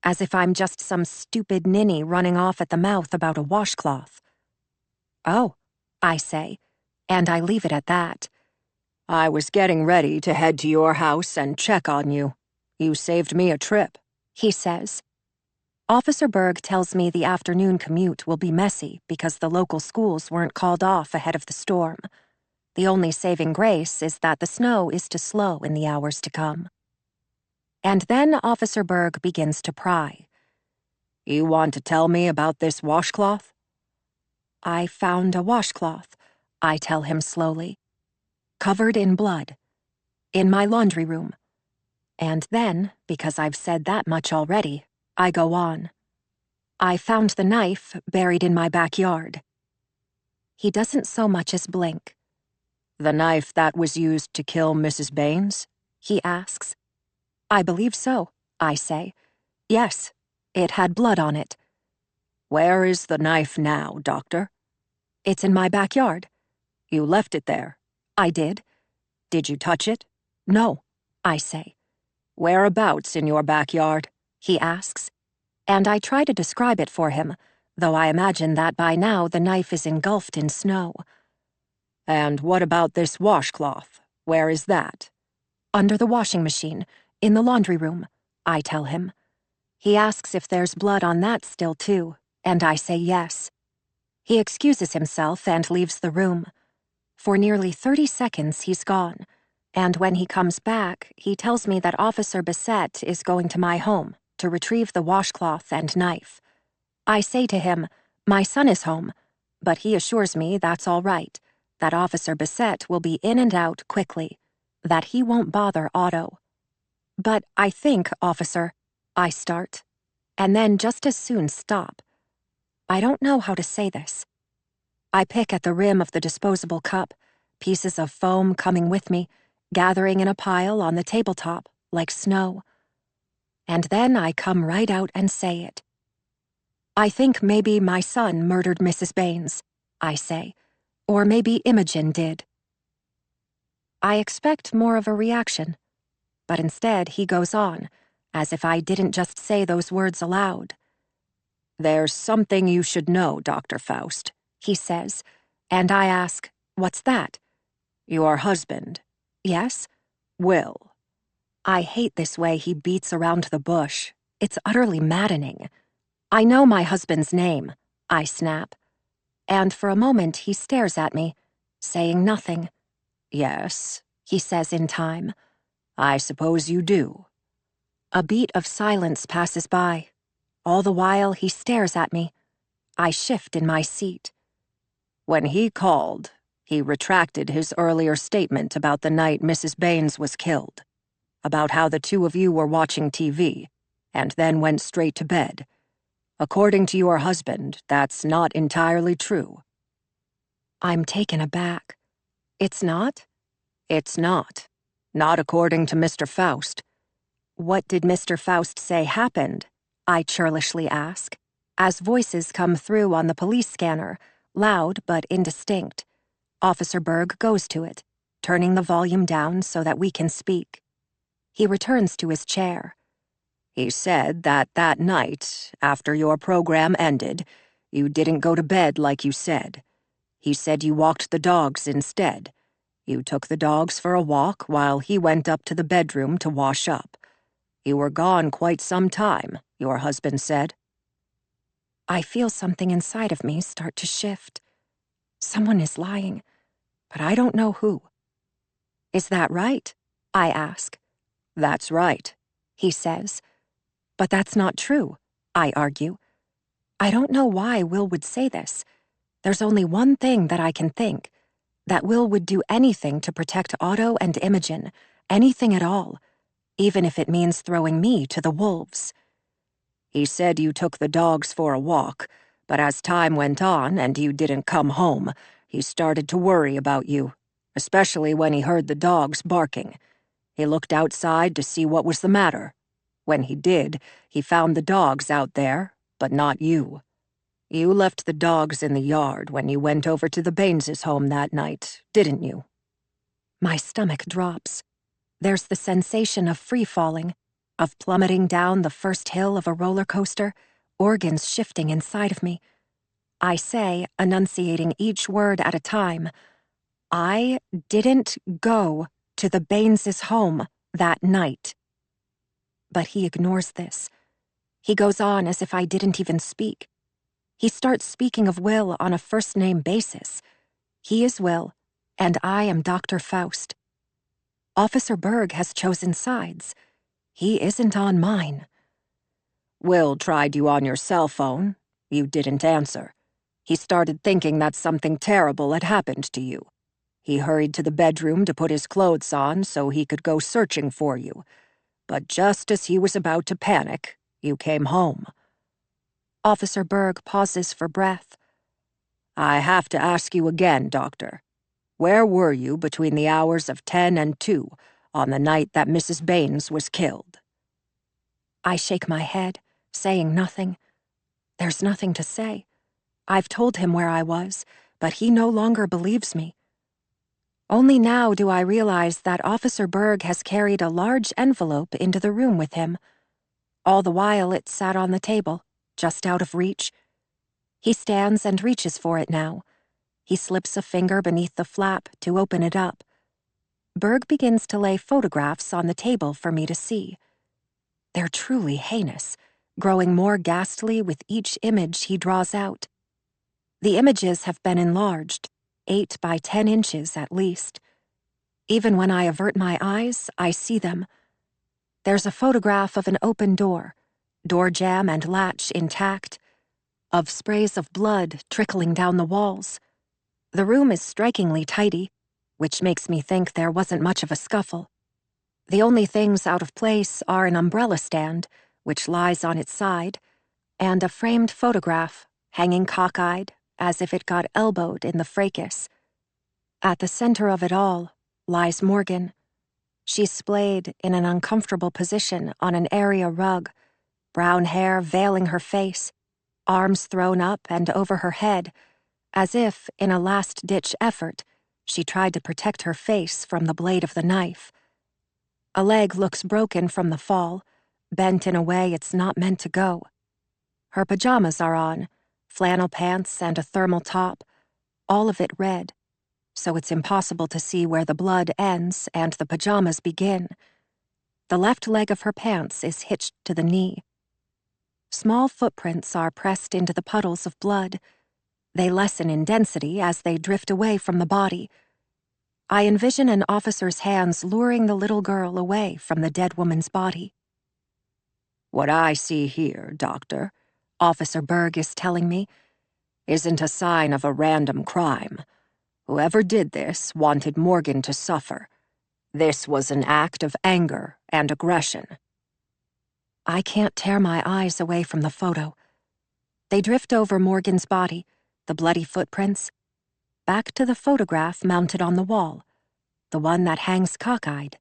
as if I'm just some stupid ninny running off at the mouth about a washcloth. "Oh," I say, and I leave it at that. "I was getting ready to head to your house and check on you. You saved me a trip," he says. Officer Berg tells me the afternoon commute will be messy because the local schools weren't called off ahead of the storm. The only saving grace is that the snow is to slow in the hours to come. And then Officer Berg begins to pry. "You want to tell me about this washcloth?" "I found a washcloth," I tell him slowly, "covered in blood, in my laundry room." And then, because I've said that much already, I go on. "I found the knife buried in my backyard." He doesn't so much as blink. "The knife that was used to kill Mrs. Baines?" he asks. "I believe so," I say. "Yes, it had blood on it." "Where is the knife now, Doctor?" "It's in my backyard." "You left it there?" "I did." "Did you touch it?" "No," I say. "Whereabouts in your backyard?" he asks. And I try to describe it for him, though I imagine that by now the knife is engulfed in snow. "And what about this washcloth? Where is that?" "Under the washing machine, in the laundry room," I tell him. He asks if there's blood on that still too, and I say yes. He excuses himself and leaves the room. For nearly 30 seconds he's gone, and when he comes back, he tells me that Officer Bissett is going to my home to retrieve the washcloth and knife. I say to him, "My son is home," but he assures me that's all right, that Officer Bissett will be in and out quickly, that he won't bother Otto. "But I think, officer," I start, and then just as soon stop. I don't know how to say this. I pick at the rim of the disposable cup, pieces of foam coming with me, gathering in a pile on the tabletop, like snow. And then I come right out and say it. "I think maybe my son murdered Mrs. Baines," I say, "or maybe Imogen did." I expect more of a reaction, but instead he goes on, as if I didn't just say those words aloud. "There's something you should know, Dr. Faust," he says, and I ask, "What's that?" "Your husband." "Yes?" "Will." I hate this way he beats around the bush. It's utterly maddening. "I know my husband's name," I snap. And for a moment he stares at me, saying nothing. "Yes," he says in time. "I suppose you do." A beat of silence passes by. All the while he stares at me. I shift in my seat. "When he called, he retracted his earlier statement about the night Mrs. Baines was killed, about how the two of you were watching TV, and then went straight to bed. According to your husband, that's not entirely true." I'm taken aback. "It's not?" "It's not. Not according to Mr. Faust. What did Mr. Faust say happened? I churlishly ask, as voices come through on the police scanner, loud but indistinct. Officer Berg goes to it, turning the volume down so that we can speak. He returns to his chair. He said that night, after your program ended, you didn't go to bed like you said. He said you walked the dogs instead. You took the dogs for a walk while he went up to the bedroom to wash up. You were gone quite some time, your husband said. I feel something inside of me start to shift. Someone is lying, but I don't know who. Is that right? I ask. That's right, he says. But that's not true, I argue. I don't know why Will would say this. There's only one thing that I can think. That Will would do anything to protect Otto and Imogen, anything at all, even if it means throwing me to the wolves. He said you took the dogs for a walk, but as time went on and you didn't come home, he started to worry about you, especially when he heard the dogs barking. He looked outside to see what was the matter. When he did, he found the dogs out there, but not you. You left the dogs in the yard when you went over to the Baines' home that night, didn't you? My stomach drops. There's the sensation of free-falling, of plummeting down the first hill of a roller coaster, organs shifting inside of me. I say, enunciating each word at a time, I didn't go to the Baines' home that night. But he ignores this. He goes on as if I didn't even speak. He starts speaking of Will on a first-name basis. He is Will, and I am Dr. Faust. Officer Berg has chosen sides. He isn't on mine. Will tried you on your cell phone. You didn't answer. He started thinking that something terrible had happened to you. He hurried to the bedroom to put his clothes on so he could go searching for you. But just as he was about to panic, you came home. Officer Berg pauses for breath. I have to ask you again, Doctor. Where were you between the hours of 10 and 2 on the night that Mrs. Baines was killed? I shake my head, saying nothing. There's nothing to say. I've told him where I was, but he no longer believes me. Only now do I realize that Officer Berg has carried a large envelope into the room with him. All the while it sat on the table, just out of reach. He stands and reaches for it now. He slips a finger beneath the flap to open it up. Berg begins to lay photographs on the table for me to see. They're truly heinous, growing more ghastly with each image he draws out. The images have been enlarged, 8 by 10 inches at least. Even when I avert my eyes, I see them. There's a photograph of an open door jamb and latch intact, of sprays of blood trickling down the walls. The room is strikingly tidy, which makes me think there wasn't much of a scuffle. The only things out of place are an umbrella stand, which lies on its side, and a framed photograph, hanging cockeyed, as if it got elbowed in the fracas. At the center of it all lies Morgan. She's splayed in an uncomfortable position on an area rug, brown hair veiling her face, arms thrown up and over her head, as if, in a last-ditch effort, she tried to protect her face from the blade of the knife. A leg looks broken from the fall, bent in a way it's not meant to go. Her pajamas are on, flannel pants and a thermal top, all of it red, so it's impossible to see where the blood ends and the pajamas begin. The left leg of her pants is hitched to the knee. Small footprints are pressed into the puddles of blood. They lessen in density as they drift away from the body. I envision an officer's hands luring the little girl away from the dead woman's body. What I see here, Doctor, Officer Berg is telling me, isn't a sign of a random crime. Whoever did this wanted Morgan to suffer. This was an act of anger and aggression. I can't tear my eyes away from the photo. They drift over Morgan's body, the bloody footprints, back to the photograph mounted on the wall, the one that hangs cockeyed.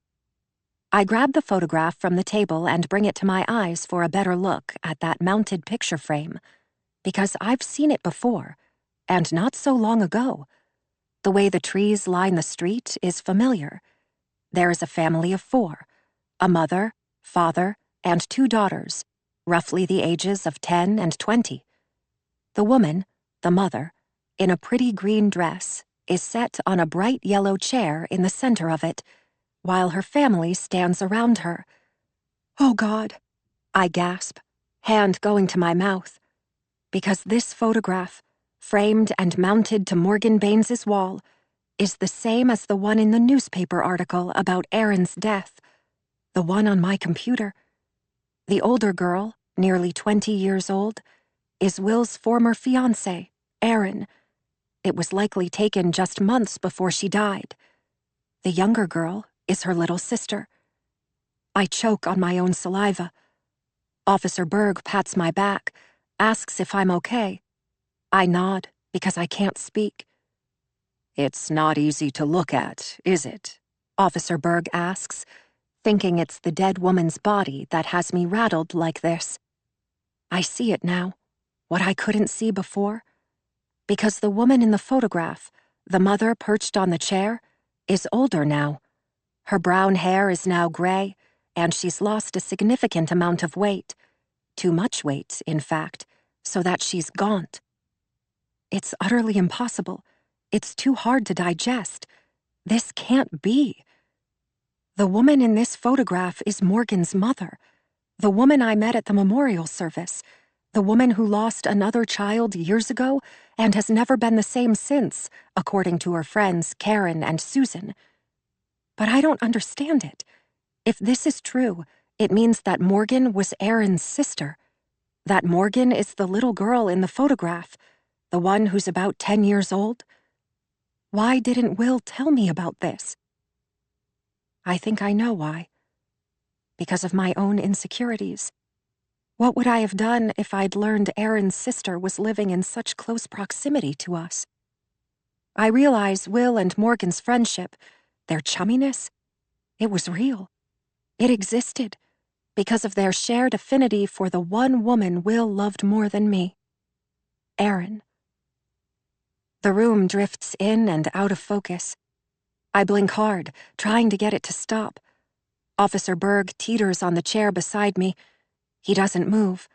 I grab the photograph from the table and bring it to my eyes for a better look at that mounted picture frame, because I've seen it before, and not so long ago. The way the trees line the street is familiar. There is a family of 4, a mother, father, and 2 daughters, roughly the ages of 10 and 20. The woman, the mother, in a pretty green dress, is set on a bright yellow chair in the center of it, while her family stands around her. "Oh, God," I gasp, hand going to my mouth, because this photograph, framed and mounted to Morgan Baines's wall, is the same as the one in the newspaper article about Aaron's death, the one on my computer. The older girl, nearly 20 years old, is Will's former fiancé, Aaron. It was likely taken just months before she died. The younger girl is her little sister. I choke on my own saliva. Officer Berg pats my back, asks if I'm okay. I nod because I can't speak. "It's not easy to look at, is it?" Officer Berg asks, thinking it's the dead woman's body that has me rattled like this. I see it now, what I couldn't see before. Because the woman in the photograph, the mother perched on the chair, is older now. Her brown hair is now gray, and she's lost a significant amount of weight. Too much weight, in fact, so that she's gaunt. It's utterly impossible. It's too hard to digest. This can't be. The woman in this photograph is Morgan's mother, the woman I met at the memorial service, the woman who lost another child years ago and has never been the same since, according to her friends Karen and Susan. But I don't understand it. If this is true, it means that Morgan was Aaron's sister, that Morgan is the little girl in the photograph, the one who's about 10 years old. Why didn't Will tell me about this? I think I know why. Because of my own insecurities. What would I have done if I'd learned Aaron's sister was living in such close proximity to us? I realize Will and Morgan's friendship, their chumminess, it was real. It existed because of their shared affinity for the one woman Will loved more than me. Aaron. The room drifts in and out of focus. I blink hard, trying to get it to stop. Officer Berg teeters on the chair beside me. He doesn't move.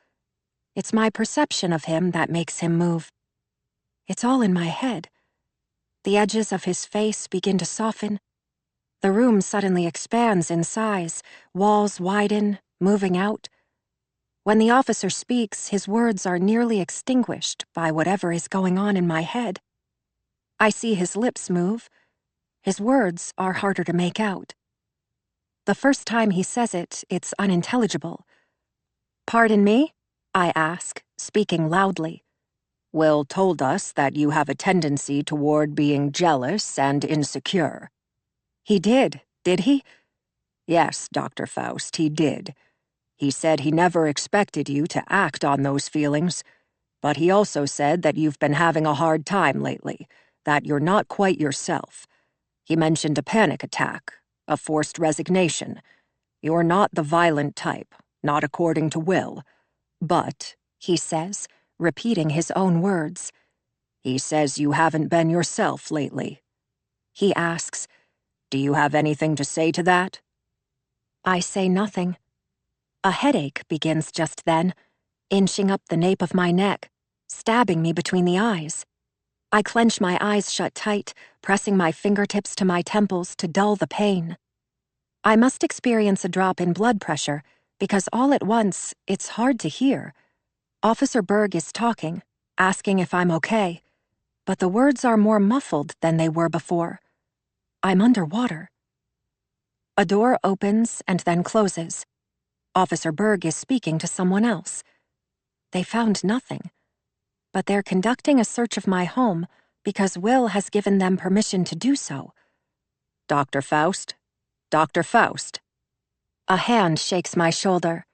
It's my perception of him that makes him move. It's all in my head. The edges of his face begin to soften. The room suddenly expands in size, walls widen, moving out. When the officer speaks, his words are nearly extinguished by whatever is going on in my head. I see his lips move. His words are harder to make out. The first time he says it, it's unintelligible. "Pardon me?" I ask, speaking loudly. "Will told us that you have a tendency toward being jealous and insecure." "He did he?" "Yes, Dr. Faust, he did. He said he never expected you to act on those feelings, but he also said that you've been having a hard time lately, that you're not quite yourself. He mentioned a panic attack, a forced resignation. You're not the violent type, not according to Will. But," he says, repeating his own words, "he says you haven't been yourself lately." He asks, "Do you have anything to say to that?" I say nothing. A headache begins just then, inching up the nape of my neck, stabbing me between the eyes. I clench my eyes shut tight, pressing my fingertips to my temples to dull the pain. I must experience a drop in blood pressure, because all at once, it's hard to hear. Officer Berg is talking, asking if I'm okay, but the words are more muffled than they were before. I'm underwater. A door opens and then closes. Officer Berg is speaking to someone else. They found nothing, but they're conducting a search of my home because Will has given them permission to do so. "Dr. Faust? Dr. Faust?" A hand shakes my shoulder.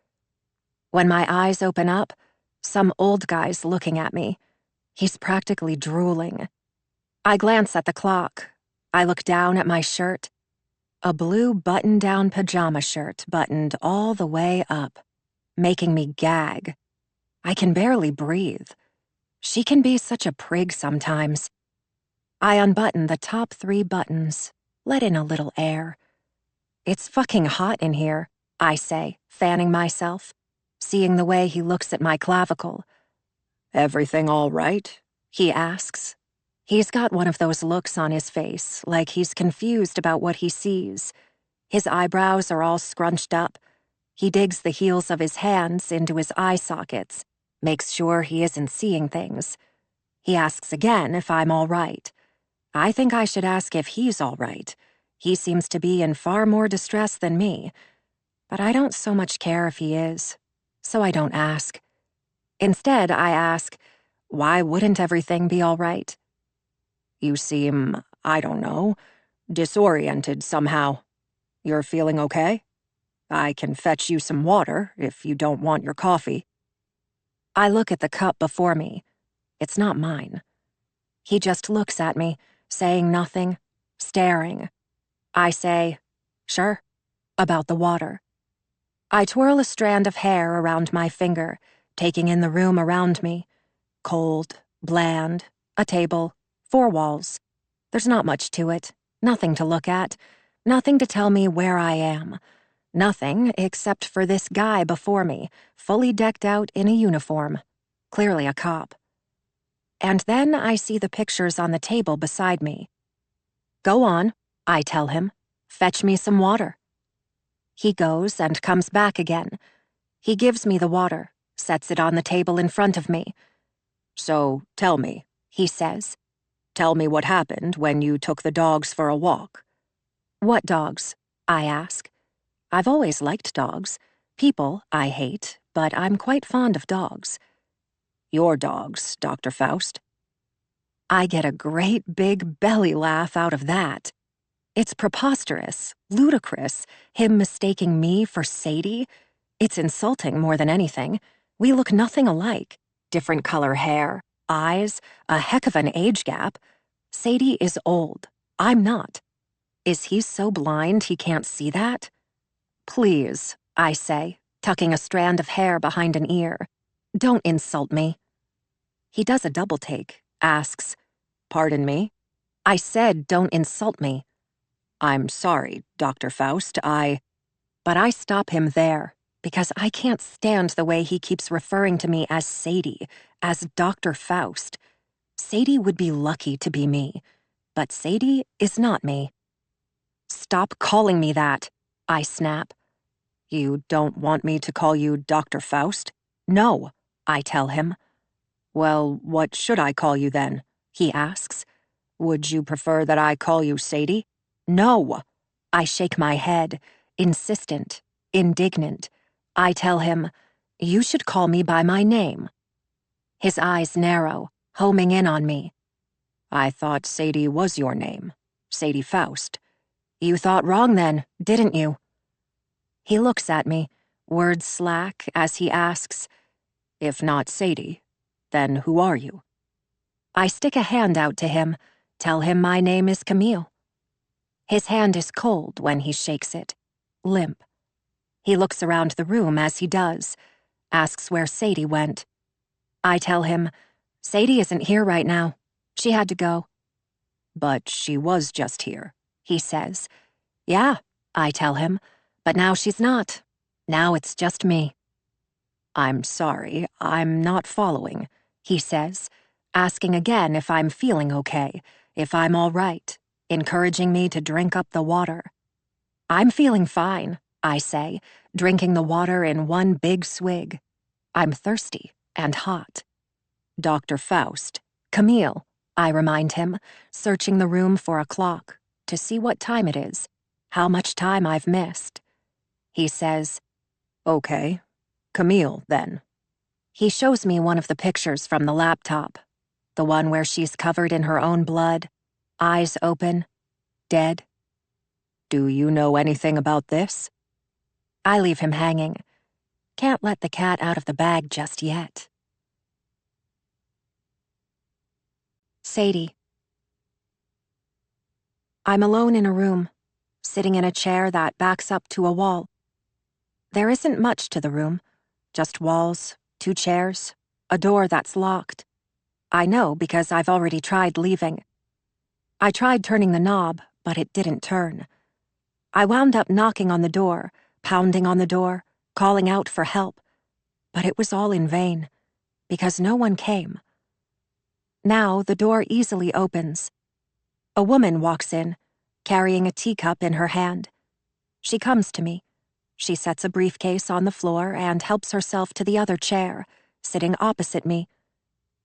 When my eyes open up, some old guy's looking at me. He's practically drooling. I glance at the clock. I look down at my shirt. A blue button-down pajama shirt buttoned all the way up, making me gag. I can barely breathe. She can be such a prig sometimes. I unbutton the top 3 buttons, let in a little air. It's fucking hot in here, I say, fanning myself, seeing the way he looks at my clavicle. Everything all right? He asks. He's got one of those looks on his face, like he's confused about what he sees. His eyebrows are all scrunched up. He digs the heels of his hands into his eye sockets, makes sure he isn't seeing things. He asks again if I'm all right. I think I should ask if he's all right. He seems to be in far more distress than me. But I don't so much care if he is, so I don't ask. Instead, I ask, why wouldn't everything be all right? You seem, I don't know, disoriented somehow. You're feeling okay? I can fetch you some water if you don't want your coffee. I look at the cup before me. It's not mine. He just looks at me, saying nothing, staring. I say, sure, about the water. I twirl a strand of hair around my finger, taking in the room around me. Cold, bland, a table, 4 walls. There's not much to it, nothing to look at, nothing to tell me where I am. Nothing except for this guy before me, fully decked out in a uniform, clearly a cop. And then I see the pictures on the table beside me. Go on, I tell him. Fetch me some water. He goes and comes back again. He gives me the water, sets it on the table in front of me. So, tell me, he says. Tell me what happened when you took the dogs for a walk. What dogs? I ask. I've always liked dogs. People, I hate, but I'm quite fond of dogs. Your dogs, Dr. Faust. I get a great big belly laugh out of that. It's preposterous, ludicrous, him mistaking me for Sadie. It's insulting more than anything. We look nothing alike. Different color hair, eyes, a heck of an age gap. Sadie is old. I'm not. Is he so blind he can't see that? Please, I say, tucking a strand of hair behind an ear. Don't insult me. He does a double take, asks, Pardon me? I said don't insult me. I'm sorry, Dr. Faust, But I stop him there, because I can't stand the way he keeps referring to me as Sadie, as Dr. Faust. Sadie would be lucky to be me, but Sadie is not me. Stop calling me that, I snap. You don't want me to call you Dr. Faust? No, I tell him. Well, what should I call you then? He asks. Would you prefer that I call you Sadie? No. I shake my head, insistent, indignant. I tell him, you should call me by my name. His eyes narrow, homing in on me. I thought Sadie was your name, Sadie Faust. You thought wrong then, didn't you? He looks at me, words slack as he asks, If not Sadie, then who are you? I stick a hand out to him, tell him my name is Camille. His hand is cold when he shakes it, limp. He looks around the room as he does, asks where Sadie went. I tell him, Sadie isn't here right now. She had to go. But she was just here, he says. Yeah, I tell him, but now she's not. Now it's just me. I'm sorry, I'm not following, he says, asking again if I'm feeling okay, if I'm all right, encouraging me to drink up the water. I'm feeling fine, I say, drinking the water in one big swig. I'm thirsty and hot. Dr. Faust, Camille, I remind him, searching the room for a clock to see what time it is, how much time I've missed. He says, Okay, Camille, then. He shows me one of the pictures from the laptop, the one where she's covered in her own blood, eyes open, dead. Do you know anything about this? I leave him hanging. Can't let the cat out of the bag just yet. Sadie. I'm alone in a room, sitting in a chair that backs up to a wall. There isn't much to the room, just walls, 2 chairs, a door that's locked. I know because I've already tried leaving. I tried turning the knob, but it didn't turn. I wound up knocking on the door, pounding on the door, calling out for help. But it was all in vain, because no one came. Now the door easily opens. A woman walks in, carrying a teacup in her hand. She comes to me. She sets a briefcase on the floor and helps herself to the other chair, sitting opposite me.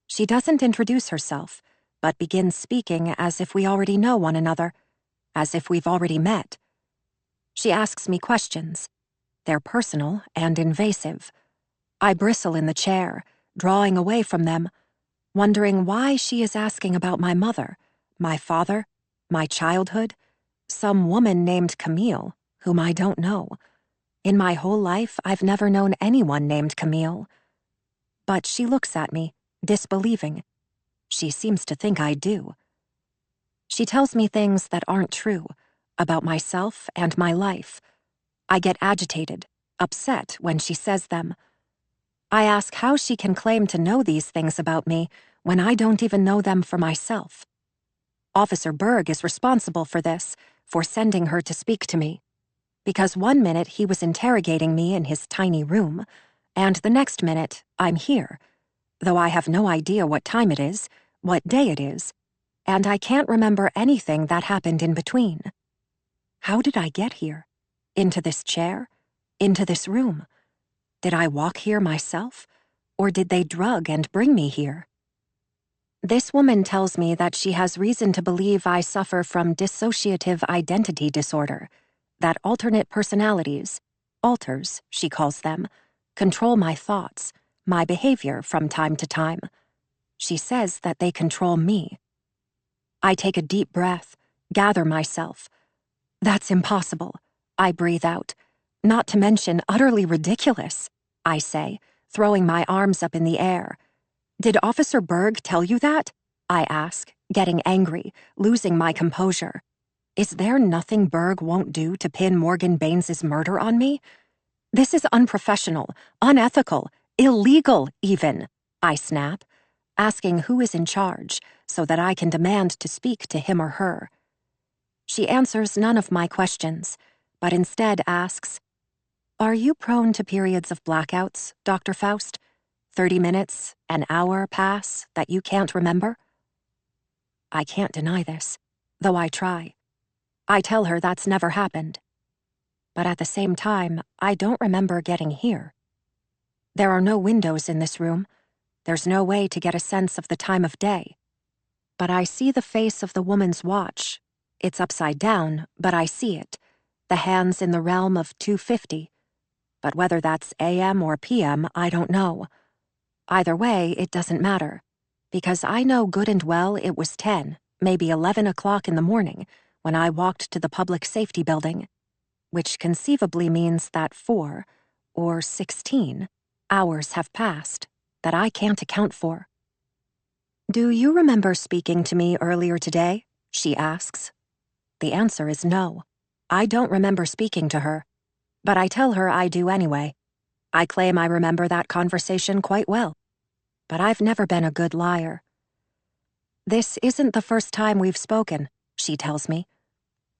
She doesn't introduce herself, but begins speaking as if we already know one another, as if we've already met. She asks me questions. They're personal and invasive. I bristle in the chair, drawing away from them, wondering why she is asking about my mother, my father, my childhood, some woman named Camille, whom I don't know. In my whole life, I've never known anyone named Camille. But she looks at me, disbelieving. She seems to think I do. She tells me things that aren't true, about myself and my life. I get agitated, upset when she says them. I ask how she can claim to know these things about me when I don't even know them for myself. Officer Berg is responsible for this, for sending her to speak to me. Because one minute he was interrogating me in his tiny room, and the next minute I'm here, though I have no idea what time it is, what day it is, and I can't remember anything that happened in between. How did I get here? Into this chair? Into this room? Did I walk here myself, or did they drug and bring me here? This woman tells me that she has reason to believe I suffer from dissociative identity disorder, that alternate personalities, alters, she calls them, control my thoughts, my behavior from time to time. She says that they control me. I take a deep breath, gather myself. That's impossible, I breathe out. Not to mention utterly ridiculous, I say, throwing my arms up in the air. Did Officer Berg tell you that? I ask, getting angry, losing my composure. Is there nothing Berg won't do to pin Morgan Baines's murder on me? This is unprofessional, unethical, illegal even, I snap, asking who is in charge so that I can demand to speak to him or her. She answers none of my questions, but instead asks, "Are you prone to periods of blackouts, Dr. Faust? 30 minutes, an hour pass that you can't remember?" I can't deny this, though I try. I tell her that's never happened. But at the same time, I don't remember getting here. There are no windows in this room. There's no way to get a sense of the time of day. But I see the face of the woman's watch. It's upside down, but I see it. The hands in the realm of 2:50. But whether that's AM or PM, I don't know. Either way, it doesn't matter, because I know good and well it was 10, maybe 11 o'clock in the morning when I walked to the public safety building, which conceivably means that 4, or 16, hours have passed that I can't account for. "Do you remember speaking to me earlier today?" she asks. The answer is no. I don't remember speaking to her, but I tell her I do anyway. I claim I remember that conversation quite well, but I've never been a good liar. "This isn't the first time we've spoken," she tells me.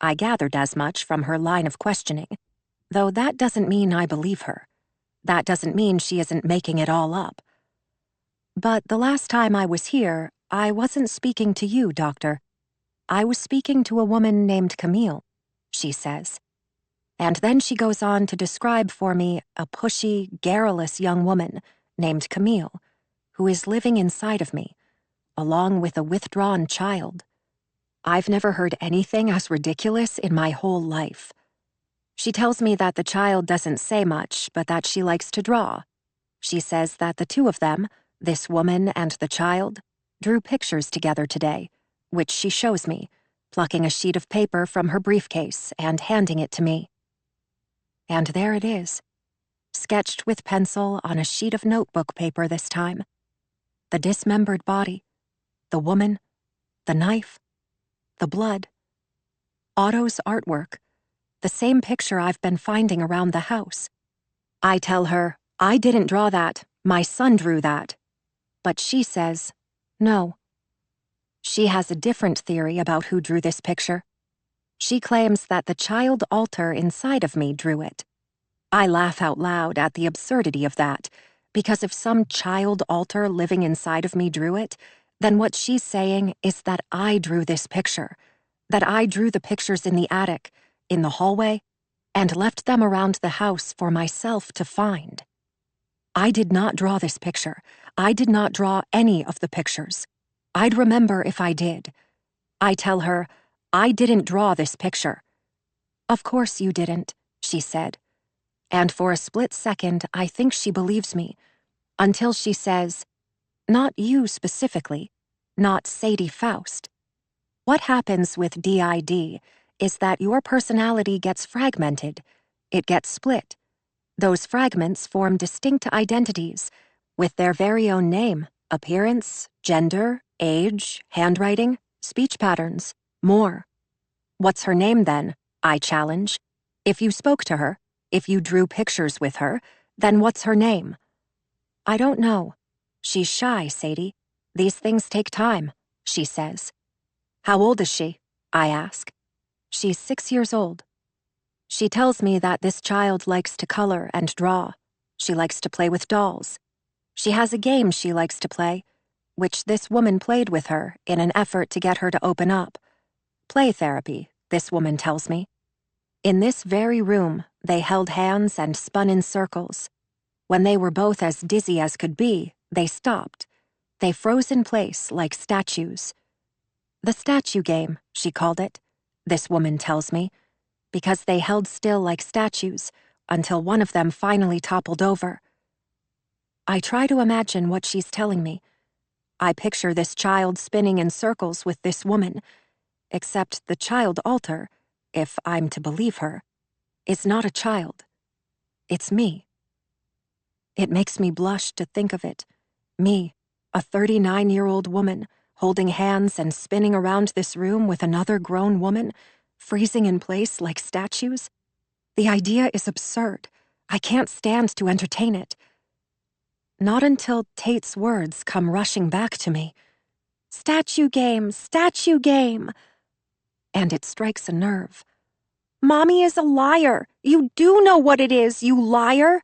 I gathered as much from her line of questioning, though that doesn't mean I believe her. That doesn't mean she isn't making it all up. "But the last time I was here, I wasn't speaking to you, Doctor. I was speaking to a woman named Camille," she says. And then she goes on to describe for me a pushy, garrulous young woman named Camille, who is living inside of me, along with a withdrawn child. I've never heard anything as ridiculous in my whole life. She tells me that the child doesn't say much, but that she likes to draw. She says that the two of them, this woman and the child, drew pictures together today, which she shows me, plucking a sheet of paper from her briefcase and handing it to me. And there it is, sketched with pencil on a sheet of notebook paper this time. The dismembered body, the woman, the knife, the blood. Otto's artwork, the same picture I've been finding around the house. I tell her, I didn't draw that, my son drew that. But she says, no. She has a different theory about who drew this picture. She claims that the child alter inside of me drew it. I laugh out loud at the absurdity of that, because if some child alter living inside of me drew it, then what she's saying is that I drew this picture, that I drew the pictures in the attic, in the hallway, and left them around the house for myself to find. I did not draw this picture. I did not draw any of the pictures. I'd remember if I did. I tell her, I didn't draw this picture. Of course you didn't, she said. And for a split second, I think she believes me, until she says, not you specifically, not Sadie Faust. What happens with DID is that your personality gets fragmented. It gets split. Those fragments form distinct identities with their very own name, appearance, gender, age, handwriting, speech patterns, more. What's her name then? I challenge. If you spoke to her, if you drew pictures with her, then what's her name? I don't know. She's shy, Sadie. These things take time, she says. How old is she? I ask. She's 6 years old. She tells me that this child likes to color and draw. She likes to play with dolls. She has a game she likes to play, which this woman played with her in an effort to get her to open up. Play therapy, this woman tells me. In this very room, they held hands and spun in circles. When they were both as dizzy as could be, they stopped. They froze in place like statues. The statue game, she called it, this woman tells me, because they held still like statues until one of them finally toppled over. I try to imagine what she's telling me. I picture this child spinning in circles with this woman, except the child alter, if I'm to believe her, is not a child. It's me. It makes me blush to think of it. Me, a 39-year-old woman, holding hands and spinning around this room with another grown woman, freezing in place like statues. The idea is absurd. I can't stand to entertain it. Not until Tate's words come rushing back to me. Statue game, statue game. And it strikes a nerve. Mommy is a liar. You do know what it is, you liar.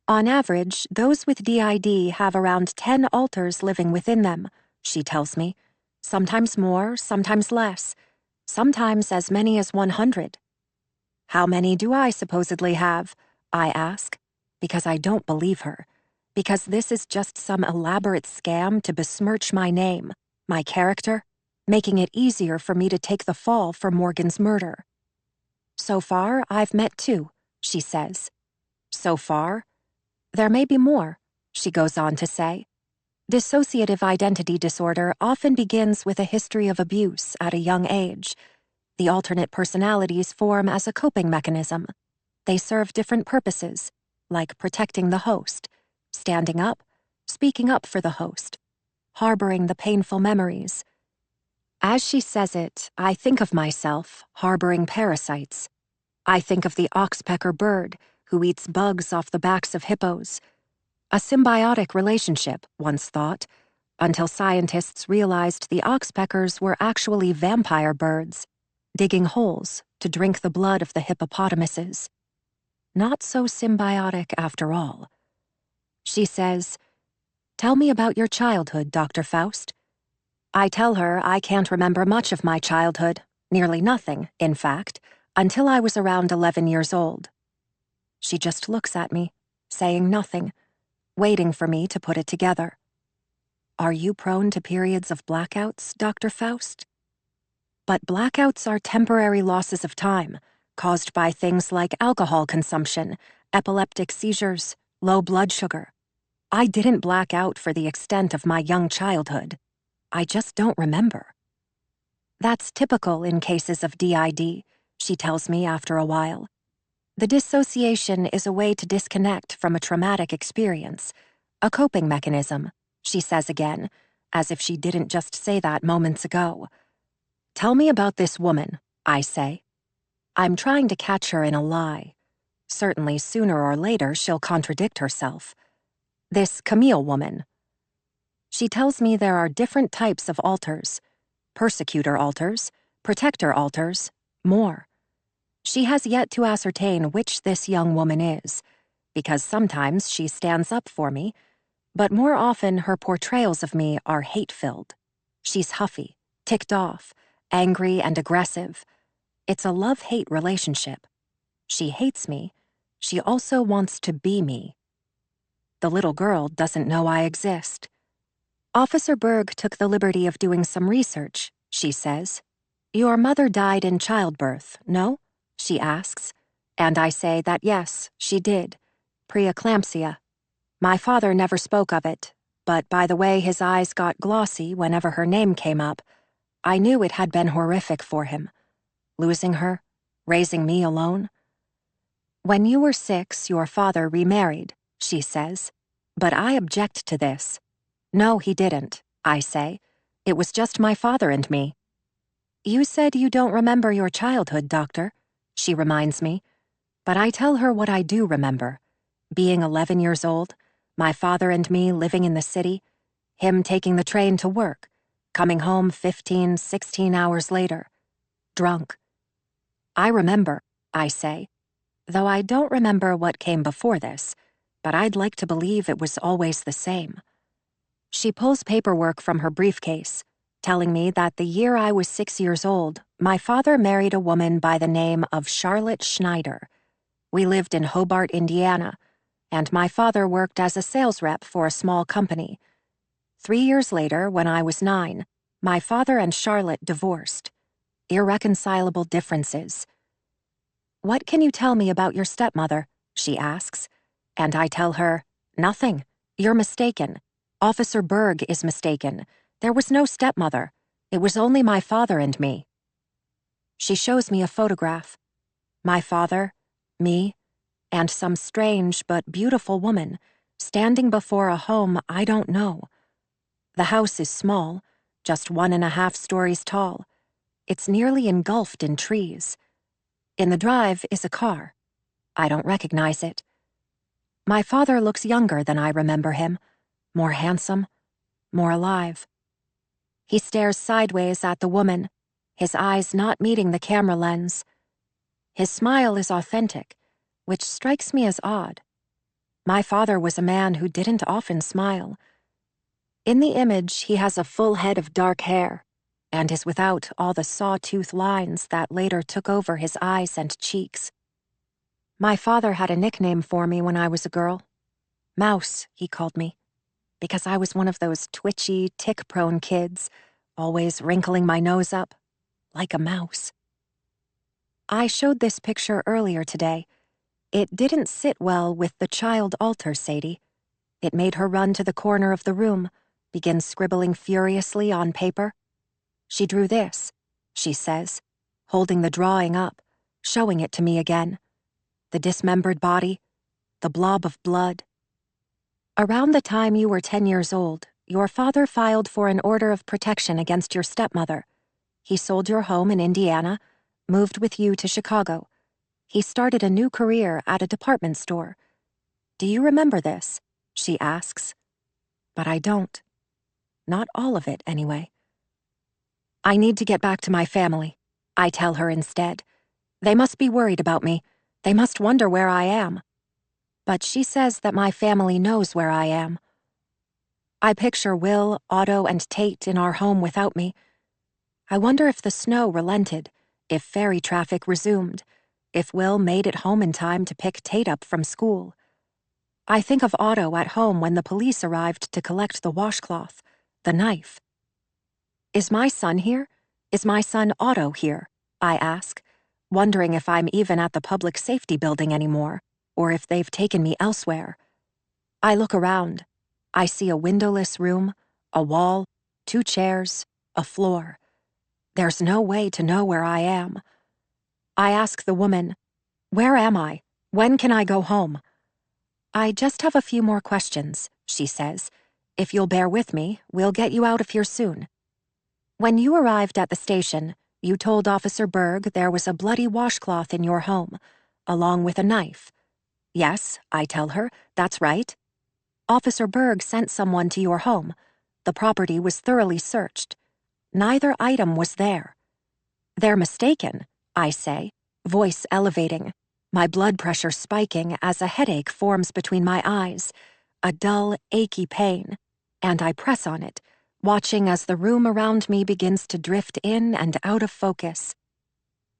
On average, those with DID have around 10 alters living within them, she tells me. Sometimes more, sometimes less. Sometimes as many as 100. How many do I supposedly have? I ask, because I don't believe her. Because this is just some elaborate scam to besmirch my name, my character, making it easier for me to take the fall for Morgan's murder. So far, I've met 2, she says. So far? There may be more, she goes on to say. Dissociative identity disorder often begins with a history of abuse at a young age. The alternate personalities form as a coping mechanism. They serve different purposes, like protecting the host, standing up, speaking up for the host, harboring the painful memories. As she says it, I think of myself harboring parasites. I think of the oxpecker bird who eats bugs off the backs of hippos. A symbiotic relationship, once thought, until scientists realized the oxpeckers were actually vampire birds, digging holes to drink the blood of the hippopotamuses. Not so symbiotic after all. She says, "Tell me about your childhood, Dr. Faust." I tell her I can't remember much of my childhood, nearly nothing, in fact, until I was around 11 years old. She just looks at me, saying nothing, waiting for me to put it together. Are you prone to periods of blackouts, Dr. Faust? But blackouts are temporary losses of time, caused by things like alcohol consumption, epileptic seizures, low blood sugar. I didn't black out for the extent of my young childhood. I just don't remember. That's typical in cases of DID, she tells me after a while. The dissociation is a way to disconnect from a traumatic experience, a coping mechanism, she says again, as if she didn't just say that moments ago. Tell me about this woman, I say. I'm trying to catch her in a lie. Certainly sooner or later she'll contradict herself. This Camille woman. She tells me there are different types of alters. Persecutor alters, protector alters, more. She has yet to ascertain which this young woman is, because sometimes she stands up for me, but more often her portrayals of me are hate-filled. She's huffy, ticked off, angry and aggressive. It's a love-hate relationship. She hates me. She also wants to be me. The little girl doesn't know I exist. Officer Berg took the liberty of doing some research, she says. Your mother died in childbirth, no? She asks. And I say that yes, she did. Preeclampsia. My father never spoke of it, but by the way his eyes got glossy whenever her name came up, I knew it had been horrific for him. Losing her, raising me alone. When you were 6, your father remarried, she says. But I object to this. No, he didn't, I say. It was just my father and me. You said you don't remember your childhood, Doctor, she reminds me. But I tell her what I do remember. Being 11 years old, my father and me living in the city, him taking the train to work, coming home 15, 16 hours later, drunk. I remember, I say, though I don't remember what came before this, but I'd like to believe it was always the same. She pulls paperwork from her briefcase, telling me that the year I was 6 years old, my father married a woman by the name of Charlotte Schneider. We lived in Hobart, Indiana, and my father worked as a sales rep for a small company. 3 years later, when I was 9, my father and Charlotte divorced. Irreconcilable differences. What can you tell me about your stepmother? She asks. And I tell her, nothing. You're mistaken. Officer Berg is mistaken. There was no stepmother. It was only my father and me. She shows me a photograph. My father, me, and some strange but beautiful woman standing before a home I don't know. The house is small, just 1.5 stories tall. It's nearly engulfed in trees. In the drive is a car. I don't recognize it. My father looks younger than I remember him, more handsome, more alive. He stares sideways at the woman, his eyes not meeting the camera lens. His smile is authentic, which strikes me as odd. My father was a man who didn't often smile. In the image, he has a full head of dark hair, and is without all the sawtooth lines that later took over his eyes and cheeks. My father had a nickname for me when I was a girl. Mouse, he called me, because I was one of those twitchy, tick-prone kids, always wrinkling my nose up, like a mouse. I showed this picture earlier today. It didn't sit well with the child altar, Sadie. It made her run to the corner of the room, begin scribbling furiously on paper. She drew this, she says, holding the drawing up, showing it to me again. The dismembered body, the blob of blood. Around the time you were 10 years old, your father filed for an order of protection against your stepmother. He sold your home in Indiana, moved with you to Chicago. He started a new career at a department store. Do you remember this? She asks. But I don't. Not all of it, anyway. I need to get back to my family, I tell her instead. They must be worried about me. They must wonder where I am. But she says that my family knows where I am. I picture Will, Otto, and Tate in our home without me. I wonder if the snow relented, if ferry traffic resumed, if Will made it home in time to pick Tate up from school. I think of Otto at home when the police arrived to collect the washcloth, the knife. Is my son here? Is my son Otto here? I ask, wondering if I'm even at the public safety building anymore, or if they've taken me elsewhere. I look around. I see a windowless room, a wall, 2 chairs, a floor. There's no way to know where I am. I ask the woman, where am I? When can I go home? I just have a few more questions, she says. If you'll bear with me, we'll get you out of here soon. When you arrived at the station, You told Officer Berg there was a bloody washcloth in your home, along with a knife. Yes, I tell her, that's right. Officer Berg sent someone to your home. The property was thoroughly searched. Neither item was there. They're mistaken, I say, voice elevating, my blood pressure spiking as a headache forms between my eyes, a dull, achy pain, and I press on it, watching as the room around me begins to drift in and out of focus.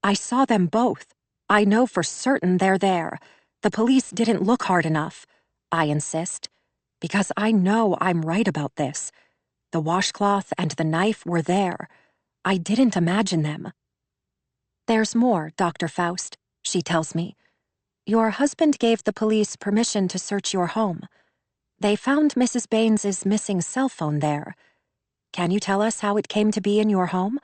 I saw them both. I know for certain they're there. The police didn't look hard enough, I insist, because I know I'm right about this. The washcloth and the knife were there. I didn't imagine them. There's more, Dr. Faust, she tells me. Your husband gave the police permission to search your home. They found Mrs. Baines's missing cell phone there. Can you tell us how it came to be in your home,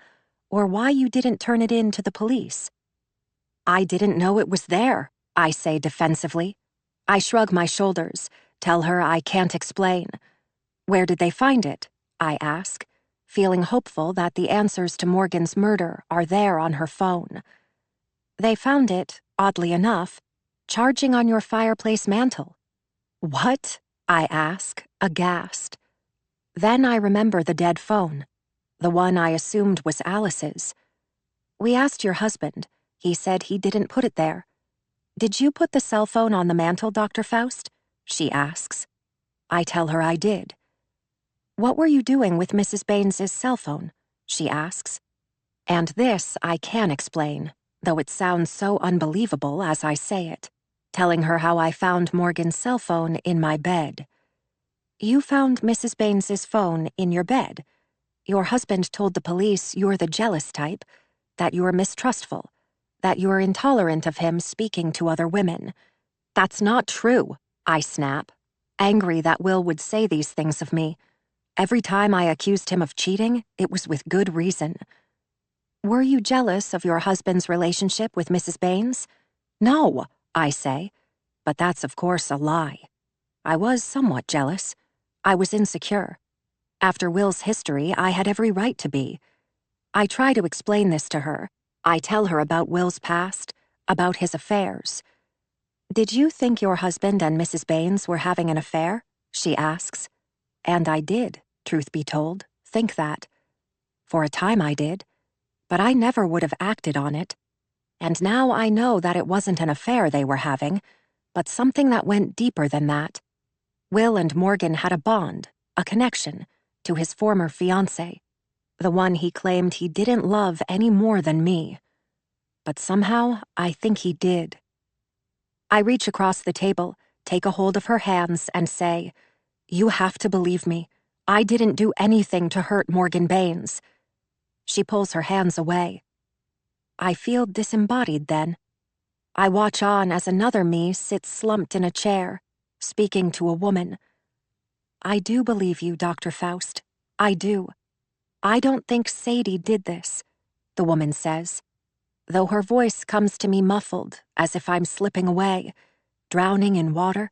or why you didn't turn it in to the police? I didn't know it was there, I say defensively. I shrug my shoulders, tell her I can't explain. Where did they find it? I ask, feeling hopeful that the answers to Morgan's murder are there on her phone. They found it, oddly enough, charging on your fireplace mantel. What? I ask, aghast. Then I remember the dead phone, the one I assumed was Alice's. We asked your husband. He said he didn't put it there. Did you put the cell phone on the mantel, Dr. Faust? She asks. I tell her I did. What were you doing with Mrs. Baines's cell phone? She asks. And this I can explain, though it sounds so unbelievable as I say it, telling her how I found Morgan's cell phone in my bed. You found Mrs. Baines's phone in your bed. Your husband told the police you're the jealous type, that you're mistrustful, that you're intolerant of him speaking to other women. That's not true, I snap, angry that Will would say these things of me. Every time I accused him of cheating, it was with good reason. Were you jealous of your husband's relationship with Mrs. Baines? No, I say, but that's of course a lie. I was somewhat jealous. I was insecure. After Will's history, I had every right to be. I try to explain this to her. I tell her about Will's past, about his affairs. Did you think your husband and Mrs. Baines were having an affair? She asks. And I did, truth be told, think that. For a time I did, but I never would have acted on it. And now I know that it wasn't an affair they were having, but something that went deeper than that. Will and Morgan had a bond, a connection, to his former fiancée, the one he claimed he didn't love any more than me. But somehow, I think he did. I reach across the table, take a hold of her hands, and say, You have to believe me. I didn't do anything to hurt Morgan Baines. She pulls her hands away. I feel disembodied then. I watch on as another me sits slumped in a chair, speaking to a woman. I do believe you, Dr. Faust. I do. I don't think Sadie did this, the woman says, though her voice comes to me muffled, as if I'm slipping away, drowning in water,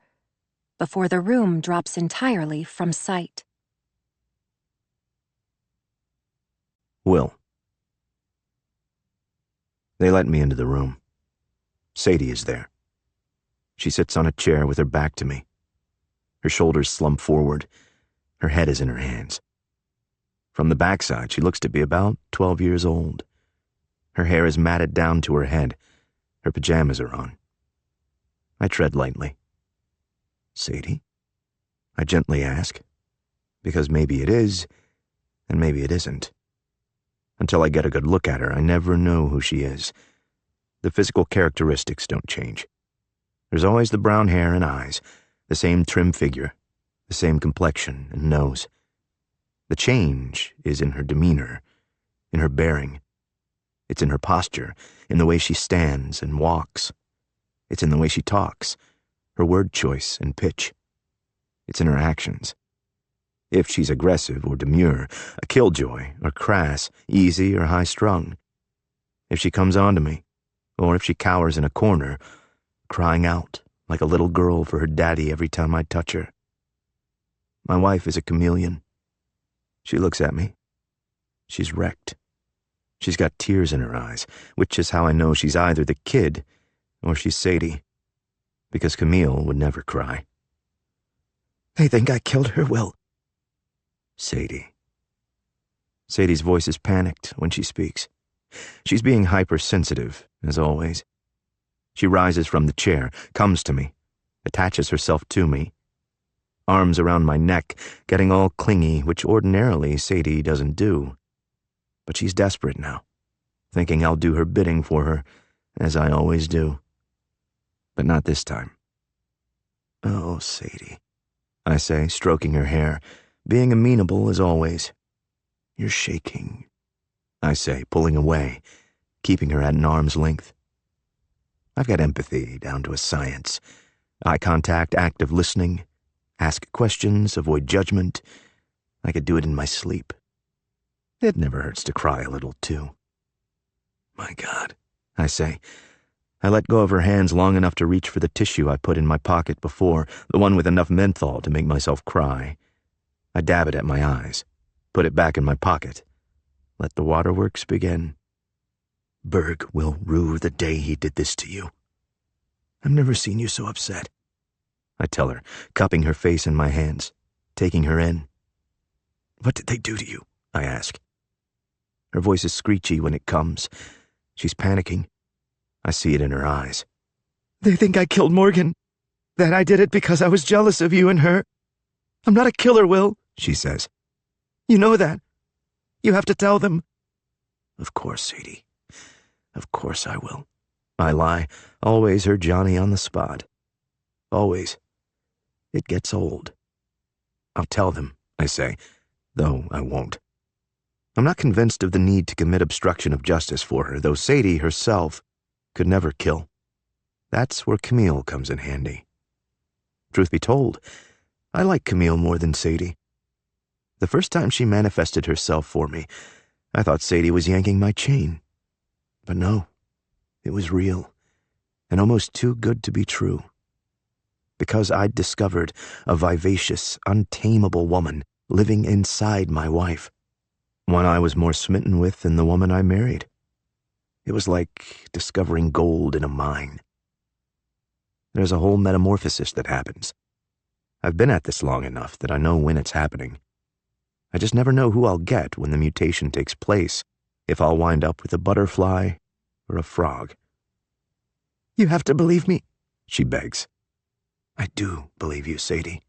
before the room drops entirely from sight. Will. They let me into the room. Sadie is there. She sits on a chair with her back to me. Her shoulders slump forward. Her head is in her hands. From the backside, she looks to be about 12 years old. Her hair is matted down to her head. Her pajamas are on. I tread lightly. Sadie? I gently ask, because maybe it is, and maybe it isn't. Until I get a good look at her, I never know who she is. The physical characteristics don't change. There's always the brown hair and eyes, the same trim figure, the same complexion and nose. The change is in her demeanor, in her bearing. It's in her posture, in the way she stands and walks. It's in the way she talks, her word choice and pitch. It's in her actions. If she's aggressive or demure, a killjoy or crass, easy or high-strung. If she comes on to me, or if she cowers in a corner, crying out like a little girl for her daddy every time I touch her. My wife is a chameleon. She looks at me. She's wrecked. She's got tears in her eyes, which is how I know she's either the kid or she's Sadie, because Camille would never cry. They think I killed her, Will. Sadie. Sadie's voice is panicked when she speaks. She's being hypersensitive, as always. She rises from the chair, comes to me, attaches herself to me, arms around my neck, getting all clingy, which ordinarily Sadie doesn't do. But she's desperate now, thinking I'll do her bidding for her, as I always do. But not this time. Oh, Sadie, I say, stroking her hair, being amenable as always. You're shaking, I say, pulling away, keeping her at an arm's length. I've got empathy down to a science. Eye contact, active listening, ask questions, avoid judgment. I could do it in my sleep. It never hurts to cry a little, too. My God, I say. I let go of her hands long enough to reach for the tissue I put in my pocket before, the one with enough menthol to make myself cry. I dab it at my eyes, put it back in my pocket. Let the waterworks begin. Berg will rue the day he did this to you. I've never seen you so upset, I tell her, cupping her face in my hands, taking her in. What did they do to you? I ask. Her voice is screechy when it comes. She's panicking. I see it in her eyes. They think I killed Morgan. That I did it because I was jealous of you and her. I'm not a killer, Will, she says. You know that. You have to tell them. Of course, Sadie. Of course I will. I lie, always her Johnny on the spot. Always. It gets old. I'll tell them, I say, though I won't. I'm not convinced of the need to commit obstruction of justice for her, though Sadie herself could never kill. That's where Camille comes in handy. Truth be told, I like Camille more than Sadie. The first time she manifested herself for me, I thought Sadie was yanking my chain. But no, it was real, and almost too good to be true. Because I'd discovered a vivacious, untamable woman living inside my wife, one I was more smitten with than the woman I married. It was like discovering gold in a mine. There's a whole metamorphosis that happens. I've been at this long enough that I know when it's happening. I just never know who I'll get when the mutation takes place, if I'll wind up with a butterfly or a frog. You have to believe me, she begs. I do believe you, Sadie.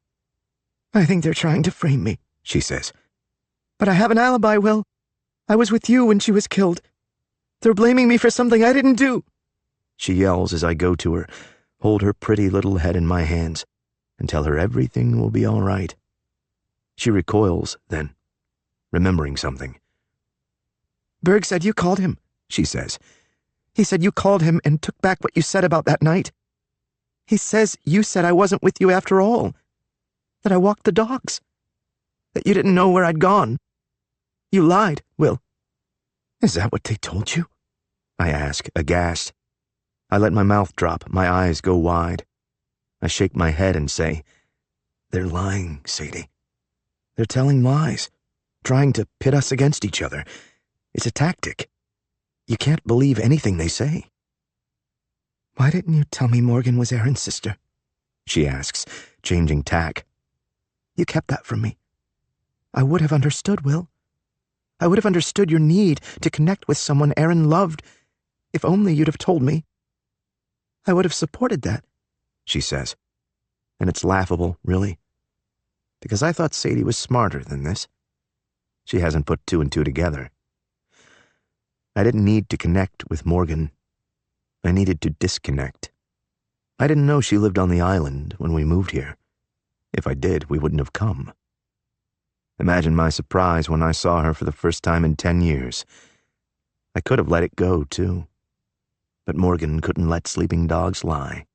I think they're trying to frame me, she says. But I have an alibi, Will. I was with you when she was killed. They're blaming me for something I didn't do. She yells as I go to her, hold her pretty little head in my hands, and tell her everything will be all right. She recoils, then, remembering something. Berg said you called him, she says. He said you called him and took back what you said about that night. He says you said I wasn't with you after all, that I walked the dogs, that you didn't know where I'd gone. You lied, Will. Is that what they told you? I ask, aghast. I let my mouth drop, my eyes go wide. I shake my head and say, they're lying, Sadie. They're telling lies, trying to pit us against each other. It's a tactic. You can't believe anything they say. Why didn't you tell me Morgan was Aaron's sister? She asks, changing tack. You kept that from me. I would have understood, Will. I would have understood your need to connect with someone Aaron loved, if only you'd have told me. I would have supported that, she says. And it's laughable, really. Because I thought Sadie was smarter than this. She hasn't put two and two together. I didn't need to connect with Morgan. I needed to disconnect. I didn't know she lived on the island when we moved here. If I did, we wouldn't have come. Imagine my surprise when I saw her for the first time in 10 years. I could have let it go, too. But Morgan couldn't let sleeping dogs lie.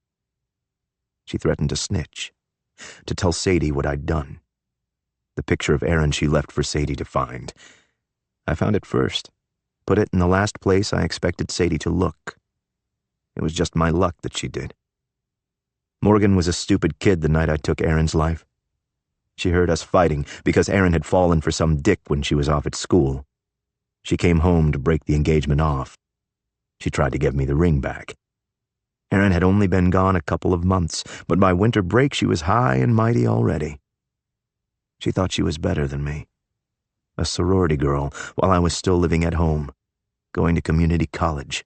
She threatened to snitch, to tell Sadie what I'd done. The picture of Aaron she left for Sadie to find. I found it first, put it in the last place I expected Sadie to look. It was just my luck that she did. Morgan was a stupid kid the night I took Aaron's life. She heard us fighting because Aaron had fallen for some dick when she was off at school. She came home to break the engagement off. She tried to give me the ring back. Erin had only been gone a couple of months, but by winter break she was high and mighty already. She thought she was better than me. A sorority girl while I was still living at home, going to community college.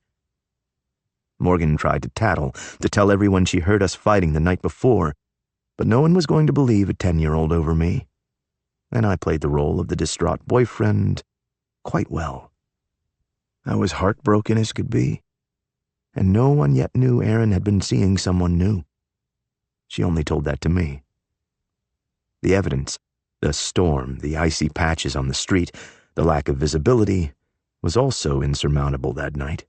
Morgan tried to tattle, to tell everyone she heard us fighting the night before, but no one was going to believe a 10-year-old over me, and I played the role of the distraught boyfriend quite well. I was heartbroken as could be, and no one yet knew Erin had been seeing someone new. She only told that to me. The evidence, the storm, the icy patches on the street, the lack of visibility, was also insurmountable that night.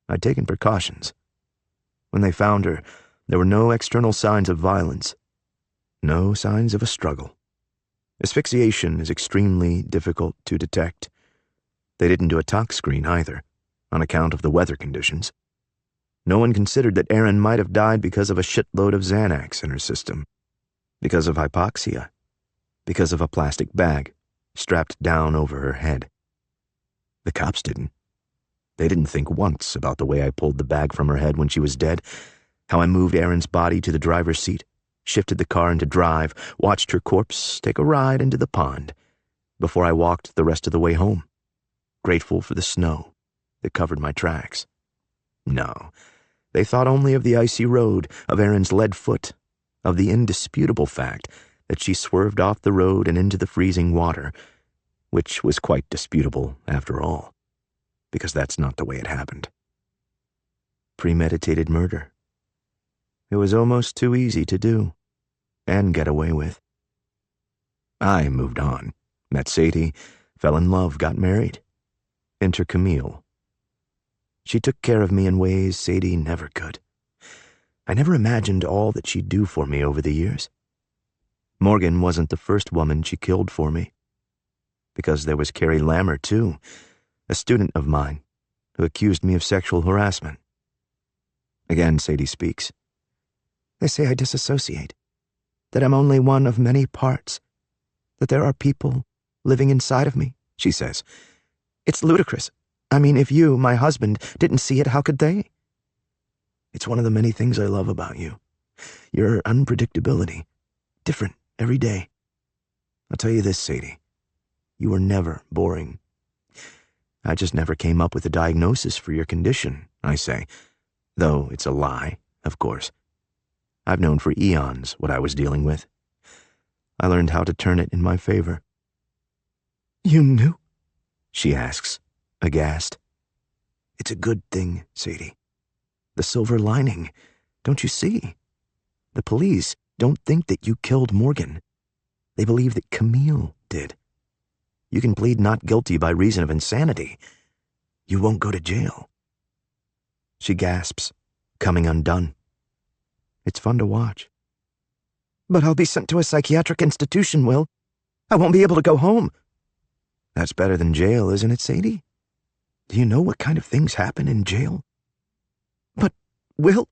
I'd taken precautions. When they found her, there were no external signs of violence, no signs of a struggle. Asphyxiation is extremely difficult to detect. They didn't do a tox screen either, on account of the weather conditions. No one considered that Erin might have died because of a shitload of Xanax in her system, because of hypoxia, because of a plastic bag strapped down over her head. The cops didn't. They didn't think once about the way I pulled the bag from her head when she was dead, how I moved Erin's body to the driver's seat, shifted the car into drive, watched her corpse take a ride into the pond, before I walked the rest of the way home, grateful for the snow that covered my tracks. No, they thought only of the icy road, of Erin's lead foot, of the indisputable fact that she swerved off the road and into the freezing water, which was quite disputable after all, because that's not the way it happened. Premeditated murder. It was almost too easy to do, and get away with. I moved on, met Sadie, fell in love, got married. Enter Camille. She took care of me in ways Sadie never could. I never imagined all that she'd do for me over the years. Morgan wasn't the first woman she killed for me, because there was Carrie Lammer, too, a student of mine, who accused me of sexual harassment. Again, Sadie speaks. They say I disassociate, that I'm only one of many parts, that there are people living inside of me, she says. It's ludicrous. I mean, if you, my husband, didn't see it, how could they? It's one of the many things I love about you. Your unpredictability. Different every day. I'll tell you this, Sadie. You were never boring. I just never came up with a diagnosis for your condition, I say. Though it's a lie, of course. I've known for eons what I was dealing with. I learned how to turn it in my favor. You knew? She asks, aghast. It's a good thing, Sadie. The silver lining, don't you see? The police don't think that you killed Morgan. They believe that Camille did. You can plead not guilty by reason of insanity. You won't go to jail. She gasps, coming undone. It's fun to watch. But I'll be sent to a psychiatric institution, Will. I won't be able to go home. That's better than jail, isn't it, Sadie? Do you know what kind of things happen in jail? But, Will,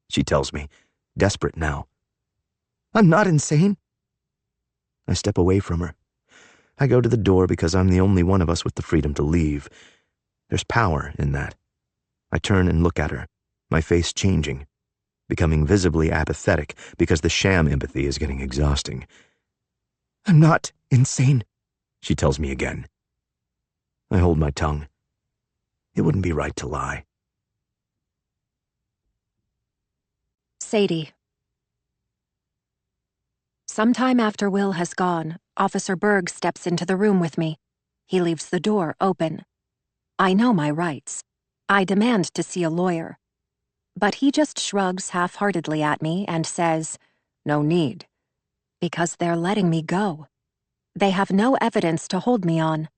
she tells me, desperate now. I'm not insane. I step away from her. I go to the door because I'm the only one of us with the freedom to leave. There's power in that. I turn and look at her, my face changing, becoming visibly apathetic because the sham empathy is getting exhausting. I'm not insane, she tells me again. I hold my tongue. It wouldn't be right to lie. Sadie. Sometime after Will has gone, Officer Berg steps into the room with me. He leaves the door open. I know my rights. I demand to see a lawyer. But he just shrugs half-heartedly at me and says, "No need," because they're letting me go. They have no evidence to hold me on.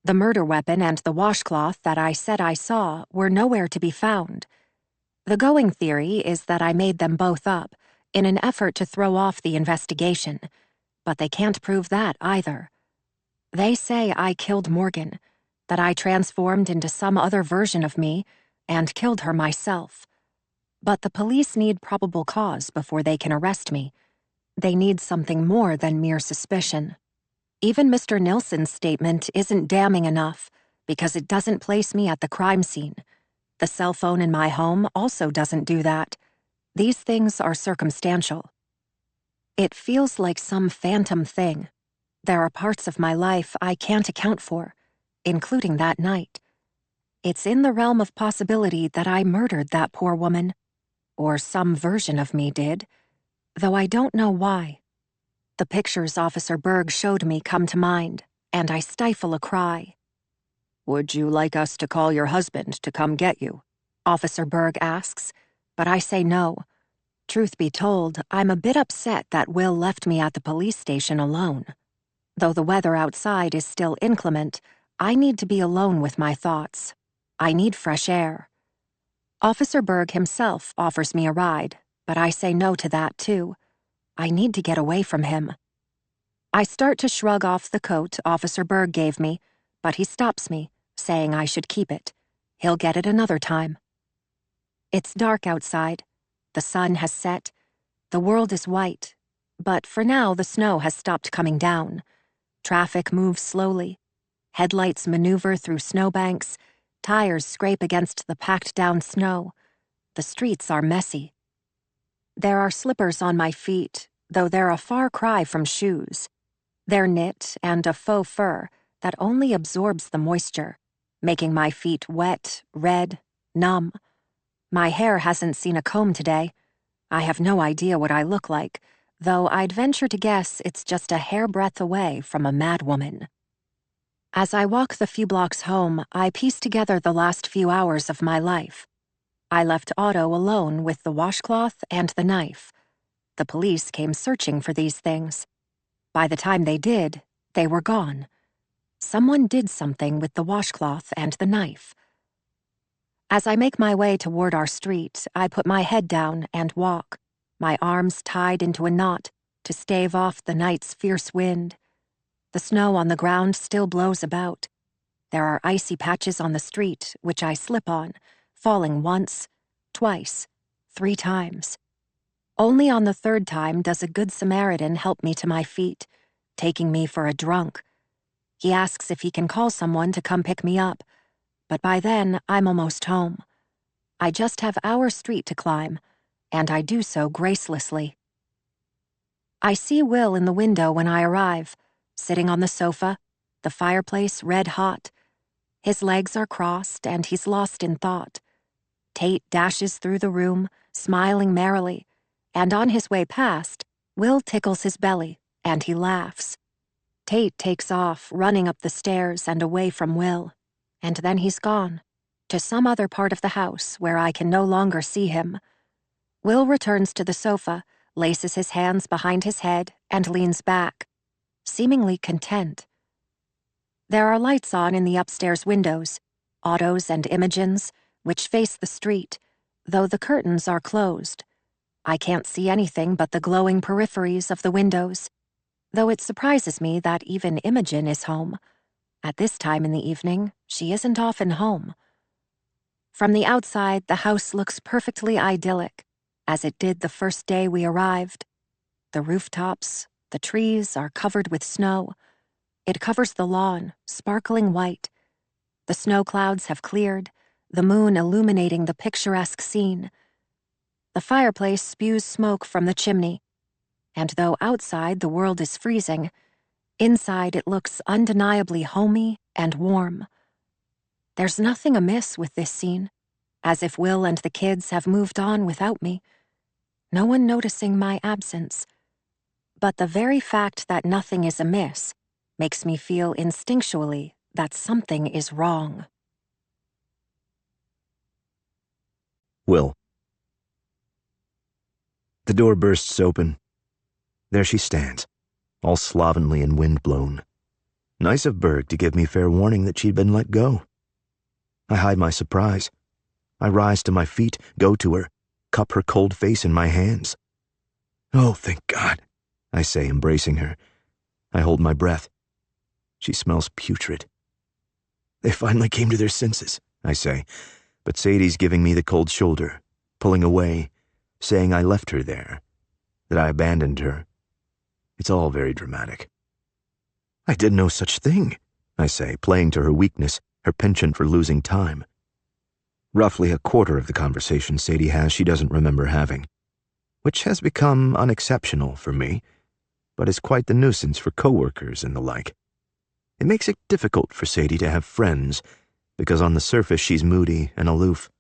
The murder weapon and the washcloth that I said I saw were nowhere to be found. The going theory is that I made them both up in an effort to throw off the investigation, but they can't prove that either. They say I killed Morgan, that I transformed into some other version of me and killed her myself. But the police need probable cause before they can arrest me. They need something more than mere suspicion. Even Mr. Nilsson's statement isn't damning enough. because it doesn't place me at the crime scene. The cell phone in my home also doesn't do that. These things are circumstantial. It feels like some phantom thing. There are parts of my life I can't account for, including that night. It's in the realm of possibility that I murdered that poor woman, or some version of me did, though I don't know why. The pictures Officer Berg showed me come to mind, and I stifle a cry. "Would you like us to call your husband to come get you?" Officer Berg asks, but I say no. Truth be told, I'm a bit upset that Will left me at the police station alone. Though the weather outside is still inclement, I need to be alone with my thoughts. I need fresh air. Officer Berg himself offers me a ride, but I say no to that too. I need to get away from him. I start to shrug off the coat Officer Berg gave me, but he stops me, saying I should keep it. He'll get it another time. It's dark outside. The sun has set. The world is white. But for now, the snow has stopped coming down. Traffic moves slowly. Headlights maneuver through snowbanks. Tires scrape against the packed-down snow. The streets are messy. There are slippers on my feet, though they're a far cry from shoes. They're knit and a faux fur that only absorbs the moisture, making my feet wet, red, numb. My hair hasn't seen a comb today. I have no idea what I look like, though I'd venture to guess it's just a hairbreadth away from a madwoman. As I walk the few blocks home, I piece together the last few hours of my life. I left Otto alone with the washcloth and the knife. The police came searching for these things. By the time they did, they were gone. Someone did something with the washcloth and the knife. As I make my way toward our street, I put my head down and walk, my arms tied into a knot to stave off the night's fierce wind. The snow on the ground still blows about. There are icy patches on the street, which I slip on, falling once, twice, 3 times. Only on the 3rd time does a good Samaritan help me to my feet, taking me for a drunk. He asks if he can call someone to come pick me up, but by then I'm almost home. I just have our street to climb, and I do so gracelessly. I see Will in the window when I arrive, sitting on the sofa, the fireplace red hot. His legs are crossed and he's lost in thought. Tate dashes through the room, smiling merrily, and on his way past, Will tickles his belly, and he laughs. Tate takes off, running up the stairs and away from Will, and then he's gone, to some other part of the house where I can no longer see him. Will returns to the sofa, laces his hands behind his head, and leans back, seemingly content. There are lights on in the upstairs windows, Otto's and Imogen's, which face the street, though the curtains are closed. I can't see anything but the glowing peripheries of the windows, though it surprises me that even Imogen is home. At this time in the evening, she isn't often home. From the outside, the house looks perfectly idyllic, as it did the first day we arrived. The rooftops, the trees are covered with snow. It covers the lawn, sparkling white. The snow clouds have cleared, the moon illuminating the picturesque scene. The fireplace spews smoke from the chimney, and though outside the world is freezing, inside it looks undeniably homey and warm. There's nothing amiss with this scene, as if Will and the kids have moved on without me, no one noticing my absence. But the very fact that nothing is amiss makes me feel instinctually that something is wrong. Will. The door bursts open. There she stands, all slovenly and wind-blown. Nice of Berg to give me fair warning that she'd been let go. I hide my surprise. I rise to my feet, go to her, cup her cold face in my hands. "Oh, thank God," I say, embracing her. I hold my breath. She smells putrid. "They finally came to their senses," I say, but Sadie's giving me the cold shoulder, pulling away, saying I left her there, that I abandoned her. It's all very dramatic. "I did no such thing," I say, playing to her weakness, her penchant for losing time. Roughly a quarter of the conversation Sadie has she doesn't remember having, which has become unexceptional for me, but is quite the nuisance for coworkers and the like. It makes it difficult for Sadie to have friends, because on the surface she's moody and aloof.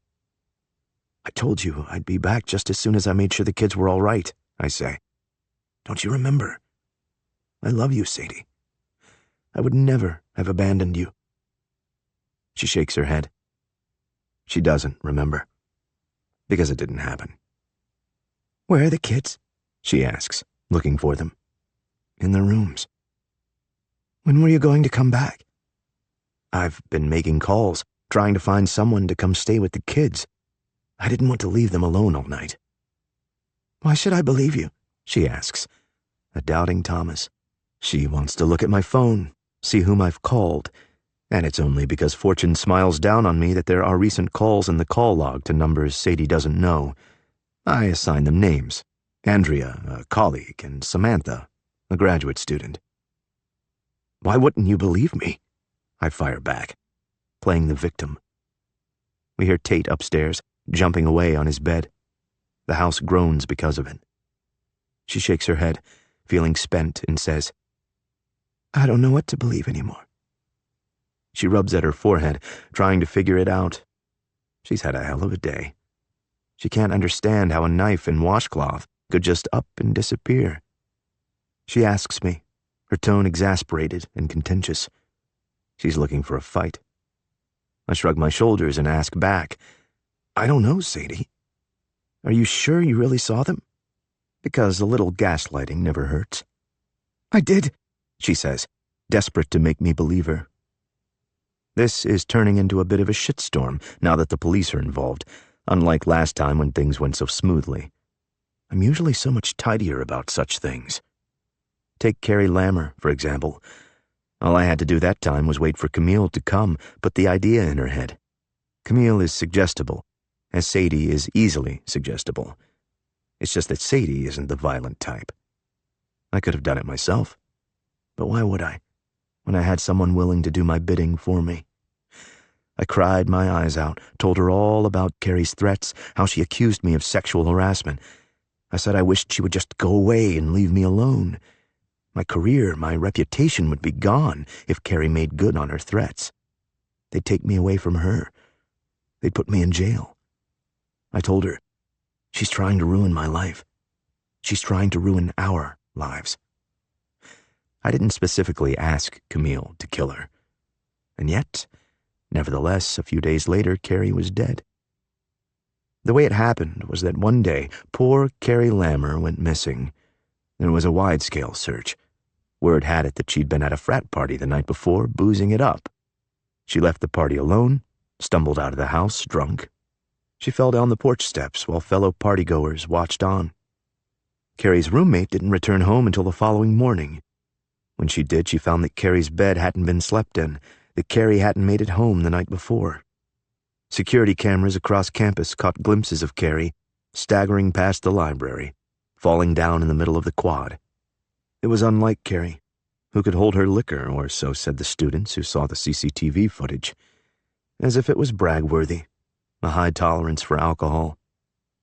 "I told you I'd be back just as soon as I made sure the kids were all right," I say. "Don't you remember? I love you, Sadie. I would never have abandoned you." She shakes her head. She doesn't remember, because it didn't happen. "Where are the kids?" she asks, looking for them. "In their rooms." "When were you going to come back?" "I've been making calls, trying to find someone to come stay with the kids. I didn't want to leave them alone all night." "Why should I believe you?" she asks, a doubting Thomas. She wants to look at my phone, see whom I've called, and it's only because Fortune smiles down on me that there are recent calls in the call log to numbers Sadie doesn't know. I assign them names: Andrea, a colleague, and Samantha, a graduate student. "Why wouldn't you believe me?" I fire back, playing the victim. We hear Tate upstairs, jumping away on his bed. The house groans because of it. She shakes her head, feeling spent, and says, "I don't know what to believe anymore." She rubs at her forehead, trying to figure it out. She's had a hell of a day. She can't understand how a knife and washcloth could just up and disappear. She asks me, her tone exasperated and contentious. She's looking for a fight. I shrug my shoulders and ask back, "I don't know, Sadie. Are you sure you really saw them? Because a little gaslighting never hurts." "I did," she says, desperate to make me believe her. This is turning into a bit of a shitstorm now that the police are involved, unlike last time when things went so smoothly. I'm usually so much tidier about such things. Take Carrie Lammer, for example. All I had to do that time was wait for Camille to come, put the idea in her head. Camille is suggestible, as Sadie is easily suggestible. It's just that Sadie isn't the violent type. I could have done it myself, but why would I, when I had someone willing to do my bidding for me? I cried my eyes out, told her all about Carrie's threats, how she accused me of sexual harassment. I said I wished she would just go away and leave me alone. My career, my reputation would be gone if Carrie made good on her threats. They'd take me away from her. They'd put me in jail. I told her, "She's trying to ruin my life. She's trying to ruin our lives." I didn't specifically ask Camille to kill her. And yet, nevertheless, a few days later, Carrie was dead. The way it happened was that one day, poor Carrie Lammer went missing. There was a wide-scale search. Word had it that she'd been at a frat party the night before, boozing it up. She left the party alone, stumbled out of the house drunk. She fell down the porch steps while fellow partygoers watched on. Carrie's roommate didn't return home until the following morning. When she did, she found that Carrie's bed hadn't been slept in, that Carrie hadn't made it home the night before. Security cameras across campus caught glimpses of Carrie, staggering past the library, falling down in the middle of the quad. It was unlike Carrie, who could hold her liquor, or so said the students who saw the CCTV footage, as if it was brag-worthy, a high tolerance for alcohol.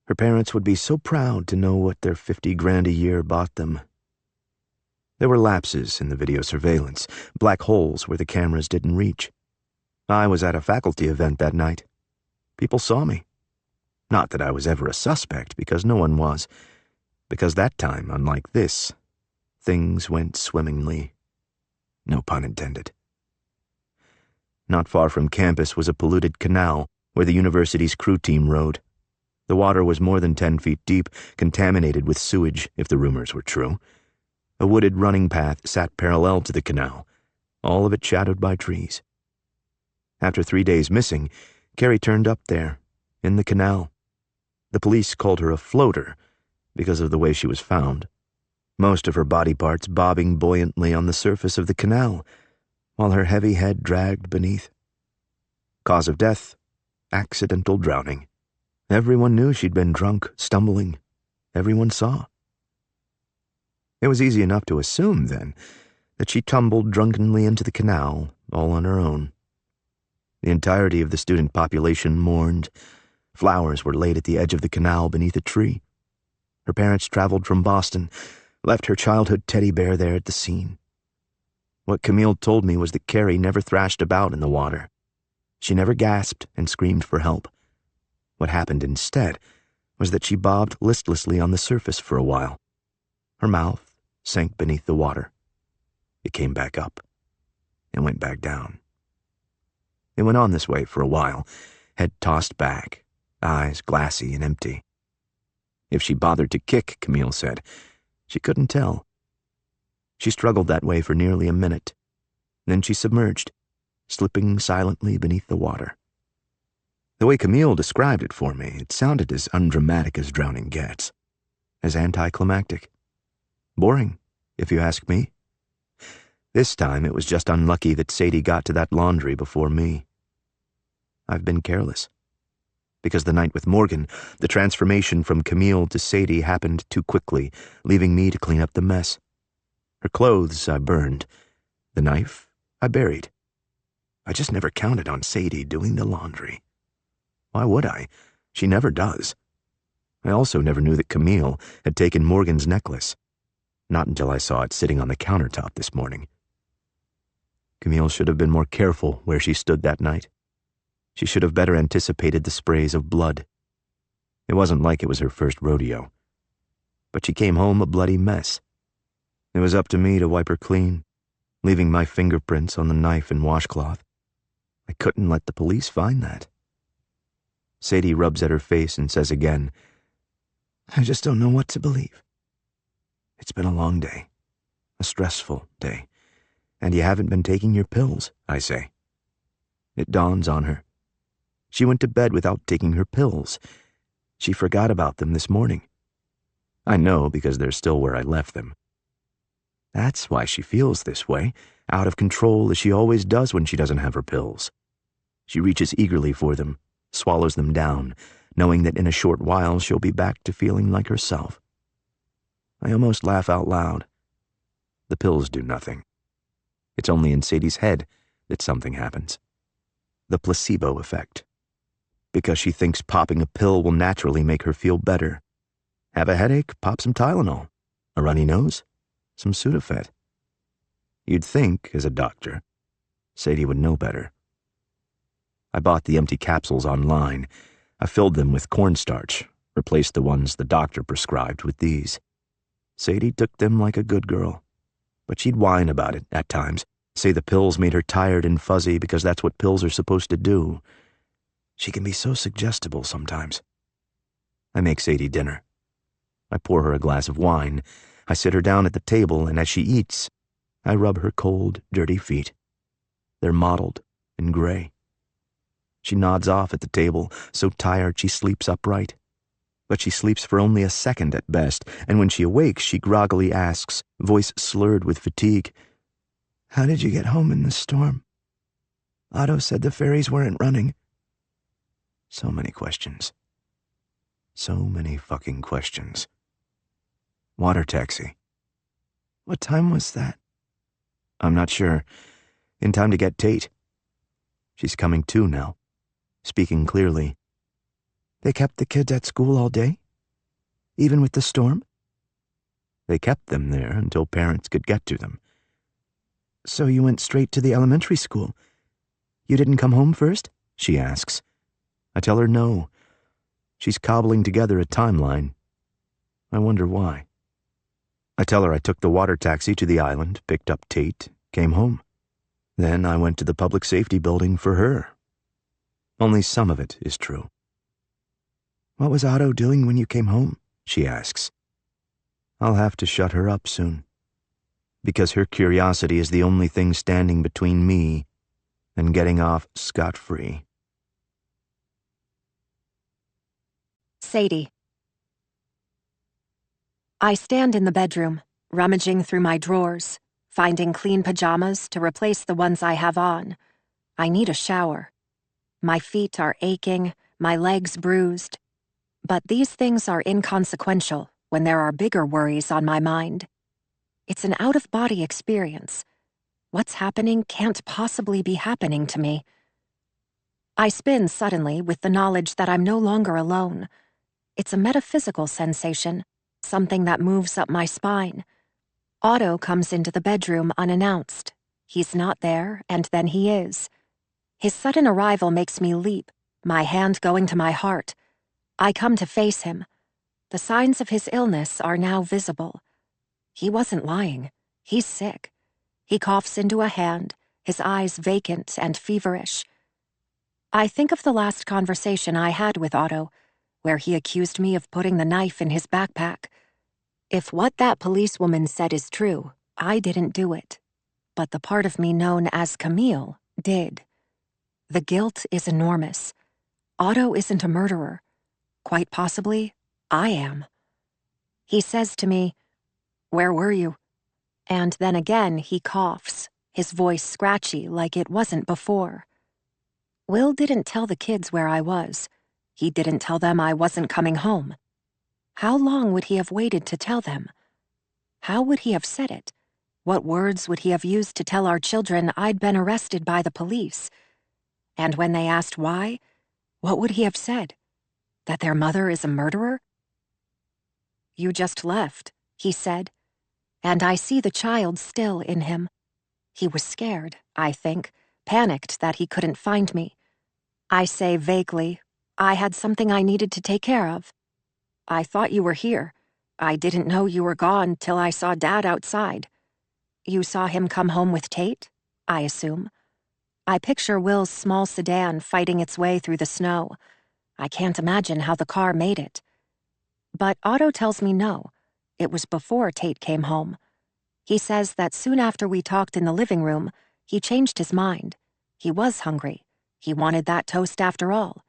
Her parents would be so proud to know what their 50 grand a year bought them. There were lapses in the video surveillance, black holes where the cameras didn't reach. I was at a faculty event that night. People saw me. Not that I was ever a suspect, because no one was. Because that time, unlike this, things went swimmingly. No pun intended. Not far from campus was a polluted canal where the university's crew team rode. The water was more than 10 feet deep, contaminated with sewage, if the rumors were true. A wooded running path sat parallel to the canal, all of it shadowed by trees. After 3 days missing, Carrie turned up there, in the canal. The police called her a floater because of the way she was found. Most of her body parts bobbing buoyantly on the surface of the canal, while her heavy head dragged beneath. Cause of death: accidental drowning. Everyone knew she'd been drunk, stumbling. Everyone saw. It was easy enough to assume, then, that she tumbled drunkenly into the canal, all on her own. The entirety of the student population mourned. Flowers were laid at the edge of the canal beneath a tree. Her parents traveled from Boston, left her childhood teddy bear there at the scene. What Camille told me was that Carrie never thrashed about in the water. She never gasped and screamed for help. What happened instead was that she bobbed listlessly on the surface for a while. Her mouth sank beneath the water. It came back up and went back down. It went on this way for a while, head tossed back, eyes glassy and empty. If she bothered to kick, Camille said, she couldn't tell. She struggled that way for nearly a minute. Then she submerged, slipping silently beneath the water. The way Camille described it for me, it sounded as undramatic as drowning gets, as anticlimactic. Boring, if you ask me. This time it was just unlucky that Sadie got to that laundry before me. I've been careless. Because the night with Morgan, the transformation from Camille to Sadie happened too quickly, leaving me to clean up the mess. Her clothes I burned. The knife I buried. I just never counted on Sadie doing the laundry. Why would I? She never does. I also never knew that Camille had taken Morgan's necklace. Not until I saw it sitting on the countertop this morning. Camille should have been more careful where she stood that night. She should have better anticipated the sprays of blood. It wasn't like it was her first rodeo. But she came home a bloody mess. It was up to me to wipe her clean, leaving my fingerprints on the knife and washcloth. I couldn't let the police find that. Sadie rubs at her face and says again, I just don't know what to believe. It's been a long day, a stressful day, and you haven't been taking your pills, I say. It dawns on her. She went to bed without taking her pills. She forgot about them this morning. I know because they're still where I left them. That's why she feels this way, out of control as she always does when she doesn't have her pills. She reaches eagerly for them, swallows them down, knowing that in a short while she'll be back to feeling like herself. I almost laugh out loud. The pills do nothing. It's only in Sadie's head that something happens. The placebo effect. Because she thinks popping a pill will naturally make her feel better. Have a headache? Pop some Tylenol. A runny nose? Some Sudafed. You'd think, as a doctor, Sadie would know better. I bought the empty capsules online. I filled them with cornstarch, replaced the ones the doctor prescribed with these. Sadie took them like a good girl, but she'd whine about it at times, say the pills made her tired and fuzzy because that's what pills are supposed to do. She can be so suggestible sometimes. I make Sadie dinner. I pour her a glass of wine. I sit her down at the table, and as she eats, I rub her cold, dirty feet. They're mottled and gray. She nods off at the table, so tired she sleeps upright. But she sleeps for only a second at best, and when she awakes, she groggily asks, voice slurred with fatigue, How did you get home in the storm? Otto said the ferries weren't running. So many questions. So many fucking questions. Water taxi. What time was that? I'm not sure. In time to get Tate. She's coming to now, speaking clearly. They kept the kids at school all day? Even with the storm? They kept them there until parents could get to them. So you went straight to the elementary school? You didn't come home first? She asks. I tell her no. She's cobbling together a timeline. I wonder why. I tell her I took the water taxi to the island, picked up Tate, came home. Then I went to the public safety building for her. Only some of it is true. What was Otto doing when you came home? She asks. I'll have to shut her up soon, because her curiosity is the only thing standing between me and getting off scot-free. Sadie. I stand in the bedroom, rummaging through my drawers, finding clean pajamas to replace the ones I have on. I need a shower. My feet are aching, my legs bruised. But these things are inconsequential when there are bigger worries on my mind. It's an out-of-body experience. What's happening can't possibly be happening to me. I spin suddenly with the knowledge that I'm no longer alone. It's a metaphysical sensation, something that moves up my spine. Otto comes into the bedroom unannounced. He's not there, and then he is. His sudden arrival makes me leap, my hand going to my heart. I come to face him. The signs of his illness are now visible. He wasn't lying. He's sick. He coughs into a hand, his eyes vacant and feverish. I think of the last conversation I had with Otto, where he accused me of putting the knife in his backpack. If what that policewoman said is true, I didn't do it. But the part of me known as Camille did. The guilt is enormous. Otto isn't a murderer. Quite possibly, I am. He says to me, "Where were you?" And then again he coughs, his voice scratchy like it wasn't before. Will didn't tell the kids where I was. He didn't tell them I wasn't coming home. How long would he have waited to tell them? How would he have said it? What words would he have used to tell our children I'd been arrested by the police? And when they asked why, what would he have said? That their mother is a murderer? "You just left," he said, and I see the child still in him. He was scared, I think, panicked that he couldn't find me. I say vaguely, "I had something I needed to take care of." "I thought you were here. I didn't know you were gone till I saw Dad outside." "You saw him come home with Tate?" I assume. I picture Will's small sedan fighting its way through the snow. I can't imagine how the car made it. But Otto tells me no. It was before Tate came home. He says that soon after we talked in the living room, he changed his mind. He was hungry. He wanted that toast after all.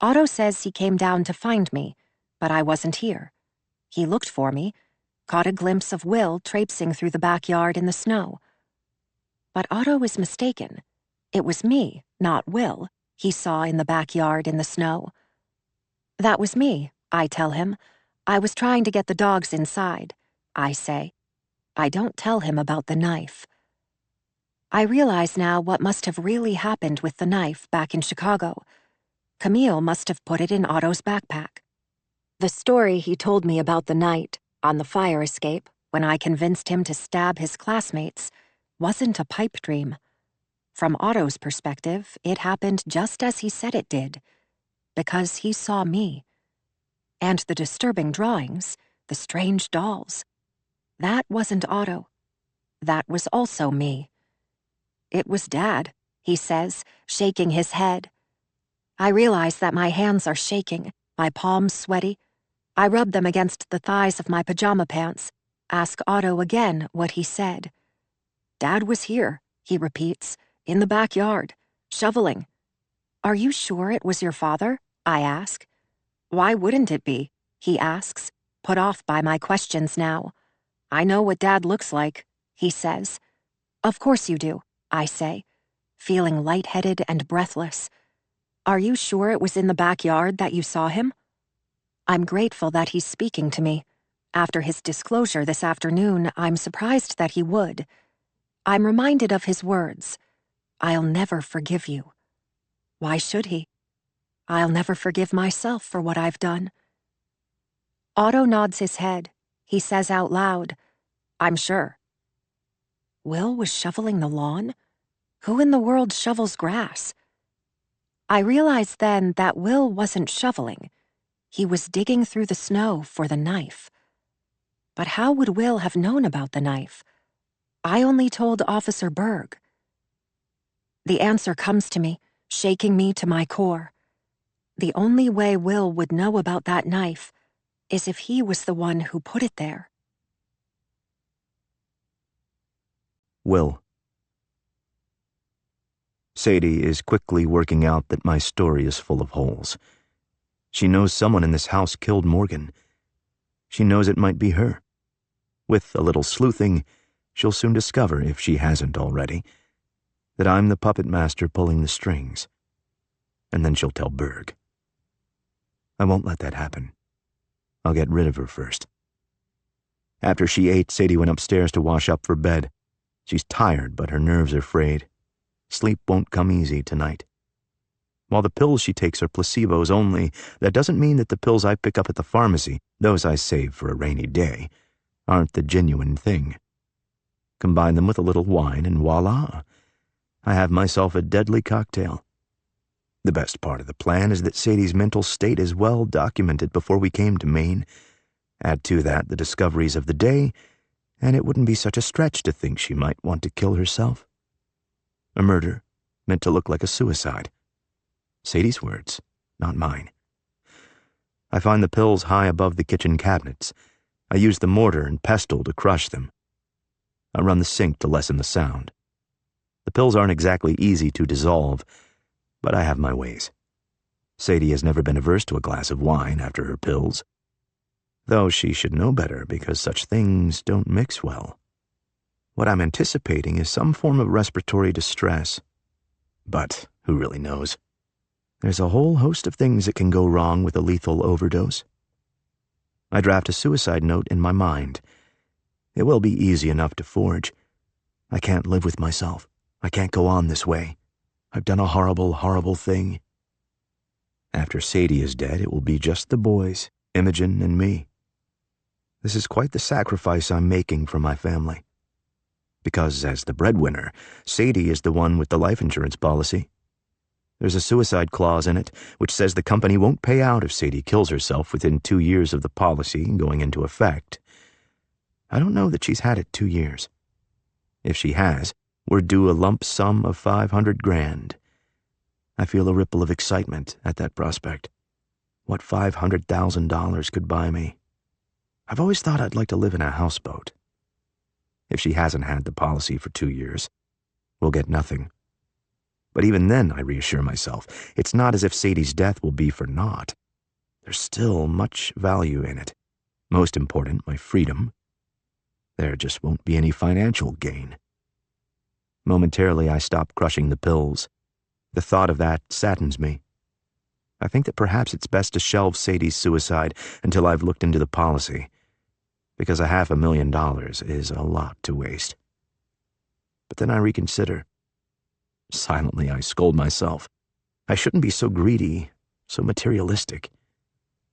Otto says he came down to find me, but I wasn't here. He looked for me, caught a glimpse of Will traipsing through the backyard in the snow. But Otto is mistaken. It was me, not Will, he saw in the backyard in the snow. "That was me," I tell him. "I was trying to get the dogs inside," I say. I don't tell him about the knife. I realize now what must have really happened with the knife back in Chicago. Camille must have put it in Otto's backpack. The story he told me about the night, on the fire escape, when I convinced him to stab his classmates, wasn't a pipe dream. From Otto's perspective, it happened just as he said it did, because he saw me. And the disturbing drawings, the strange dolls, that wasn't Otto. That was also me. "It was Dad," he says, shaking his head. I realize that my hands are shaking, my palms sweaty. I rub them against the thighs of my pajama pants, ask Otto again what he said. "Dad was here," he repeats, "in the backyard, shoveling." "Are you sure it was your father?" I ask. "Why wouldn't it be?" he asks, put off by my questions now. "I know what Dad looks like," he says. "Of course you do," I say, feeling lightheaded and breathless. "Are you sure it was in the backyard that you saw him?" I'm grateful that he's speaking to me. After his disclosure this afternoon, I'm surprised that he would. I'm reminded of his words. "I'll never forgive you." Why should he? I'll never forgive myself for what I've done. Otto nods his head. He says out loud, "I'm sure." Will was shoveling the lawn? Who in the world shovels grass? I realized then that Will wasn't shoveling. He was digging through the snow for the knife. But how would Will have known about the knife? I only told Officer Berg. The answer comes to me, shaking me to my core. The only way Will would know about that knife is if he was the one who put it there. Will. Sadie is quickly working out that my story is full of holes. She knows someone in this house killed Morgan. She knows it might be her. With a little sleuthing, she'll soon discover, if she hasn't already, that I'm the puppet master pulling the strings. And then she'll tell Berg. I won't let that happen. I'll get rid of her first. After she ate, Sadie went upstairs to wash up for bed. She's tired, but her nerves are frayed. Sleep won't come easy tonight. While the pills she takes are placebos only, that doesn't mean that the pills I pick up at the pharmacy, those I save for a rainy day, aren't the genuine thing. Combine them with a little wine and voila, I have myself a deadly cocktail. The best part of the plan is that Sadie's mental state is well documented before we came to Maine. Add to that the discoveries of the day, and it wouldn't be such a stretch to think she might want to kill herself. A murder meant to look like a suicide. Sadie's words, not mine. I find the pills high above the kitchen cabinets. I use the mortar and pestle to crush them. I run the sink to lessen the sound. The pills aren't exactly easy to dissolve, but I have my ways. Sadie has never been averse to a glass of wine after her pills, though she should know better because such things don't mix well. What I'm anticipating is some form of respiratory distress, but who really knows? There's a whole host of things that can go wrong with a lethal overdose. I draft a suicide note in my mind. It will be easy enough to forge. I can't live with myself. I can't go on this way. I've done a horrible, horrible thing. After Sadie is dead, it will be just the boys, Imogen and me. This is quite the sacrifice I'm making for my family. Because, as the breadwinner, Sadie is the one with the life insurance policy. There's a suicide clause in it, which says the company won't pay out if Sadie kills herself within 2 years of the policy going into effect. I don't know that she's had it 2 years. If she has, we're due a lump sum of $500,000. I feel a ripple of excitement at that prospect. What $500,000 could buy me. I've always thought I'd like to live in a houseboat. If she hasn't had the policy for 2 years, we'll get nothing. But even then, I reassure myself, it's not as if Sadie's death will be for naught. There's still much value in it. Most important, my freedom. There just won't be any financial gain. Momentarily, I stop crushing the pills. The thought of that saddens me. I think that perhaps it's best to shelve Sadie's suicide until I've looked into the policy, because $500,000 is a lot to waste. But then I reconsider. Silently, I scold myself. I shouldn't be so greedy, so materialistic.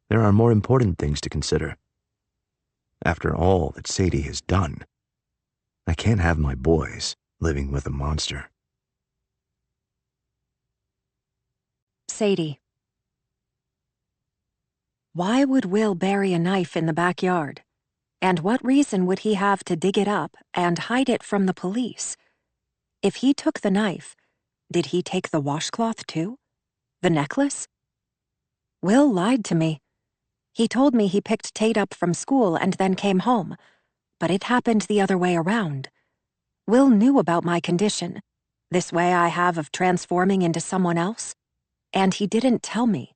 There are more important things to consider. After all that Sadie has done, I can't have my boys living with a monster. Sadie. Why would Will bury a knife in the backyard? And what reason would he have to dig it up and hide it from the police? If he took the knife, did he take the washcloth too? The necklace? Will lied to me. He told me he picked Tate up from school and then came home, but it happened the other way around. Will knew about my condition, this way I have of transforming into someone else, and he didn't tell me.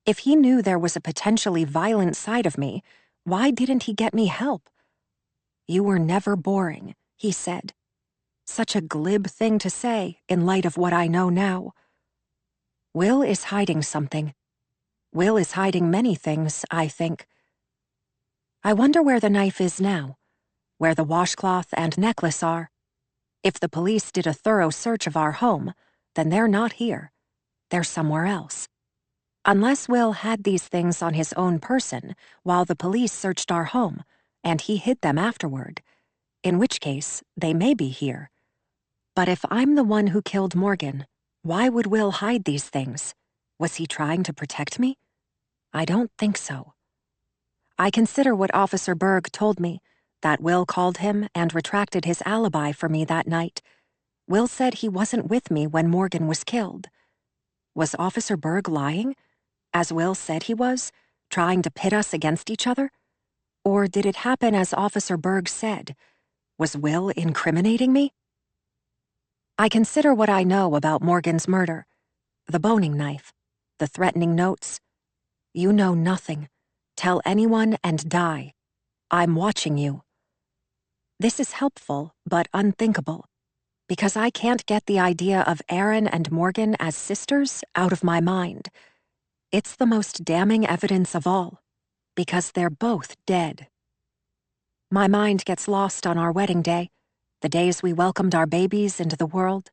If he knew there was a potentially violent side of me, why didn't he get me help? You were never boring, he said. Such a glib thing to say in light of what I know now. Will is hiding something. Will is hiding many things, I think. I wonder where the knife is now, where the washcloth and necklace are. If the police did a thorough search of our home, then they're not here. They're somewhere else. Unless Will had these things on his own person while the police searched our home, and he hid them afterward, in which case they may be here. But if I'm the one who killed Morgan, why would Will hide these things? Was he trying to protect me? I don't think so. I consider what Officer Berg told me, that Will called him and retracted his alibi for me that night. Will said he wasn't with me when Morgan was killed. Was Officer Berg lying, as Will said he was, trying to pit us against each other? Or did it happen as Officer Berg said? Was Will incriminating me? I consider what I know about Morgan's murder, the boning knife, the threatening notes. You know nothing. Tell anyone and die. I'm watching you. This is helpful, but unthinkable, because I can't get the idea of Aaron and Morgan as sisters out of my mind. It's the most damning evidence of all, because they're both dead. My mind gets lost on our wedding day, the days we welcomed our babies into the world.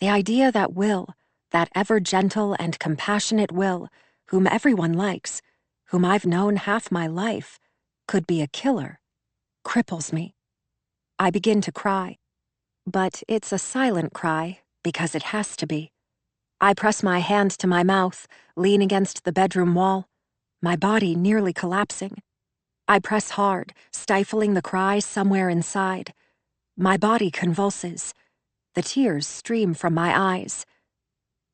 The idea that Will, That ever-gentle and compassionate Will, whom everyone likes, whom I've known half my life, could be a killer, cripples me. I begin to cry, but it's a silent cry because it has to be. I press my hand to my mouth, lean against the bedroom wall, my body nearly collapsing. I press hard, stifling the cry somewhere inside. My body convulses. The tears stream from my eyes.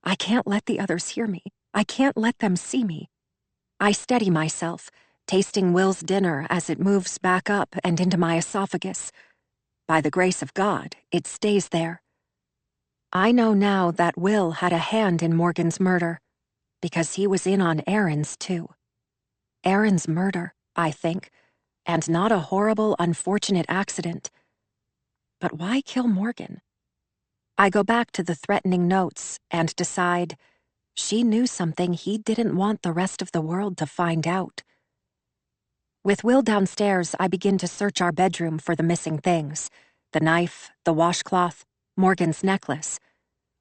I can't let the others hear me. I can't let them see me. I steady myself, tasting Will's dinner as it moves back up and into my esophagus. By the grace of God, it stays there. I know now that Will had a hand in Morgan's murder, because he was in on Aaron's too. Aaron's murder, I think, and not a horrible, unfortunate accident. But why kill Morgan? I go back to the threatening notes and decide she knew something he didn't want the rest of the world to find out. With Will downstairs, I begin to search our bedroom for the missing things: the knife, the washcloth, Morgan's necklace.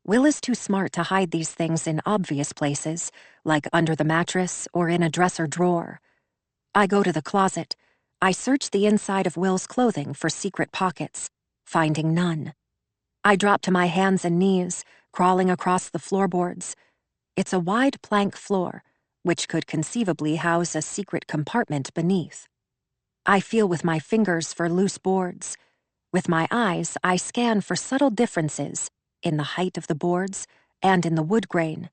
Will is too smart to hide these things in obvious places, like under the mattress or in a dresser drawer. I go to the closet. I search the inside of Will's clothing for secret pockets, finding none. I drop to my hands and knees, crawling across the floorboards. It's a wide plank floor, which could conceivably house a secret compartment beneath. I feel with my fingers for loose boards. With my eyes, I scan for subtle differences in the height of the boards and in the wood grain.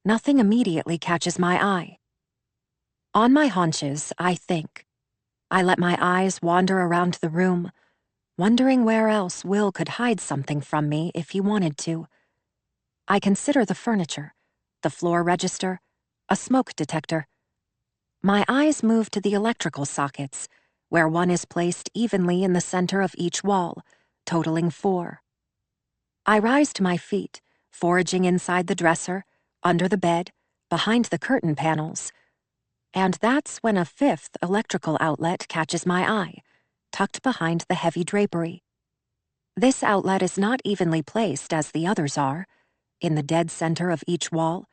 Nothing immediately catches my eye. On my haunches, I think. I let my eyes wander around the room, wondering where else Will could hide something from me if he wanted to. I consider the furniture, the floor register, a smoke detector. My eyes move to the electrical sockets, where one is placed evenly in the center of each wall, totaling 4. I rise to my feet, foraging inside the dresser, under the bed, behind the curtain panels. And that's when a 5th electrical outlet catches my eye, tucked behind the heavy drapery. This outlet is not evenly placed as the others are, in the dead center of each wall,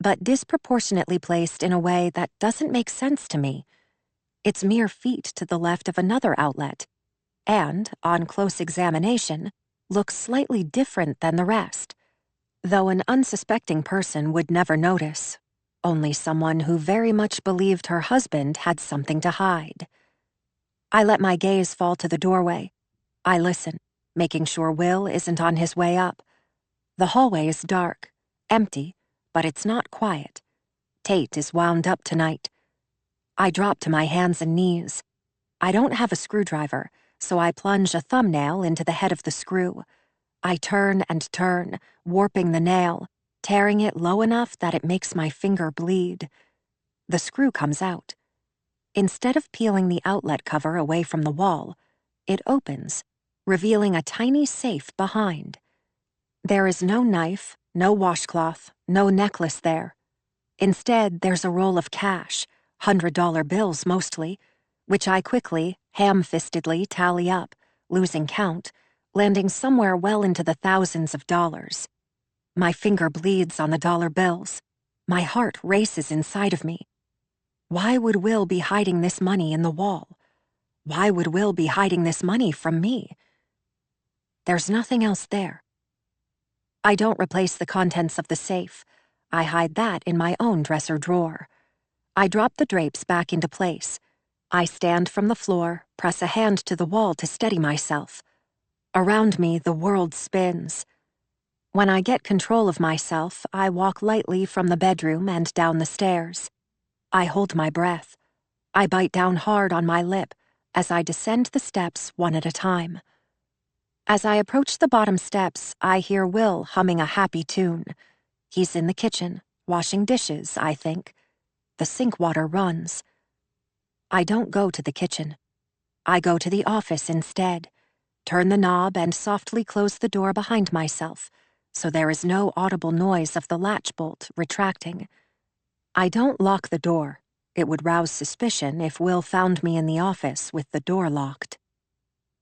but disproportionately placed in a way that doesn't make sense to me. It's mere feet to the left of another outlet, and, on close examination, looks slightly different than the rest, though an unsuspecting person would never notice, only someone who very much believed her husband had something to hide. I let my gaze fall to the doorway. I listen, making sure Will isn't on his way up. The hallway is dark, empty, but it's not quiet. Tate is wound up tonight. I drop to my hands and knees. I don't have a screwdriver, so I plunge a thumbnail into the head of the screw. I turn and turn, warping the nail, tearing it low enough that it makes my finger bleed. The screw comes out. Instead of peeling the outlet cover away from the wall, it opens, revealing a tiny safe behind. There is no knife, no washcloth, no necklace there. Instead, there's a roll of cash, $100 bills mostly, which I quickly, ham-fistedly tally up, losing count, landing somewhere well into the thousands of dollars. My finger bleeds on the dollar bills. My heart races inside of me. Why would Will be hiding this money in the wall? Why would Will be hiding this money from me? There's nothing else there. I don't replace the contents of the safe. I hide that in my own dresser drawer. I drop the drapes back into place. I stand from the floor, press a hand to the wall to steady myself. Around me, the world spins. When I get control of myself, I walk lightly from the bedroom and down the stairs. I hold my breath. I bite down hard on my lip as I descend the steps one at a time. As I approach the bottom steps, I hear Will humming a happy tune. He's in the kitchen, washing dishes, I think. The sink water runs. I don't go to the kitchen. I go to the office instead, turn the knob and softly close the door behind myself, so there is no audible noise of the latch bolt retracting. I don't lock the door. It would rouse suspicion if Will found me in the office with the door locked.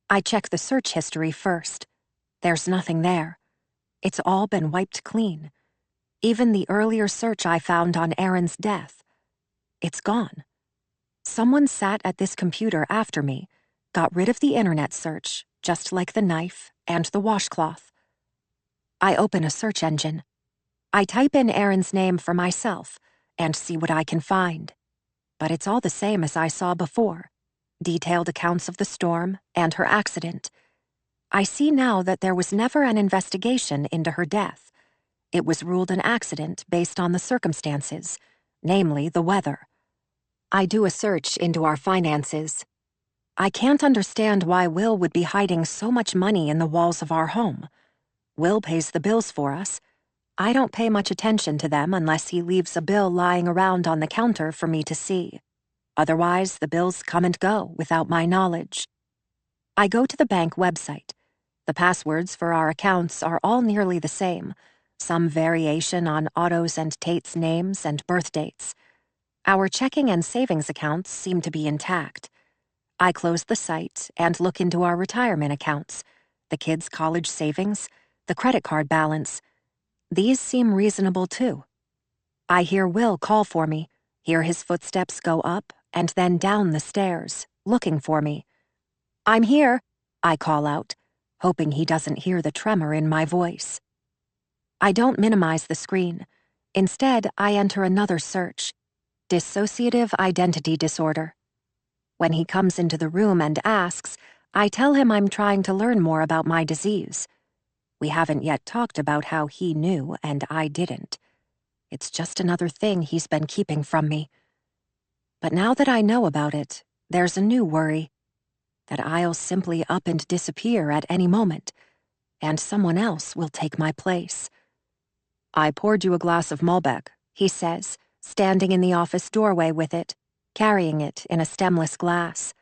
I check the search history first. There's nothing there. It's all been wiped clean. Even the earlier search I found on Aaron's death. It's gone. Someone sat at this computer after me, got rid of the internet search, just like the knife and the washcloth. I open a search engine. I type in Aaron's name for myself and see what I can find. But it's all the same as I saw before. Detailed accounts of the storm and her accident. I see now that there was never an investigation into her death. It was ruled an accident based on the circumstances, namely the weather. I do a search into our finances. I can't understand why Will would be hiding so much money in the walls of our home. Will pays the bills for us. I don't pay much attention to them unless he leaves a bill lying around on the counter for me to see. Otherwise, the bills come and go without my knowledge. I go to the bank website. The passwords for our accounts are all nearly the same, some variation on Otto's and Tate's names and birth dates. Our checking and savings accounts seem to be intact. I close the site and look into our retirement accounts, the kids' college savings, the credit card balance. These seem reasonable too. I hear Will call for me, hear his footsteps go up and then down the stairs, looking for me. "I'm here," I call out, hoping he doesn't hear the tremor in my voice. I don't minimize the screen. Instead, I enter another search. Dissociative identity disorder. When he comes into the room and asks, I tell him I'm trying to learn more about my disease. We haven't yet talked about how he knew and I didn't. It's just another thing he's been keeping from me. But now that I know about it, there's a new worry. That I'll simply up and disappear at any moment, and someone else will take my place. "I poured you a glass of Malbec," he says, standing in the office doorway with it, carrying it in a stemless glass.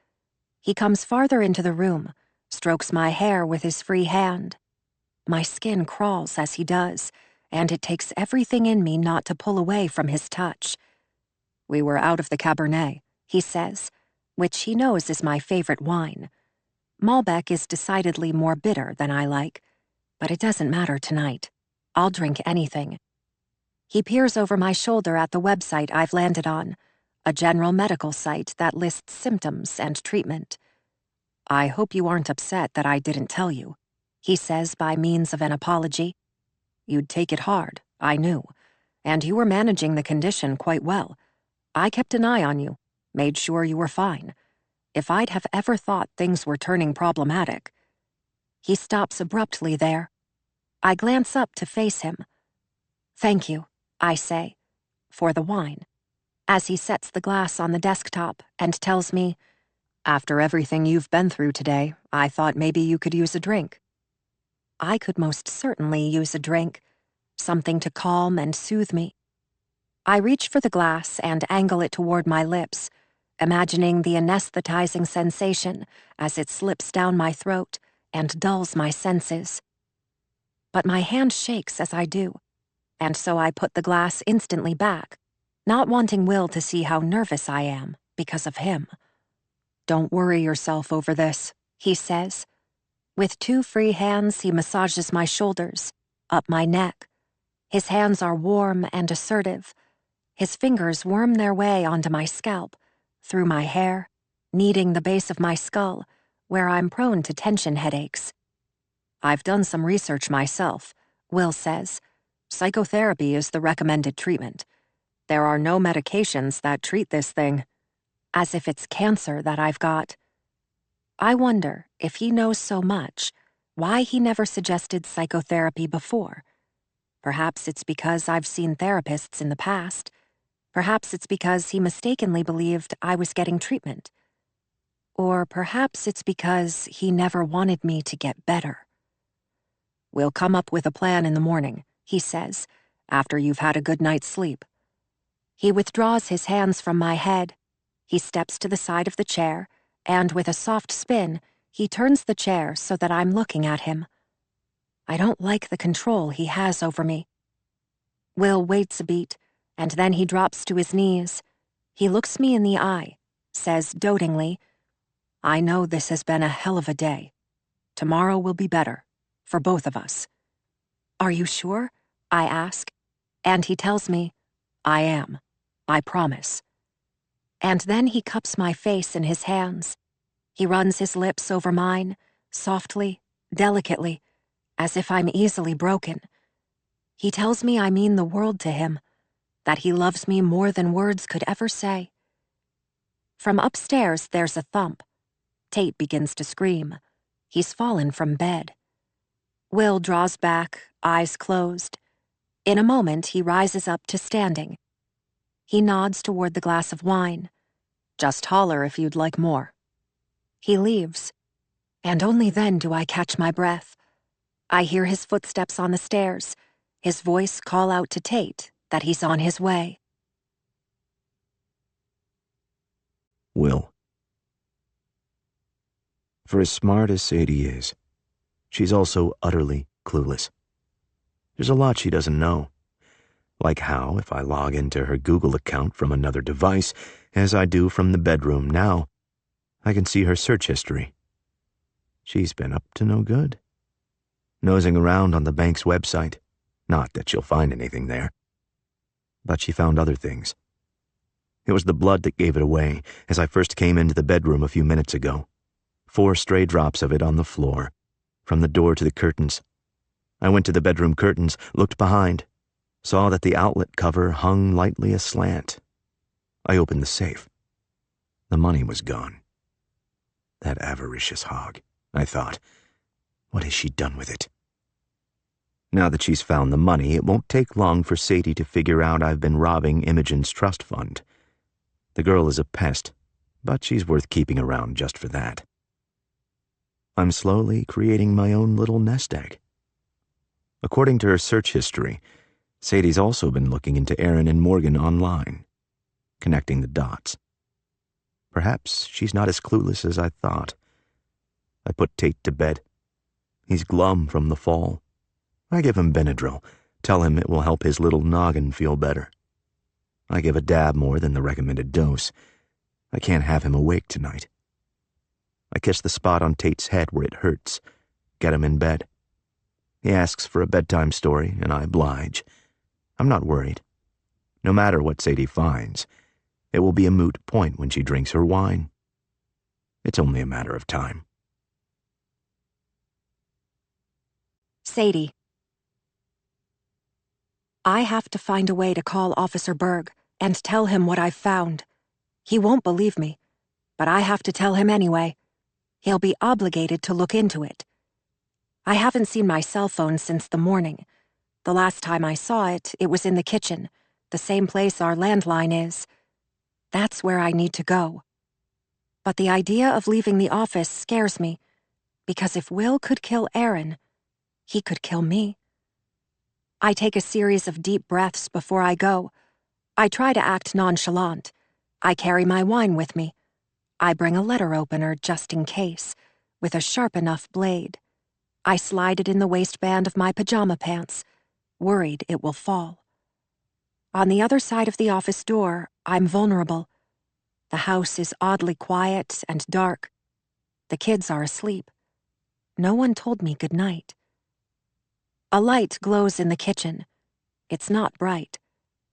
He comes farther into the room, strokes my hair with his free hand. My skin crawls as he does, and it takes everything in me not to pull away from his touch. "We were out of the Cabernet," he says, which he knows is my favorite wine. Malbec is decidedly more bitter than I like, but it doesn't matter tonight. I'll drink anything. He peers over my shoulder at the website I've landed on, a general medical site that lists symptoms and treatment. "I hope you aren't upset that I didn't tell you," he says by means of an apology. "You'd take it hard, I knew, and you were managing the condition quite well. I kept an eye on you, made sure you were fine. If I'd have ever thought things were turning problematic..." He stops abruptly there. I glance up to face him. "Thank you," I say, "for the wine," as he sets the glass on the desktop and tells me, "After everything you've been through today, I thought maybe you could use a drink." I could most certainly use a drink, something to calm and soothe me. I reach for the glass and angle it toward my lips, imagining the anesthetizing sensation as it slips down my throat and dulls my senses. But my hand shakes as I do, and so I put the glass instantly back, not wanting Will to see how nervous I am because of him. "Don't worry yourself over this," he says. With two free hands, he massages my shoulders, up my neck. His hands are warm and assertive. His fingers worm their way onto my scalp, through my hair, kneading the base of my skull, where I'm prone to tension headaches. "I've done some research myself," Will says. "Psychotherapy is the recommended treatment. There are no medications that treat this thing." As if it's cancer that I've got. I wonder, if he knows so much, why he never suggested psychotherapy before. Perhaps it's because I've seen therapists in the past. Perhaps it's because he mistakenly believed I was getting treatment. Or perhaps it's because he never wanted me to get better. "We'll come up with a plan in the morning," he says, "after you've had a good night's sleep." He withdraws his hands from my head. He steps to the side of the chair, and with a soft spin, he turns the chair so that I'm looking at him. I don't like the control he has over me. Will waits a beat, and then he drops to his knees. He looks me in the eye, says dotingly, "I know this has been a hell of a day. Tomorrow will be better, for both of us." "Are you sure?" I ask. And he tells me, I am. I promise. And then he cups my face in his hands. He runs his lips over mine, softly, delicately, as if I'm easily broken. He tells me I mean the world to him, that he loves me more than words could ever say. From upstairs, there's a thump. Tate begins to scream. He's fallen from bed. Will draws back, eyes closed. In a moment, he rises up to standing. He nods toward the glass of wine. Just holler if you'd like more. He leaves. And only then do I catch my breath. I hear his footsteps on the stairs, his voice call out to Tate that he's on his way. Will. For as smart as Sadie is, she's also utterly clueless. There's a lot she doesn't know. Like how, if I log into her Google account from another device, as I do from the bedroom now, I can see her search history. She's been up to no good. Nosing around on the bank's website. Not that she'll find anything there. But she found other things. It was the blood that gave it away as I first came into the bedroom a few minutes ago. 4 stray drops of it on the floor, from the door to the curtains. I went to the bedroom curtains, looked behind, saw that the outlet cover hung lightly aslant. I opened the safe. The money was gone. That avaricious hog, I thought. What has she done with it? Now that she's found the money, it won't take long for Sadie to figure out I've been robbing Imogen's trust fund. The girl is a pest, but she's worth keeping around just for that. I'm slowly creating my own little nest egg. According to her search history, Sadie's also been looking into Aaron and Morgan online, connecting the dots. Perhaps she's not as clueless as I thought. I put Tate to bed. He's glum from the fall. I give him Benadryl, tell him it will help his little noggin feel better. I give a dab more than the recommended dose. I can't have him awake tonight. I kiss the spot on Tate's head where it hurts, get him in bed. He asks for a bedtime story, and I oblige. I'm not worried. No matter what Sadie finds, it will be a moot point when she drinks her wine. It's only a matter of time. Sadie. I have to find a way to call Officer Berg and tell him what I've found. He won't believe me, but I have to tell him anyway. He'll be obligated to look into it. I haven't seen my cell phone since the morning. The last time I saw it, it was in the kitchen, the same place our landline is. That's where I need to go. But the idea of leaving the office scares me, because if Will could kill Aaron, he could kill me. I take a series of deep breaths before I go. I try to act nonchalant. I carry my wine with me. I bring a letter opener just in case, with a sharp enough blade. I slide it in the waistband of my pajama pants, worried it will fall. On the other side of the office door, I'm vulnerable. The house is oddly quiet and dark. The kids are asleep. No one told me good night. A light glows in the kitchen. It's not bright.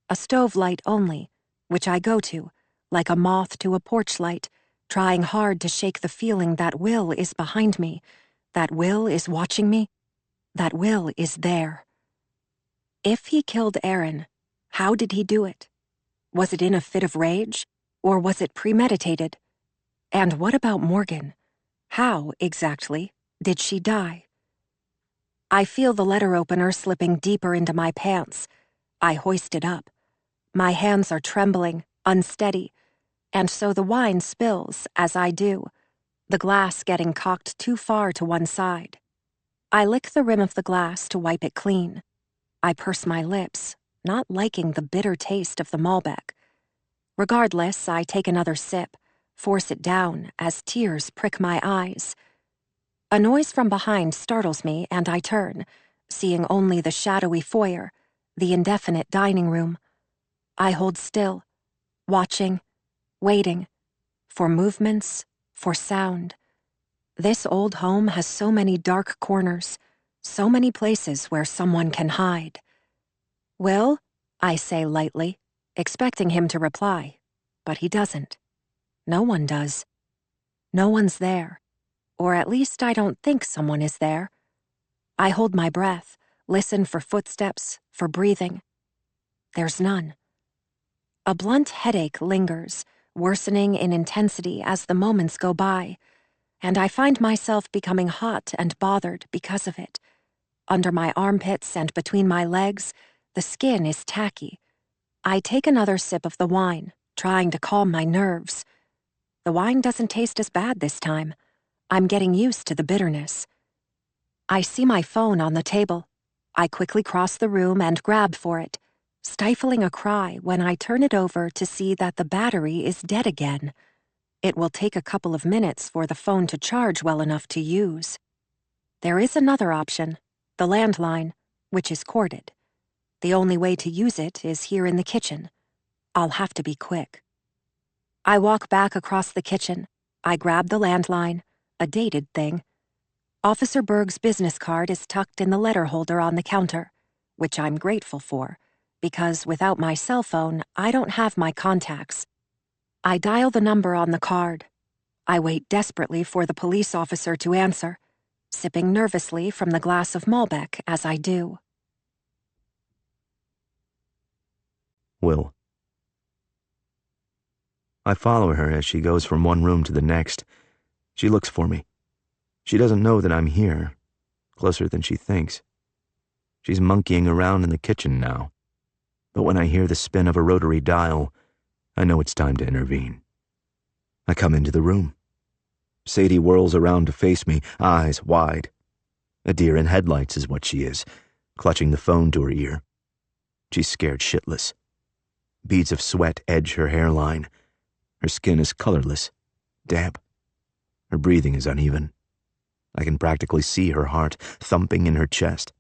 A stove light only, which I go to, like a moth to a porch light, trying hard to shake the feeling that Will is behind me, that Will is watching me, that Will is there. If he killed Aaron, how did he do it? Was it in a fit of rage, or was it premeditated? And what about Morgan? How, exactly, did she die? I feel the letter opener slipping deeper into my pants. I hoist it up. My hands are trembling, unsteady, and so the wine spills as I do, the glass getting cocked too far to one side. I lick the rim of the glass to wipe it clean. I purse my lips, not liking the bitter taste of the Malbec. Regardless, I take another sip, force it down as tears prick my eyes. A noise from behind startles me, and I turn, seeing only the shadowy foyer, the indefinite dining room. I hold still, watching, waiting, for movements, for sound. This old home has so many dark corners, so many places where someone can hide. Will? I say lightly, expecting him to reply, but he doesn't. No one does. No one's there, or at least I don't think someone is there. I hold my breath, listen for footsteps, for breathing. There's none. A blunt headache lingers, worsening in intensity as the moments go by, and I find myself becoming hot and bothered because of it. Under my armpits and between my legs, the skin is tacky. I take another sip of the wine, trying to calm my nerves. The wine doesn't taste as bad this time. I'm getting used to the bitterness. I see my phone on the table. I quickly cross the room and grab for it, stifling a cry when I turn it over to see that the battery is dead again. It will take a couple of minutes for the phone to charge well enough to use. There is another option, the landline, which is corded. The only way to use it is here in the kitchen. I'll have to be quick. I walk back across the kitchen. I grab the landline, a dated thing. Officer Berg's business card is tucked in the letter holder on the counter, which I'm grateful for, because without my cell phone, I don't have my contacts. I dial the number on the card. I wait desperately for the police officer to answer, sipping nervously from the glass of Malbec as I do. Will. I follow her as she goes from one room to the next. She looks for me. She doesn't know that I'm here, closer than she thinks. She's monkeying around in the kitchen now. But when I hear the spin of a rotary dial, I know it's time to intervene. I come into the room. Sadie whirls around to face me, eyes wide. A deer in headlights is what she is, clutching the phone to her ear. She's scared shitless. Beads of sweat edge her hairline. Her skin is colorless, damp. Her breathing is uneven. I can practically see her heart thumping in her chest,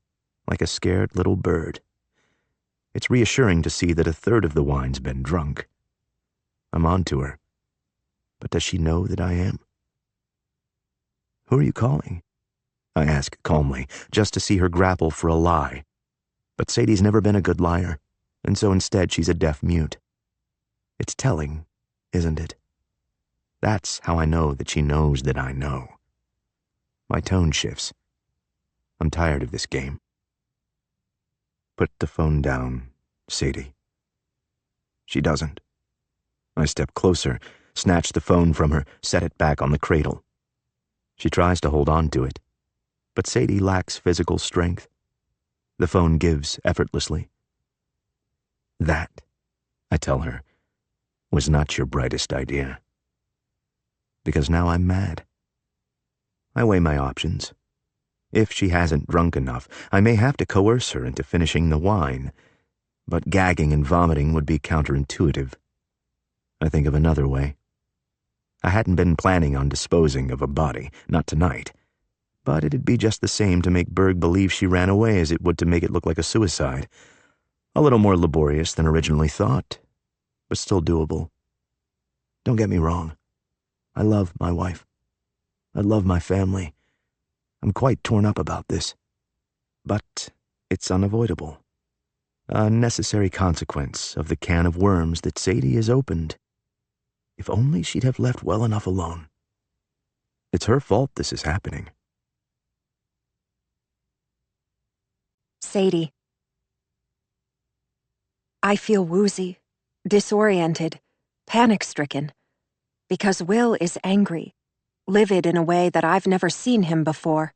like a scared little bird. It's reassuring to see that a third of the wine's been drunk. I'm on to her. But does she know that I am? Who are you calling? I ask calmly, just to see her grapple for a lie. But Sadie's never been a good liar, and so instead she's a deaf mute. It's telling, isn't it? That's how I know that she knows that I know. My tone shifts. I'm tired of this game. Put the phone down, Sadie. She doesn't. I step closer, snatch the phone from her, set it back on the cradle. She tries to hold on to it, but Sadie lacks physical strength. The phone gives effortlessly. That, I tell her, was not your brightest idea. Because now I'm mad. I weigh my options. If she hasn't drunk enough, I may have to coerce her into finishing the wine, but gagging and vomiting would be counterintuitive. I think of another way. I hadn't been planning on disposing of a body, not tonight, but it'd be just the same to make Berg believe she ran away as it would to make it look like a suicide. A little more laborious than originally thought, but still doable. Don't get me wrong. I love my wife. I love my family. I'm quite torn up about this. But it's unavoidable. A necessary consequence of the can of worms that Sadie has opened. If only she'd have left well enough alone. It's her fault this is happening. Sadie. I feel woozy, disoriented, panic-stricken, because Will is angry, livid in a way that I've never seen him before.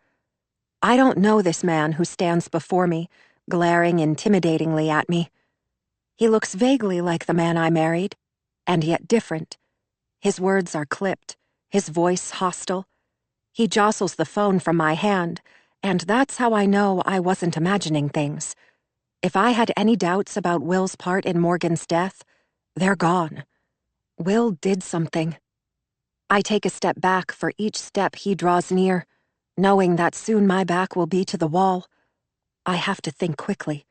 I don't know this man who stands before me, glaring intimidatingly at me. He looks vaguely like the man I married, and yet different. His words are clipped, his voice hostile. He jostles the phone from my hand, and that's how I know I wasn't imagining things. If I had any doubts about Will's part in Morgan's death, they're gone. Will did something. I take a step back for each step he draws near, knowing that soon my back will be to the wall. I have to think quickly.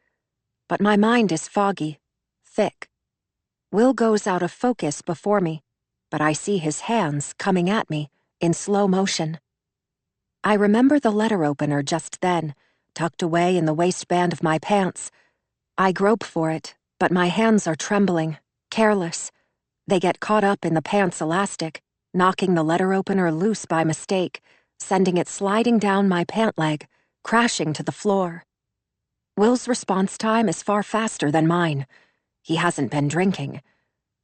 But my mind is foggy, thick. Will goes out of focus before me, but I see his hands coming at me in slow motion. I remember the letter opener just then, tucked away in the waistband of my pants. I grope for it, But my hands are trembling, careless. They get caught up in the pants elastic, knocking the letter opener loose by mistake, sending it sliding down my pant leg, crashing to the floor. Will's response time is far faster than mine. He hasn't been drinking.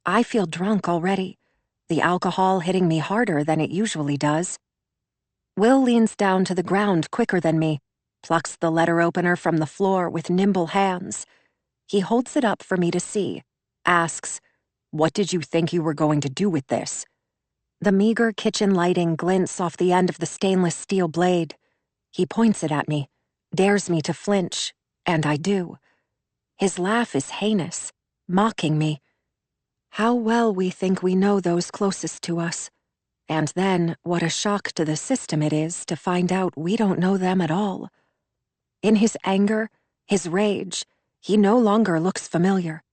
I feel drunk already, the alcohol hitting me harder than it usually does. Will leans down to the ground quicker than me, plucks the letter opener from the floor with nimble hands. He holds it up for me to see, asks, "What did you think you were going to do with this?" The meager kitchen lighting glints off the end of the stainless steel blade. He points it at me, dares me to flinch, and I do. His laugh is heinous, mocking me. How well we think we know those closest to us. And then, what a shock to the system it is to find out we don't know them at all. In his anger, his rage, he no longer looks familiar.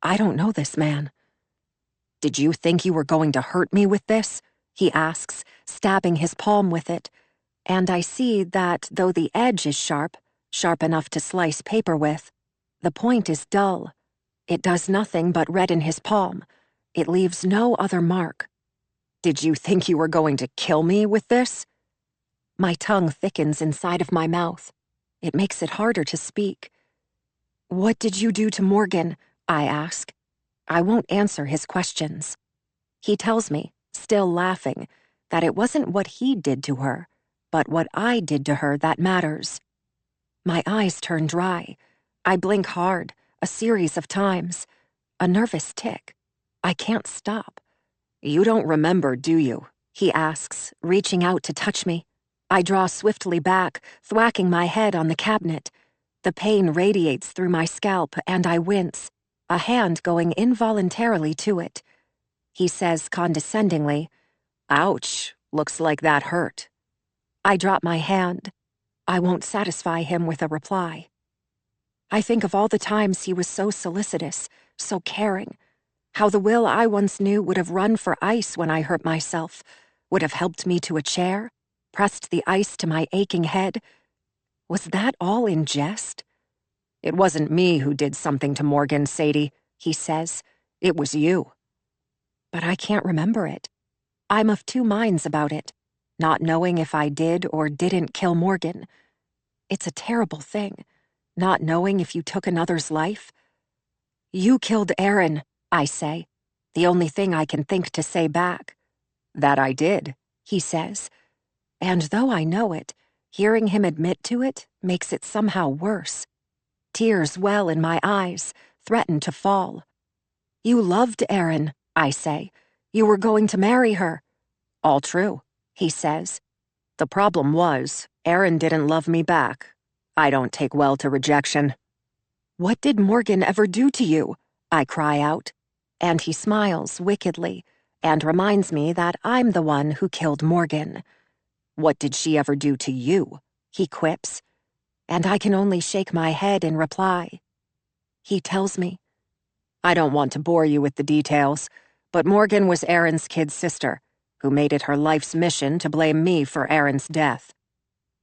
I don't know this man. "Did you think you were going to hurt me with this?" he asks, stabbing his palm with it. And I see that, though the edge is sharp, sharp enough to slice paper with, the point is dull. It does nothing but redden his palm. It leaves no other mark. "Did you think you were going to kill me with this?" My tongue thickens inside of my mouth. It makes it harder to speak. "What did you do to Morgan?" I ask. I won't answer his questions. He tells me, still laughing, that it wasn't what he did to her, but what I did to her that matters. My eyes turn dry. I blink hard, a series of times. A nervous tick. I can't stop. "You don't remember, do you?" he asks, reaching out to touch me. I draw swiftly back, thwacking my head on the cabinet. The pain radiates through my scalp, and I wince, a hand going involuntarily to it. He says condescendingly, "Ouch, looks like that hurt." I drop my hand. I won't satisfy him with a reply. I think of all the times he was so solicitous, so caring, how the Will I once knew would have run for ice when I hurt myself, would have helped me to a chair, pressed the ice to my aching head. Was that all in jest? "It wasn't me who did something to Morgan, Sadie," he says. "It was you." But I can't remember it. I'm of two minds about it, not knowing if I did or didn't kill Morgan. It's a terrible thing, not knowing if you took another's life. "You killed Aaron," I say, the only thing I can think to say back. "That I did," he says. And though I know it, hearing him admit to it makes it somehow worse. Tears well in my eyes, threaten to fall. "You loved Erin," I say. "You were going to marry her." "All true," he says. "The problem was, Erin didn't love me back. I don't take well to rejection." "What did Morgan ever do to you?" I cry out. And he smiles wickedly, and reminds me that I'm the one who killed Morgan. "What did she ever do to you?" he quips. And I can only shake my head in reply. He tells me, "I don't want to bore you with the details, but Morgan was Erin's kid sister, who made it her life's mission to blame me for Erin's death.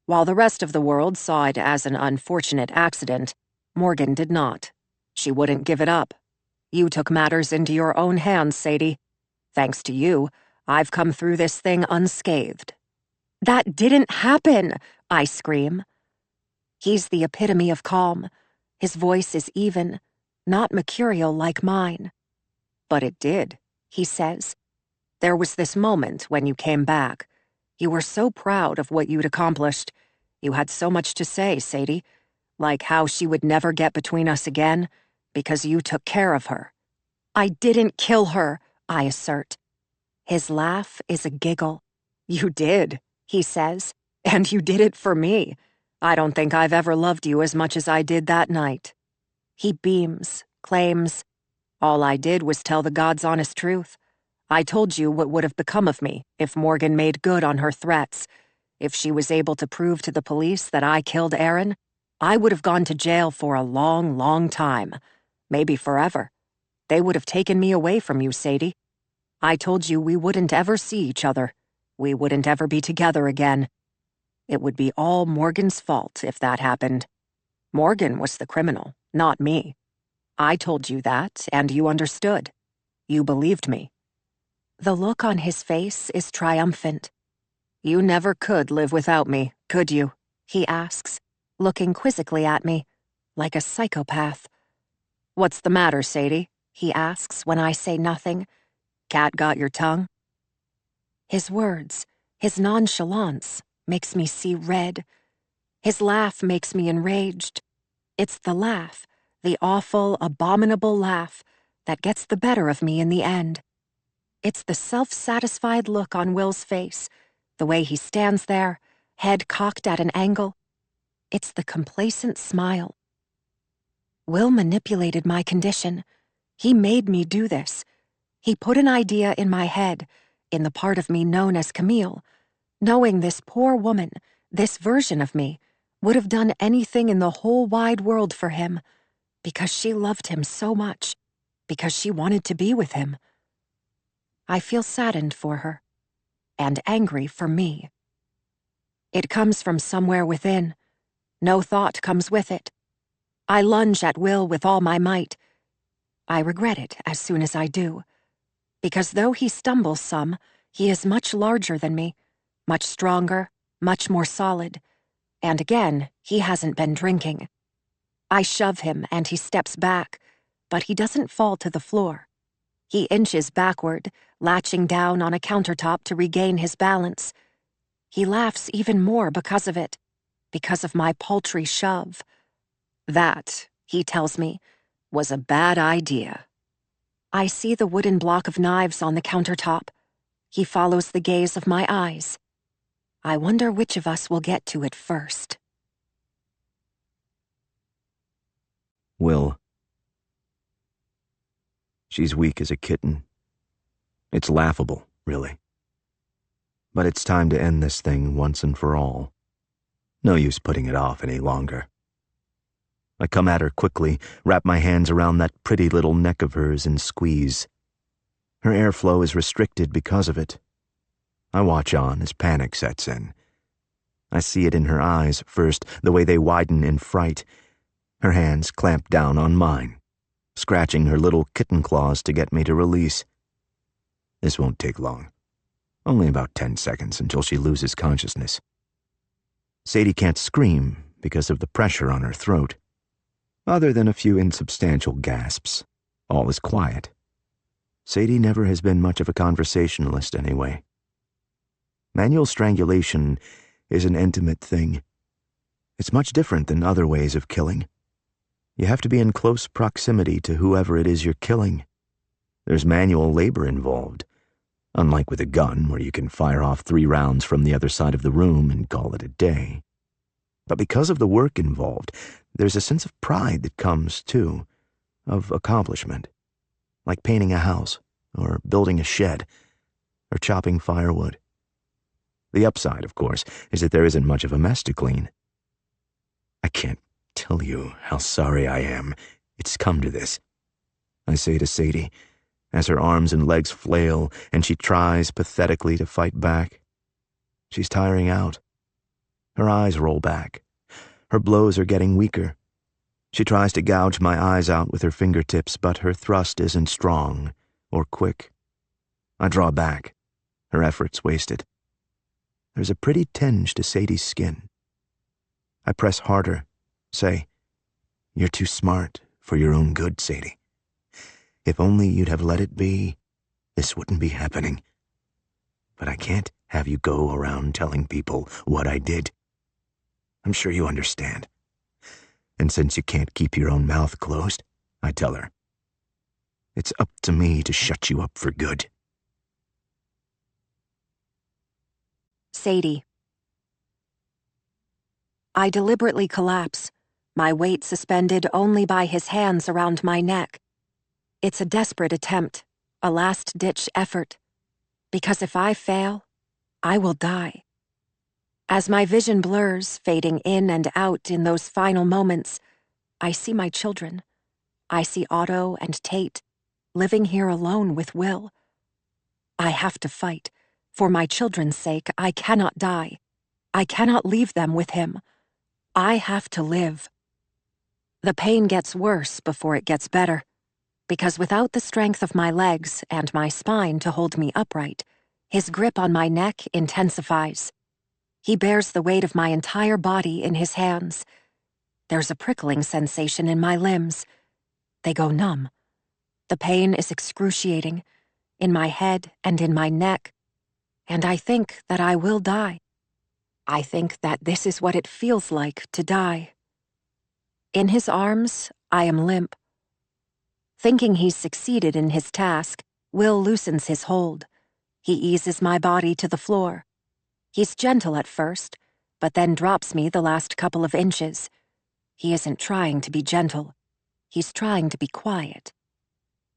While the rest of the world saw it as an unfortunate accident, Morgan did not. She wouldn't give it up. You took matters into your own hands, Sadie. Thanks to you, I've come through this thing unscathed." "That didn't happen!" I scream. He's the epitome of calm. His voice is even, not mercurial like mine. "But it did," he says. "There was this moment when you came back. You were so proud of what you'd accomplished. You had so much to say, Sadie, like how she would never get between us again, because you took care of her." "I didn't kill her," I assert. His laugh is a giggle. "You did," he says, "and you did it for me. I don't think I've ever loved you as much as I did that night." He beams, claims, "All I did was tell the God's honest truth. I told you what would have become of me if Morgan made good on her threats. If she was able to prove to the police that I killed Erin, I would have gone to jail for a long, long time. Maybe forever. They would have taken me away from you, Sadie. I told you we wouldn't ever see each other. We wouldn't ever be together again. It would be all Morgan's fault if that happened. Morgan was the criminal, not me. I told you that, and you understood. You believed me. The look on his face is triumphant. You never could live without me, could you? He asks, looking quizzically at me, like a psychopath. What's the matter, Sadie? He asks when I say nothing. Cat got your tongue? His words, his nonchalance, makes me see red. His laugh makes me enraged. It's the laugh, the awful, abominable laugh, that gets the better of me in the end. It's the self-satisfied look on Will's face, the way he stands there, head cocked at an angle. It's the complacent smile. Will manipulated my condition. He made me do this. He put an idea in my head, in the part of me known as Camille, knowing this poor woman, this version of me, would have done anything in the whole wide world for him, because she loved him so much, because she wanted to be with him. I feel saddened for her, and angry for me. It comes from somewhere within. No thought comes with it. I lunge at Will with all my might. I regret it as soon as I do, because though he stumbles some, he is much larger than me, much stronger, much more solid, and again, he hasn't been drinking. I shove him and he steps back, but he doesn't fall to the floor. He inches backward, latching down on a countertop to regain his balance. He laughs even more because of it, because of my paltry shove. That, he tells me, was a bad idea. I see the wooden block of knives on the countertop. He follows the gaze of my eyes. I wonder which of us will get to it first. Will. She's weak as a kitten. It's laughable, really. But it's time to end this thing once and for all. No use putting it off any longer. I come at her quickly, wrap my hands around that pretty little neck of hers and squeeze. Her airflow is restricted because of it. I watch on as panic sets in. I see it in her eyes first, the way they widen in fright. Her hands clamp down on mine, scratching her little kitten claws to get me to release. This won't take long. Only about 10 seconds until she loses consciousness. Sadie can't scream because of the pressure on her throat. Other than a few insubstantial gasps, all is quiet. Sadie never has been much of a conversationalist anyway. Manual strangulation is an intimate thing. It's much different than other ways of killing. You have to be in close proximity to whoever it is you're killing. There's manual labor involved, unlike with a gun where you can fire off 3 rounds from the other side of the room and call it a day. But because of the work involved, there's a sense of pride that comes, too, of accomplishment, like painting a house, or building a shed, or chopping firewood. The upside, of course, is that there isn't much of a mess to clean. I can't tell you how sorry I am it's come to this, I say to Sadie, as her arms and legs flail and she tries pathetically to fight back. She's tiring out. Her eyes roll back. Her blows are getting weaker. She tries to gouge my eyes out with her fingertips, but her thrust isn't strong or quick. I draw back, her efforts wasted. There's a pretty tinge to Sadie's skin. I press harder, say, "You're too smart for your own good, Sadie. If only you'd have let it be, this wouldn't be happening. But I can't have you go around telling people what I did. I'm sure you understand. And since you can't keep your own mouth closed, I tell her, it's up to me to shut you up for good." Sadie. I deliberately collapse, my weight suspended only by his hands around my neck. It's a desperate attempt, a last-ditch effort. Because if I fail, I will die. As my vision blurs, fading in and out in those final moments, I see my children. I see Otto and Tate, living here alone with Will. I have to fight. For my children's sake, I cannot die. I cannot leave them with him. I have to live. The pain gets worse before it gets better, because without the strength of my legs and my spine to hold me upright, his grip on my neck intensifies. He bears the weight of my entire body in his hands. There's a prickling sensation in my limbs. They go numb. The pain is excruciating, in my head and in my neck, and I think that I will die. I think that this is what it feels like to die. In his arms, I am limp. Thinking he's succeeded in his task, Will loosens his hold. He eases my body to the floor. He's gentle at first, but then drops me the last couple of inches. He isn't trying to be gentle. He's trying to be quiet.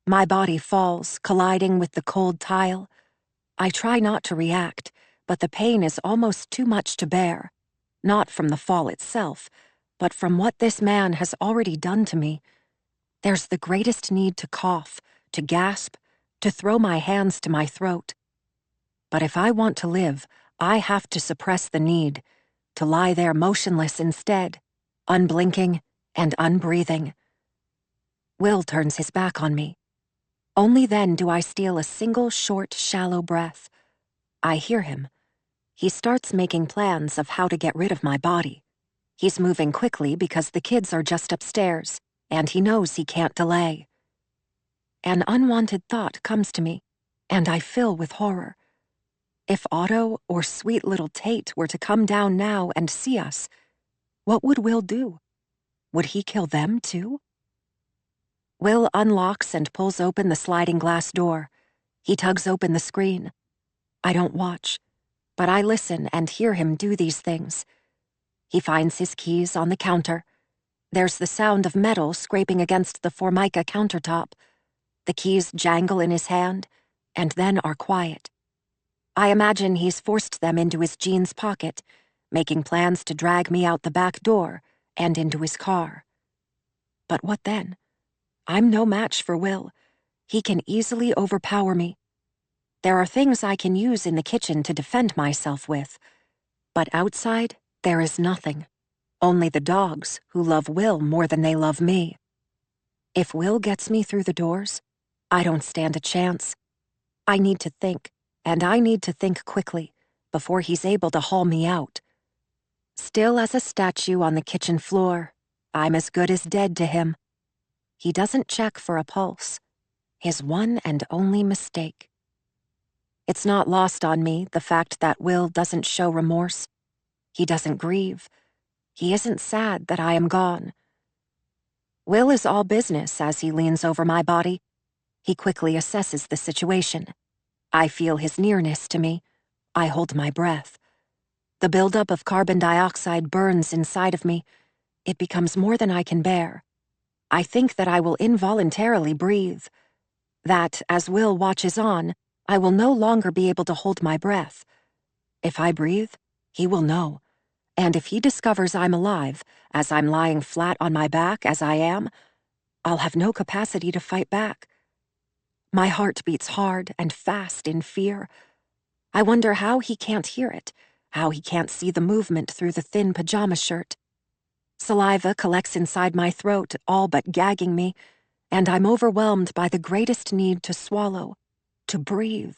My body falls, colliding with the cold tile. I try not to react, but the pain is almost too much to bear. Not from the fall itself, but from what this man has already done to me. There's the greatest need to cough, to gasp, to throw my hands to my throat. But if I want to live, I have to suppress the need, to lie there motionless instead, unblinking and unbreathing. Will turns his back on me. Only then do I steal a single short, shallow breath. I hear him. He starts making plans of how to get rid of my body. He's moving quickly because the kids are just upstairs, and he knows he can't delay. An unwanted thought comes to me, and I fill with horror. If Otto or sweet little Tate were to come down now and see us, what would Will do? Would he kill them too? Will unlocks and pulls open the sliding glass door. He tugs open the screen. I don't watch, but I listen and hear him do these things. He finds his keys on the counter. There's the sound of metal scraping against the Formica countertop. The keys jangle in his hand, and then are quiet. I imagine he's forced them into his jeans pocket, making plans to drag me out the back door and into his car. But what then? I'm no match for Will. He can easily overpower me. There are things I can use in the kitchen to defend myself with, but outside, there is nothing. Only the dogs, who love Will more than they love me. If Will gets me through the doors, I don't stand a chance. I need to think, and I need to think quickly, before he's able to haul me out. Still as a statue on the kitchen floor, I'm as good as dead to him. He doesn't check for a pulse. His one and only mistake. It's not lost on me, the fact that Will doesn't show remorse. He doesn't grieve. He isn't sad that I am gone. Will is all business as he leans over my body. He quickly assesses the situation. I feel his nearness to me. I hold my breath. The buildup of carbon dioxide burns inside of me. It becomes more than I can bear. I think that I will involuntarily breathe. That, as Will watches on, I will no longer be able to hold my breath. If I breathe, he will know. And if he discovers I'm alive, as I'm lying flat on my back as I am, I'll have no capacity to fight back. My heart beats hard and fast in fear. I wonder how he can't hear it, how he can't see the movement through the thin pajama shirt. Saliva collects inside my throat, all but gagging me, and I'm overwhelmed by the greatest need to swallow, to breathe.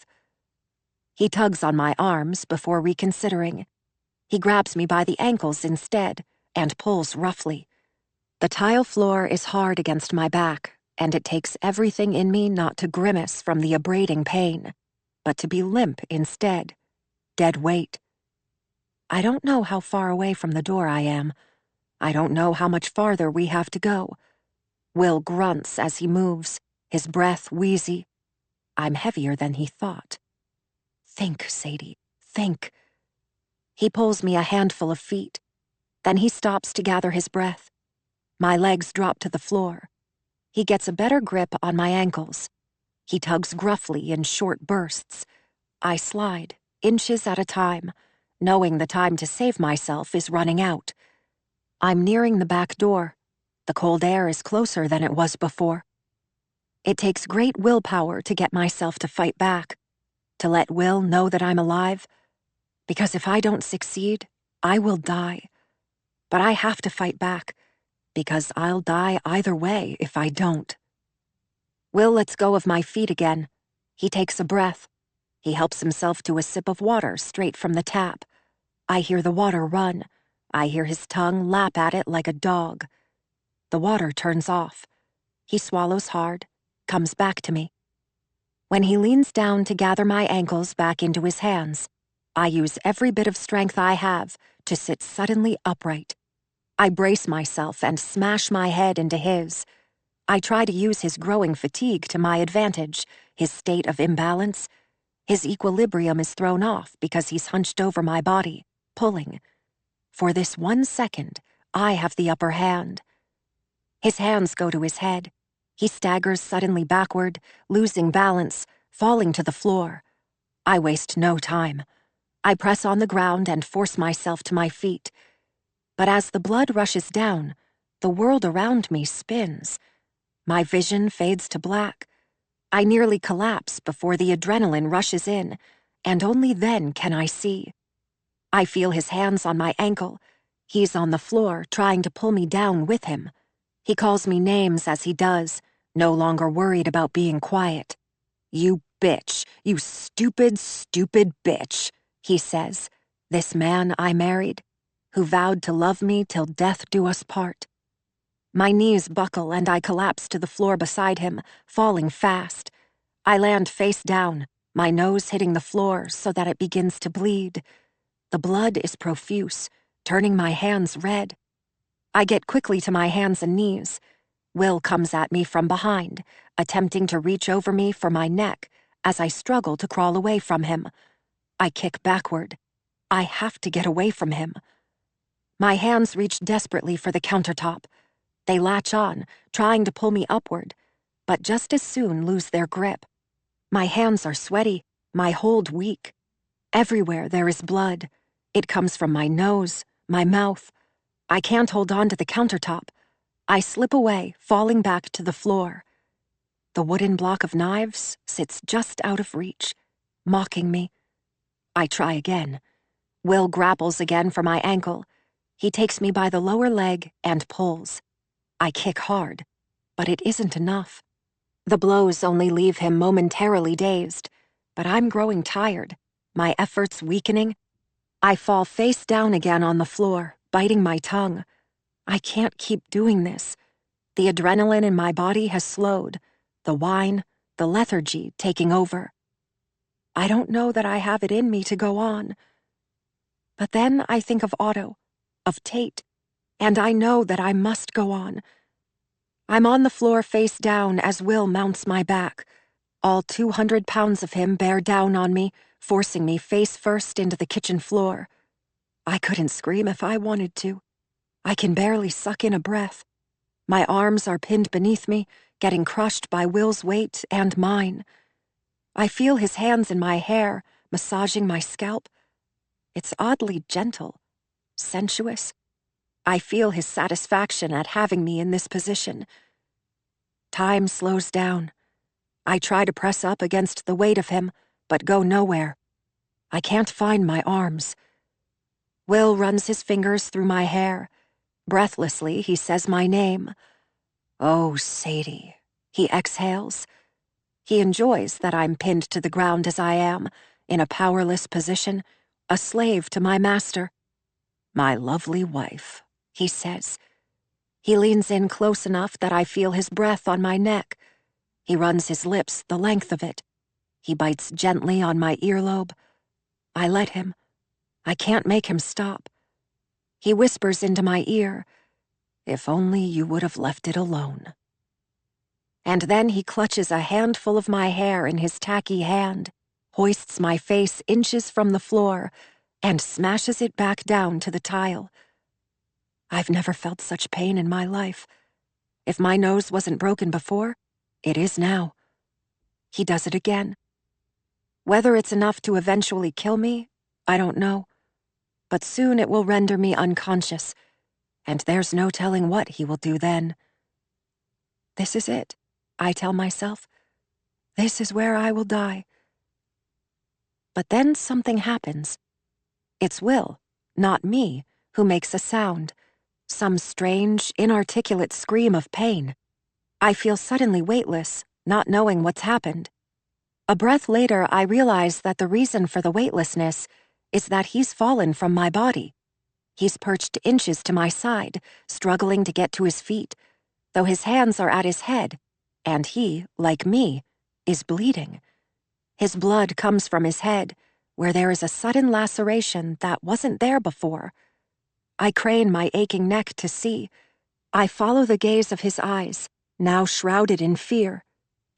He tugs on my arms before reconsidering. He grabs me by the ankles instead and pulls roughly. The tile floor is hard against my back, and it takes everything in me not to grimace from the abrading pain, but to be limp instead, dead weight. I don't know how far away from the door I am. I don't know how much farther we have to go. Will grunts as he moves, his breath wheezy. I'm heavier than he thought. Think, Sadie, think. He pulls me a handful of feet. Then he stops to gather his breath. My legs drop to the floor. He gets a better grip on my ankles. He tugs gruffly in short bursts. I slide, inches at a time, knowing the time to save myself is running out. I'm nearing the back door. The cold air is closer than it was before. It takes great willpower to get myself to fight back, to let Will know that I'm alive, because if I don't succeed, I will die. But I have to fight back, because I'll die either way if I don't. Will lets go of my feet again. He takes a breath. He helps himself to a sip of water straight from the tap. I hear the water run. I hear his tongue lap at it like a dog. The water turns off. He swallows hard, comes back to me. When he leans down to gather my ankles back into his hands, I use every bit of strength I have to sit suddenly upright. I brace myself and smash my head into his. I try to use his growing fatigue to my advantage, his state of imbalance. His equilibrium is thrown off because he's hunched over my body, pulling. For this 1 second, I have the upper hand. His hands go to his head. He staggers suddenly backward, losing balance, falling to the floor. I waste no time. I press on the ground and force myself to my feet. But as the blood rushes down, the world around me spins. My vision fades to black. I nearly collapse before the adrenaline rushes in, and only then can I see. I feel his hands on my ankle. He's on the floor, trying to pull me down with him. He calls me names as he does, no longer worried about being quiet. "You bitch, you stupid, stupid bitch," he says, this man I married, who vowed to love me till death do us part. My knees buckle and I collapse to the floor beside him, falling fast. I land face down, my nose hitting the floor so that it begins to bleed. The blood is profuse, turning my hands red. I get quickly to my hands and knees. Will comes at me from behind, attempting to reach over me for my neck as I struggle to crawl away from him. I kick backward. I have to get away from him. My hands reach desperately for the countertop. They latch on, trying to pull me upward, but just as soon lose their grip. My hands are sweaty, my hold weak. Everywhere there is blood. It comes from my nose, my mouth. I can't hold on to the countertop. I slip away, falling back to the floor. The wooden block of knives sits just out of reach, mocking me. I try again. Will grapples again for my ankle. He takes me by the lower leg and pulls. I kick hard, but it isn't enough. The blows only leave him momentarily dazed, but I'm growing tired, my efforts weakening. I fall face down again on the floor, biting my tongue. I can't keep doing this. The adrenaline in my body has slowed, the wine, the lethargy taking over. I don't know that I have it in me to go on. But then I think of Otto, of Tate, and I know that I must go on. I'm on the floor face down as Will mounts my back. All 200 pounds of him bear down on me, forcing me face first into the kitchen floor. I couldn't scream if I wanted to. I can barely suck in a breath. My arms are pinned beneath me, getting crushed by Will's weight and mine. I feel his hands in my hair, massaging my scalp. It's oddly gentle, sensuous. I feel his satisfaction at having me in this position. Time slows down. I try to press up against the weight of him, but go nowhere. I can't find my arms. Will runs his fingers through my hair. Breathlessly, he says my name. "Oh, Sadie," he exhales. He enjoys that I'm pinned to the ground as I am, in a powerless position, a slave to my master. "My lovely wife," he says. He leans in close enough that I feel his breath on my neck. He runs his lips the length of it. He bites gently on my earlobe. I let him. I can't make him stop. He whispers into my ear, "If only you would have left it alone." And then he clutches a handful of my hair in his tacky hand, hoists my face inches from the floor, and smashes it back down to the tile. I've never felt such pain in my life. If my nose wasn't broken before, it is now. He does it again. Whether it's enough to eventually kill me, I don't know. But soon it will render me unconscious, and there's no telling what he will do then. This is it, I tell myself. This is where I will die. But then something happens. It's Will, not me, who makes a sound. Some strange, inarticulate scream of pain. I feel suddenly weightless, not knowing what's happened. A breath later, I realize that the reason for the weightlessness is that he's fallen from my body. He's perched inches to my side, struggling to get to his feet, though his hands are at his head, and he, like me, is bleeding. His blood comes from his head, where there is a sudden laceration that wasn't there before. I crane my aching neck to see. I follow the gaze of his eyes, now shrouded in fear,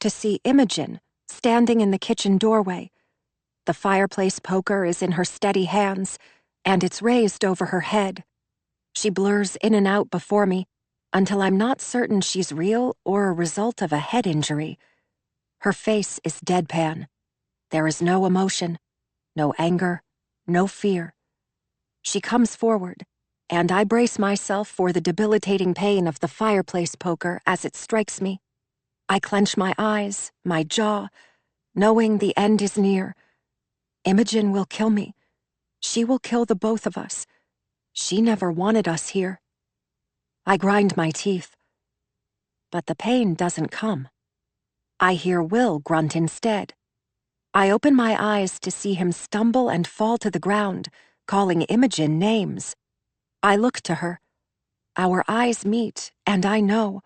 to see Imogen standing in the kitchen doorway. The fireplace poker is in her steady hands, and it's raised over her head. She blurs in and out before me, until I'm not certain she's real or a result of a head injury. Her face is deadpan. There is no emotion, no anger, no fear. She comes forward, and I brace myself for the debilitating pain of the fireplace poker as it strikes me. I clench my eyes, my jaw, knowing the end is near. Imogen will kill me. She will kill the both of us. She never wanted us here. I grind my teeth. But the pain doesn't come. I hear Will grunt instead. I open my eyes to see him stumble and fall to the ground, calling Imogen names. I look to her. Our eyes meet, and I know.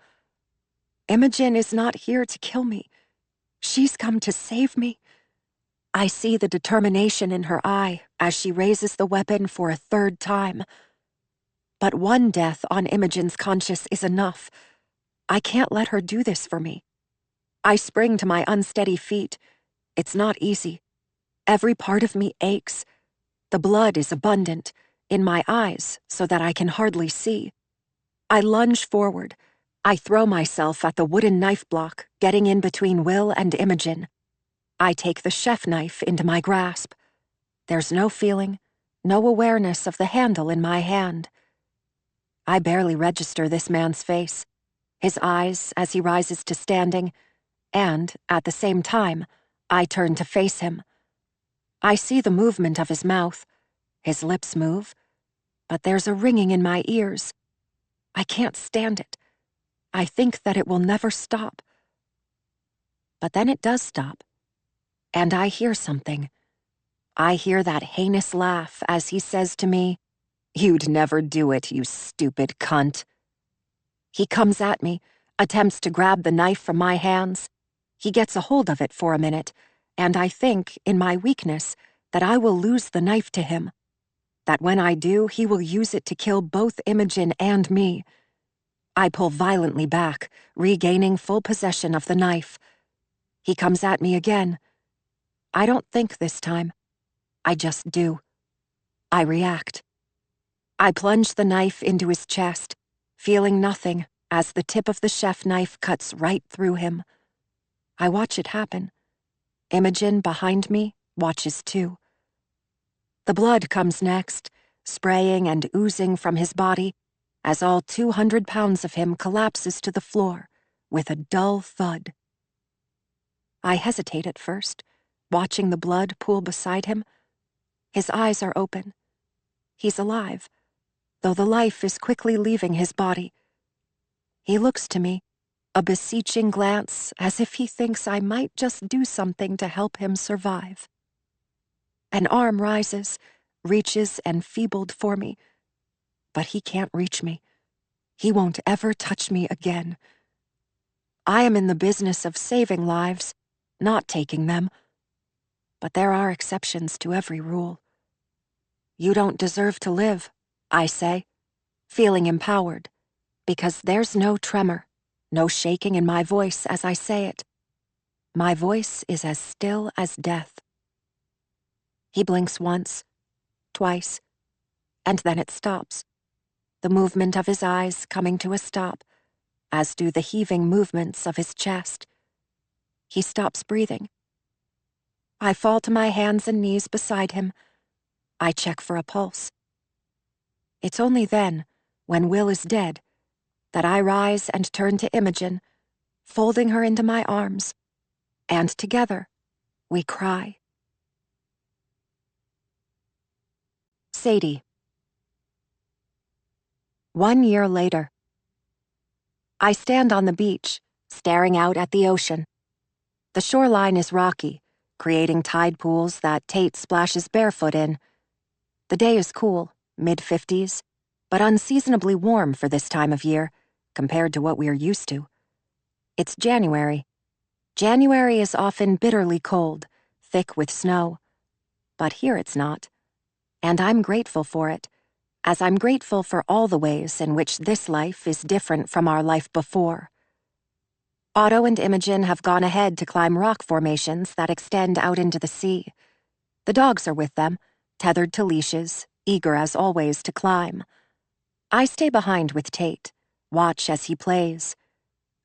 Imogen is not here to kill me. She's come to save me. I see the determination in her eye as she raises the weapon for a third time. But one death on Imogen's conscience is enough. I can't let her do this for me. I spring to my unsteady feet. It's not easy. Every part of me aches. The blood is abundant, in my eyes so that I can hardly see. I lunge forward. I throw myself at the wooden knife block, getting in between Will and Imogen. I take the chef knife into my grasp. There's no feeling, no awareness of the handle in my hand. I barely register this man's face, his eyes as he rises to standing, and, at the same time, I turn to face him. I see the movement of his mouth. His lips move, but there's a ringing in my ears. I can't stand it. I think that it will never stop. But then it does stop, and I hear something. I hear that heinous laugh as he says to me, "You'd never do it, you stupid cunt." He comes at me, attempts to grab the knife from my hands. He gets a hold of it for a minute, and I think, in my weakness, that I will lose the knife to him. That when I do, he will use it to kill both Imogen and me. I pull violently back, regaining full possession of the knife. He comes at me again. I don't think this time. I just do. I react. I plunge the knife into his chest, feeling nothing as the tip of the chef knife cuts right through him. I watch it happen. Imogen, behind me, watches too. The blood comes next, spraying and oozing from his body, as all 200 pounds of him collapses to the floor with a dull thud. I hesitate at first, watching the blood pool beside him. His eyes are open. He's alive, though the life is quickly leaving his body. He looks to me, a beseeching glance as if he thinks I might just do something to help him survive. An arm rises, reaches enfeebled for me, but he can't reach me. He won't ever touch me again. I am in the business of saving lives, not taking them. But there are exceptions to every rule. You don't deserve to live, I say, feeling empowered, because there's no tremor, no shaking in my voice as I say it. My voice is as still as death. He blinks once, twice, and then it stops, the movement of his eyes coming to a stop, as do the heaving movements of his chest. He stops breathing. I fall to my hands and knees beside him. I check for a pulse. It's only then, when Will is dead, that I rise and turn to Imogen, folding her into my arms, and together we cry. Sadie. 1 year later. I stand on the beach, staring out at the ocean. The shoreline is rocky, creating tide pools that Tate splashes barefoot in. The day is cool, mid-50s, but unseasonably warm for this time of year, compared to what we're used to. It's January. January is often bitterly cold, thick with snow. But here it's not. And I'm grateful for it, as I'm grateful for all the ways in which this life is different from our life before. Otto and Imogen have gone ahead to climb rock formations that extend out into the sea. The dogs are with them, tethered to leashes, eager as always to climb. I stay behind with Tate, watch as he plays.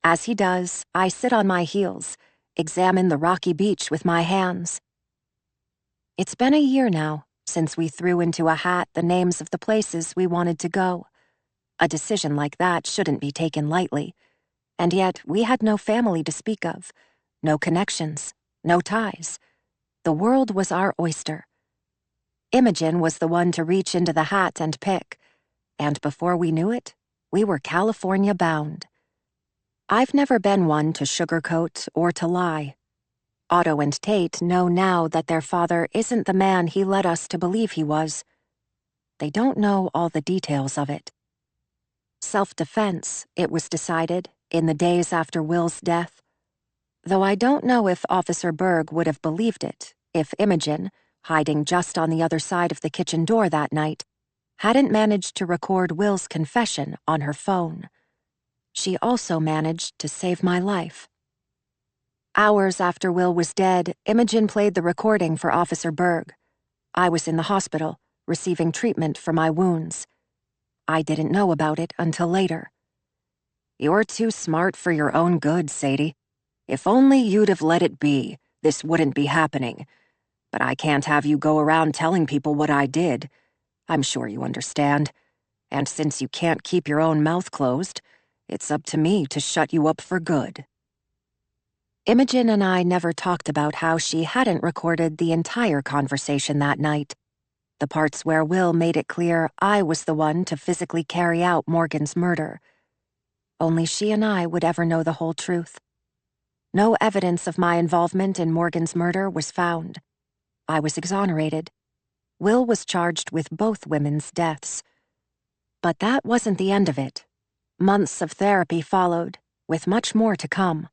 As he does, I sit on my heels, examine the rocky beach with my hands. It's been a year now since we threw into a hat the names of the places we wanted to go. A decision like that shouldn't be taken lightly, and yet we had no family to speak of, no connections, no ties. The world was our oyster. Imogen was the one to reach into the hat and pick, and before we knew it, we were California bound. I've never been one to sugarcoat or to lie. Otto and Tate know now that their father isn't the man he led us to believe he was. They don't know all the details of it. Self-defense, it was decided, in the days after Will's death. Though I don't know if Officer Berg would have believed it if Imogen, hiding just on the other side of the kitchen door that night, hadn't managed to record Will's confession on her phone. She also managed to save my life. Hours after Will was dead, Imogen played the recording for Officer Berg. I was in the hospital, receiving treatment for my wounds. I didn't know about it until later. "You're too smart for your own good, Sadie. If only you'd have let it be, this wouldn't be happening. But I can't have you go around telling people what I did. I'm sure you understand. And since you can't keep your own mouth closed, it's up to me to shut you up for good." Imogen and I never talked about how she hadn't recorded the entire conversation that night. The parts where Will made it clear I was the one to physically carry out Morgan's murder. Only she and I would ever know the whole truth. No evidence of my involvement in Morgan's murder was found. I was exonerated. Will was charged with both women's deaths. But that wasn't the end of it. Months of therapy followed, with much more to come.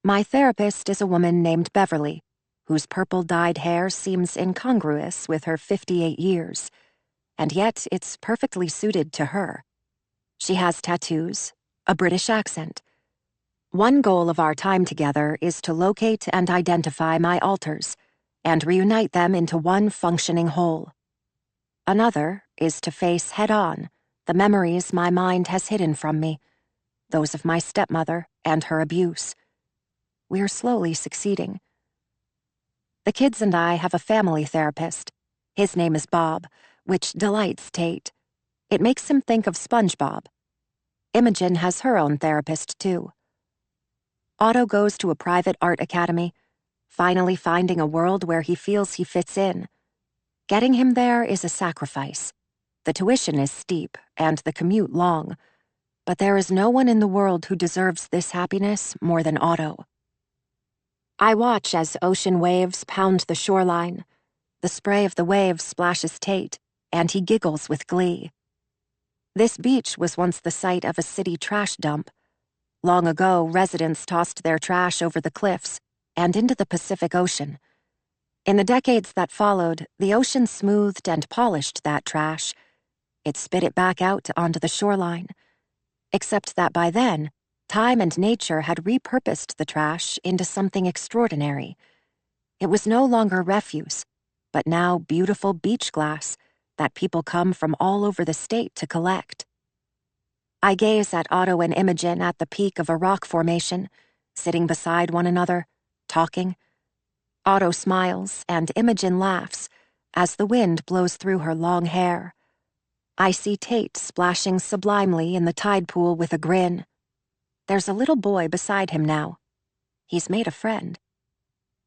My therapist is a woman named Beverly, whose purple-dyed hair seems incongruous with her 58 years, and yet it's perfectly suited to her. She has tattoos, a British accent. One goal of our time together is to locate and identify my alters, and reunite them into one functioning whole. Another is to face head-on the memories my mind has hidden from me, those of my stepmother and her abuse. We're slowly succeeding. The kids and I have a family therapist. His name is Bob, which delights Tate. It makes him think of SpongeBob. Imogen has her own therapist, too. Otto goes to a private art academy, finally finding a world where he feels he fits in. Getting him there is a sacrifice. The tuition is steep and the commute long, but there is no one in the world who deserves this happiness more than Otto. I watch as ocean waves pound the shoreline. The spray of the waves splashes Tate, and he giggles with glee. This beach was once the site of a city trash dump. Long ago, residents tossed their trash over the cliffs and into the Pacific Ocean. In the decades that followed, the ocean smoothed and polished that trash. It spit it back out onto the shoreline. Except that by then, time and nature had repurposed the trash into something extraordinary. It was no longer refuse, but now beautiful beach glass that people come from all over the state to collect. I gaze at Otto and Imogen at the peak of a rock formation, sitting beside one another, talking. Otto smiles and Imogen laughs as the wind blows through her long hair. I see Tate splashing sublimely in the tide pool with a grin. There's a little boy beside him now. He's made a friend.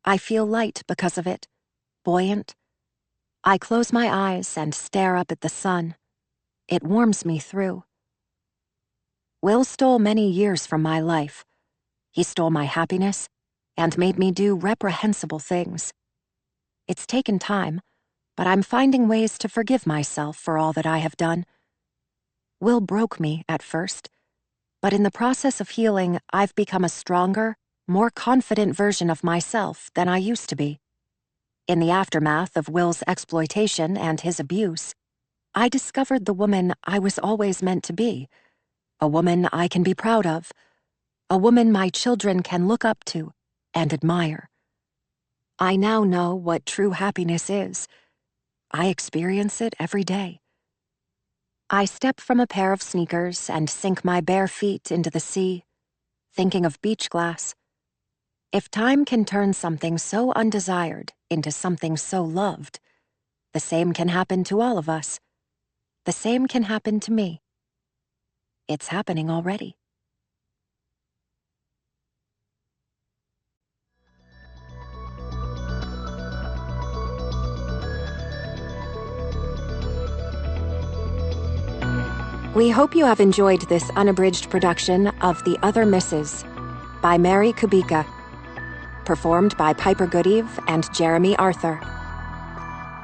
I feel light because of it, buoyant. I close my eyes and stare up at the sun. It warms me through. Will stole many years from my life. He stole my happiness and made me do reprehensible things. It's taken time, but I'm finding ways to forgive myself for all that I have done. Will broke me at first, but in the process of healing, I've become a stronger, more confident version of myself than I used to be. In the aftermath of Will's exploitation and his abuse, I discovered the woman I was always meant to be, a woman I can be proud of, a woman my children can look up to and admire. I now know what true happiness is. I experience it every day. I step from a pair of sneakers and sink my bare feet into the sea, thinking of beach glass. If time can turn something so undesired into something so loved, the same can happen to all of us. The same can happen to me. It's happening already. We hope you have enjoyed this unabridged production of The Other Misses by Mary Kubica, performed by Piper Goodeve and Jeremy Arthur.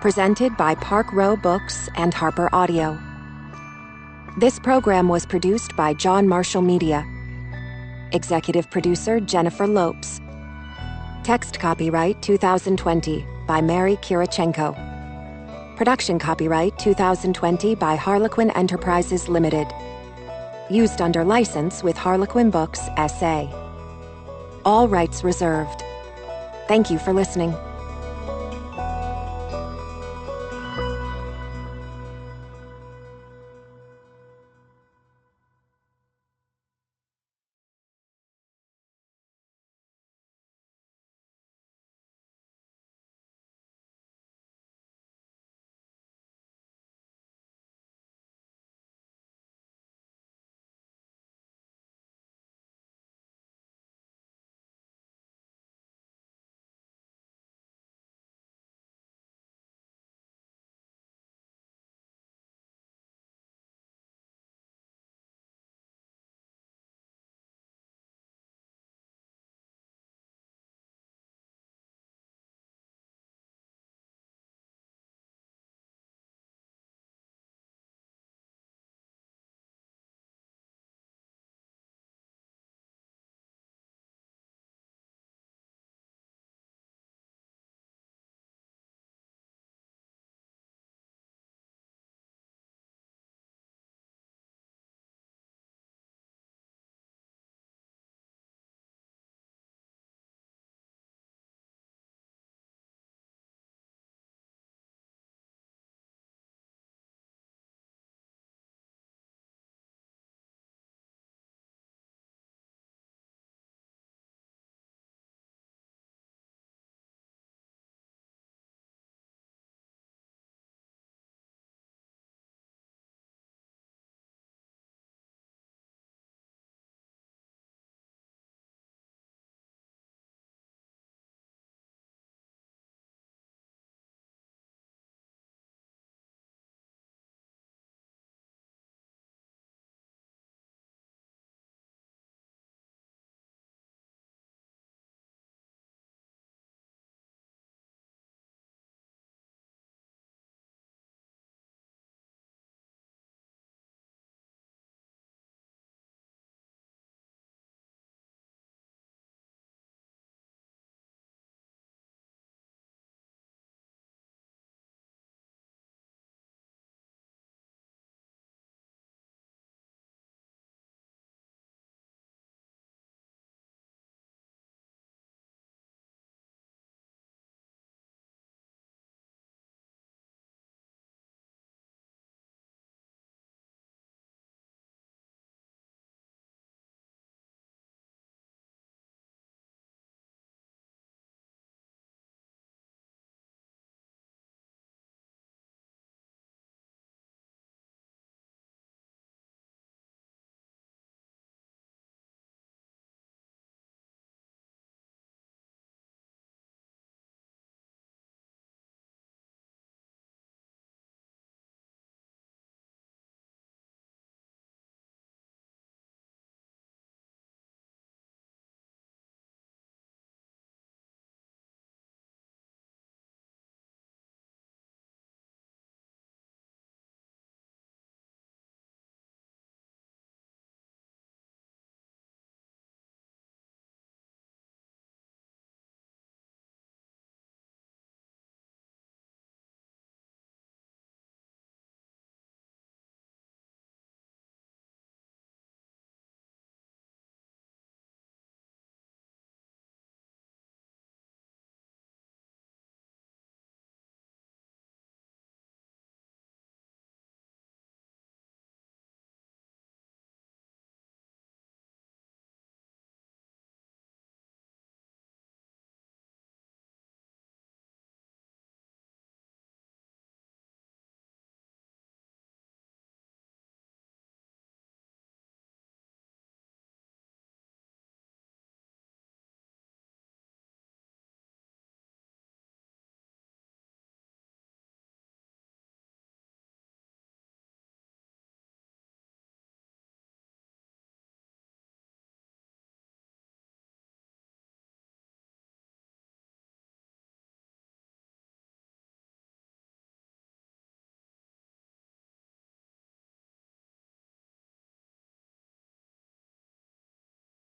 Presented by Park Row Books and Harper Audio. This program was produced by John Marshall Media. Executive producer Jennifer Lopes. Text copyright 2020 by Mary Kirichenko. Production copyright 2020 by Harlequin Enterprises Limited. Used under license with Harlequin Books, S.A. All rights reserved. Thank you for listening.